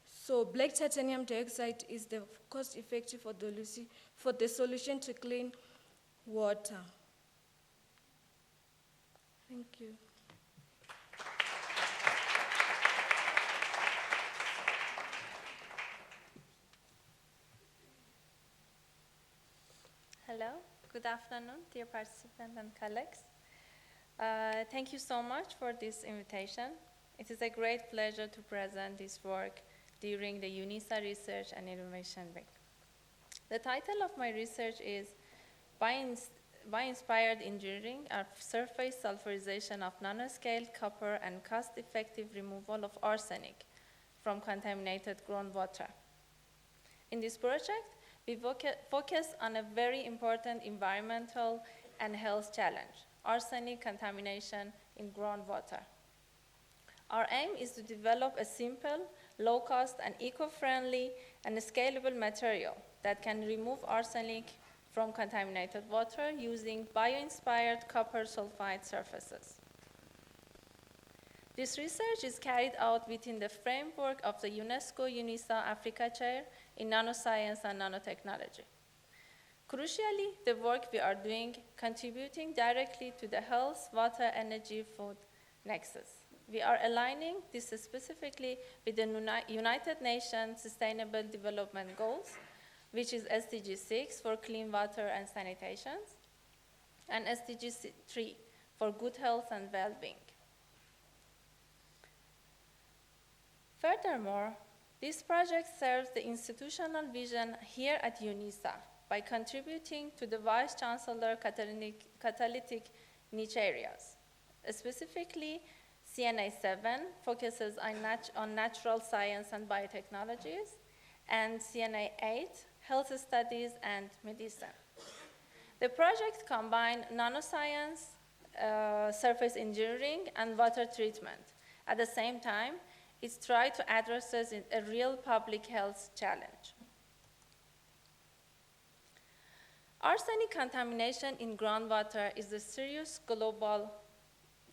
So black titanium dioxide is the cost-effective for the solution to clean water. Thank you. Hello, good afternoon, dear participants and colleagues. Thank you so much for this invitation. It is a great pleasure to present this work during the Unisa Research and Innovation Week. The title of my research is Bio-Inspired Engineering of Surface Sulfurization of Nanoscale Copper and Cost-Effective Removal of Arsenic from Contaminated Groundwater. In this project, we focus on a very important environmental and health challenge, arsenic contamination in groundwater. Our aim is to develop a simple, low-cost, and eco-friendly and scalable material that can remove arsenic from contaminated water using bio-inspired copper sulfide surfaces. This research is carried out within the framework of the UNESCO Unisa Africa Chair in Nanoscience and Nanotechnology. Crucially, the work we are doing contributing directly to the health, water, energy, food nexus. We are aligning this specifically with the United Nations Sustainable Development Goals, which is SDG 6 for clean water and sanitation, and SDG 3 for good health and well-being. Furthermore, this project serves the institutional vision here at Unisa by contributing to the Vice Chancellor Catalytic niche areas. Specifically, CNA 7 focuses on natural science and biotechnologies, and CNA 8, health studies and medicine. The project combines nanoscience, surface engineering, and water treatment. At the same time, it tries to address a real public health challenge. Arsenic contamination in groundwater is a serious global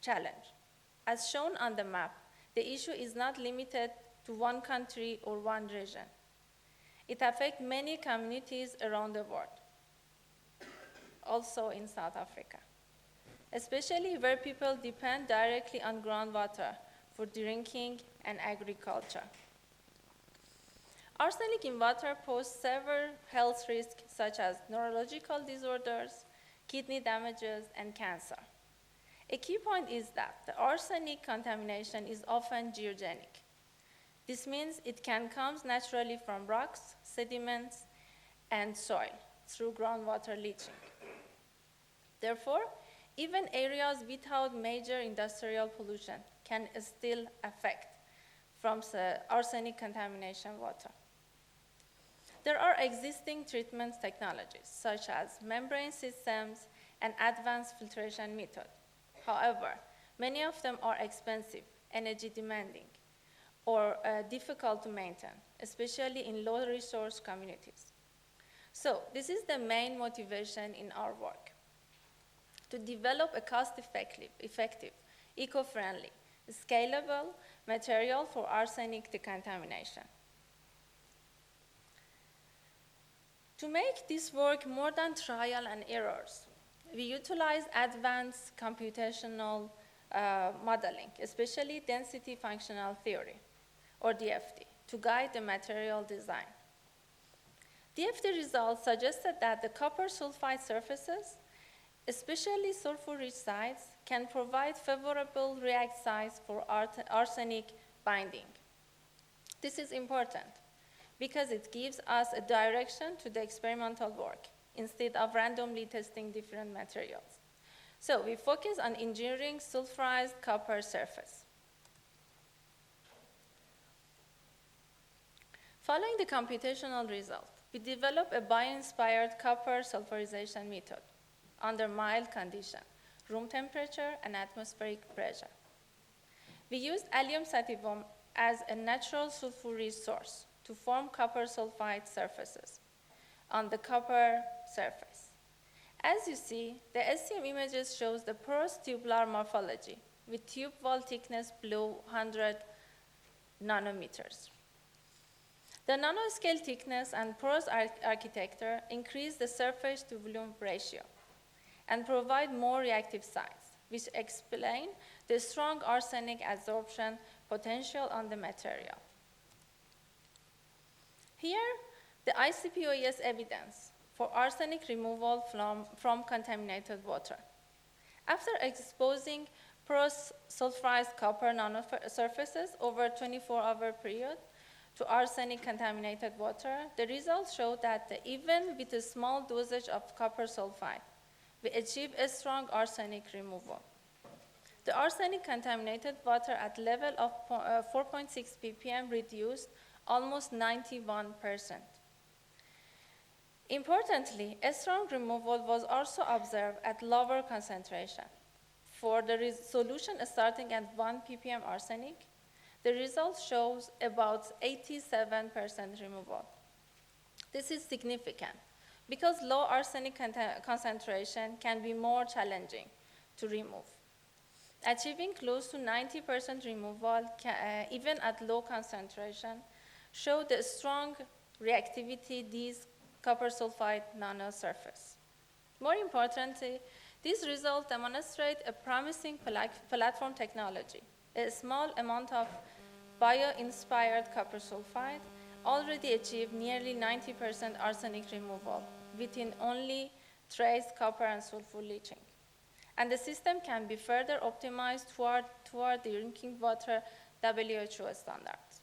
challenge. As shown on the map, the issue is not limited to one country or one region. It affects many communities around the world, also in South Africa, especially where people depend directly on groundwater for drinking and agriculture. Arsenic in water poses several health risks such as neurological disorders, kidney damages, and cancer. A key point is that the arsenic contamination is often geogenic. This means it can come naturally from rocks, sediments, and soil through groundwater leaching. Therefore, even areas without major industrial pollution can still affect from the arsenic contamination water. There are existing treatment technologies such as membrane systems and advanced filtration methods. However, many of them are expensive, energy demanding, or difficult to maintain, especially in low-resource communities. So this is the main motivation in our work, to develop a cost-effective, eco-friendly, scalable material for arsenic decontamination. To make this work more than trial and errors, we utilize advanced computational modeling, especially density functional theory, or DFT, to guide the material design. DFT results suggested that the copper sulfide surfaces, especially sulfur-rich sites, can provide favorable react sites for arsenic binding. This is important because it gives us a direction to the experimental work instead of randomly testing different materials. So we focus on engineering sulfurized copper surface. Following the computational result, we developed a bio-inspired copper sulfurization method under mild condition, room temperature and atmospheric pressure. We used allium sativum as a natural sulfur-rich source to form copper sulfide surfaces on the copper surface. As you see, the SCM images shows the porous tubular morphology with tube wall thickness below 100 nanometers. The nanoscale thickness and porous architecture increase the surface to volume ratio and provide more reactive sites, which explain the strong arsenic absorption potential on the material. Here, the ICP-OES evidence for arsenic removal from contaminated water. After exposing porous sulfurized copper nanosurfaces over a 24-hour period to arsenic-contaminated water, the results show that even with a small dosage of copper sulfide, we achieve a strong arsenic removal. The arsenic-contaminated water at level of 4.6 ppm reduced almost 91%. Importantly, a strong removal was also observed at lower concentration. For the solution starting at 1 ppm arsenic, the result shows about 87% removal. This is significant because low arsenic concentration can be more challenging to remove. Achieving close to 90% removal, even at low concentration, show the strong reactivity these copper sulfide nanosurface. More importantly, these results demonstrate a promising platform technology. A small amount of bio-inspired copper sulfide already achieved nearly 90% arsenic removal within only trace copper and sulfur leaching. And the system can be further optimized toward the drinking water WHO standards.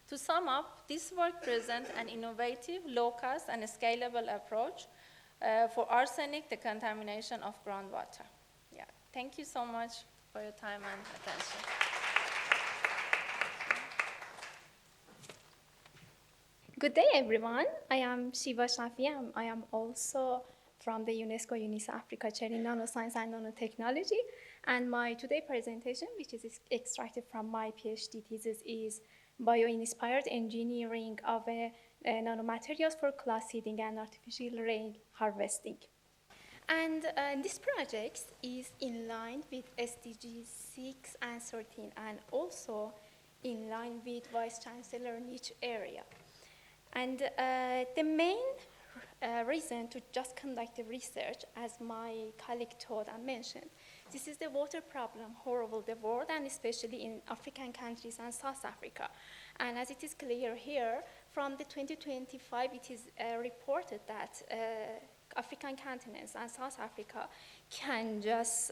To sum up, this work presents an innovative, low-cost, and scalable approach for arsenic decontamination of groundwater. Yeah, thank you so much for your time and attention. Good day, everyone. I am Shiva Shafi. I am also from the UNESCO Unisa Africa Chair in Nanoscience and Nanotechnology. And my today presentation, which is extracted from my PhD thesis, is bio-inspired engineering of nanomaterials for cloud seeding and artificial rain harvesting. And this project is in line with SDGs 6 and 13, and also in line with Vice Chancellor niche area. And the main reason to just conduct the research, as my colleague told and mentioned, this is the water problem, horrible the world, and especially in African countries and South Africa. And as it is clear here, from the 2025, it is reported that African continents and South Africa can just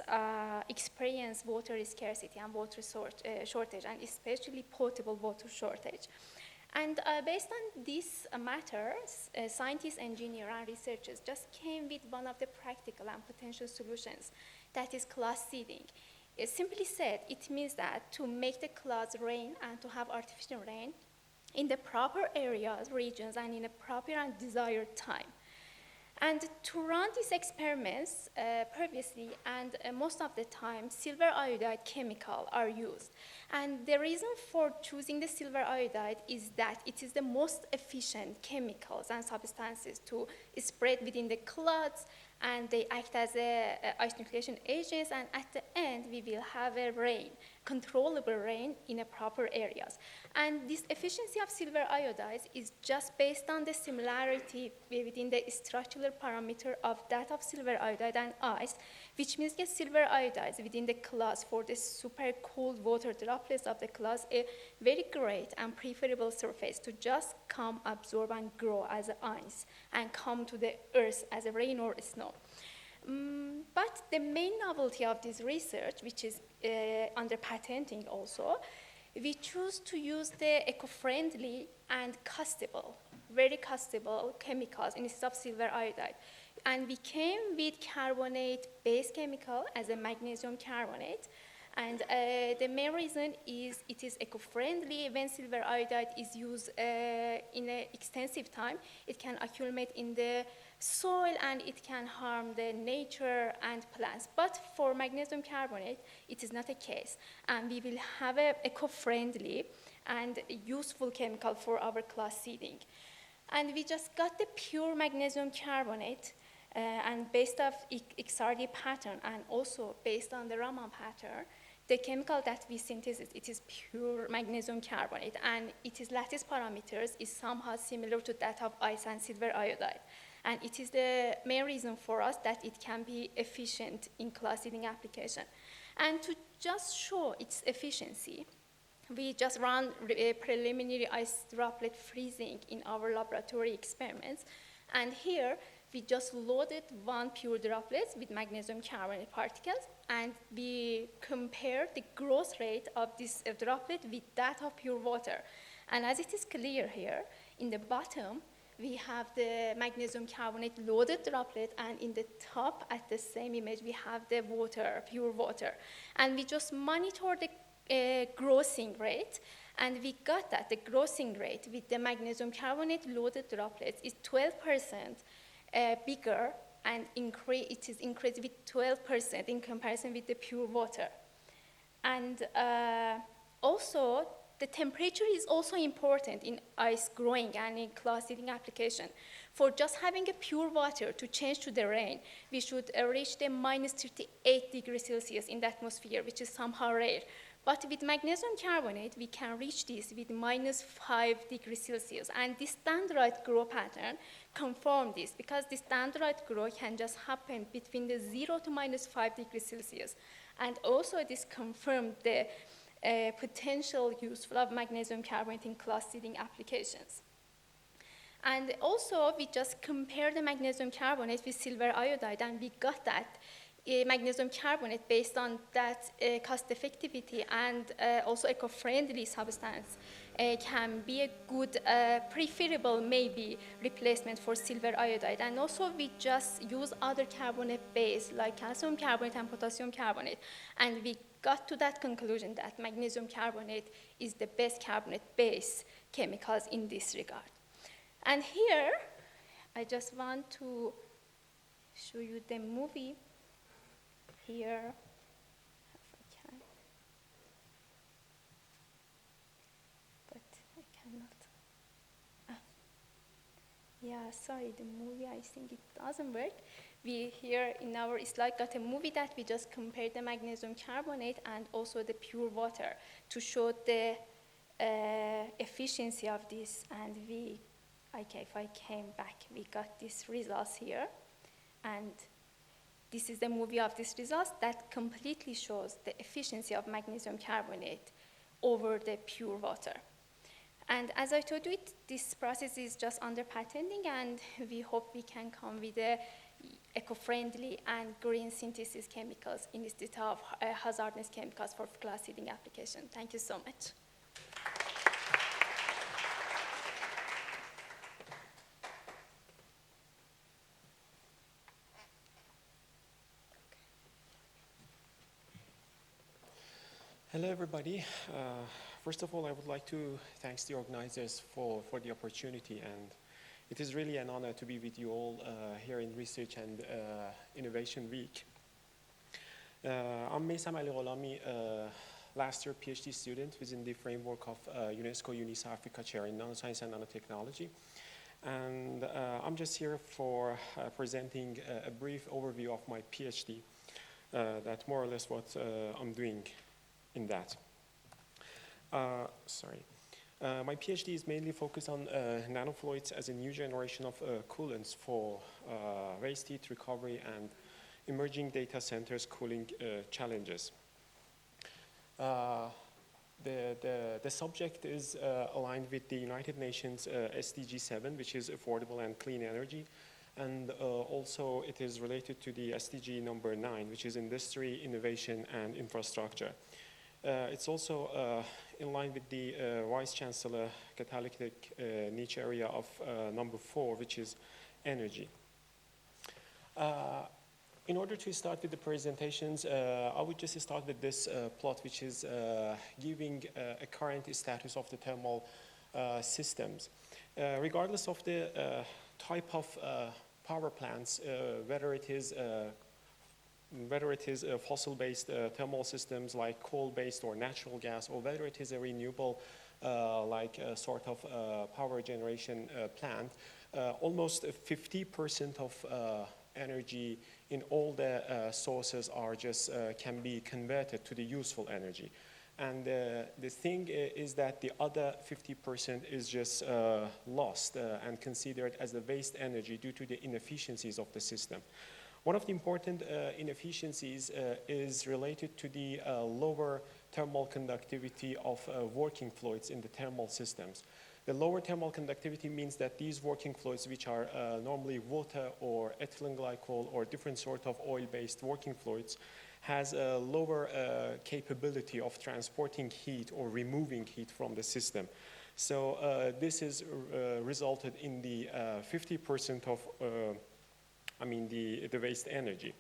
experience water scarcity and water shortage, and especially potable water shortage. And based on these matters, scientists, engineers, and researchers just came with one of the practical and potential solutions, that is cloud seeding. Simply said, it means that to make the clouds rain and to have artificial rain in the proper areas, regions, and in a proper and desired time. And to run these experiments previously, and most of the time, silver iodide chemical are used. And the reason for choosing the silver iodide is that it is the most efficient chemicals and substances to spread within the clouds and they act as ice nucleation agents, and at the end we will have a rain, controllable rain in a proper areas. And this efficiency of silver iodides is just based on the similarity within the structural parameter of that of silver iodide and ice, which means that silver iodides within the class for the super cooled water droplets of the class a very great and preferable surface to just come, absorb, and grow as ice and come to the earth as a rain or snow. But the main novelty of this research, which is under patenting also, we choose to use the eco-friendly and castable, very castable chemicals instead of silver iodide. And we came with carbonate-based chemical as a magnesium carbonate. And the main reason is it is eco-friendly. When silver iodide is used in an extensive time, it can accumulate in the soil and it can harm the nature and plants. But for magnesium carbonate, it is not a case. And we will have an eco-friendly and useful chemical for our class seeding. And we just got the pure magnesium carbonate and based off XRD pattern and also based on the Raman pattern, the chemical that we synthesize, it is pure magnesium carbonate, and its lattice parameters is somehow similar to that of ice and silver iodide. And it is the main reason for us that it can be efficient in class seeding application. And to just show its efficiency, we just run a preliminary ice droplet freezing in our laboratory experiments. And here, we just loaded one pure droplet with magnesium carbonate particles, and we compared the growth rate of this droplet with that of pure water. And as it is clear here, in the bottom, we have the magnesium carbonate loaded droplet, and in the top, at the same image, we have the water, pure water. And we just monitor the grossing rate, and we got that the grossing rate with the magnesium carbonate loaded droplets is 12% bigger, and it is increased with 12% in comparison with the pure water. And also, the temperature is also important in ice growing and in class seeding application. For just having a pure water to change to the rain, we should reach the minus 38 degrees Celsius in the atmosphere, which is somehow rare. But with magnesium carbonate, we can reach this with minus 5 degrees Celsius. And this standardized grow pattern confirms this, because the standardized grow can just happen between the 0 to minus 5 degrees Celsius. And also this confirmed the potential useful of magnesium carbonate in class seeding applications. And also, we just compared the magnesium carbonate with silver iodide, and we got that magnesium carbonate based on that cost effectivity and also eco-friendly substance can be a good, preferable maybe replacement for silver iodide. And also we just use other carbonate base like calcium carbonate and potassium carbonate. And we got to that conclusion that magnesium carbonate is the best carbonate base chemicals in this regard. And here, I just want to show you the movie here, if I can. But I cannot. Yeah, sorry, the movie, I think it doesn't work. We here in our slide got a movie that we just compared the magnesium carbonate and also the pure water to show the efficiency of this. And if I came back, we got these results here. And this is the movie of these results that completely shows the efficiency of magnesium carbonate over the pure water. And as I told you, this process is just under patenting, and we hope we can come with eco-friendly and green synthesis chemicals instead of hazardous chemicals for class seeding application. Thank you so much. Hello, everybody. First of all, I would like to thank the organizers for the opportunity, and it is really an honor to be with you all here in Research and Innovation Week. I'm Meysam Ali Gholami, last year PhD student within the framework of UNESCO Unisa Africa Chair in Nanoscience and Nanotechnology. And I'm just here for presenting a brief overview of my PhD. That's more or less what I'm doing in that. My PhD is mainly focused on nanofluids as a new generation of coolants for waste heat recovery and emerging data centers cooling challenges. The subject is aligned with the United Nations SDG 7, which is affordable and clean energy. And also it is related to the SDG number 9, which is industry, innovation, and infrastructure. It's also in line with the Vice Chancellor Catalytic niche area of number 4, which is energy. In order to start with the presentations, I would just start with this plot, which is giving a current status of the thermal systems. Regardless of the type of power plants, whether it is fossil-based thermal systems like coal-based or natural gas, or whether it is a renewable like a sort of power generation plant, almost 50% of energy in all the sources are just can be converted to the useful energy. And the thing is that the other 50% is just lost and considered as the waste energy due to the inefficiencies of the system. One of the important inefficiencies is related to the lower thermal conductivity of working fluids in the thermal systems. The lower thermal conductivity means that these working fluids, which are normally water or ethylene glycol or different sort of oil-based working fluids, has a lower capability of transporting heat or removing heat from the system. So this is resulted in the 50% of the waste energy.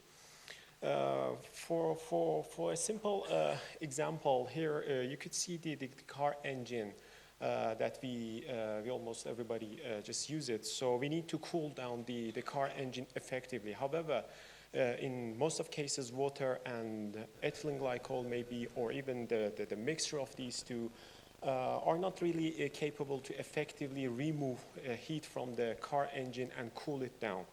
For a simple example here, you could see the car engine that we almost everybody just use it. So we need to cool down the car engine effectively. However, in most of cases, water and ethylene glycol maybe, or even the mixture of these two, are not really capable to effectively remove heat from the car engine and cool it down.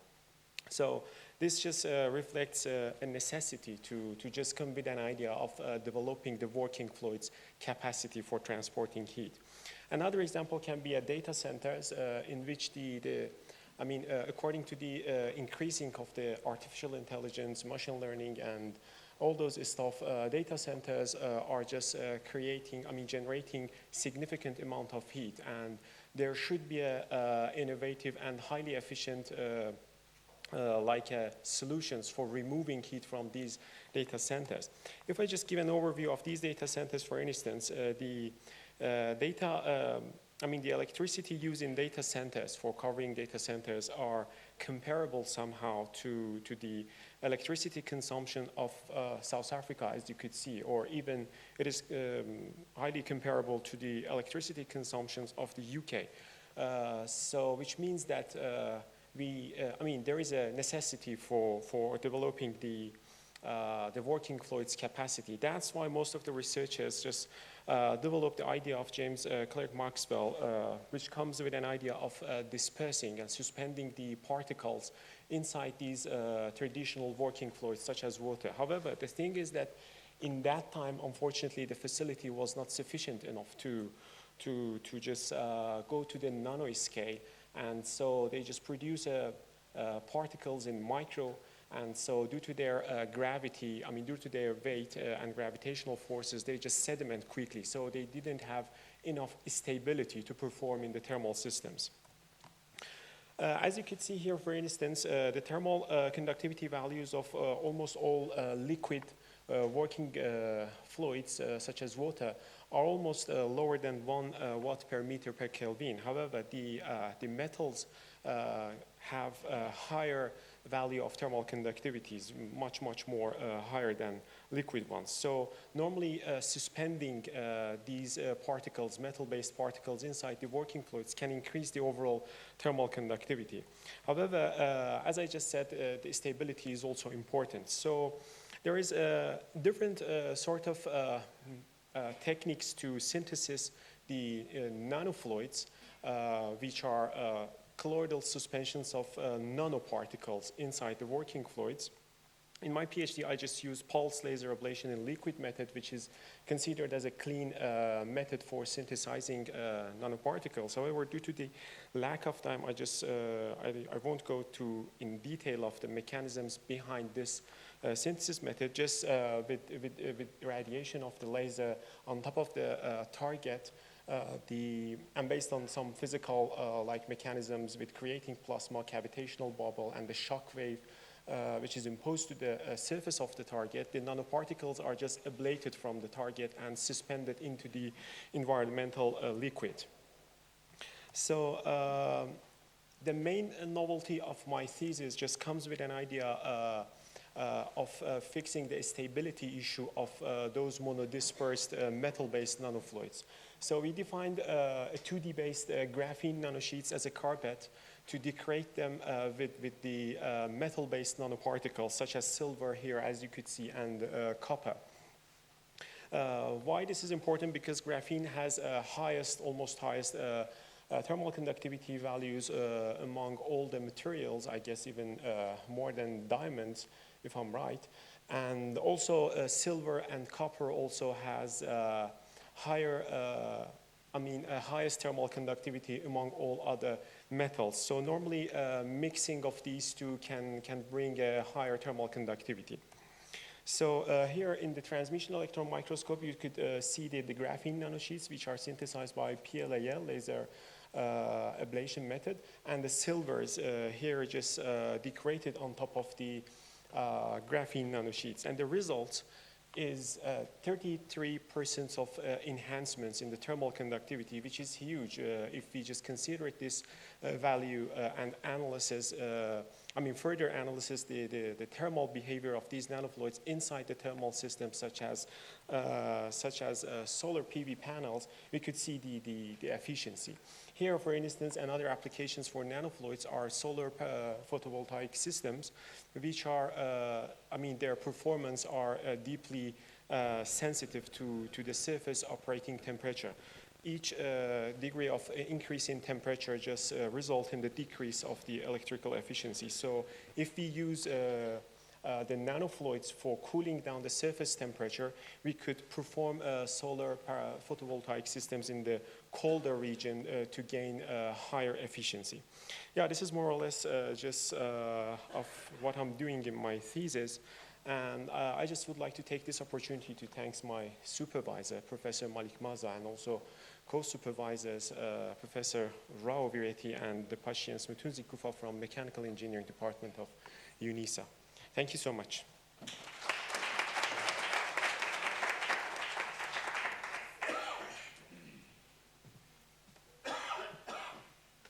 So this just reflects a necessity to just come with an idea of developing the working fluids capacity for transporting heat. Another example can be a data centers in which according to the increasing of the artificial intelligence, machine learning, and all those stuff, data centers are just generating significant amount of heat, and there should be a innovative and highly efficient solutions for removing heat from these data centers. If I just give an overview of these data centers, for instance, the electricity used in data centers for covering data centers are comparable somehow to the electricity consumption of South Africa, as you could see, or even it is highly comparable to the electricity consumptions of the UK. Which means that there is a necessity for developing the working fluids capacity. That's why most of the researchers just developed the idea of James Clerk Maxwell, which comes with an idea of dispersing and suspending the particles inside these traditional working fluids, such as water. However, the thing is that in that time, unfortunately, the facility was not sufficient enough to just go to the nano scale. And so they just produce particles in micro, and so due to their gravity, due to their weight and gravitational forces, they just sediment quickly. So they didn't have enough stability to perform in the thermal systems. As you can see here, for instance, the thermal conductivity values of almost all liquid working fluids, such as water, are almost lower than 1 watt per meter per Kelvin. However, the metals have a higher value of thermal conductivities, much more higher than liquid ones. So normally suspending these particles, metal-based particles inside the working fluids can increase the overall thermal conductivity. However, as I just said, the stability is also important. So there is a different sort of techniques to synthesis the nanofluids, which are colloidal suspensions of nanoparticles inside the working fluids. In my PhD, I just use pulse laser ablation in liquid method, which is considered as a clean method for synthesizing nanoparticles. However, due to the lack of time, I won't go in detail of the mechanisms behind this synthesis method. Just with radiation of the laser on top of the target, and based on some physical like mechanisms with creating plasma, cavitational bubble, and the shock wave, which is imposed to the surface of the target, the nanoparticles are just ablated from the target and suspended into the environmental liquid. So the main novelty of my thesis just comes with an idea of fixing the stability issue of those monodispersed metal-based nanofluids. So we defined a 2D-based graphene nanosheets as a carpet to decorate them with the metal-based nanoparticles, such as silver here, as you could see, and copper. Why this is important? Because graphene has almost highest thermal conductivity values among all the materials, I guess even more than diamonds, if I'm right. And also silver and copper also has highest thermal conductivity among all other metals. So normally mixing of these two can bring a higher thermal conductivity. So here in the transmission electron microscope, you could see the graphene nanosheets, which are synthesized by PLAL, laser ablation method, and the silvers here just decorated on top of the graphene nanosheets. And the result is 33% of enhancements in the thermal conductivity, which is huge if we just consider this value and analysis, further analysis the thermal behavior of these nanofluids inside the thermal system, such as solar PV panels, we could see the efficiency. Here, for instance, another applications for nanofluids are solar photovoltaic systems, which are, their performance are deeply sensitive to the surface operating temperature. Each degree of increase in temperature just result in the decrease of the electrical efficiency. So if we use the nanofluids for cooling down the surface temperature, we could perform solar photovoltaic systems in the colder region to gain higher efficiency. Yeah, this is more or less just of what I'm doing in my thesis. And I just would like to take this opportunity to thank my supervisor, Professor Malik Maza, and also co-supervisors, Professor Rao Vireti and the Patience Mutunzi Kufa from Mechanical Engineering Department of Unisa. Thank you so much.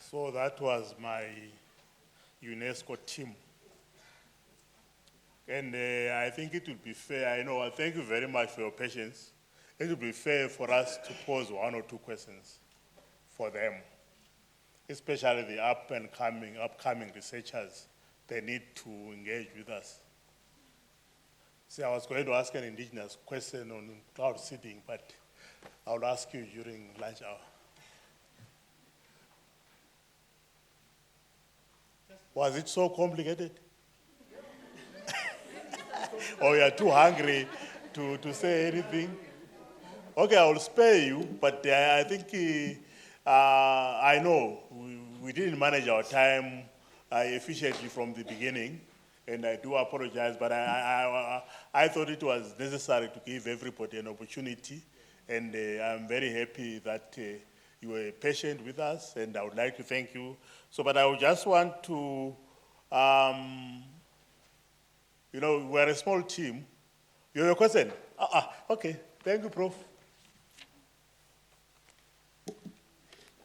So that was my UNESCO team. And I think it would be fair, thank you very much for your patience. It would be fair for us to pose one or two questions for them, especially the upcoming researchers. They need to engage with us. See, I was going to ask an indigenous question on cloud seeding, but I'll ask you during lunch hour. Was it so complicated? Or you are too hungry to say anything? Okay, I will spare you, but I think I know we didn't manage our time efficiently from the beginning, and I do apologize, but I thought it was necessary to give everybody an opportunity, and I'm very happy that you were patient with us, and I would like to thank you. So, but I would just want to, we're a small team. You have a question? Okay, thank you, Prof.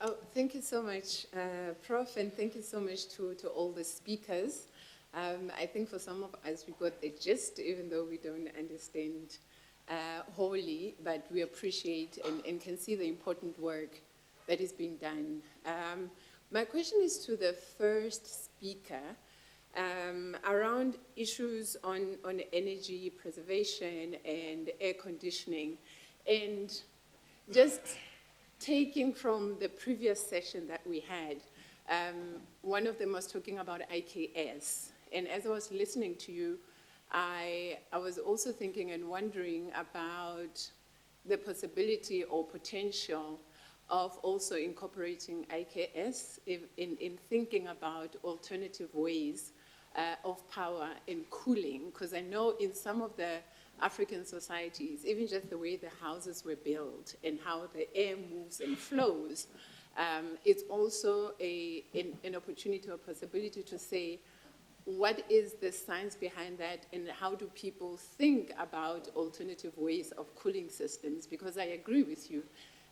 Oh, thank you so much, Prof, and thank you so much to all the speakers. I think for some of us, we got the gist, even though we don't understand wholly, but we appreciate and can see the important work that is being done. My question is to the first speaker around issues on energy preservation and air conditioning. And just taking from the previous session that we had, One of them was talking about IKS. And as I was listening to you, I was also thinking and wondering about the possibility or potential of also incorporating IKS in thinking about alternative ways of power and cooling. Because I know in some of the African societies, even just the way the houses were built and how the air moves and flows, it's also an opportunity or possibility to say, what is the science behind that, and how do people think about alternative ways of cooling systems? Because I agree with you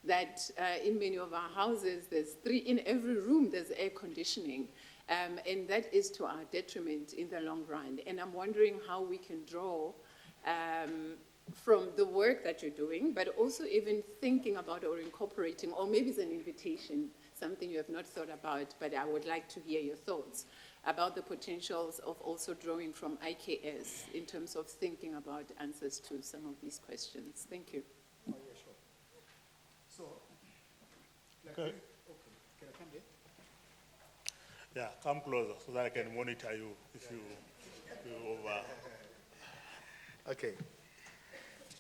that in many of our houses, in every room, there's air conditioning, and that is to our detriment in the long run. And I'm wondering how we can draw from the work that you're doing, but also even thinking about or incorporating, or maybe it's an invitation, something you have not thought about, but I would like to hear your thoughts about the potentials of also drawing from IKS in terms of thinking about answers to some of these questions. Thank you. Oh, yeah, sure. So, Okay. Okay, can I come there? Yeah, come closer so that I can monitor you if you over. Okay.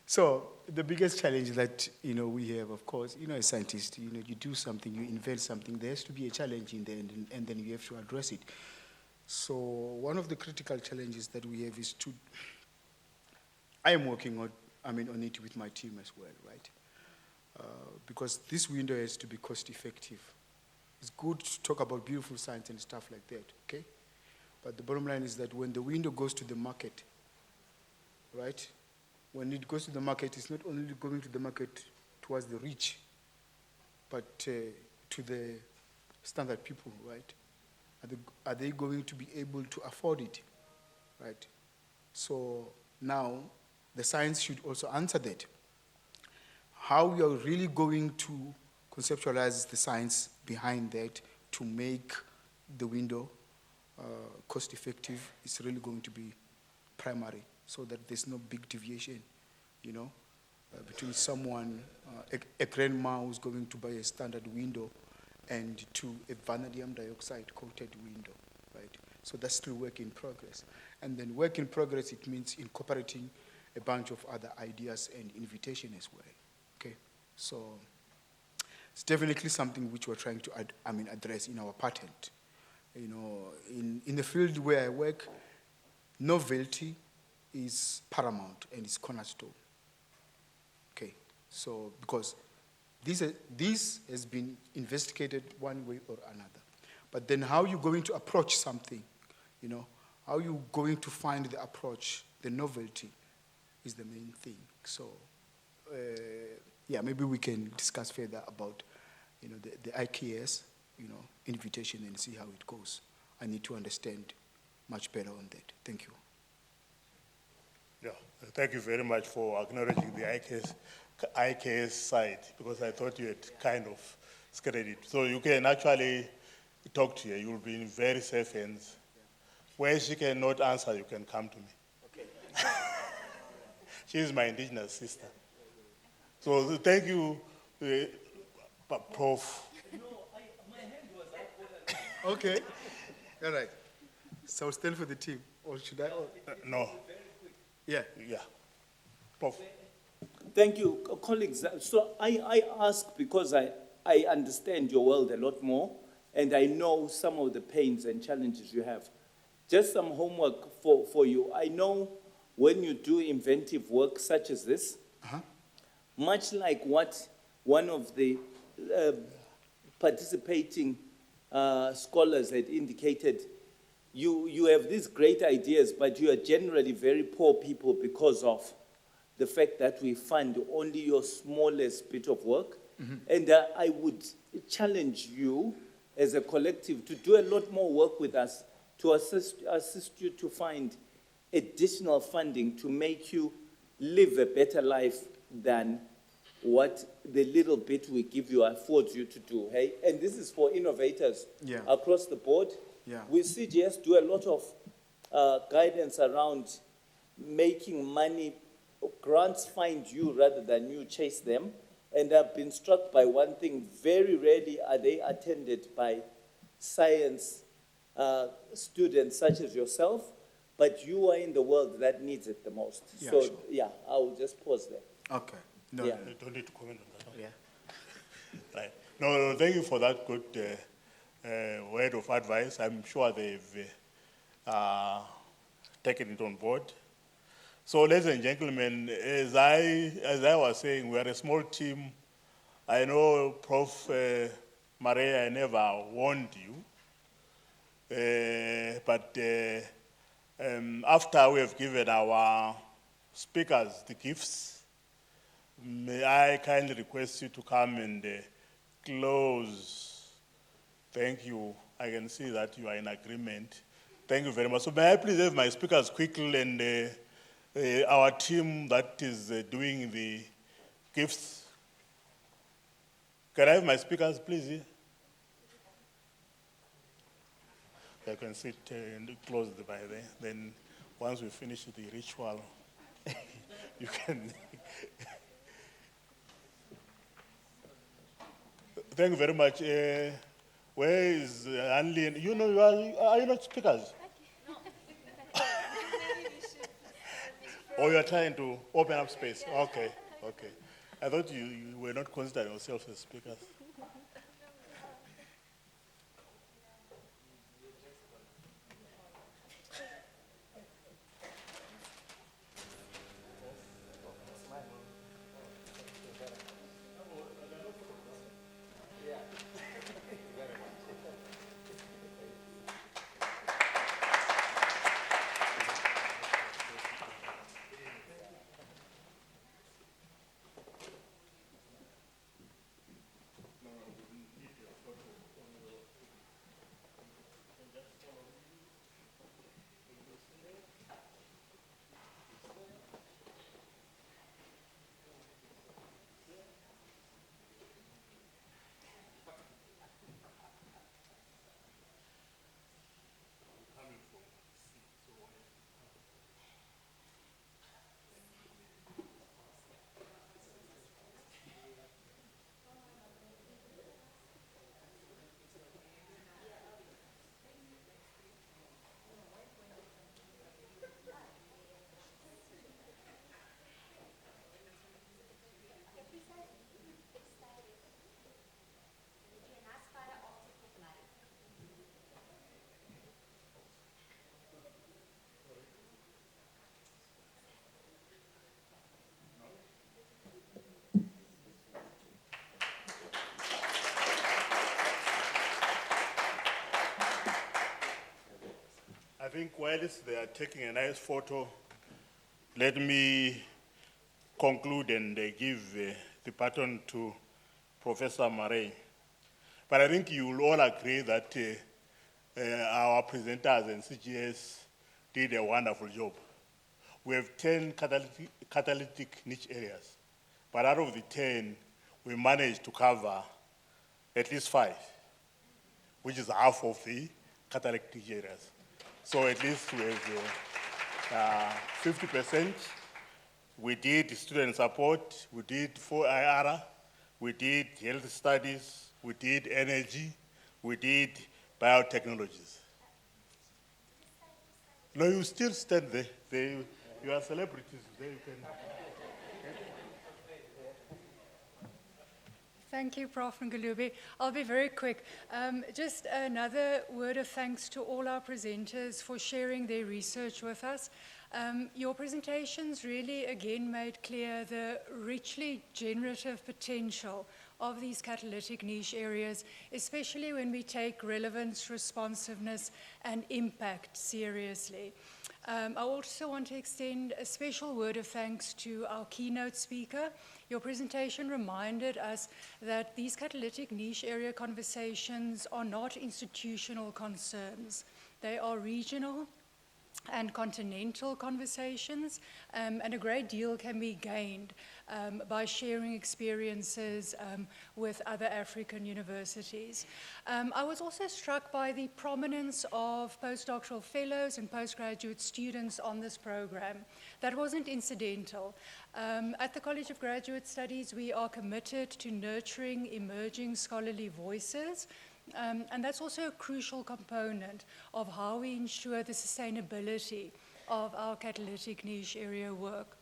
So the biggest challenge that we have, of course, as scientists, you do something, you invent something. There has to be a challenge in there, and then you have to address it. So one of the critical challenges that we have is I am working on it with my team as well, right? Because this window has to be cost effective. It's good to talk about beautiful science and stuff like that, okay? But the bottom line is that when the window goes to the market, right? When it goes to the market, it's not only going to the market towards the rich, but to the standard people, right? Are they going to be able to afford it, right? So now the science should also answer that. How we are really going to conceptualize the science behind that to make the window cost effective is really going to be primary, so that there's no big deviation, between someone, a grandma who's going to buy a standard window and to a vanadium dioxide coated window, right? So that's still work in progress. And then work in progress, it means incorporating a bunch of other ideas and invitation as well, okay? So it's definitely something which we're trying to address in our patent. In the field where I work, novelty is paramount and it's cornerstone. Okay, so because this has been investigated one way or another. But then how you're going to approach something, how you going to find the approach, the novelty is the main thing. So, maybe we can discuss further about, the IKS, invitation and see how it goes. I need to understand much better on that. Thank you. Yeah, thank you very much for acknowledging the IKS side, because I thought you had kind of scattered it. So you can actually talk to her. You'll be in very safe hands. Where she cannot answer, you can come to me. Okay. She's my indigenous sister. So thank you, Prof. Okay, all right. So I'll stand for the team, or should I? No. Yeah. Yeah. Prof. Thank you, colleagues. So I ask because I understand your world a lot more, and I know some of the pains and challenges you have. Just some homework for you. I know when you do inventive work such as this, much like what one of the participating scholars had indicated, you have these great ideas, but you are generally very poor people because of the fact that we fund only your smallest bit of work. Mm-hmm. And I would challenge you as a collective to do a lot more work with us to assist you to find additional funding to make you live a better life than what the little bit we give you affords you to do. Hey? And this is for innovators across the board. Yeah. We CGS do a lot of guidance around making money. Grants find you rather than you chase them. And I've been struck by one thing. Very rarely are they attended by science students such as yourself, but you are in the world that needs it the most. Yeah, So, sure. yeah, I will just pause there. Okay. No, Yeah. You don't need to comment on that. Yeah. Right. No, thank you for that good word of advice. I'm sure they've taken it on board. So, ladies and gentlemen, as I was saying, we are a small team. I know, Prof. Maria, I never warned you. But after we have given our speakers the gifts, may I kindly request you to come and close. Thank you. I can see that you are in agreement. Thank you very much. So may I please have my speakers quickly and our team that is doing the gifts. Can I have my speakers, please? I can sit and close by there. Then once we finish the ritual, you can. Thank you very much. Where is Anlin? You know, are you not speakers? Or you are trying to open up space? Okay, okay. I thought you were not considering yourselves as speakers. I think whilst they are taking a nice photo, let me conclude and give the baton to Professor Murray. But I think you will all agree that our presenters and CGS did a wonderful job. We have 10 catalytic niche areas, but out of the 10, we managed to cover at least 5, which is half of the catalytic niche areas. So at least we have 50%. We did student support, we did 4IR, we did health studies, we did energy, we did biotechnologies. No, you still stand there. You are celebrities. There you can. Thank you, Prof. Ngulube. I'll be very quick. Just another word of thanks to all our presenters for sharing their research with us. Your presentations really, again, made clear the richly generative potential of these catalytic niche areas, especially when we take relevance, responsiveness, and impact seriously. I also want to extend a special word of thanks to our keynote speaker. Your presentation reminded us that these catalytic niche area conversations are not institutional concerns. They are regional and continental conversations, and a great deal can be gained by sharing experiences with other African universities. I was also struck by the prominence of postdoctoral fellows and postgraduate students on this program. That wasn't incidental. At the College of Graduate Studies, we are committed to nurturing emerging scholarly voices, And that's also a crucial component of how we ensure the sustainability of our catalytic niche area work.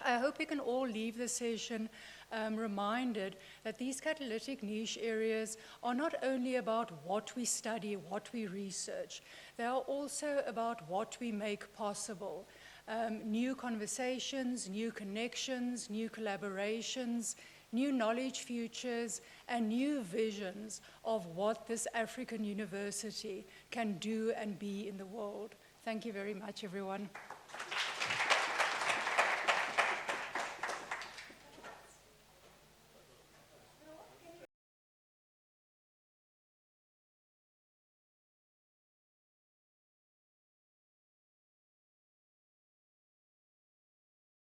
I hope we can all leave the session reminded that these catalytic niche areas are not only about what we study, what we research, they are also about what we make possible. New conversations, new connections, new collaborations, new knowledge futures, and new visions of what this African university can do and be in the world. Thank you very much, everyone.